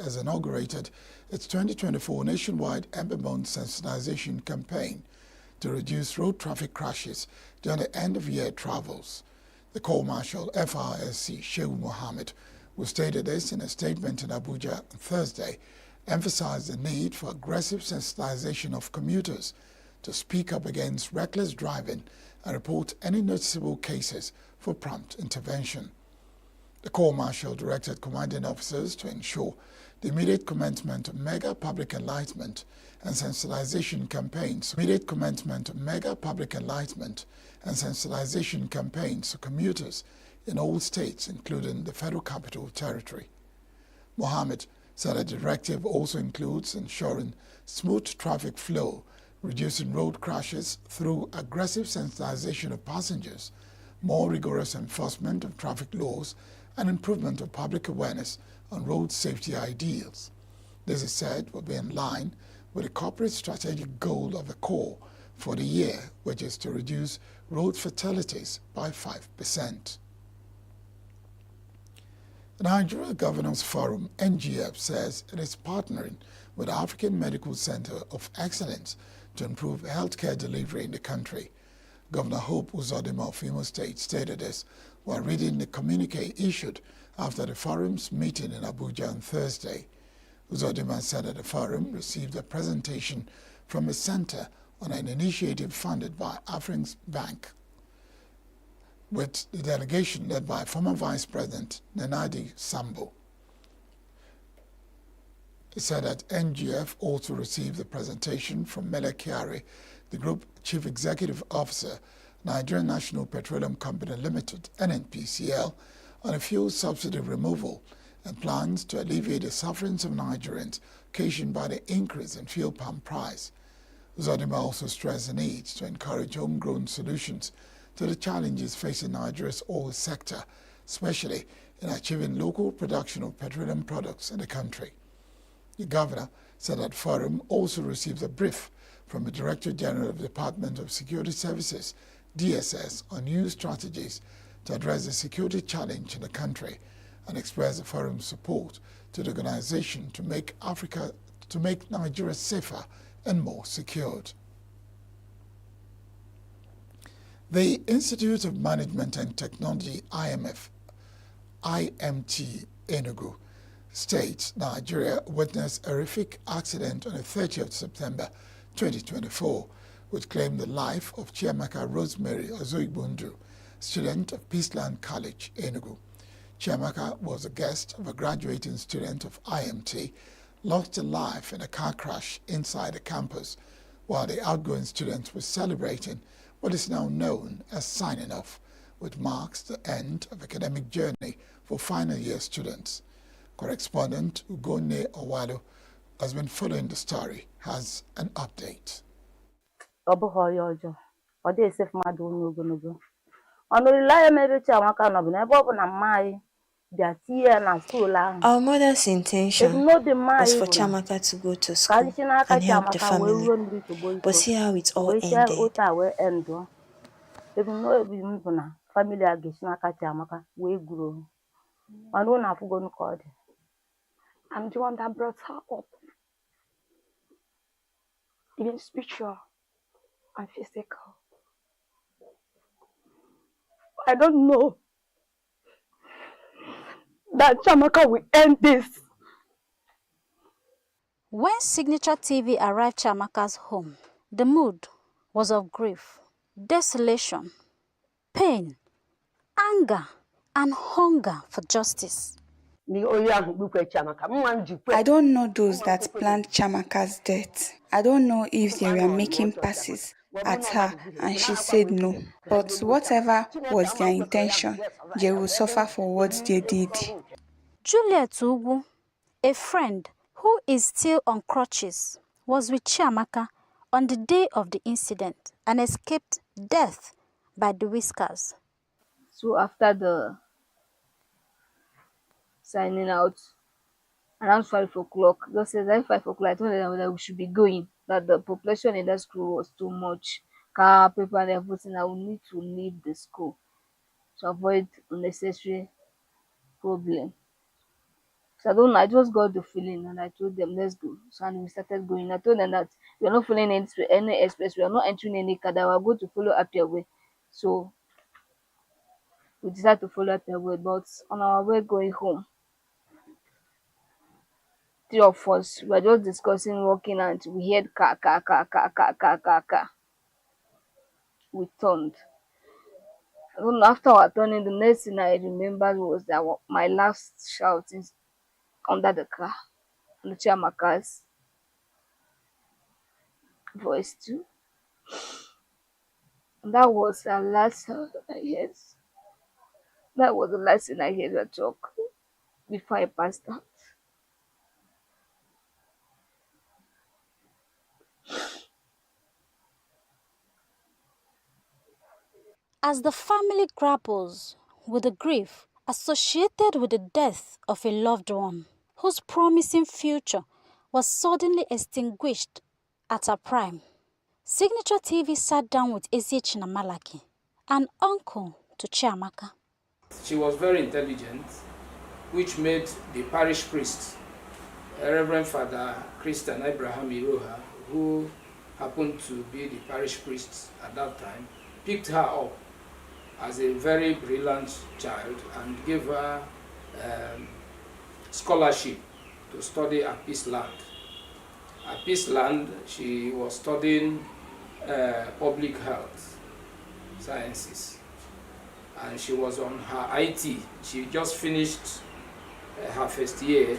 has inaugurated its 2024 nationwide ember-month sensitization campaign to reduce road traffic crashes during the end-of-year travels. The Corps Marshal, FRSC, Shehu Mohammed, who stated this in a statement in Abuja on Thursday, emphasized the need for aggressive sensitization of commuters to speak up against reckless driving and report any noticeable cases for prompt intervention. The Corps Marshal directed commanding officers to ensure the immediate commencement of mega public enlightenment and sensitization campaigns to commuters in all states, including the Federal Capital Territory. Mohammed said the directive also includes ensuring smooth traffic flow, reducing road crashes through aggressive sensitization of passengers, more rigorous enforcement of traffic laws, and improvement of public awareness on road safety ideals. This is said will be in line with the corporate strategic goal of the Corps for the year, which is to reduce road fatalities by 5%. The Nigeria Governors Forum, NGF, says it is partnering with the African Medical Center of Excellence to improve healthcare delivery in the country. Governor Hope Uzodimma of Imo State stated this while reading the communique issued after the forum's meeting in Abuja on Thursday. Uzodimma said that the forum received a presentation from a center on an initiative funded by Afrin's Bank, with the delegation led by former Vice President Nenadi Sambo. He said that NGF also received the presentation from Mele Kyari, the Group Chief Executive Officer, Nigerian National Petroleum Company Limited, NNPCL, on a fuel subsidy removal and plans to alleviate the sufferings of Nigerians occasioned by the increase in fuel pump price. Uzodimma also stressed the need to encourage homegrown solutions to the challenges facing Nigeria's oil sector, especially in achieving local production of petroleum products in the country. The governor said that forum also received a brief from the Director General of the Department of Security Services, DSS, on new strategies to address the security challenge in the country and expressed the forum's support to the organization to make Nigeria safer and more secured. The Institute of Management and Technology, IMT, ENUGU, states Nigeria witnessed a horrific accident on the 30th September 2024, which claimed the life of Chiamaka Rosemary Ozoigbundu, student of Peaceland College, Enugu. Chiamaka was a guest of a graduating student of IMT, lost to life in a car crash inside the campus, while the outgoing student was celebrating what is now known as signing off, which marks the end of academic journey for final year students. Correspondent Ugonne Owalo has been following the story, has an update. Our mother's intention was for Chiamaka to go to school and help the family, but see how it all ended. I'm the one that brought her up, even spiritual and physical. I don't know that Chiamaka will end this. When Signature TV arrived at Chiamaka's home, the mood was of grief, desolation, pain, anger, and hunger for justice. I don't know those that planned Chiamaka's death. I don't know if they were making passes at her and she said no. But whatever was their intention, they will suffer for what they did. Juliet Ugu, a friend who is still on crutches, was with Chiamaka on the day of the incident and escaped death by the whiskers. So after the signing out, around 5 o'clock, just as at 5 o'clock, I told them that we should be going, that the population in the school was too much. Car, paper, and everything. I will need to leave the school to avoid unnecessary problem. So I don't know, I just got the feeling and I told them, let's go. So and we started going. I told them that we are not following any express, we are not entering any car, that we are going to follow up your way. So we decided to follow up your way, but on our way going home, three of us were just discussing walking and we heard car. We turned. I don't know, after our turning, the next thing I remembered was that my last shouting under the car, on the Chiamaka's voice too. And that was the last sound I heard. That was the last thing I heard her talk before I passed out. As the family grapples with the grief associated with the death of a loved one whose promising future was suddenly extinguished at her prime, Signature TV sat down with Eziech Malaki, an uncle to Chiamaka. She was very intelligent, which made the parish priest, Reverend Father Christian Abraham Iroha, who happened to be the parish priest at that time, picked her up as a very brilliant child and gave her scholarship to study at Peace Land. At Peace Land, she was studying public health sciences, and she was on her IT. She just finished her first year,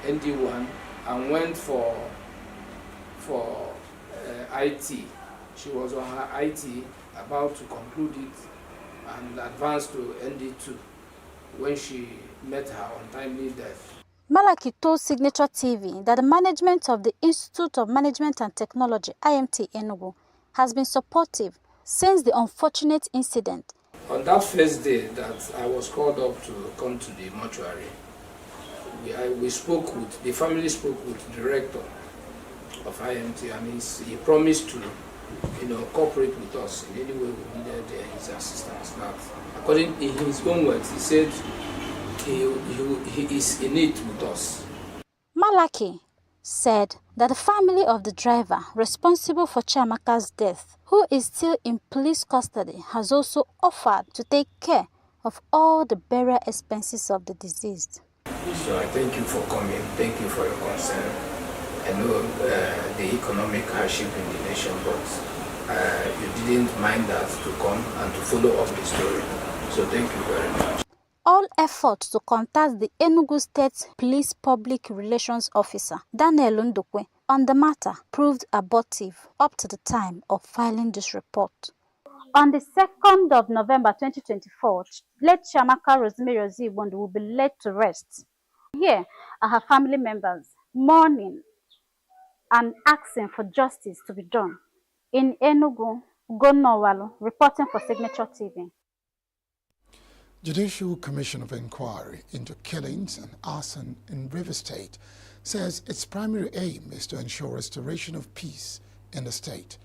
ND1, and went for IT. She was on her IT, about to conclude it and advance to ND2 when she met her untimely death. Malaki told Signature TV that the management of the Institute of Management and Technology, IMT ENUGU, has been supportive since the unfortunate incident. On that first day that I was called up to come to the mortuary, we spoke with, the family spoke with the director of IMT, and he promised to cooperate with us in any way we needed his assistance. But according to his own words, he said he is in it with us. Malaki said that the family of the driver responsible for Chiamaka's death, who is still in police custody, has also offered to take care of all the burial expenses of the deceased. So I thank you for coming. Thank you for your concern. I know the economic hardship in the nation, but you didn't mind that to come and to follow up the story. So thank you very much. All efforts to contact the Enugu State Police Public Relations Officer, Daniel Ndukwe, on the matter proved abortive up to the time of filing this report. On the 2nd of November 2024, late Chiamaka Rosemary Ozibondu will be laid to rest. Here are her family members mourning and asking for justice to be done. In Enugu, Gonowalo, reporting for Signature TV. Judicial Commission of Inquiry into killings and arson in River State says its primary aim is to ensure restoration of peace in the state.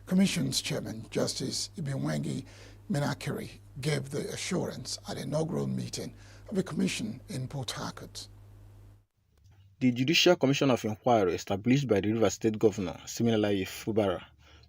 Commission's chairman, Justice Ibiwengi Minakiri, gave the assurance at the inaugural meeting of a commission in Port Harcourt. The Judicial Commission of Inquiry, established by the River State Governor, Siminalayi Fubara,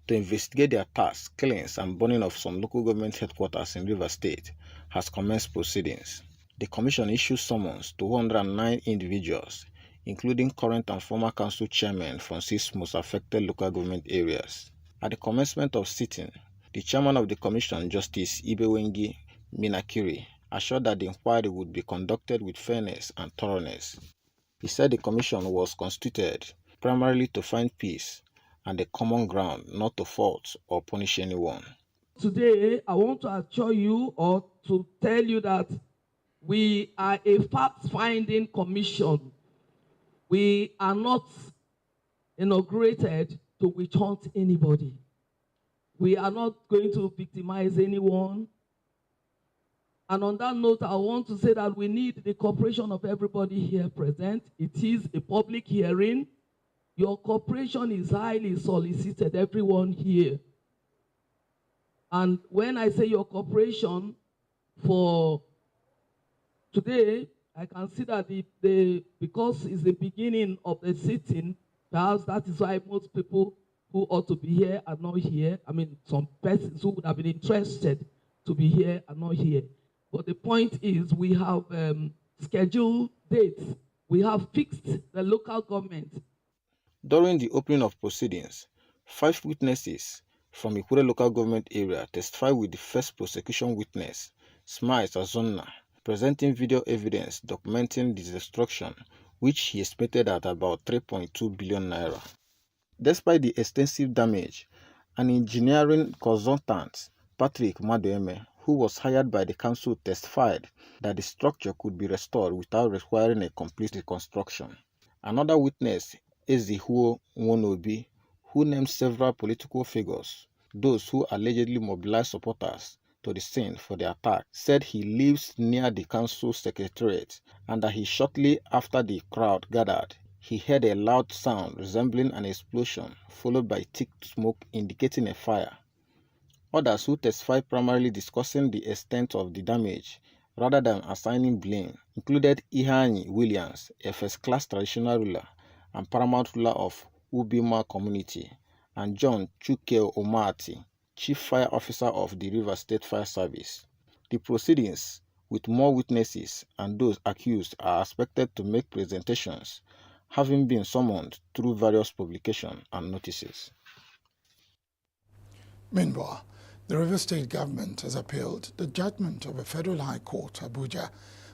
to investigate the attacks, killings, and burning of some local government headquarters in River State, has commenced proceedings. the Commission issued summons to 109 individuals, including current and former council chairmen from 6 most affected local government areas. At the commencement of sitting, the chairman of the Commission, Justice Ibewengi Minakiri, assured that the inquiry would be conducted with fairness and thoroughness. He said the Commission was constituted primarily to find peace and a common ground, not to fault or punish anyone. Today, I want to assure you or to tell you that we are a fact-finding commission. We are not inaugurated to witch hunt anybody. We are not going to victimize anyone. And on that note, I want to say that we need the cooperation of everybody here present. It is a public hearing. Your cooperation is highly solicited, everyone here. And when I say your cooperation for today, I can see that because it's the beginning of the sitting, perhaps that is why most people who ought to be here are not here. I mean, some persons who would have been interested to be here are not here. But the point is we have scheduled dates. We have fixed the local government. During the opening of proceedings, 5 witnesses from Ikure local government area testified with the first prosecution witness, Smiles Azonna, presenting video evidence documenting the destruction, which he estimated at about 3.2 billion naira. Despite the extensive damage, an engineering consultant, Patrick Madueme, who was hired by the council, testified that the structure could be restored without requiring a complete reconstruction. Another witness, Ezihuo Nwonobi, who named several political figures, those who allegedly mobilized supporters to the scene for the attack, said he lives near the council secretariat and that shortly after the crowd gathered, he heard a loud sound resembling an explosion followed by thick smoke indicating a fire. Others who testified primarily discussing the extent of the damage rather than assigning blame included Ihani Williams, a first-class traditional ruler and paramount ruler of Ubima community, and John Chuke Omati, Chief Fire Officer of the River State Fire Service. The proceedings, with more witnesses and those accused, are expected to make presentations, having been summoned through various publications and notices. Meanwhile, the River State government has appealed the judgment of a federal high court, Abuja,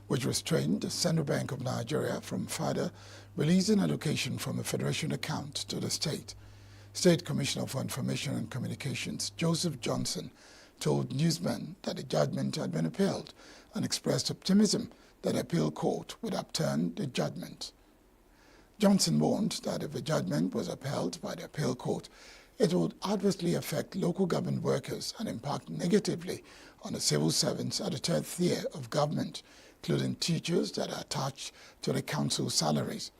which restrained the Central Bank of Nigeria from further releasing allocation from the Federation account to the state. State Commissioner for Information and Communications, Joseph Johnson, told newsmen that the judgment had been appealed and expressed optimism that the appeal court would upturn the judgment. Johnson warned that if the judgment was upheld by the appeal court, it would adversely affect local government workers and impact negatively on the civil servants at the third tier of government, including teachers that are attached to the council salaries.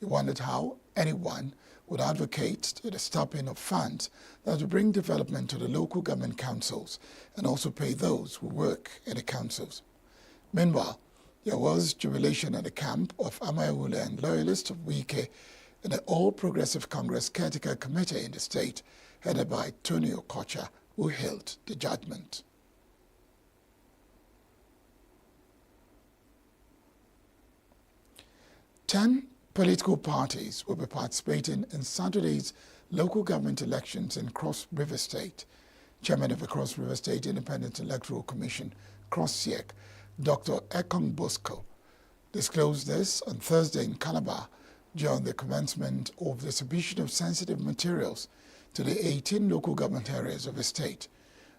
He wondered how anyone would advocate to the stopping of funds that would bring development to the local government councils and also pay those who work in the councils. Meanwhile, there was jubilation at the camp of Amaewule and loyalists of Wike in the All Progressive Congress Caretaker Committee in the state, headed by Tony Okocha, who hailed the judgment. Ten political parties will be participating in Saturday's local government elections in Cross River State. Chairman of the Cross River State Independent Electoral Commission, CrossSIEC, Dr. Ekong Bosco, disclosed this on Thursday in Calabar during the commencement of distribution of sensitive materials to the 18 local government areas of the state.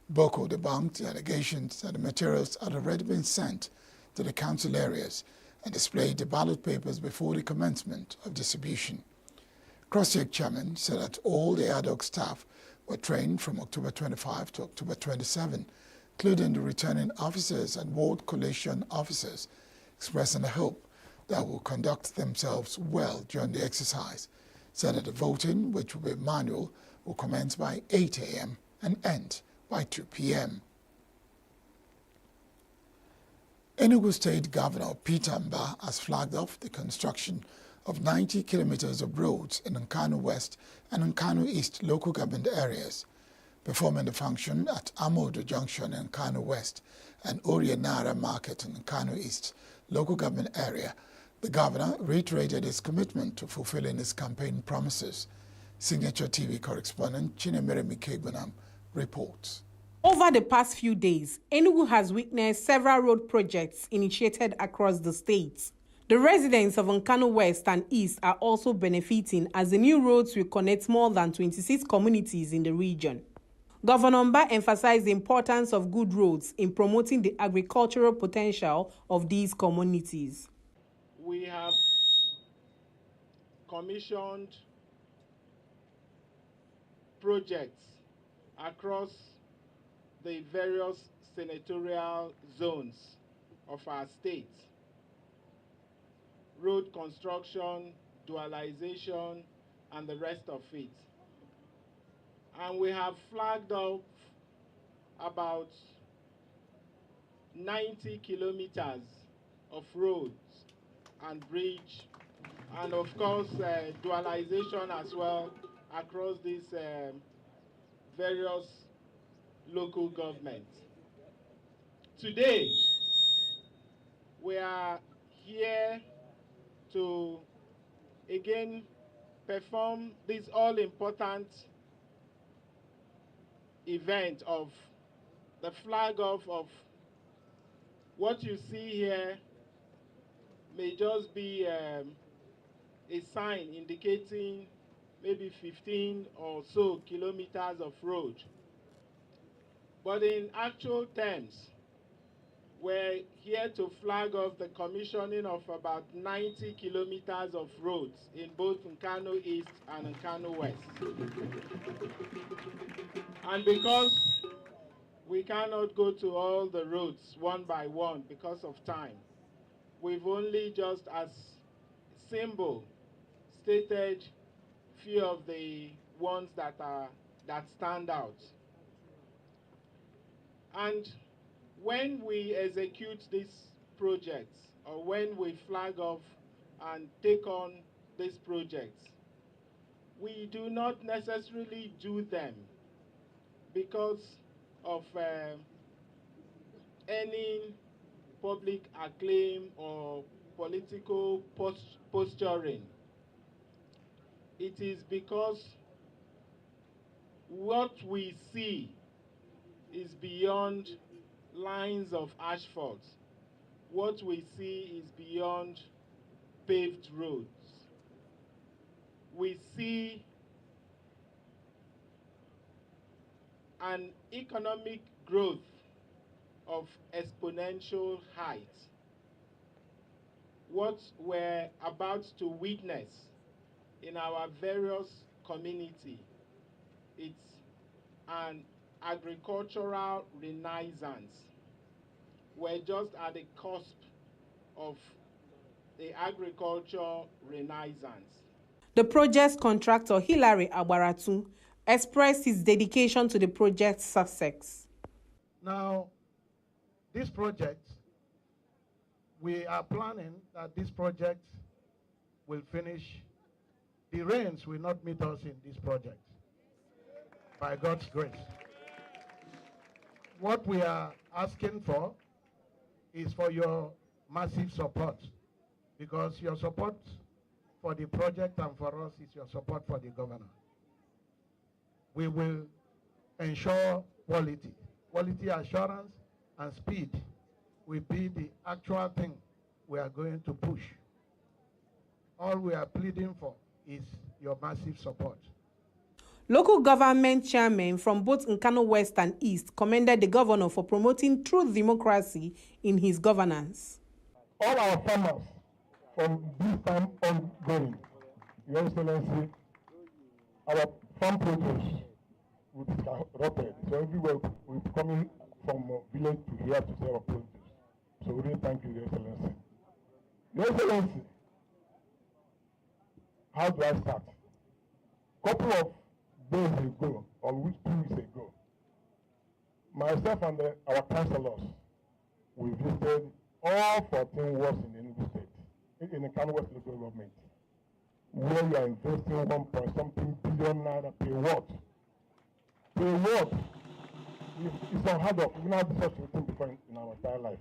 Boko debunked the allegations that the materials had already been sent to the council areas and displayed the ballot papers before the commencement of distribution. CrossSIEC chairman said that all the ad hoc staff were trained from October 25 to October 27, including the returning officers and ward collation officers, expressing the hope that will conduct themselves well during the exercise. Said that the voting, which will be manual, will commence by 8 a.m. and end by 2 p.m. Enugu State Governor Peter Mba has flagged off the construction of 90 kilometers of roads in Nkanu West and Nkanu East local government areas. Performing the function at Amodo Junction in Nkanu West and Orienara Market in Nkanu East, local government area. The governor reiterated his commitment to fulfilling his campaign promises. Signature TV correspondent Chinemere Mikegbanam reports. Over the past few days, ENUGU has witnessed several road projects initiated across the state. The residents of Nkanu West and East are also benefiting as the new roads will connect more than 26 communities in the region. Governor Mba emphasized the importance of good roads in promoting the agricultural potential of these communities. We have commissioned projects across the various senatorial zones of our state. Road construction, dualization, and the rest of it. And we have flagged up about 90 kilometers of roads and bridge, and of course dualization as well across these various local governments. Today, we are here to again perform this all-important event of the flag off of what you see here may just be a sign indicating maybe 15 or so kilometers of road. But in actual terms, we're here to flag off the commissioning of about 90 kilometers of roads in both Nkanu East and Nkanu West. And because we cannot go to all the roads one by one because of time, we've only just as symbol stated few of the ones that stand out. And when we execute these projects, or when we flag off and take on these projects, we do not necessarily do them because of any public acclaim or political posturing. It is because what we see is beyond lines of asphalt. What we see is beyond paved roads. We see an economic growth of exponential height. What we're about to witness in our various communities, it's an agricultural renaissance. We're just at the cusp of the agriculture renaissance. The project's contractor, Hilary Abaratu, expressed his dedication to the project's success. Now, this project, we are planning that this project will finish. The rains will not meet us in this project, by God's grace. What we are asking for is for your massive support, because your support for the project and for us is your support for the governor. We will ensure quality. Quality assurance and speed will be the actual thing we are going to push. All we are pleading for is your massive support. Local government chairmen from both Nkanu West and East commended the governor for promoting true democracy in his governance. All our farmers from this time ongoing, Your Excellency, our farm produce will be skyrocketed. So everywhere we're coming from village to here to sell our produce. So we really thank you, Your Excellency. Your Excellency, how do I start? Couple of days ago, or 2 weeks ago, myself and our councillors, we visited all 14 wards in Enugu State, in the Nkanu West local government, where we are investing 1.something billion naira per ward. Per ward, it's unheard of. We've not done such a thing before in our entire life.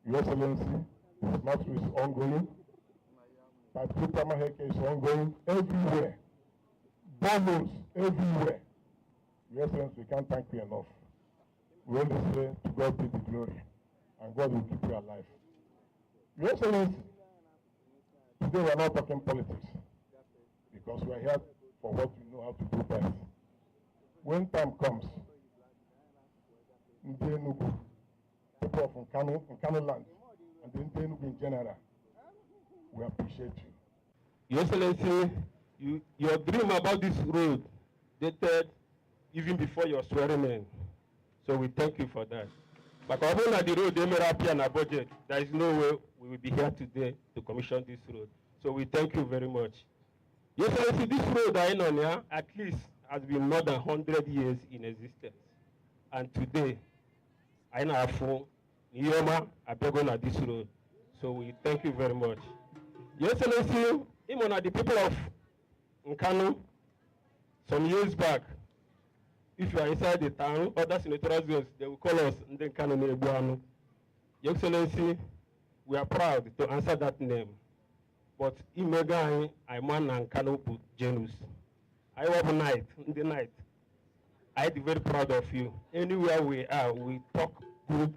Your Excellency, The smart road is ongoing. Type 2 Tamaheke is ongoing everywhere. Boreholes everywhere. Your Excellency, we can't thank you enough. We only say to God be the glory, and God will keep you alive. Your Excellency, today we are not talking politics, because we are here for what we know how to do best. When time comes, in ENUGU, people of Nkanu land, and in ENUGU in general, we appreciate you. Your Excellency, your dream about this road dated even before your swearing in. So we thank you for that. But although the road they made up here in our budget, there is no way we will be here today to commission this road. So we thank you very much. Your Excellency, this road I know here at least has been more than 100 years in existence. And today, I know for Nioma, I beg on this road. So we thank you very much. Your Excellency, even the people of Nkanu, some years back, if you are inside the town, other senatorial zones, they will call us Nkanu Nebuano. Your Excellency, we are proud to answer that name. But Imega, I'm one Nkanu Janus. I was night, in the night. I'm very proud of you. Anywhere we are, we talk good.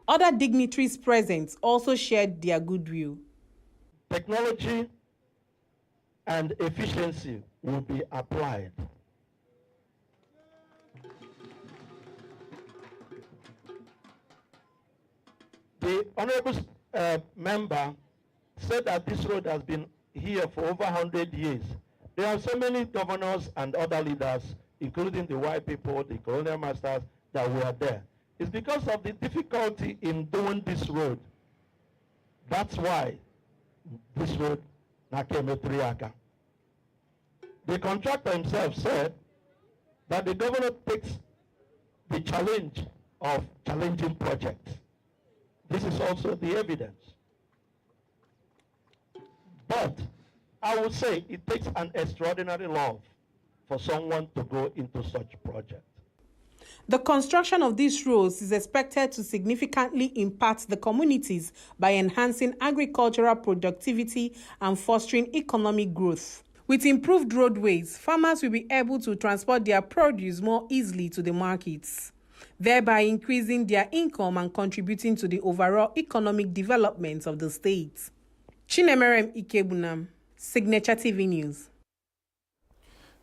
Other dignitaries present also shared their goodwill. Technology and efficiency will be applied. The honorable member said that this road has been here for over 100 years. There are so many governors and other leaders, including the white people, the colonial masters, that were there. It's because of the difficulty in doing this road. That's why this road came at Triaka. The contractor himself said that the governor takes the challenge of challenging projects. This is also the evidence. But I would say it takes an extraordinary love for someone to go into such project. The construction of these roads is expected to significantly impact the communities by enhancing agricultural productivity and fostering economic growth. With improved roadways, farmers will be able to transport their produce more easily to the markets, thereby increasing their income and contributing to the overall economic development of the state. Chinemerem Ikebunam, Signature TV News.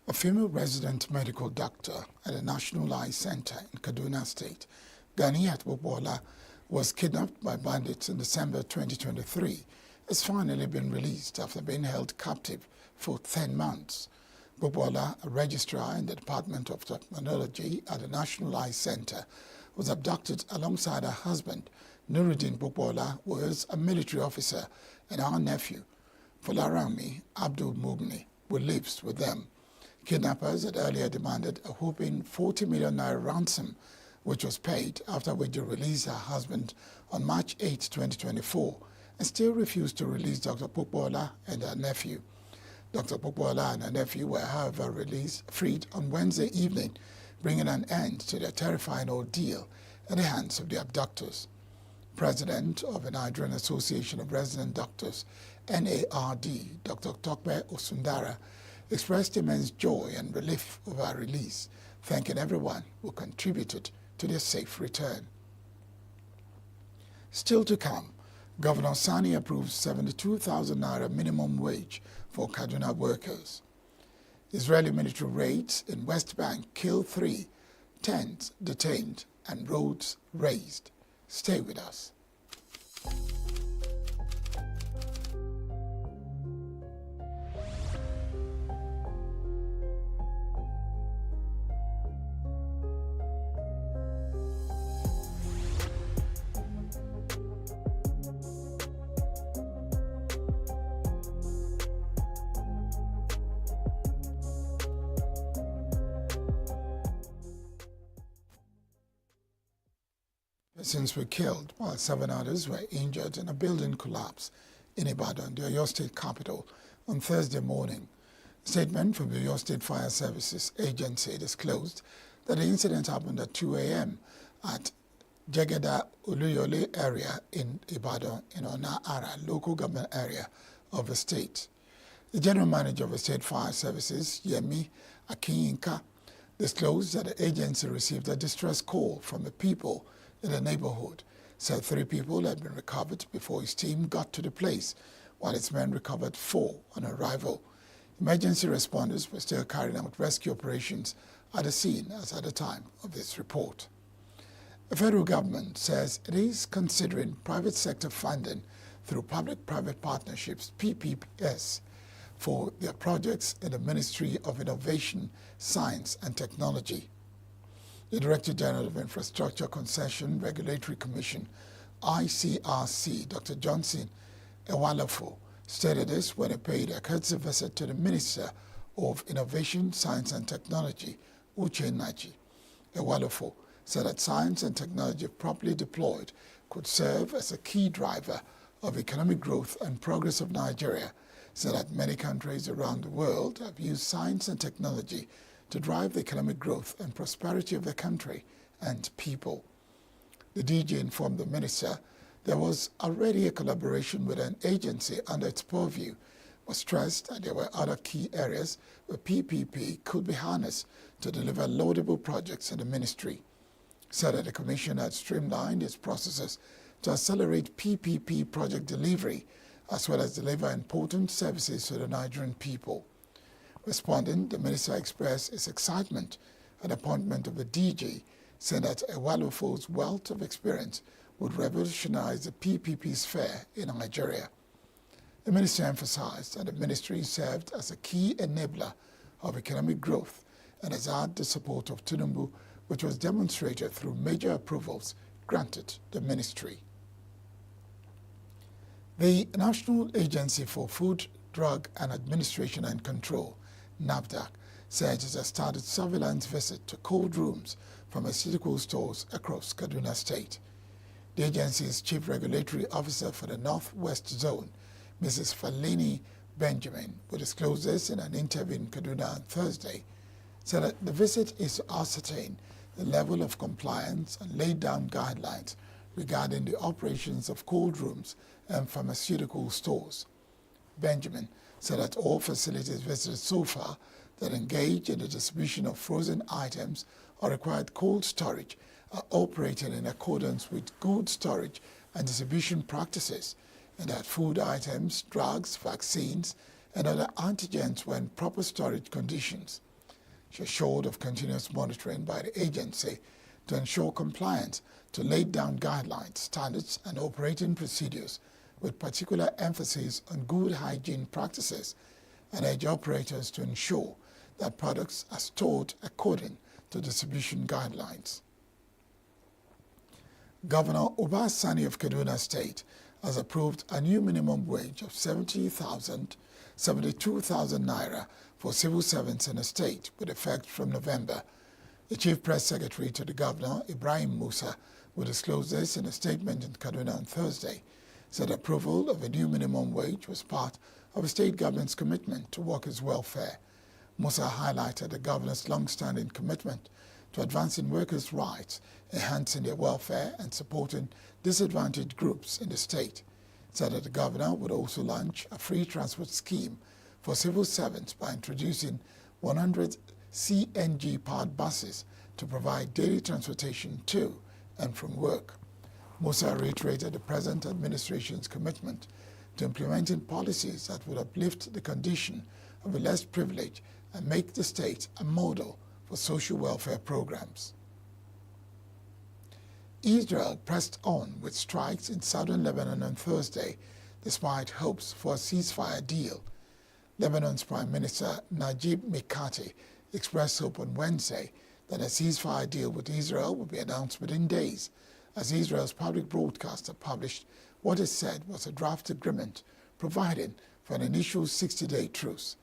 A female resident medical doctor at the National Eye Center in Kaduna State, Ganiat Bobola, was kidnapped by bandits in December 2023, has finally been released after being held captive for 10 months. Bobola, a registrar in the Department of Technology at the National Eye Center, was abducted alongside her husband. Nuruddin Bobola was a military officer, and our nephew, Folarami Abdul Mugni, who lives with them. Kidnappers had earlier demanded a whopping 40 million naira ransom, which was paid, after which they released her husband on March 8, 2024, and still refused to release Dr. Bobola and her nephew. Dr. Bobola and her nephew were, however, freed on Wednesday evening, bringing an end to their terrifying ordeal at the hands of the abductors. President of the Nigerian Association of Resident Doctors, NARD, Dr. Tokpe Osundara, expressed immense joy and relief over our release, thanking everyone who contributed to their safe return. Still to come, Governor Sani approves 72,000 naira minimum wage for Kaduna workers. Israeli military raids in West Bank kill 3, tents detained, and roads razed. Stay with us. Persons were killed while 7 others were injured in a building collapse in Ibadan, the Oyo State capital, on Thursday morning. A statement from the Oyo State Fire Services Agency disclosed that the incident happened at 2 a.m. at Jegeda Oluyole area in Ibadan in Ona-Ara local government area of the state. The General Manager of the State Fire Services, Yemi Akinyinka, disclosed that the agency received a distress call from the people in the neighborhood, said 3 people had been recovered before his team got to the place, while its men recovered 4 on arrival. Emergency responders were still carrying out rescue operations at the scene as at the time of this report. The federal government says it is considering private sector funding through public-private partnerships, PPPs, for their projects in the Ministry of Innovation, Science and Technology. The Director General of Infrastructure Concession Regulatory Commission, ICRC, Dr. Johnson Ewalofo, stated this when he paid a courtesy visit to the Minister of Innovation, Science and Technology, Uche Naji. Ewalofo said that science and technology properly deployed could serve as a key driver of economic growth and progress of Nigeria, said that many countries around the world have used science and technology to drive the economic growth and prosperity of the country and people. The DG informed the minister there was already a collaboration with an agency under its purview, but stressed that there were other key areas where PPP could be harnessed to deliver laudable projects in the ministry. Said that the Commission had streamlined its processes to accelerate PPP project delivery as well as deliver important services to the Nigerian people. Responding, the minister expressed his excitement at the appointment of the DG, saying that Ewalofo's wealth of experience would revolutionize the PPP sphere in Nigeria. The minister emphasized that the ministry served as a key enabler of economic growth and has had the support of Tinubu, which was demonstrated through major approvals granted the ministry. The National Agency for Food, Drug and Administration and Control, NAFDAC, said it has started surveillance visit to cold rooms pharmaceutical stores across Kaduna State. The agency's Chief Regulatory Officer for the Northwest Zone, Mrs. Falini Benjamin, who disclosed this in an interview in Kaduna on Thursday, said that the visit is to ascertain the level of compliance and lay down guidelines regarding the operations of cold rooms and pharmaceutical stores. Benjamin said that all facilities visited so far that engage in the distribution of frozen items or required cold storage are operating in accordance with good storage and distribution practices, and that food items, drugs, vaccines, and other antigens were in proper storage conditions. She assured of continuous monitoring by the agency to ensure compliance to lay down guidelines, standards, and operating procedures, with particular emphasis on good hygiene practices, and urge operators to ensure that products are stored according to distribution guidelines. Governor Obasani of Kaduna State has approved a new minimum wage of 72,000 naira for civil servants in the state with effect from November. The Chief Press Secretary to the Governor, Ibrahim Musa, who disclosed this in a statement in Kaduna on Thursday, said approval of a new minimum wage was part of the state government's commitment to workers' welfare. Musa highlighted the governor's long-standing commitment to advancing workers' rights, enhancing their welfare, and supporting disadvantaged groups in the state. Said that the governor would also launch a free transport scheme for civil servants by introducing 100 CNG-powered buses to provide daily transportation to and from work. Musa reiterated the present administration's commitment to implementing policies that would uplift the condition of the less privileged and make the state a model for social welfare programs. Israel pressed on with strikes in southern Lebanon on Thursday, despite hopes for a ceasefire deal. Lebanon's Prime Minister Najib Mikati expressed hope on Wednesday that a ceasefire deal with Israel would be announced within days, as Israel's public broadcaster published what is said was a draft agreement providing for an initial 60-day truce.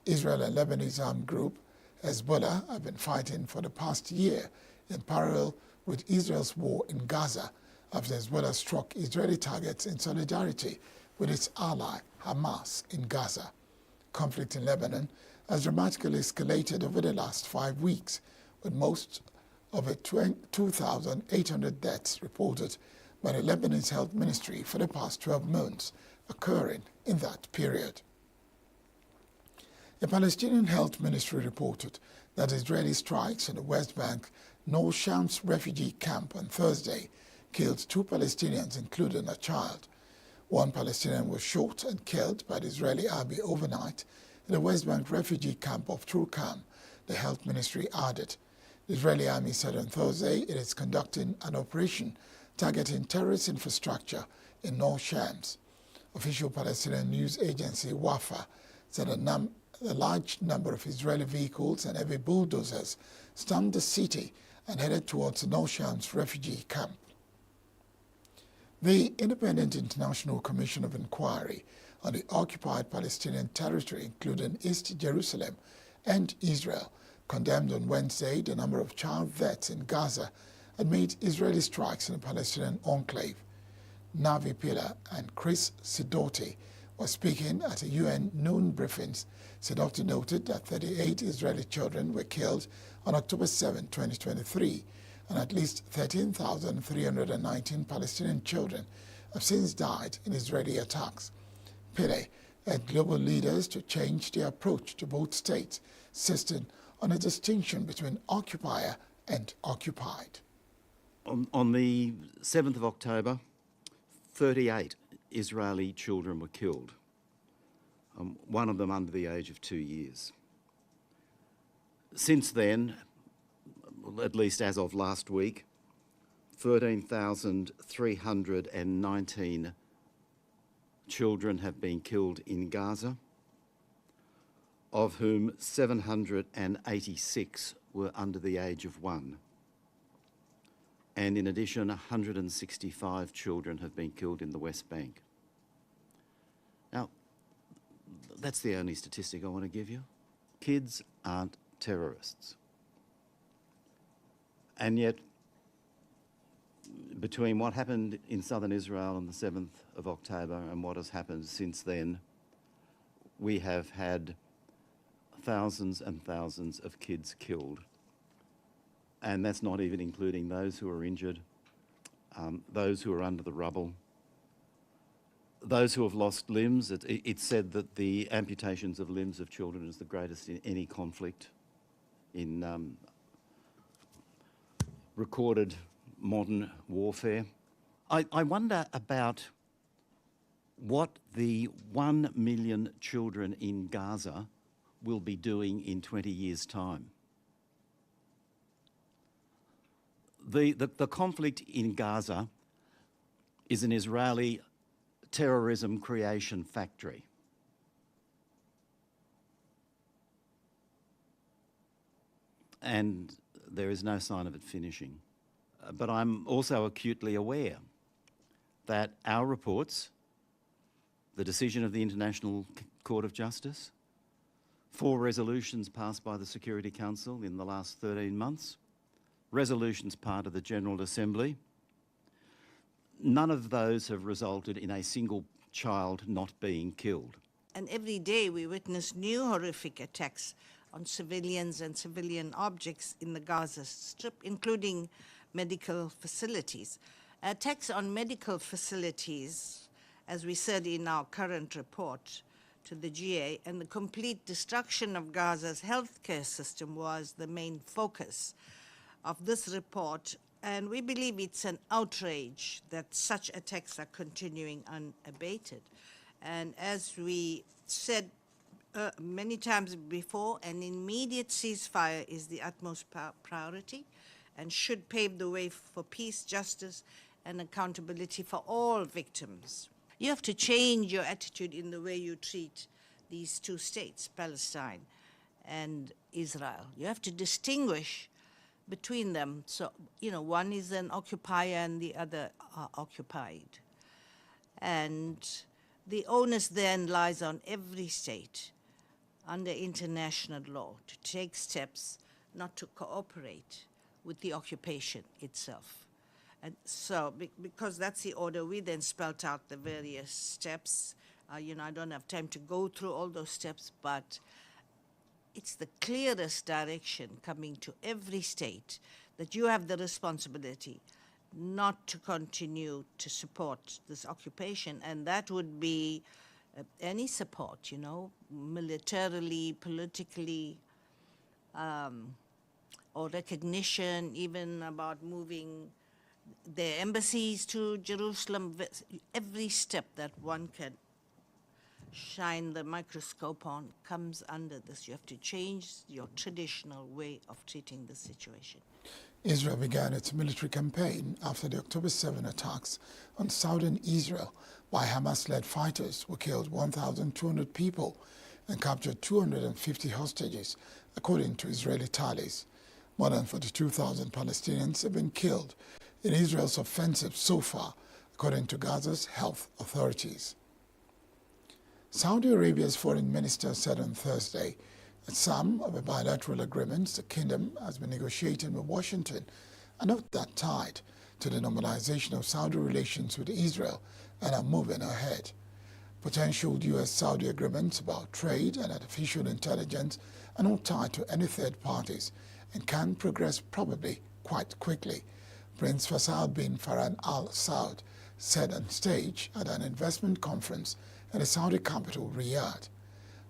Israel and Lebanese armed group Hezbollah have been fighting for the past year in parallel with Israel's war in Gaza after Hezbollah struck Israeli targets in solidarity with its ally Hamas in Gaza. Conflict in Lebanon has dramatically escalated over the last 5 weeks, with most of the 2,800 deaths reported by the Lebanese Health Ministry for the past 12 months occurring in that period. The Palestinian Health Ministry reported that Israeli strikes in the West Bank North Shams refugee camp on Thursday killed 2 Palestinians, including a child. One Palestinian was shot and killed by the Israeli army overnight in the West Bank refugee camp of Turkam, the health ministry added. The Israeli army said on Thursday it is conducting an operation targeting terrorist infrastructure in North Shams. Official Palestinian news agency Wafa said a large number of Israeli vehicles and heavy bulldozers stormed the city and headed towards the North Shams refugee camp. The Independent International Commission of Inquiry on the occupied Palestinian territory, including East Jerusalem and Israel, condemned on Wednesday the number of child deaths in Gaza amid Israeli strikes in the Palestinian enclave. Navi Pillay and Chris Sidoti were speaking at a UN noon briefings. Sidoti noted that 38 Israeli children were killed on October 7, 2023, and at least 13,319 Palestinian children have since died in Israeli attacks. Pillay urged global leaders to change their approach to both states, insisting on a distinction between occupier and occupied. On the 7th of October, 38 Israeli children were killed, one of them under the age of 2 years. Since then, at least as of last week, 13,319 children have been killed in Gaza, of whom 786 were under the age of 1. And in addition, 165 children have been killed in the West Bank. Now, that's the only statistic I want to give you. Kids aren't terrorists. And yet, between what happened in southern Israel on the 7th of October and what has happened since then, we have had thousands and thousands of kids killed. And that's not even including those who are injured, those who are under the rubble, those who have lost limbs. It's said that the amputations of limbs of children is the greatest in any conflict in recorded modern warfare. I wonder about what the 1 million children in Gaza will be doing in 20 years' time. The conflict in Gaza is an Israeli terrorism creation factory. And there is no sign of it finishing. But I'm also acutely aware that our reports, the decision of the International Court of Justice, 4 resolutions passed by the Security Council in the last 13 months, resolutions part of the General Assembly, none of those have resulted in a single child not being killed. And every day we witness new horrific attacks on civilians and civilian objects in the Gaza Strip, including medical facilities. Attacks on medical facilities, as we said in our current report to the GA, and the complete destruction of Gaza's healthcare system was the main focus of this report. And we believe it's an outrage that such attacks are continuing unabated. And as we said many times before, an immediate ceasefire is the utmost priority and should pave the way for peace, justice, and accountability for all victims. You have to change your attitude in the way you treat these 2 states, Palestine and Israel. You have to distinguish between them. So, one is an occupier and the other are occupied. And the onus then lies on every state under international law to take steps not to cooperate with the occupation itself. And so, because that's the order, we then spelt out the various steps. I don't have time to go through all those steps, but it's the clearest direction coming to every state that you have the responsibility not to continue to support this occupation, and that would be any support, you know, militarily, politically, or recognition, even about moving their embassies to Jerusalem. Every step that one can shine the microscope on comes under this. You have to change your traditional way of treating the situation. Israel began its military campaign after the October 7 attacks on southern Israel by Hamas-led fighters who killed 1,200 people and captured 250 hostages, according to Israeli tallies. More than 42,000 Palestinians have been killed in Israel's offensive so far, according to Gaza's health authorities. Saudi Arabia's foreign minister said on Thursday that some of the bilateral agreements the kingdom has been negotiating with Washington are not that tied to the normalization of Saudi relations with Israel and are moving ahead. Potential U.S.-Saudi agreements about trade and artificial intelligence are not tied to any third parties and can progress probably quite quickly, Prince Faisal bin Farhan Al Saud said on stage at an investment conference in the Saudi capital, Riyadh.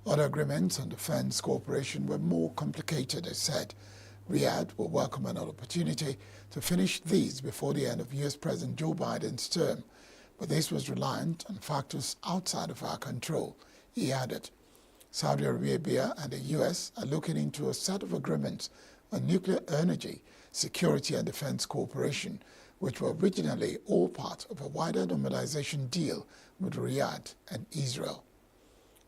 Other agreements on defense cooperation were more complicated, they said. Riyadh will welcome an opportunity to finish these before the end of U.S. President Joe Biden's term, but this was reliant on factors outside of our control, he added. Saudi Arabia and the U.S. are looking into a set of agreements on nuclear energy, security and defense cooperation, which were originally all part of a wider normalization deal with Riyadh and Israel.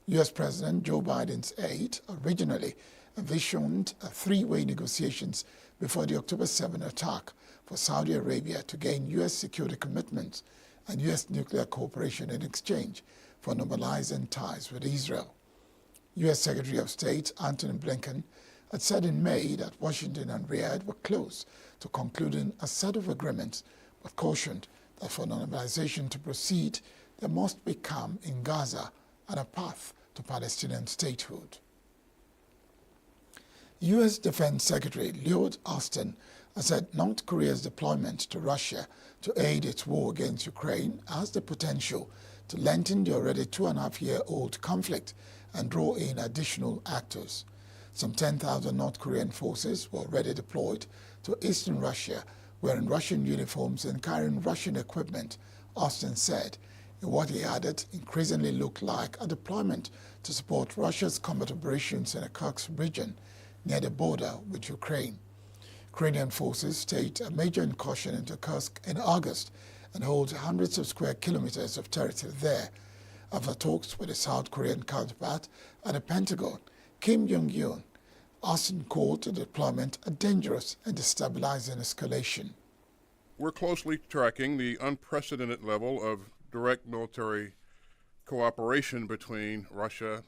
U.S. President Joe Biden's aide originally envisioned three-way negotiations before the October 7 attack for Saudi Arabia to gain U.S. security commitments and U.S. nuclear cooperation in exchange for normalizing ties with Israel. U.S. Secretary of State Antony Blinken had said in May that Washington and Riyadh were close to concluding a set of agreements, but cautioned that for normalization to proceed, there must be calm in Gaza and a path to Palestinian statehood. U.S. Defense Secretary Lloyd Austin has said North Korea's deployment to Russia to aid its war against Ukraine has the potential to lengthen the already 2.5-year-old conflict and draw in additional actors. Some 10,000 North Korean forces were already deployed to eastern Russia, wearing Russian uniforms and carrying Russian equipment, Austin said, in what he added increasingly looked like a deployment to support Russia's combat operations in the Kursk region near the border with Ukraine. Ukrainian forces staged a major incursion into Kursk in August and hold hundreds of square kilometers of territory there. After talks with the South Korean counterpart at the Pentagon, Kim Jong-un, Austin called the deployment a dangerous and destabilizing escalation. We're closely tracking the unprecedented level of direct military cooperation between Russia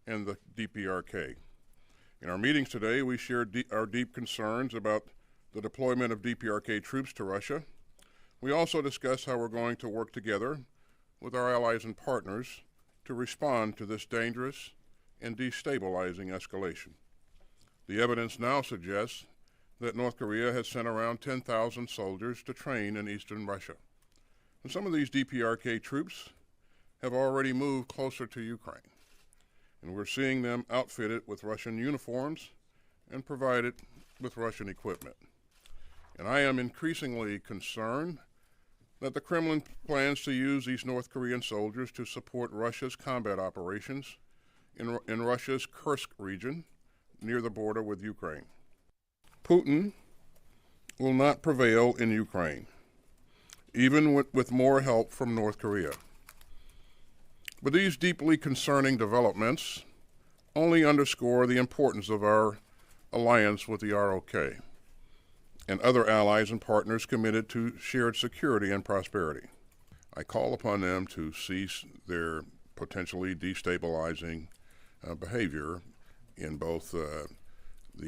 and the DPRK. In our meetings today, we shared our deep concerns about the deployment of DPRK troops to Russia. We also discussed how we're going to work together with our allies and partners to respond to this dangerous and destabilizing escalation. The evidence now suggests that North Korea has sent around 10,000 soldiers to train in eastern Russia. And some of these DPRK troops have already moved closer to Ukraine, and we're seeing them outfitted with Russian uniforms and provided with Russian equipment. And I am increasingly concerned that the Kremlin plans to use these North Korean soldiers to support Russia's combat operations in Russia's Kursk region near the border with Ukraine. Putin will not prevail in Ukraine, even with more help from North Korea. But these deeply concerning developments only underscore the importance of our alliance with the ROK and other allies and partners committed to shared security and prosperity. I call upon them to cease their potentially destabilizing behavior in both the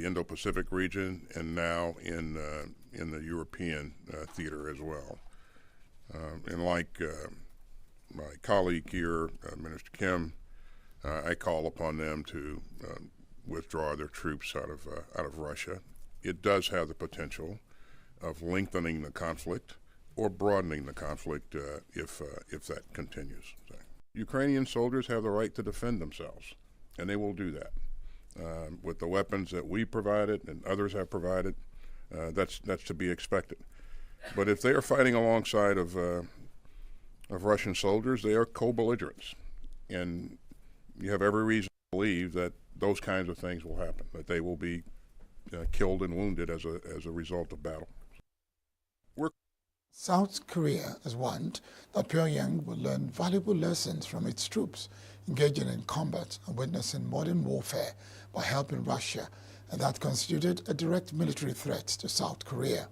Indo-Pacific region and now in the European theater as well. And like my colleague here, Minister Kim, I call upon them to withdraw their troops out of Russia. It does have the potential of lengthening the conflict or broadening the conflict if that continues. So, Ukrainian soldiers have the right to defend themselves, and they will do that with the weapons that we provided and others have provided. That's to be expected. But if they are fighting alongside of Russian soldiers, they are co-belligerents, and you have every reason to believe that those kinds of things will happen, that they will be killed and wounded as a result of battle. South Korea has warned that Pyongyang will learn valuable lessons from its troops engaging in combat and witnessing modern warfare by helping Russia, and that constituted a direct military threat to South Korea.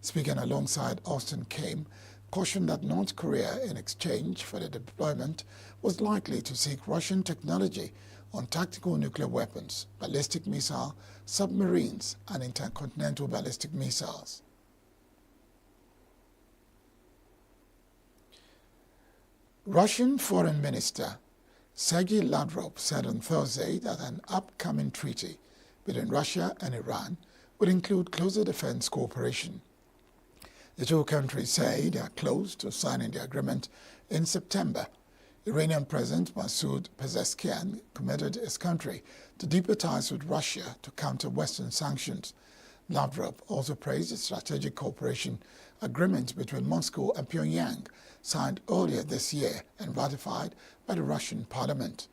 Speaking alongside Austin Kame, cautioned that North Korea, in exchange for the deployment, was likely to seek Russian technology on tactical nuclear weapons, ballistic missile, submarines, and intercontinental ballistic missiles. Russian Foreign Minister Sergei Lavrov said on Thursday that an upcoming treaty between Russia and Iran would include closer defense cooperation. The two countries say they are close to signing the agreement in September. Iranian President Masoud Pezeshkian committed his country to deeper ties with Russia to counter Western sanctions. Lavrov also praised the strategic cooperation agreement between Moscow and Pyongyang, signed earlier this year and ratified by the Russian parliament.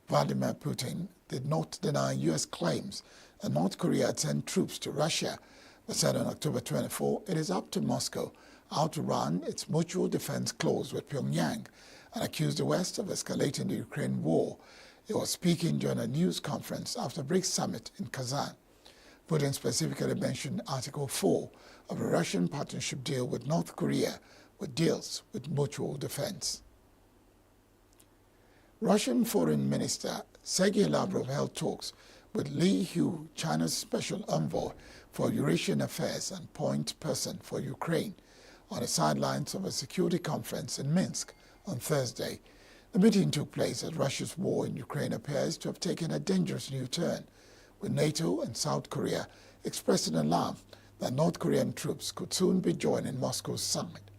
Vladimir Putin did not deny U.S. claims that North Korea had sent troops to Russia, but said on October 24 it is up to Moscow how to run its mutual defense clause with Pyongyang, and accused the West of escalating the Ukraine war. He was speaking during a news conference after BRICS summit in Kazan. Putin specifically mentioned Article 4 of the Russian partnership deal with North Korea, which deals with mutual defense. Russian Foreign Minister Sergei Lavrov held talks with Li Hu, China's special envoy for Eurasian affairs and point person for Ukraine, on the sidelines of a security conference in Minsk on Thursday. The meeting took place as Russia's war in Ukraine appears to have taken a dangerous new turn, with NATO and South Korea expressing alarm that North Korean troops could soon be joining Moscow's side.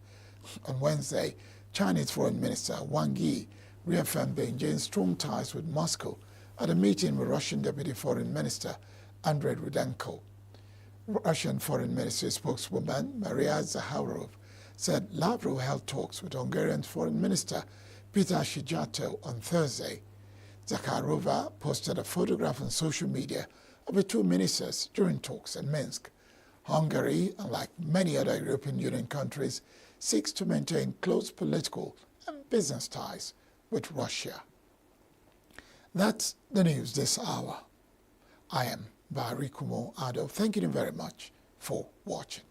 On Wednesday, Chinese Foreign Minister Wang Yi reaffirmed Beijing's strong ties with Moscow at a meeting with Russian Deputy Foreign Minister Andrei Rudenko. Russian Foreign Ministry spokeswoman Maria Zakharova said Lavrov held talks with Hungarian Foreign Minister Peter Szijjarto on Thursday. Zakharova posted a photograph on social media of the two ministers during talks in Minsk. Hungary, unlike many other European Union countries, seeks to maintain close political and business ties with Russia. That's the news this hour. I am Barry Kumo Ado. Thank you very much for watching.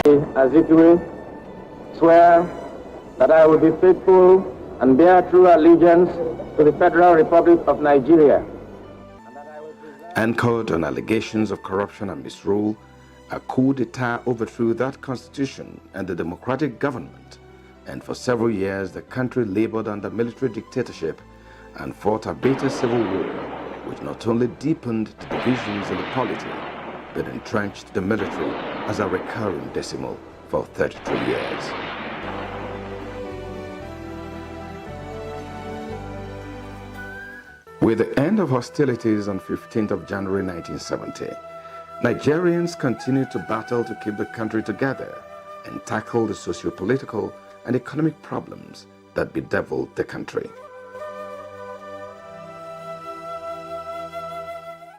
Azikiwe, swear that I will be faithful and bear true allegiance to the Federal Republic of Nigeria. Anchored on allegations of corruption and misrule, a coup d'etat overthrew that constitution and the democratic government, and for several years the country labored under military dictatorship and fought a bitter civil war, which not only deepened the divisions in the polity, but entrenched the military as a recurring decimal for 33 years. With the end of hostilities on 15th of January 1970, Nigerians continued to battle to keep the country together and tackle the socio-political and economic problems that bedeviled the country.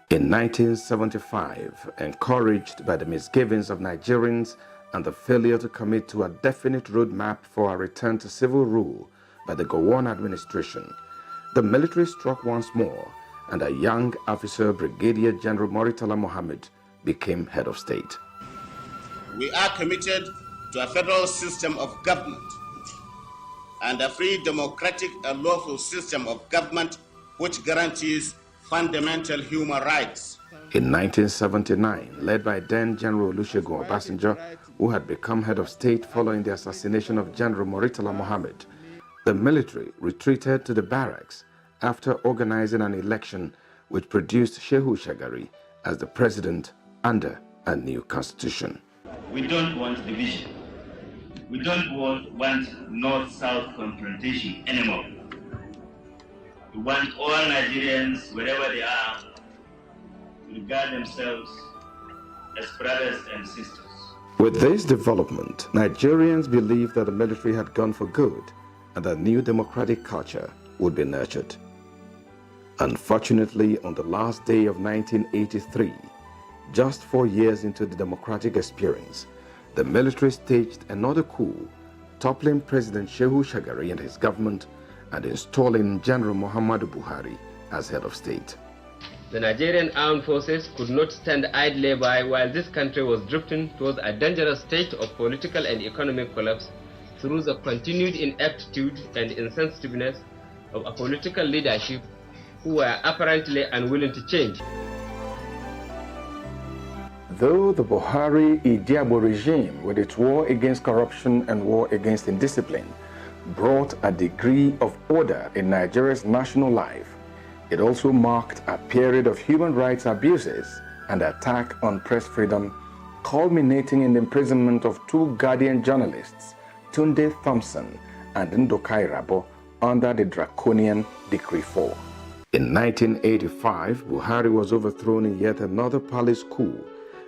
In 1975, encouraged by the misgivings of Nigerians and the failure to commit to a definite roadmap for a return to civil rule by the Gowon administration, the military struck once more, and a young officer, Brigadier General Moritala Mohammed, became head of state. We are committed to a federal system of government and a free, democratic, and lawful system of government which guarantees fundamental human rights. In 1979, led by then General Olusegun Obasanjo, who had become head of state following the assassination of General Moritala Mohammed, the military retreated to the barracks after organizing an election which produced Shehu Shagari as the president under a new constitution. We don't want division. We don't want north-south confrontation anymore. We want all Nigerians, wherever they are, to regard themselves as brothers and sisters. With this development, Nigerians believed that the military had gone for good and a new democratic culture would be nurtured. Unfortunately, on the last day of 1983, just 4 years into the democratic experience, the military staged another coup, toppling President Shehu Shagari and his government and installing General Muhammadu Buhari as head of state. The Nigerian armed forces could not stand idly by while this country was drifting towards a dangerous state of political and economic collapse through the continued ineptitude and insensitiveness of a political leadership who were apparently unwilling to change. Though the Buhari-Idiabo regime, with its war against corruption and war against indiscipline, brought a degree of order in Nigeria's national life, it also marked a period of human rights abuses and attack on press freedom, culminating in the imprisonment of two Guardian journalists, Tunde Thompson and Ndokai Rabo, under the draconian Decree 4. In 1985, Buhari was overthrown in yet another palace coup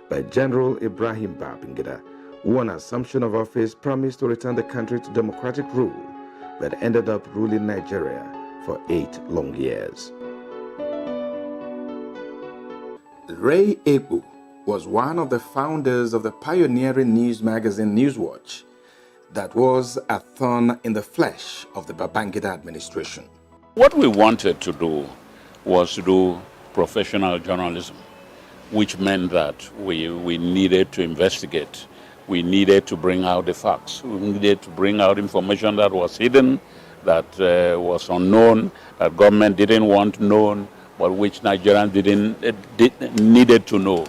by General Ibrahim Babangida, who on assumption of office promised to return the country to democratic rule, but ended up ruling Nigeria for 8 long years. Ray Ebu was one of the founders of the pioneering news magazine Newswatch that was a thorn in the flesh of the Babangida administration. What we wanted to do was to do professional journalism, which meant that we needed to investigate. We needed to bring out the facts. We needed to bring out information that was hidden, that was unknown, that government didn't want known, but which Nigerians needed to know,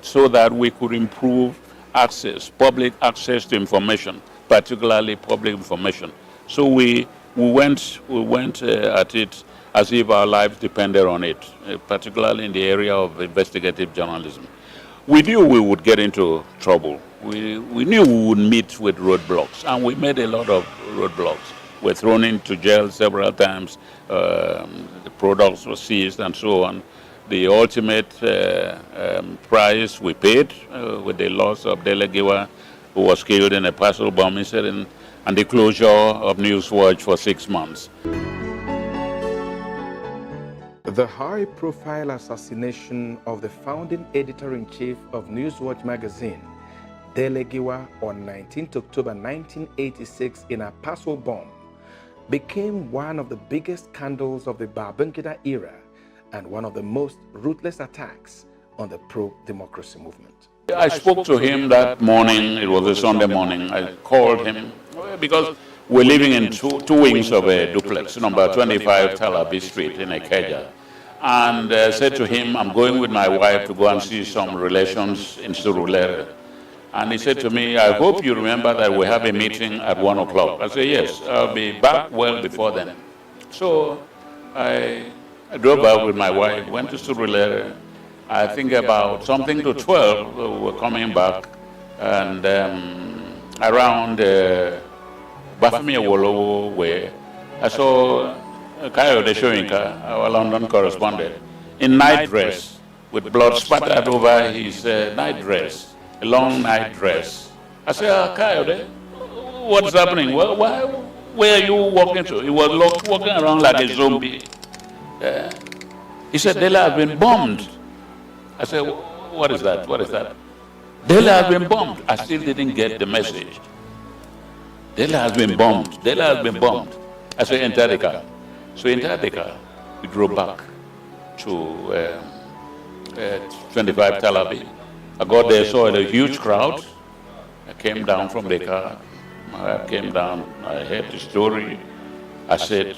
so that we could improve access, public access to information, particularly public information. So we went at it as if our lives depended on it, particularly in the area of investigative journalism. We knew we would get into trouble. We knew we would meet with roadblocks, and we made a lot of roadblocks. We were thrown into jail several times. The products were seized and so on. The ultimate price we paid with the loss of Delegiwa, who was killed in a parcel bomb incident, and the closure of Newswatch for 6 months. The high-profile assassination of the founding editor-in-chief of Newswatch magazine, Delegiwa, on 19th October 1986 in a parcel bomb, became one of the biggest scandals of the Babangida era and one of the most ruthless attacks on the pro-democracy movement. I spoke to him that morning. It was a Sunday morning. I called him because we're living in two wings of a duplex, number 25 Talabi Street in Ikeja. And I said to him, I'm going with my wife to go and see some relations in Surulere. And he said to me, I hope you remember that we have a meeting at 1 o'clock. I said, yes, I'll be back well before then. So I drove out with my wife, went to Surulere. I think about something to 12, we were coming back. And around Bafemi Awolowo way, I saw Kayode Soyinka, our London correspondent, in night dress, with blood spattered over his night dress. A long night dress. I said, Kayode, what's happening? Where are you walking to? He was walking around like a zombie. He said, Dela has been bombed. I said, what is that? What is that? Dela has been bombed. I still didn't get the message. Dela has been bombed. Dela has been bombed. I said, enter the car. So enter the car. We drove back to 25 Talabi. I got there, saw a huge crowd. I came down from the car. I came down, I heard the story. I said,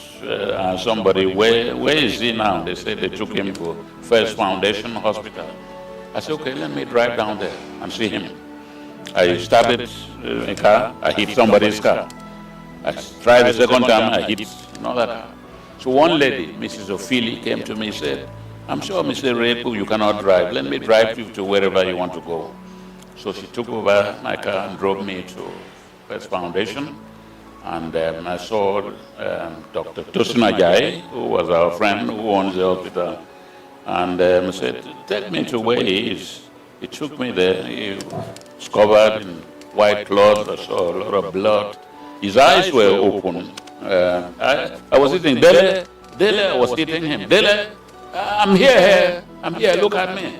somebody, where is he now? They said they took him to First Foundation Hospital. I said, okay, let me drive down there and see him. I started a car, I hit somebody's car. I tried the second time, I hit another car. So one lady, Mrs. Ophili, came to me and said, I'm sure, Mr. Repu, you cannot drive. Let me drive you to wherever you want to go. So she took over my car and drove me to First Foundation. And I saw Dr. Tosina Jai, who was our friend who owns the hospital. And said, take me to where he is. He took me there. He was covered in white cloth. I saw a lot of blood. His eyes were open. I was eating Dele. Dele, I was eating him. Dele. I'm here, look at me.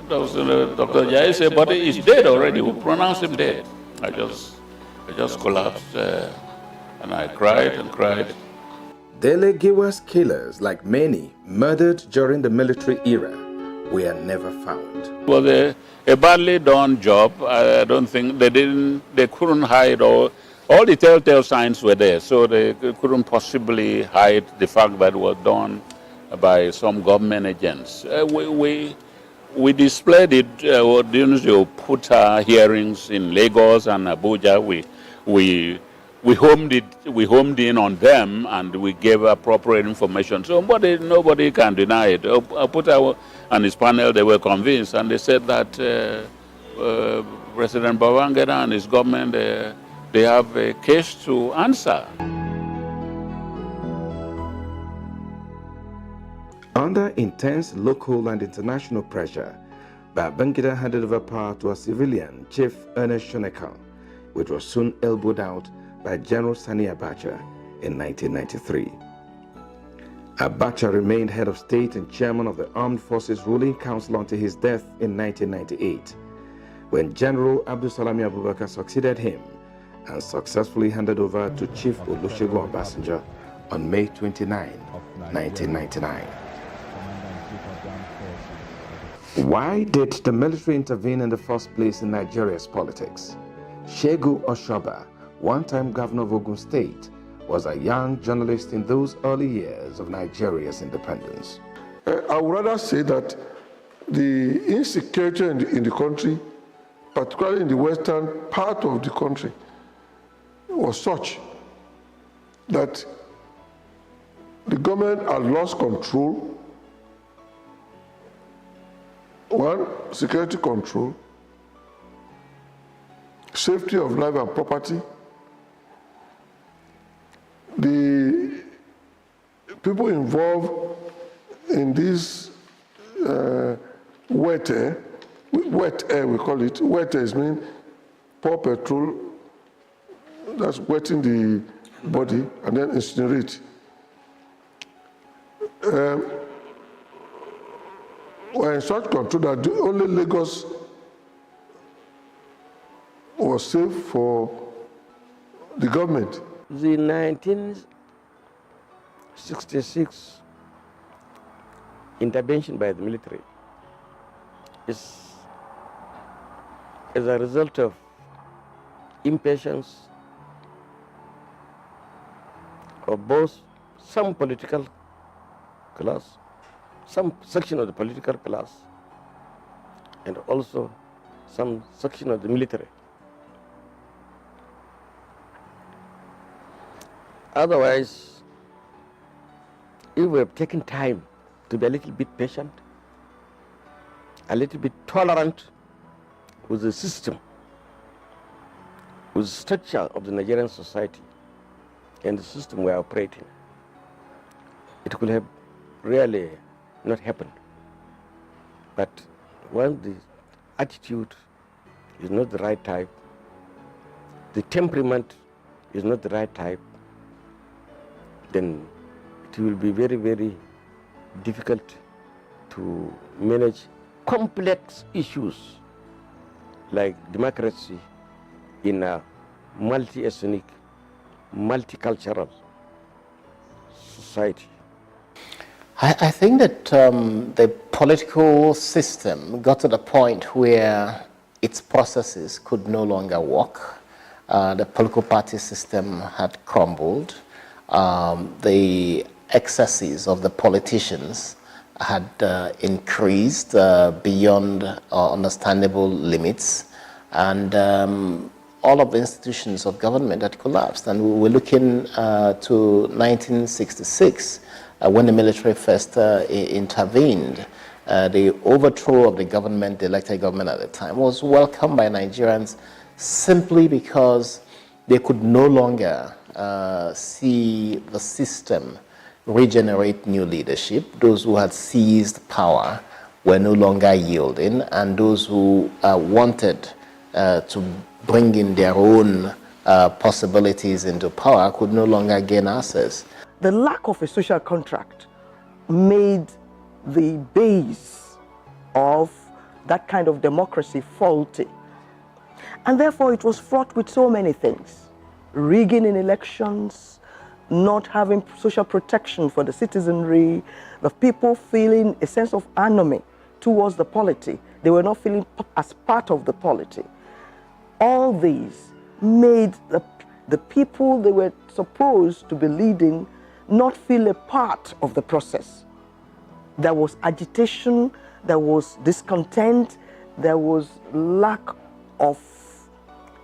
Dr. Jai said, but he's dead already. We pronounced him dead. I just collapsed and I cried and cried. Dele Giwa's killers, like many murdered during the military era, were never found. It was a badly done job. I don't think they couldn't hide all the telltale signs were there, so they couldn't possibly hide the fact that it was done by some government agents. We displayed it, during put hearings in Lagos and Abuja. We homed in on them and we gave appropriate information. So nobody can deny it. Puta and his panel, they were convinced, and they said that President Babangida and his government, they have a case to answer. Under intense local and international pressure, Babangida handed over power to a civilian, Chief Ernest Shonekan, which was soon elbowed out by General Sani Abacha in 1993. Abacha remained head of state and chairman of the Armed Forces Ruling Council until his death in 1998, when General Abdulsalami Abubakar succeeded him and successfully handed over to Chief Olusegun Obasanjo on May 29, 1999. Why did the military intervene in the first place in Nigeria's politics? Shegu Oshoba, one-time governor of Ogun State, was a young journalist in those early years of Nigeria's independence. I would rather say that the insecurity in the country, particularly in the western part of the country, was such that the government had lost control. One, security control, safety of life and property. The people involved in this wet air we call it, wet air means pour petrol, that's wetting the body and then incinerate. Were in such control that only Lagos was safe for the government. The 1966 intervention by the military is a result of impatience of both some political class, some section of the political class, and also some section of the military. Otherwise, if we have taken time to be a little bit patient, a little bit tolerant with the system, with the structure of the Nigerian society and the system we are operating, it could have really not happened. But when the attitude is not the right type, the temperament is not the right type, then it will be very, very difficult to manage complex issues like democracy in a multi-ethnic, multicultural society. I think that the political system got to the point where its processes could no longer work. The political party system had crumbled. The excesses of the politicians had increased beyond understandable limits, and all of the institutions of government had collapsed. And we're looking to 1966 when the military first intervened. The overthrow of the government, the elected government at the time, was welcomed by Nigerians simply because they could no longer see the system regenerate new leadership. Those who had seized power were no longer yielding, and those who wanted to bring in their own possibilities into power could no longer gain access. The lack of a social contract made the base of that kind of democracy faulty. And therefore it was fraught with so many things. Rigging in elections, not having social protection for the citizenry, the people feeling a sense of anomy towards the polity. They were not feeling as part of the polity. All these made the people they were supposed to be leading not feel a part of the process. There was agitation, there was discontent, there was lack of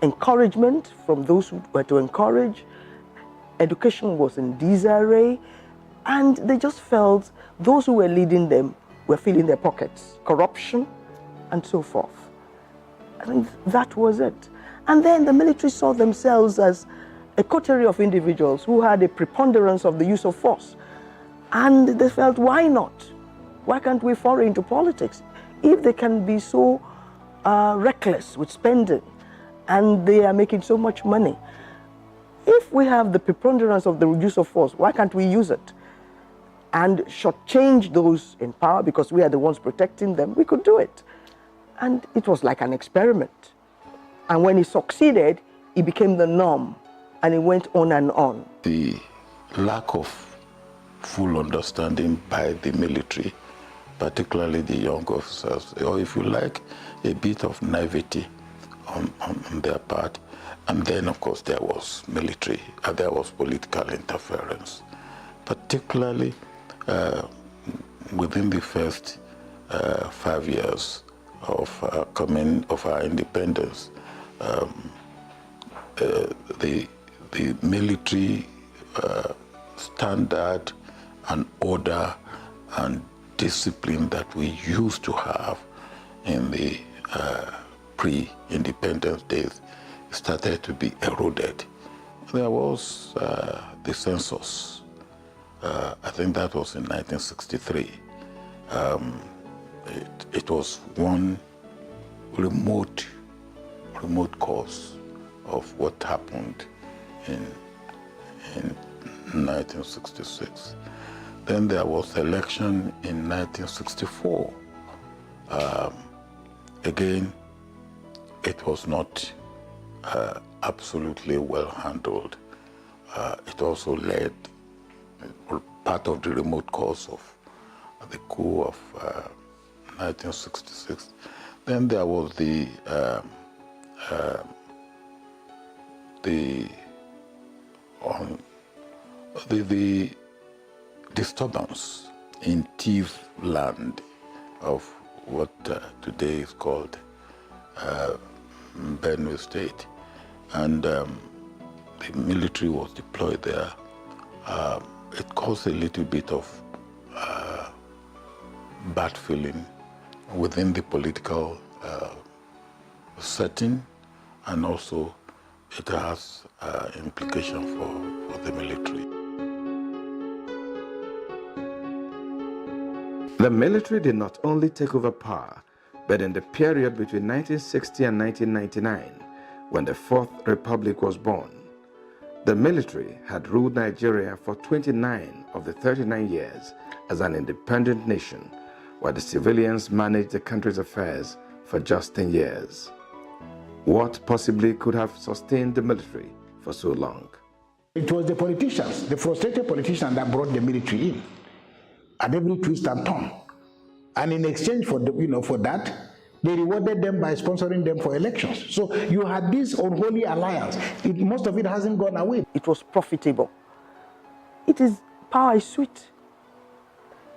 encouragement from those who were to encourage. Education was in disarray, and they just felt those who were leading them were filling their pockets, corruption, and so forth. I think that was it. And then the military saw themselves as a coterie of individuals who had a preponderance of the use of force. And they felt, why not? Why can't we foray into politics? If they can be so reckless with spending, and they are making so much money, if we have the preponderance of the use of force, why can't we use it? And shortchange those in power because we are the ones protecting them, we could do it. And it was like an experiment. And when it succeeded, it became the norm, and it went on and on. The lack of full understanding by the military, particularly the young officers, or if you like, a bit of naivety on their part. And then, of course, there was military, there was political interference, particularly within the first 5 years of our independence. The military standard and order and discipline that we used to have in the pre-independence days started to be eroded. There was the census. I think that was in 1963. It was one remote cause of what happened in 1966. Then there was election in 1964. Again, it was not absolutely well handled. It also led, part of the remote cause of the coup of 1966. Then there was the disturbance in Tiv land of what today is called Benue State, and the military was deployed there. It caused a little bit of bad feeling within the political setting, and also it has implication for the military. The military did not only take over power, but in the period between 1960 and 1999, when the Fourth Republic was born, the military had ruled Nigeria for 29 of the 39 years as an independent nation, while the civilians managed the country's affairs for just 10 years. What possibly could have sustained the military for so long? It was the politicians, the frustrated politicians, that brought the military in at every twist and turn. And in exchange for for that, they rewarded them by sponsoring them for elections. So you had this unholy alliance. Most of it hasn't gone away. It was profitable. Power is sweet.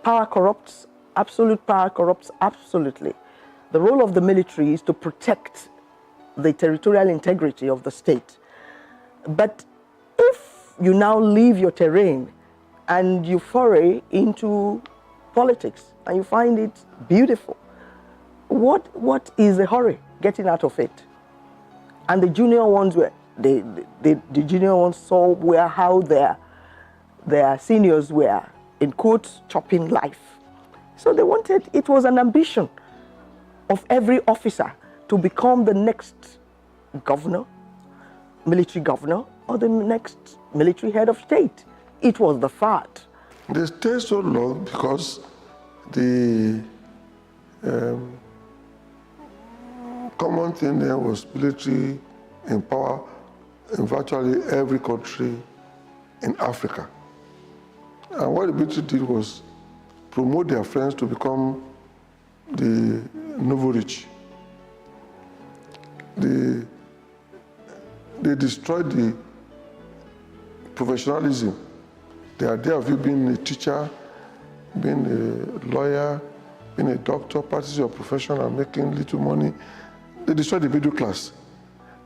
Power corrupts. Absolute power corrupts absolutely. The role of the military is to protect the territorial integrity of the state. But if you now leave your terrain and you foray into politics and you find it beautiful, what is the hurry getting out of it? And the junior ones the junior ones saw how their seniors were, in quotes, chopping life. So it was an ambition of every officer to become the next governor, military governor, or the next military head of state. It was the fad. They stayed so long because the common thing there was military in power in virtually every country in Africa. And what the military did was promote their friends to become the nouveau rich. They destroyed the professionalism. The idea of you being a teacher, being a lawyer, being a doctor, practicing your profession and making little money. They destroyed the middle class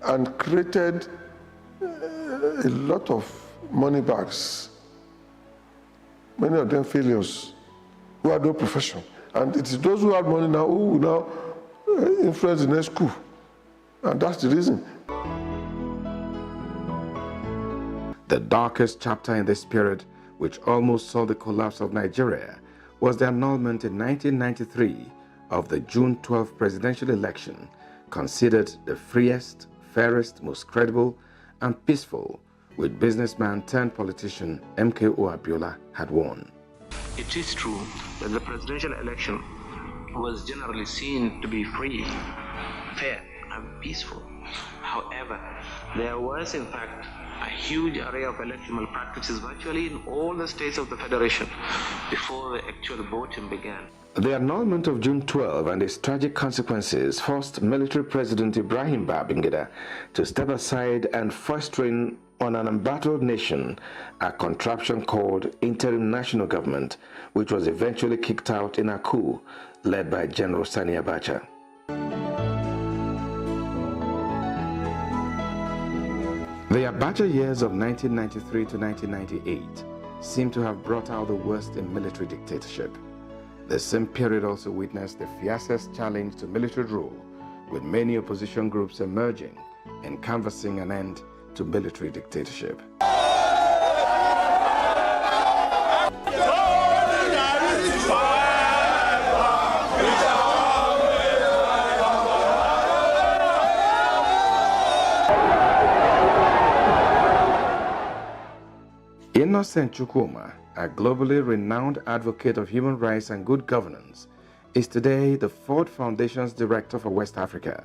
and created a lot of money bags, many of them failures, who had no profession. And it is those who have money now who will now influence the next coup. And that's the reason. The darkest chapter in this period, which almost saw the collapse of Nigeria, was the annulment in 1993 of the June 12 presidential election, considered the freest, fairest, most credible, and peaceful, with businessman turned politician MKO Abiola had won. It is true that the presidential election was generally seen to be free, fair, and peaceful. However, there was in fact a huge array of electoral practices virtually in all the states of the Federation before the actual voting began. The annulment of June 12 and its tragic consequences forced military President Ibrahim Babangida to step aside and fostering on an embattled nation a contraption called Interim National Government, which was eventually kicked out in a coup led by General Sani Abacha. The Abacha years of 1993 to 1998 seem to have brought out the worst in military dictatorship. The same period also witnessed the fiercest challenge to military rule, with many opposition groups emerging and canvassing an end to military dictatorship. Innocent Chukwuma, a globally renowned advocate of human rights and good governance, is today the Ford Foundation's director for West Africa.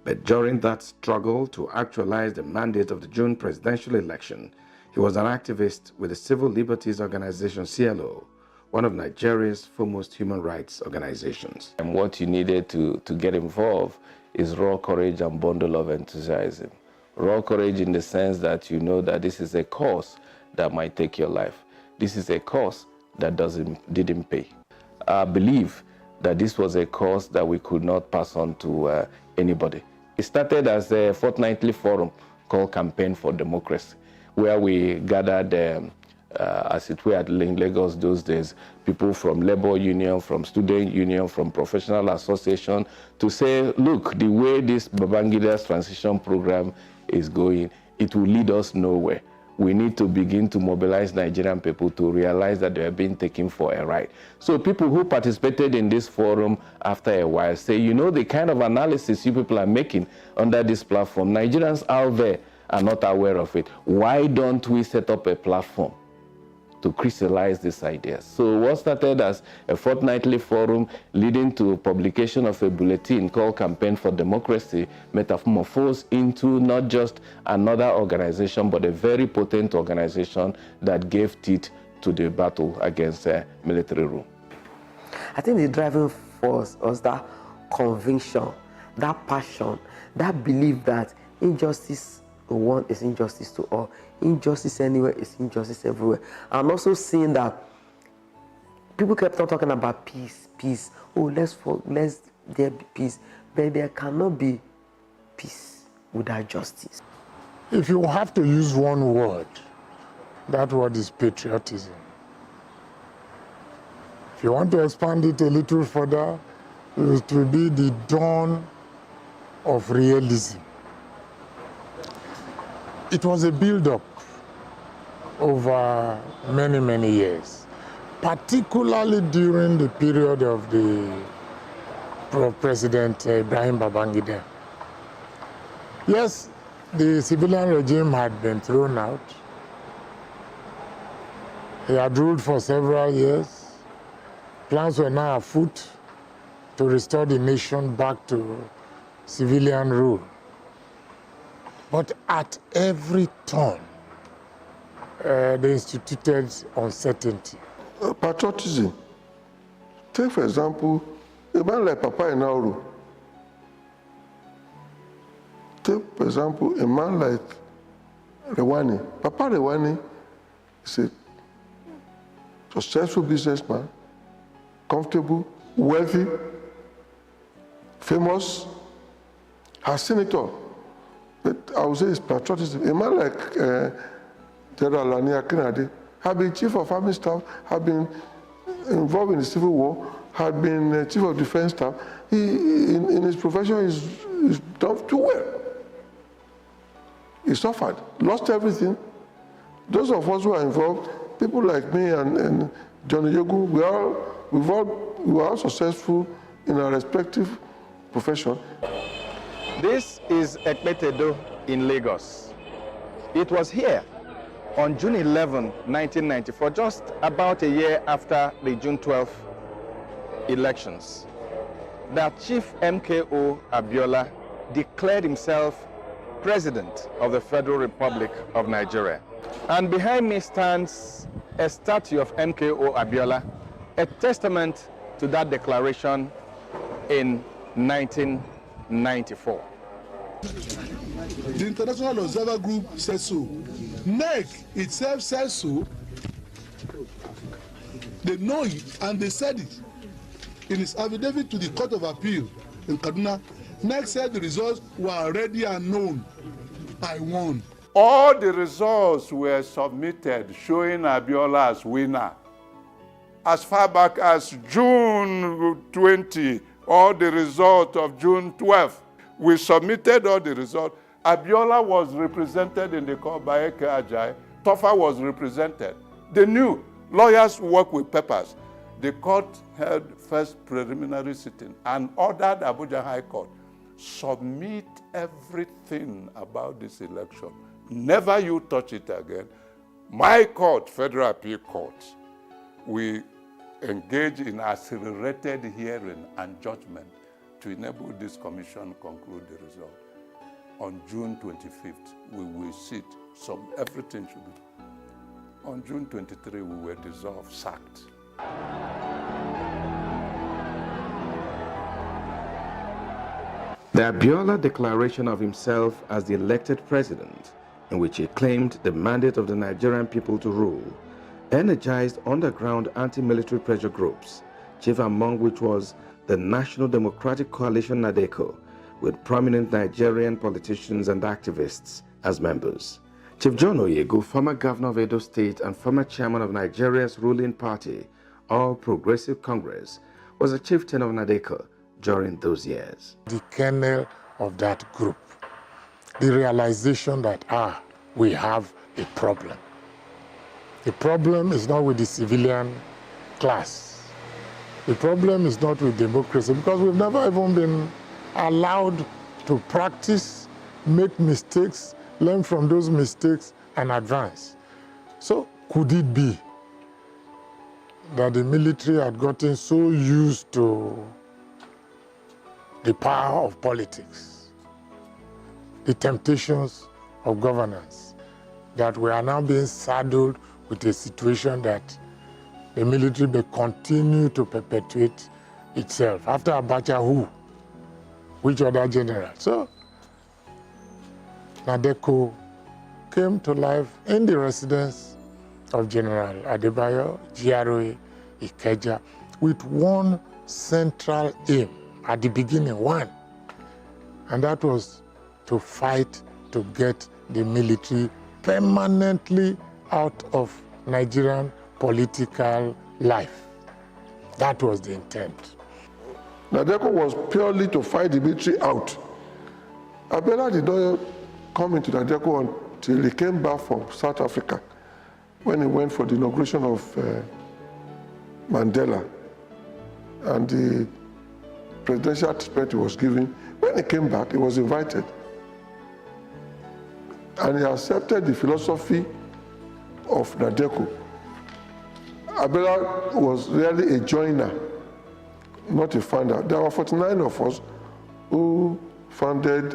But during that struggle to actualize the mandate of the June presidential election, he was an activist with the civil liberties organization CLO, one of Nigeria's foremost human rights organizations. And what you needed to get involved is raw courage and bundle of enthusiasm. Raw courage in the sense that you know that this is a cause that might take your life. This is a cause that didn't pay. I believe that this was a cause that we could not pass on to anybody. It started as a fortnightly forum called Campaign for Democracy, where we gathered, as it were in Lagos those days, people from labor union, from student union, from professional association, to say, look, the way this Babangida's transition program is going, it will lead us nowhere. We need to begin to mobilize Nigerian people to realize that they are being taken for a ride. So people who participated in this forum after a while say, you know, the kind of analysis you people are making under this platform, Nigerians out there are not aware of it. Why don't we set up a platform to crystallize these ideas? So what started as a fortnightly forum leading to publication of a bulletin called Campaign for Democracy metamorphosed into not just another organization, but a very potent organization that gave teeth to the battle against military rule. I think the driving force was that conviction, that passion, that belief that injustice to one is injustice to all. Injustice anywhere is injustice everywhere. I'm also seeing that people kept on talking about peace, peace. Oh, let's there be peace. But there cannot be peace without justice. If you have to use one word, that word is patriotism. If you want to expand it a little further, it will be the dawn of realism. It was a build-up over many, many years, particularly during the period of the President Ibrahim Babangida. Yes, the civilian regime had been thrown out. He had ruled for several years. Plans were now afoot to restore the nation back to civilian rule. But at every turn, they instituted uncertainty. Patriotism. Take, for example, a man like Papa Enauru. Take, for example, a man like Rewani. Papa Rewani is a successful businessman, comfortable, wealthy, famous, has seen it all. But I would say it's patriotism. A man like General Lani Akinade had been chief of army staff, had been involved in the civil war, had been chief of defense staff. He, in his profession, is done too well. He suffered, lost everything. Those of us who are involved, people like me and Johnny Yogu, we were all successful in our respective profession. This is Ekpetedo in Lagos. It was here on June 11, 1994, just about a year after the June 12th elections, that Chief MKO Abiola declared himself President of the Federal Republic of Nigeria. And behind me stands a statue of MKO Abiola, a testament to that declaration in 1994. The International Observer Group says so. NEC itself says so. They know it and they said it. In his affidavit to the Court of Appeal in Kaduna, NEC said the results were already unknown. I won. All the results were submitted showing Abiola as winner. As far back as June 20, all the results of June 12, we submitted all the results. Abiola was represented in the court by Eke Ajayi. Tofa was represented. They knew. Lawyers work with papers. The court held first preliminary sitting and ordered Abuja High Court submit everything about this election. Never you touch it again. My court, Federal Appeal Court, we engage in accelerated hearing and judgment to enable this commission conclude the result. On June 25th, we will sit, so everything should be. On June 23, we were dissolved, sacked. The Abiola declaration of himself as the elected president, in which he claimed the mandate of the Nigerian people to rule, energized underground anti-military pressure groups, chief among which was the National Democratic Coalition NADECO, with prominent Nigerian politicians and activists as members. Chief John Oyegu, former governor of Edo State and former chairman of Nigeria's ruling party, All Progressive Congress, was a chieftain of NADECO during those years. The kernel of that group, the realization that, we have a problem. The problem is not with the civilian class. The problem is not with democracy, because we've never even been allowed to practice, make mistakes, learn from those mistakes, and advance. So could it be that the military had gotten so used to the power of politics, the temptations of governance, that we are now being saddled with a situation that the military may continue to perpetuate itself? After Abacha, who? Which other general? So NADECO came to life in the residence of General Adebayo, GRA, Ikeja, with one central aim at the beginning, and that was to fight to get the military permanently out of Nigerian political life. That was the intent. NADECO was purely to fight the military out. Abiola did not come into NADECO until he came back from South Africa, when he went for the inauguration of Mandela, and the presidential treatment he was given. When he came back, he was invited, and he accepted the philosophy of NADECO. Abiola was really a joiner, not a founder. There were 49 of us who founded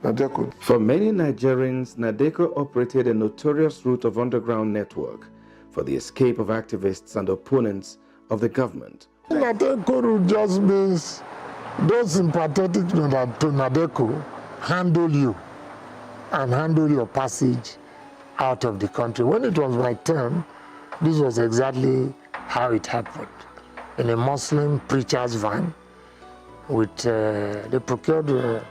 NADECO. For many Nigerians, NADECO operated a notorious route of underground network for the escape of activists and opponents of the government. NADECO just means those sympathetic to NADECO handle you and handle your passage out of the country. When it was my turn, this was exactly how it happened. In a Muslim preacher's van, with they procured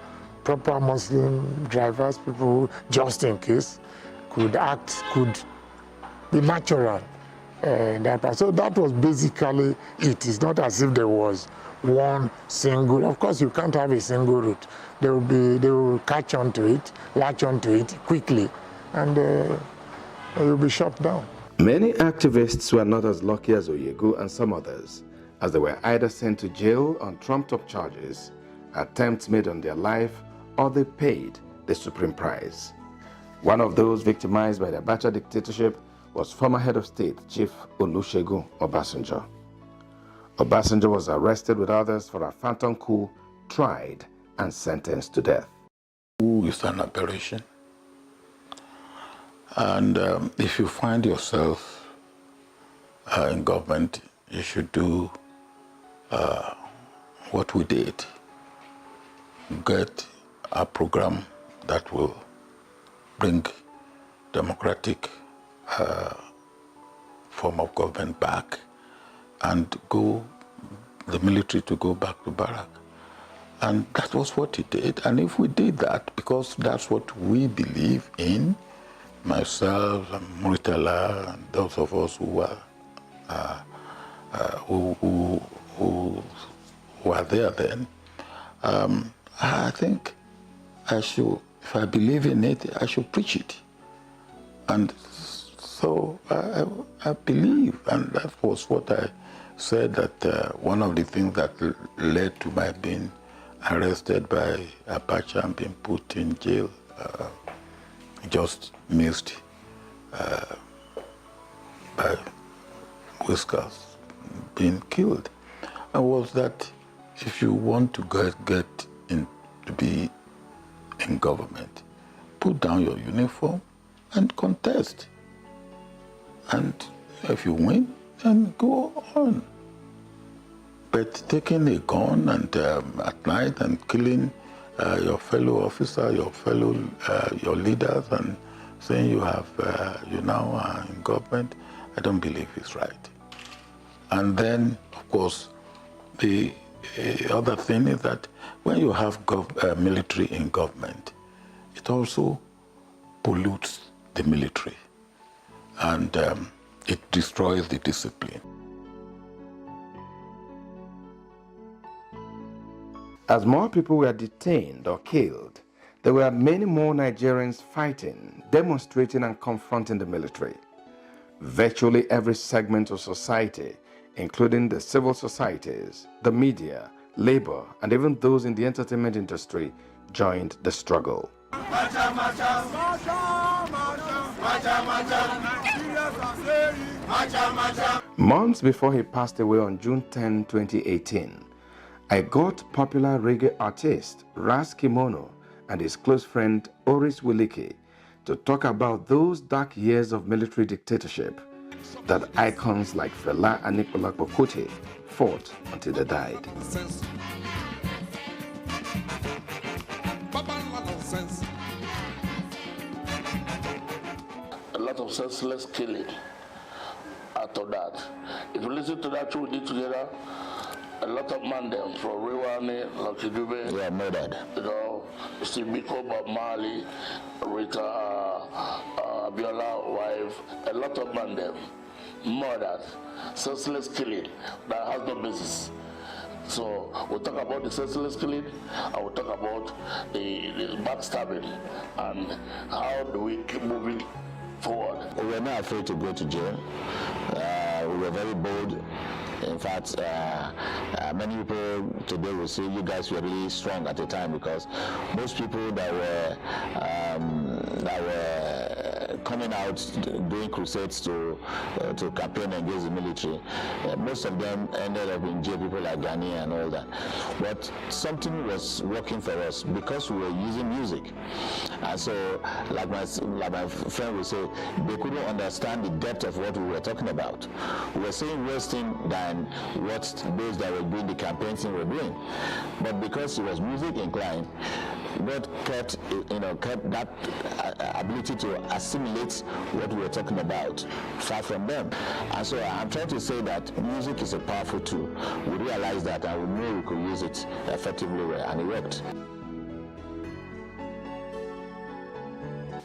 proper Muslim drivers, people who, just in case, could be natural. So that was basically it. It's not as if there was one single. Of course, you can't have a single route. They will catch onto it, latch onto it quickly, and you'll be shut down. Many activists were not as lucky as Oyegu and some others, as they were either sent to jail on trumped-up charges, attempts made on their life, or they paid the supreme price. One of those victimized by the Abacha dictatorship was former head of state, Chief Olusegun Obasanjo. Obasanjo was arrested with others for a phantom coup, tried, and sentenced to death. Coup is an aberration. And if you find yourself in government, you should do what we did. Get a program that will bring democratic form of government back, and the military to go back to barrack. And that was what he did. And if we did that, because that's what we believe in, myself and Muritala and those of us who were there then, I think I should, if I believe in it, I should preach it. And so I believe, and that was what I said, that one of the things that led to my being arrested by Abacha and being put in jail, just missed by Whiskers being killed, was that if you want to get in, to be in government, put down your uniform and contest. And if you win, then go on. But taking a gun and at night and killing your fellow officer, your leaders, and saying you now are in government, I don't believe it's right. And then, of course, the other thing is that when you have military in government, it also pollutes the military, and it destroys the discipline. As more people were detained or killed, there were many more Nigerians fighting, demonstrating, and confronting the military. Virtually every segment of society, including the civil societies, the media, labor, and even those in the entertainment industry, joined the struggle. Months before he passed away on June 10, 2018, I got popular reggae artist Ras Kimono and his close friend Oris Wiliki to talk about those dark years of military dictatorship that icons like Fela and Nicolas Bokote fought until they died. A lot of senseless killing after that. If you listen to that we did together, a lot of men them from Rewane, Lucky Dube, yeah, murdered. You know, Steve Biko, Bob Marley, Rita Abiola wife, a lot of men them murdered, senseless killing that has no basis. So we'll talk about the senseless killing, and we'll talk about the backstabbing, and how do we keep moving forward. We were not afraid to go to jail. We were very bold. In fact, many people today will say you guys were really strong at the time, because most people that were coming out doing crusades to campaign against the military, most of them ended up in jail, people like Ghani and all that. But something was working for us because we were using music. And so, like my friend would say, they couldn't understand the depth of what we were talking about. We were saying worse things than what those that were doing the campaigns were doing. But because it was music inclined, God kept that ability to assimilate what we were talking about far from them. And so I'm trying to say that music is a powerful tool. We realized that, and we knew we could use it effectively, and it worked.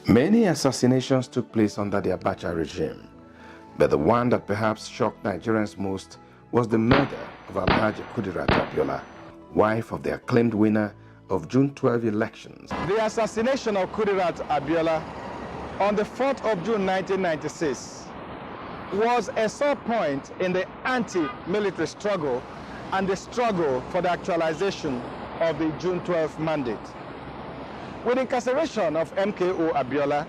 Many assassinations took place under the Abacha regime, but the one that perhaps shocked Nigerians most was the murder of Alhaji Kudirat Abiola, wife of the acclaimed winner of June 12 elections. The assassination of Kudirat Abiola on the 4th of June 1996 was a sore point in the anti-military struggle and the struggle for the actualization of the June 12 mandate. With the incarceration of MKO Abiola,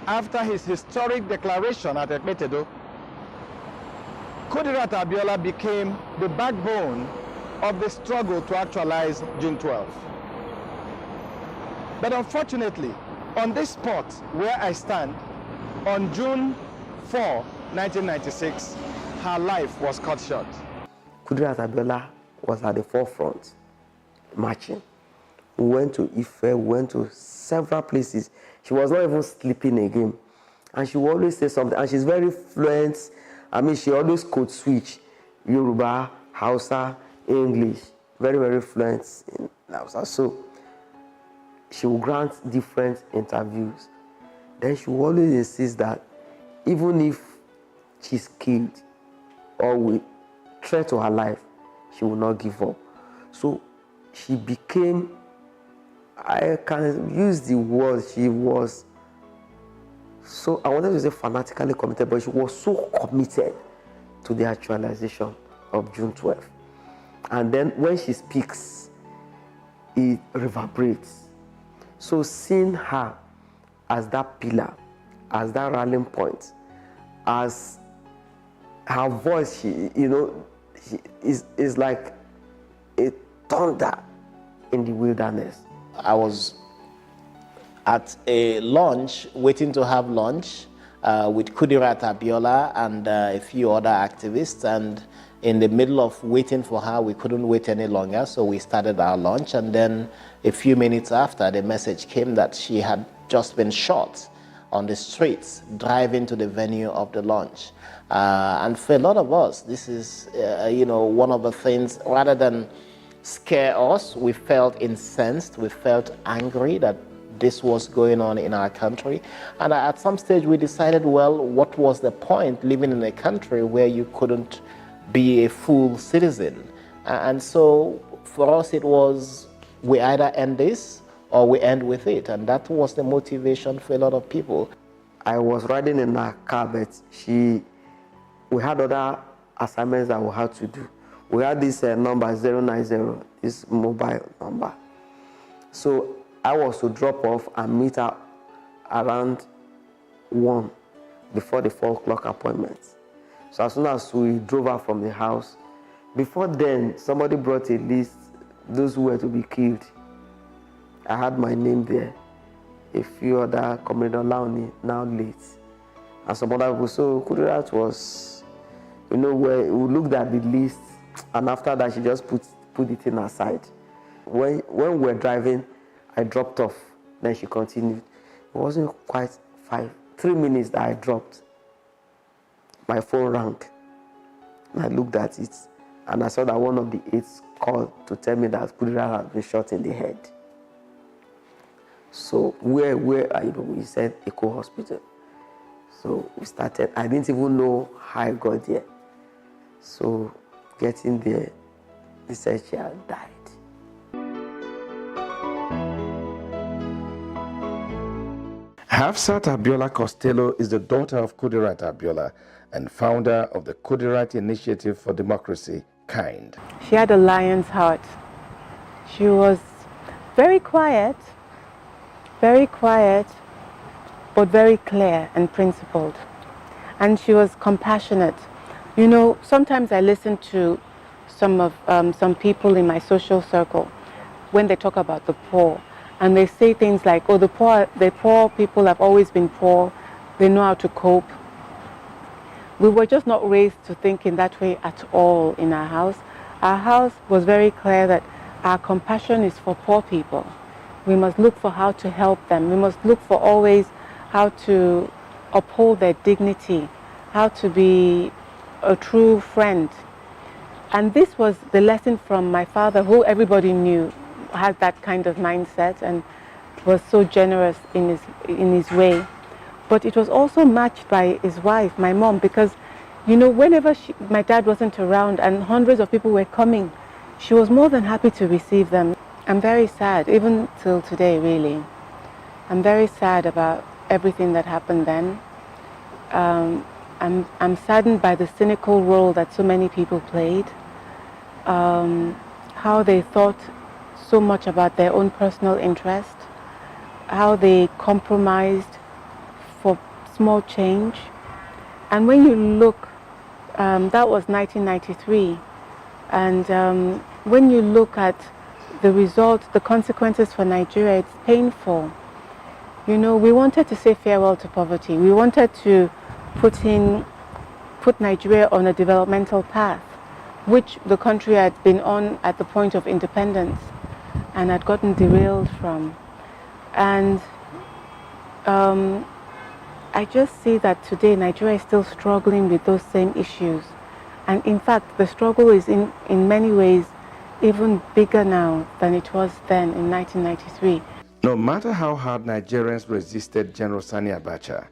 after his historic declaration at Ekpetedo, Kudirat Abiola became the backbone of the struggle to actualize June 12. But unfortunately, on this spot where I stand, on June 4, 1996, her life was cut short. Kudirat Abiola was at the forefront, marching. We went to Ife, we went to several places. She was not even sleeping again. And she would always say something, and she's very fluent. I mean, she always code switch, Yoruba, Hausa, English, very, very fluent in Hausa. So she will grant different interviews. Then she will always insist that even if she's killed or with threat to her life, she will not give up. So she became, I can use the word, she was so, I wanted to say fanatically committed, but she was so committed to the actualization of June 12. And then when she speaks, it reverberates. So seeing her as that pillar, as that rallying point, as her voice, she is like a thunder in the wilderness. I was at a lunch, waiting to have lunch, with Kudirat Abiola and a few other activists. And in the middle of waiting for her, we couldn't wait any longer, so we started our launch. And then a few minutes after, the message came that she had just been shot on the streets driving to the venue of the launch. And for a lot of us, this is, one of the things, rather than scare us, we felt incensed, we felt angry that this was going on in our country. And at some stage we decided, well, what was the point living in a country where you couldn't be a full citizen? And so for us it was, we either end this or we end with it. And that was the motivation for a lot of people. I was riding in a car, but we had other assignments that we had to do. We had this number 090, this mobile number. So I was to drop off and meet her around 1 before the 4 o'clock appointment. So as soon as we drove her from the house, before then, somebody brought a list, those who were to be killed. I had my name there, a few other Commander Laoni, now late, and some other people. So Kudirat was, where we looked at the list, and after that, she just put it in her side. When we were driving, I dropped off, then she continued. It wasn't quite 3 minutes that I dropped. My phone rang, and I looked at it, and I saw that one of the aides called to tell me that Kudirat had been shot in the head. So where are you? We said Eco Hospital. So we started. I didn't even know how I got there. So getting there, they said she had died. Hafsat Abiola Costello is the daughter of Kudirat Abiola and founder of the Kudirat Initiative for Democracy, KIND. She had a lion's heart. She was very quiet, but very clear and principled. And she was compassionate. Sometimes I listen to some people in my social circle when they talk about the poor, and they say things like, oh, the poor people have always been poor, they know how to cope. We were just not raised to think in that way at all in our house. Our house was very clear that our compassion is for poor people. We must look for how to help them. We must look for always how to uphold their dignity, how to be a true friend. And this was the lesson from my father, who everybody knew had that kind of mindset and was so generous in his way. But it was also matched by his wife, my mom, because whenever my dad wasn't around and hundreds of people were coming, she was more than happy to receive them. I'm very sad, even till today, really. I'm very sad about everything that happened then. I'm saddened by the cynical role that so many people played, how they thought so much about their own personal interest, how they compromised for small change. And when you look, that was 1993, and when you look at the result, the consequences for Nigeria, it's painful. We wanted to say farewell to poverty. We wanted to put Nigeria on a developmental path, which the country had been on at the point of independence and had gotten derailed from. And I just see that today Nigeria is still struggling with those same issues. And in fact, the struggle is in many ways even bigger now than it was then in 1993. No matter how hard Nigerians resisted General Sani Abacha,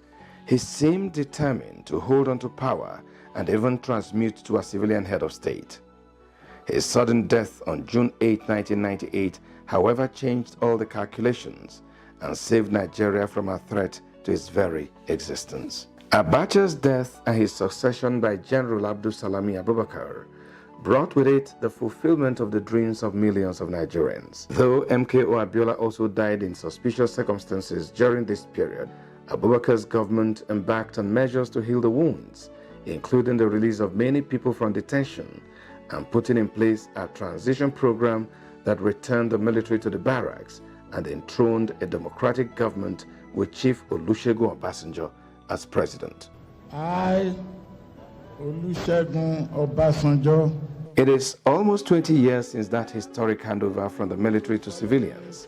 he seemed determined to hold on to power and even transmute to a civilian head of state. His sudden death on June 8, 1998, however, changed all the calculations and saved Nigeria from a threat to its very existence. Abacha's death and his succession by General Abdul Salami Abubakar brought with it the fulfillment of the dreams of millions of Nigerians. Though MKO Abiola also died in suspicious circumstances during this period, Abubakar's government embarked on measures to heal the wounds, including the release of many people from detention and putting in place a transition program that returned the military to the barracks and enthroned a democratic government with Chief Olusegun Obasanjo as president. I, Olusegun Obasanjo. It is almost 20 years since that historic handover from the military to civilians,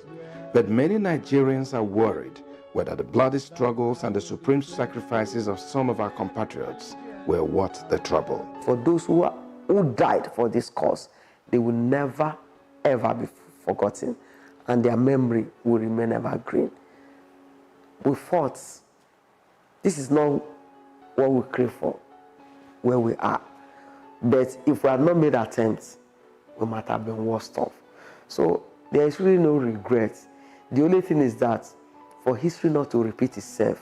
but many Nigerians are worried whether the bloody struggles and the supreme sacrifices of some of our compatriots were worth the trouble. For those who died for this cause, they will never, ever be forgotten, and their memory will remain evergreen. We fought. This is not what we crave for, where we are. But if we had not made attempts, we might have been worse off. So there is really no regret. The only thing is that for history not to repeat itself,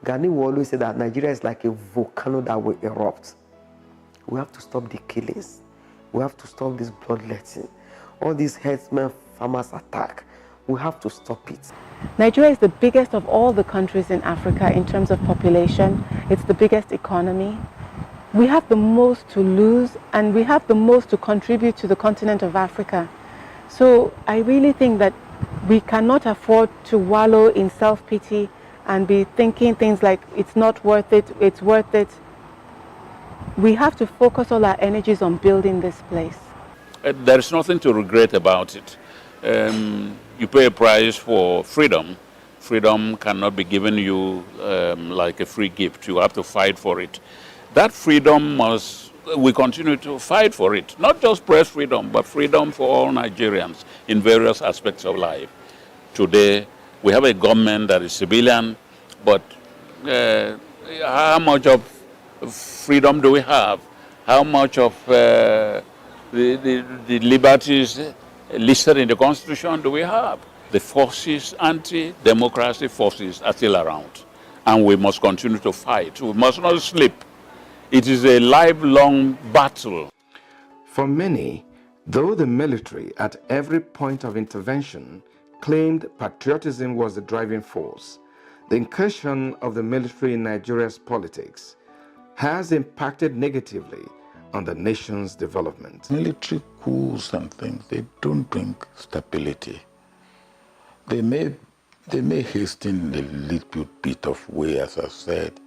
Gani will always say that Nigeria is like a volcano that will erupt. We have to stop the killings. We have to stop this bloodletting. All these herdsmen, farmers attack. We have to stop it. Nigeria is the biggest of all the countries in Africa in terms of population. It's the biggest economy. We have the most to lose, and we have the most to contribute to the continent of Africa. So I really think that we cannot afford to wallow in self-pity and be thinking things like, it's not worth it, it's worth it. We have to focus all our energies on building this place. There is nothing to regret about it. You pay a price for freedom. Freedom cannot be given you like a free gift. You have to fight for it. That freedom we continue to fight for it. Not just press freedom, but freedom for all Nigerians in various aspects of life. Today, we have a government that is civilian, but how much of freedom do we have? How much of the liberties listed in the Constitution do we have? The forces, anti-democracy forces, are still around, and we must continue to fight. We must not sleep. It is a lifelong battle. For many, though the military at every point of intervention claimed patriotism was the driving force, the incursion of the military in Nigeria's politics has impacted negatively on the nation's development. Military coups and things, they don't bring stability. They may hasten a little bit of way, as I said,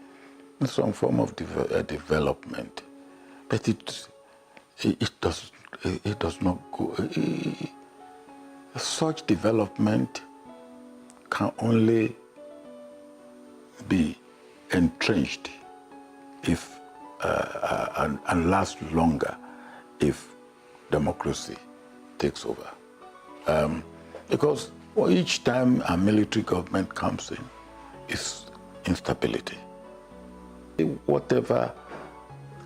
in some form of development, but it does not go. Such development can only be entrenched if and last longer if democracy takes over. Because each time a military government comes in, is instability. Whatever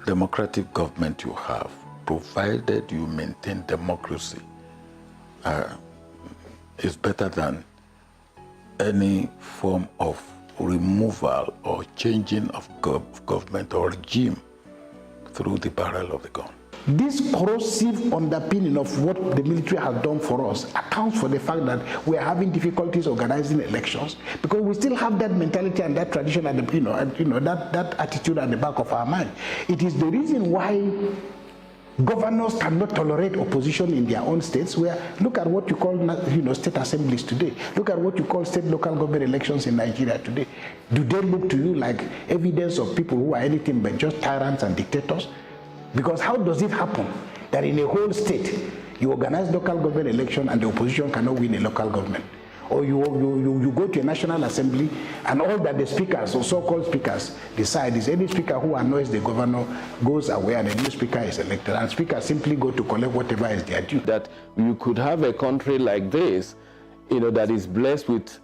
democratic government you have, provided you maintain democracy, is better than any form of removal or changing of government or regime through the barrel of the gun. This corrosive underpinning of what the military has done for us accounts for the fact that we are having difficulties organizing elections, because we still have that mentality and that tradition and that attitude at the back of our mind. It is the reason why governors cannot tolerate opposition in their own states. Where look at what you call state assemblies today. Look at what you call state local government elections in Nigeria today. Do they look to you like evidence of people who are anything but just tyrants and dictators? Because how does it happen that in a whole state you organize local government election and the opposition cannot win a local government? Or you go to a national assembly and all that the speakers or so-called speakers decide is any speaker who annoys the governor goes away and a new speaker is elected, and speakers simply go to collect whatever is their due. That you could have a country like this, that is blessed with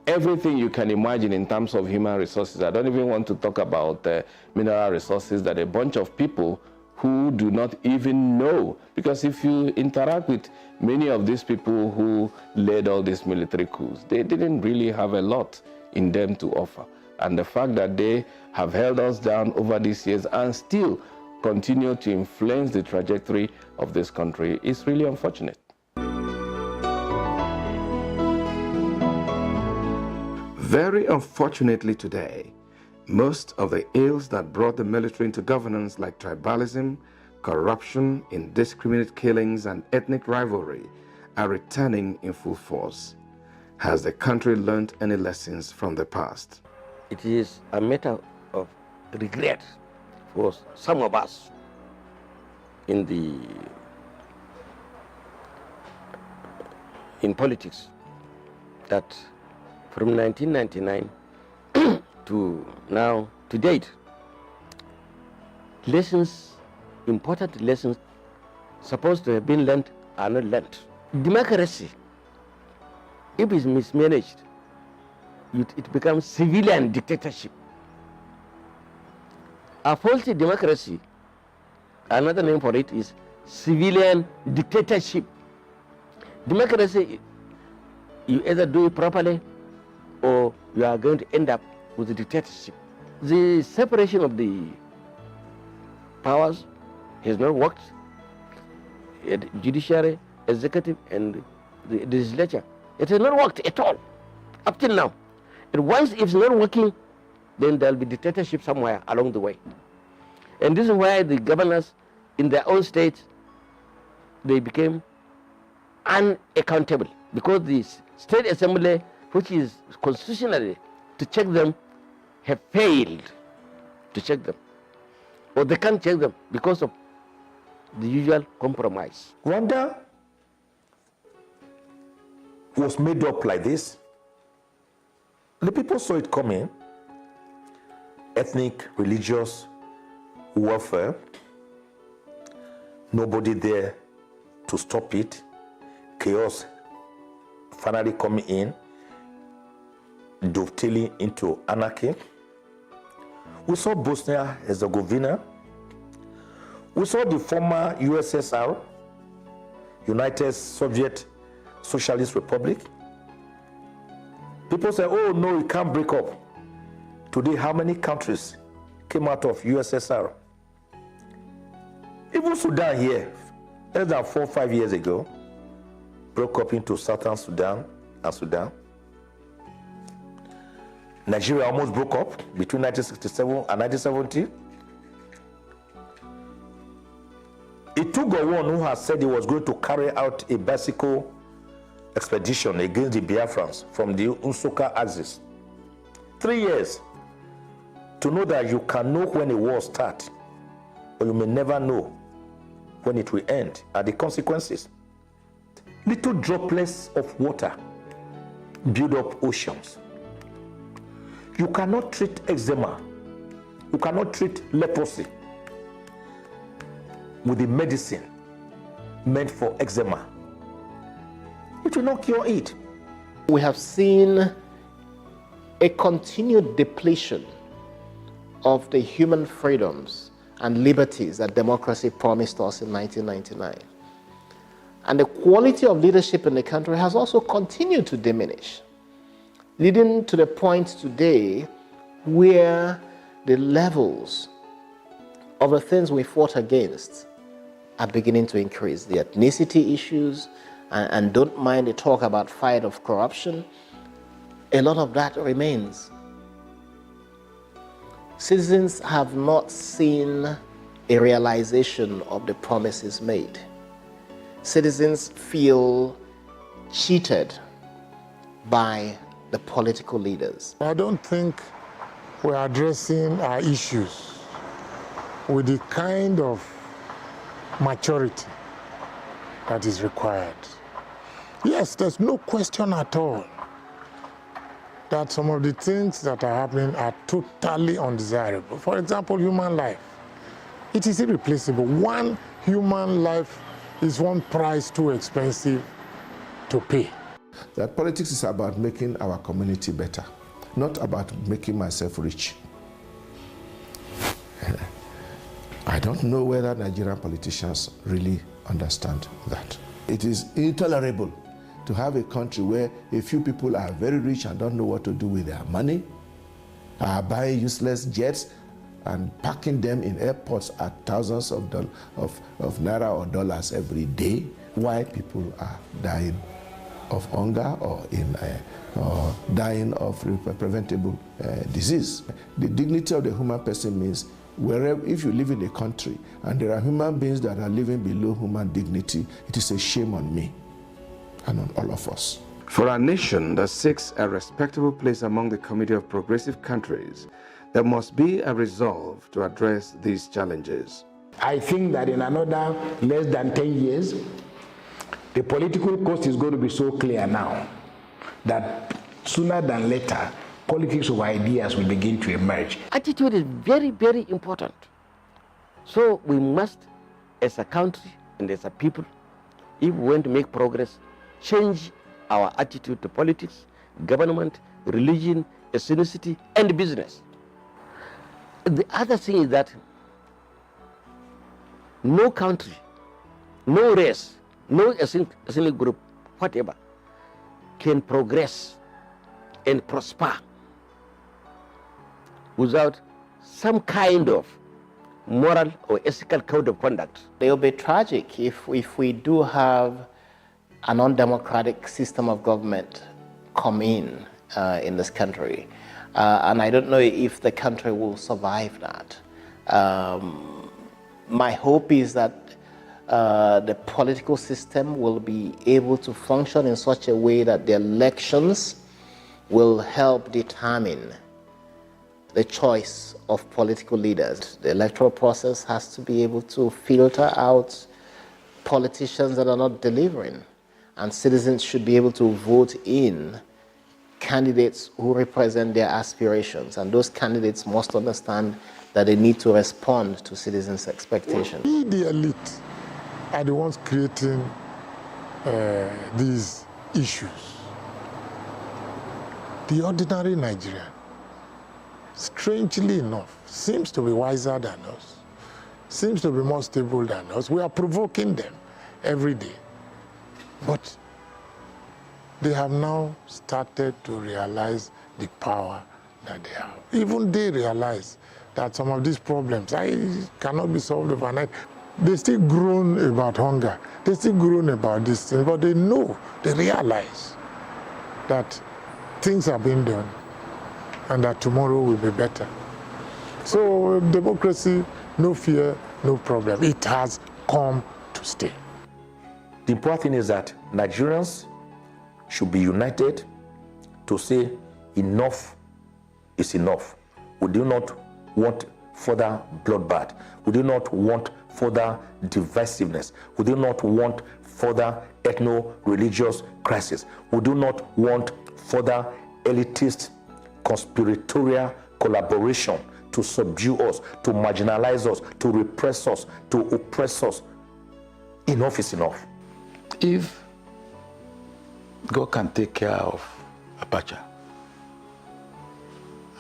everything you can imagine in terms of human resources. I don't even want to talk about mineral resources that a bunch of people who do not even know, because if you interact with many of these people who led all these military coups, they didn't really have a lot in them to offer. And the fact that they have held us down over these years and still continue to influence the trajectory of this country is really unfortunate. Very unfortunately today, most of the ills that brought the military into governance, like tribalism, corruption, indiscriminate killings, and ethnic rivalry, are returning in full force. Has the country learned any lessons from the past? it is a matter of regret for some of us in politics that from 1999 to now, to date, lessons, important lessons supposed to have been learned are not learned. Democracy, if it's mismanaged, it becomes civilian dictatorship. A faulty democracy, another name for it is civilian dictatorship. Democracy, you either do it properly or you are going to end up with a dictatorship. The separation of the powers has not worked. Judiciary, executive, and the legislature. It has not worked at all up till now. And once it's not working, then there'll be dictatorship somewhere along the way. And this is why the governors in their own states, they became unaccountable, because the state assembly, which is constitutionally to check them, have failed to check them. Or they can't check them because of the usual compromise. Rwanda was made up like this. The people saw it coming. Ethnic, religious warfare. Nobody there to stop it. Chaos finally coming in, dovetailing into anarchy. We saw Bosnia-Herzegovina. We saw the former USSR, United Soviet Socialist Republic. People say, oh no, it can't break up. Today, how many countries came out of USSR? Even Sudan here, less than 4 or 5 years ago, broke up into Southern Sudan and Sudan. Nigeria almost broke up between 1967 and 1970. It took one who has said he was going to carry out a bicycle expedition against the Biafrans from the Nsukka axis. 3 years to know that you can know when a war starts, but you may never know when it will end and the consequences. Little droplets of water build up oceans. You cannot treat eczema, you cannot treat leprosy with the medicine meant for eczema. It will not cure it. We have seen a continued depletion of the human freedoms and liberties that democracy promised us in 1999. And the quality of leadership in the country has also continued to diminish, leading to the point today where the levels of the things we fought against are beginning to increase. The ethnicity issues, and don't mind the talk about fight of corruption, a lot of that remains. Citizens have not seen a realization of the promises made. Citizens feel cheated by the political leaders. I don't think we're addressing our issues with the kind of maturity that is required. Yes, there's no question at all that some of the things that are happening are totally undesirable. For example, human life. It is irreplaceable. One human life is one price too expensive to pay. That politics is about making our community better, not about making myself rich. I don't know whether Nigerian politicians really understand that. It is intolerable to have a country where a few people are very rich and don't know what to do with their money, are buying useless jets and parking them in airports at thousands of naira or dollars every day, while people are dying of hunger or dying of preventable disease. The dignity of the human person means wherever, if you live in a country and there are human beings that are living below human dignity, it is a shame on me and on all of us. For a nation that seeks a respectable place among the community of progressive countries, there must be a resolve to address these challenges. I think that in another less than 10 years, the political coast is going to be so clear now that sooner than later, politics of ideas will begin to emerge. Attitude is very, very important. So we must, as a country and as a people, if we want to make progress, change our attitude to politics, government, religion, ethnicity, and business. The other thing is that no country, no race, no ethnic group, whatever, can progress and prosper without some kind of moral or ethical code of conduct. It will be tragic if we do have an undemocratic system of government come in this country. And I don't know if the country will survive that. My hope is that the political system will be able to function in such a way that the elections will help determine the choice of political leaders. The electoral process has to be able to filter out politicians that are not delivering, and citizens should be able to vote in candidates who represent their aspirations, and those candidates must understand that they need to respond to citizens' expectations. We, the elite, are the ones creating these issues. The ordinary Nigerian, strangely enough, seems to be wiser than us, seems to be more stable than us. We are provoking them every day. But they have now started to realize the power that they have. Even they realize that some of these problems cannot be solved overnight. They still groan about hunger. They still groan about this thing, but they know, they realize that things are being done and that tomorrow will be better. So democracy, no fear, no problem. It has come to stay. The important thing is that Nigerians should be united to say enough is enough. We do not want further bloodbath. We do not want further divisiveness. We do not want further ethno-religious crisis. We do not want further elitist conspiratorial collaboration to subdue us, to marginalize us, to repress us, to oppress us. Enough is enough. If God can take care of Abacha,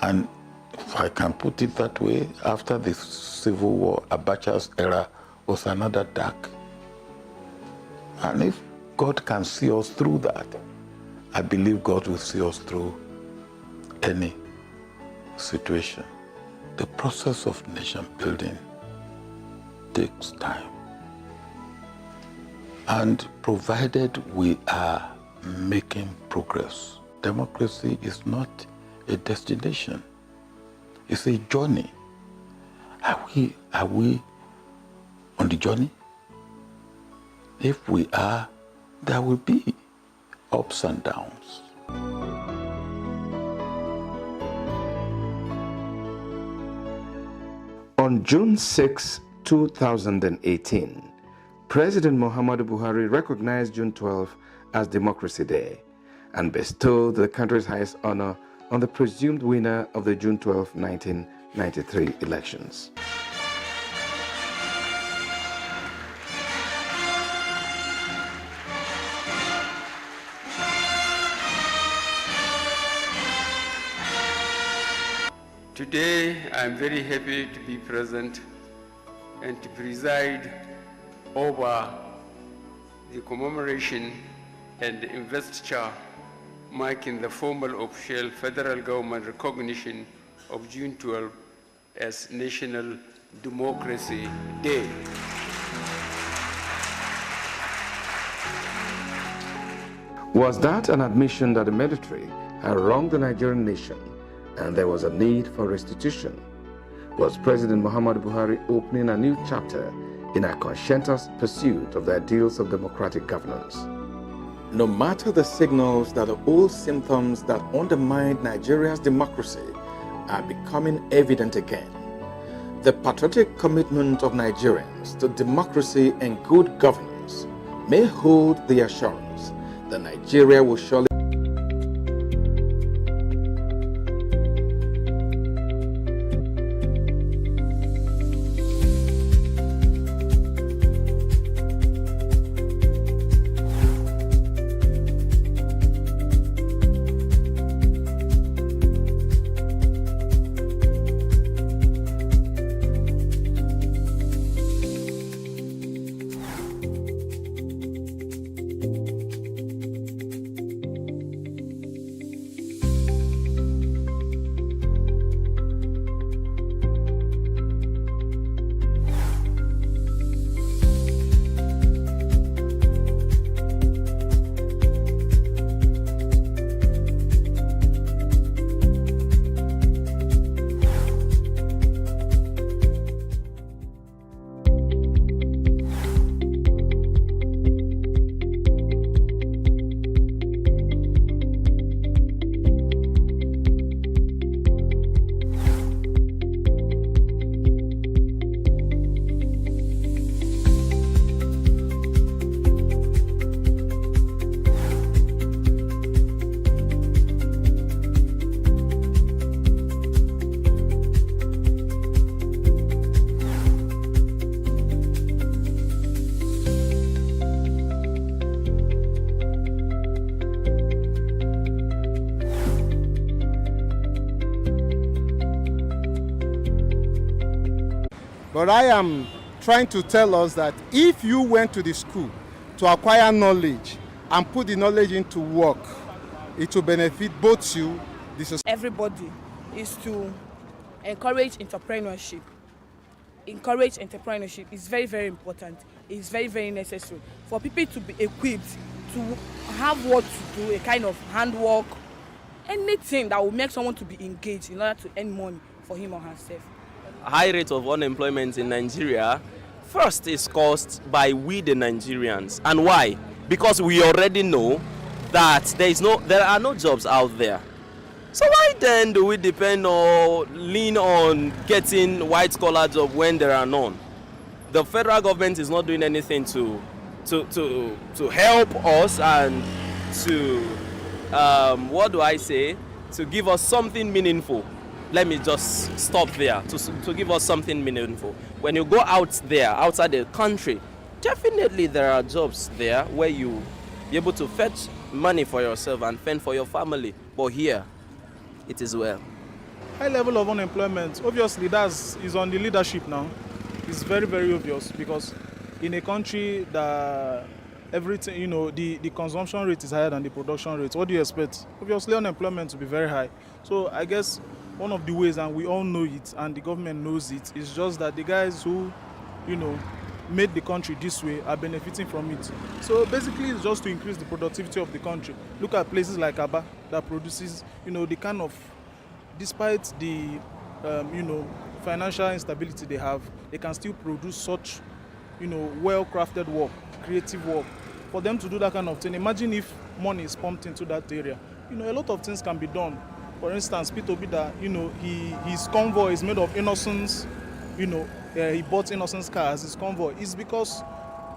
and if I can put it that way, after the Civil War, Abacha's era was another dark. And if God can see us through that, I believe God will see us through any situation. The process of nation building takes time. And provided we are making progress, democracy is not a destination. It's a journey. Are we on the journey? If we are, there will be ups and downs. On June 6, 2018, President Muhammadu Buhari recognized June 12 as Democracy Day and bestowed the country's highest honor on the presumed winner of the June 12, 1993 elections. Today, I'm very happy to be present and to preside over the commemoration and investiture marking the formal official federal government recognition of June 12 as National Democracy Day. Was that an admission that the military had wronged the Nigerian nation and there was a need for restitution? Was President Muhammadu Buhari opening a new chapter in a conscientious pursuit of the ideals of democratic governance? No matter the signals that the old symptoms that undermine Nigeria's democracy are becoming evident again, the patriotic commitment of Nigerians to democracy and good governance may hold the assurance that Nigeria will surely But I am trying to tell us that if you went to the school to acquire knowledge and put the knowledge into work, it will benefit both you, the society. Everybody is to encourage entrepreneurship. Encourage entrepreneurship is very, very important. It's very, very necessary for people to be equipped to have what to do, a kind of handwork, anything that will make someone to be engaged in order to earn money for him or herself. High rate of unemployment in Nigeria first is caused by we the Nigerians. And why? Because we already know that there are no jobs out there. So why then do we depend or lean on getting white collar jobs when there are none? The federal government is not doing anything to help us and to to give us something meaningful. Let me just stop there to give us something meaningful. When you go out there, outside the country, definitely there are jobs there where you be able to fetch money for yourself and fend for your family. But here, it is well. High level of unemployment, obviously is on the leadership now. It's very, very obvious because in a country that everything, the consumption rate is higher than the production rate, what do you expect? Obviously unemployment will be very high. So I guess one of the ways, and we all know it, and the government knows it, is just that the guys who, made the country this way are benefiting from it. So basically it's just to increase the productivity of the country. Look at places like Aba that produces, the kind of, despite the, financial instability they have, they can still produce such, well-crafted work, creative work. For them to do that kind of thing, imagine if money is pumped into that area. A lot of things can be done. For instance, Peter Obida, his convoy is made of innocence. He bought innocence cars. His convoy is because,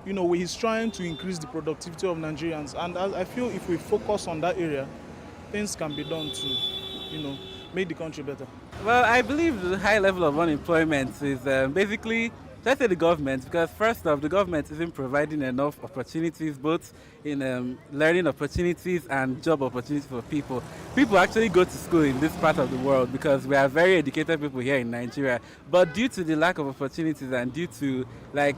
he's trying to increase the productivity of Nigerians. And I feel if we focus on that area, things can be done to, make the country better. Well, I believe the high level of unemployment is basically, let's say the government, because first off, the government isn't providing enough opportunities, both in learning opportunities and job opportunities for people. People actually go to school in this part of the world because we are very educated people here in Nigeria. But due to the lack of opportunities and due to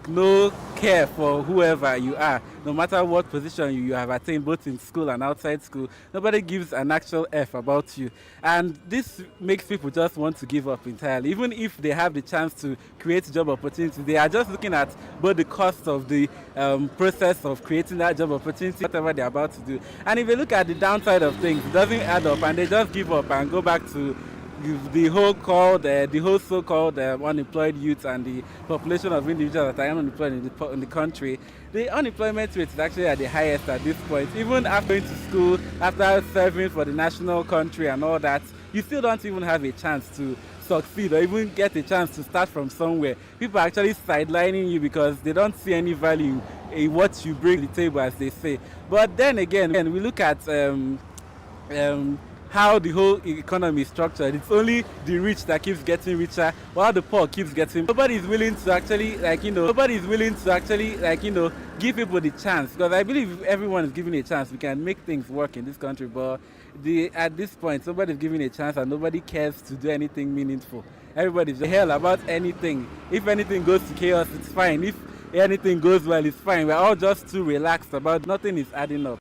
no care for whoever you are, no matter what position you have attained, both in school and outside school, nobody gives an actual F about you. And this makes people just want to give up entirely. Even if they have the chance to create job opportunities, they are just looking at both the cost of the process of creating that job opportunity, whatever they're about to do. And if you look at the downside of things, it doesn't add up and they just give up and go back to the whole so-called unemployed youth and the population of individuals that are unemployed in the country, the unemployment rate is actually at the highest at this point. Even after going to school, after serving for the national country and all that, you still don't even have a chance to succeed or even get a chance to start from somewhere. People are actually sidelining you because they don't see any value in what you bring to the table, as they say. But then again, we look at how the whole economy is structured. It's only the rich that keeps getting richer, while the poor keeps getting. Nobody is willing to actually, give people the chance. Because I believe if everyone is given a chance, we can make things work in this country. But at this point, nobody is given a chance, and nobody cares to do anything meaningful. Everybody's just hell about anything. If anything goes to chaos, it's fine. If anything goes well, it's fine. We're all just too relaxed about. Nothing is adding up.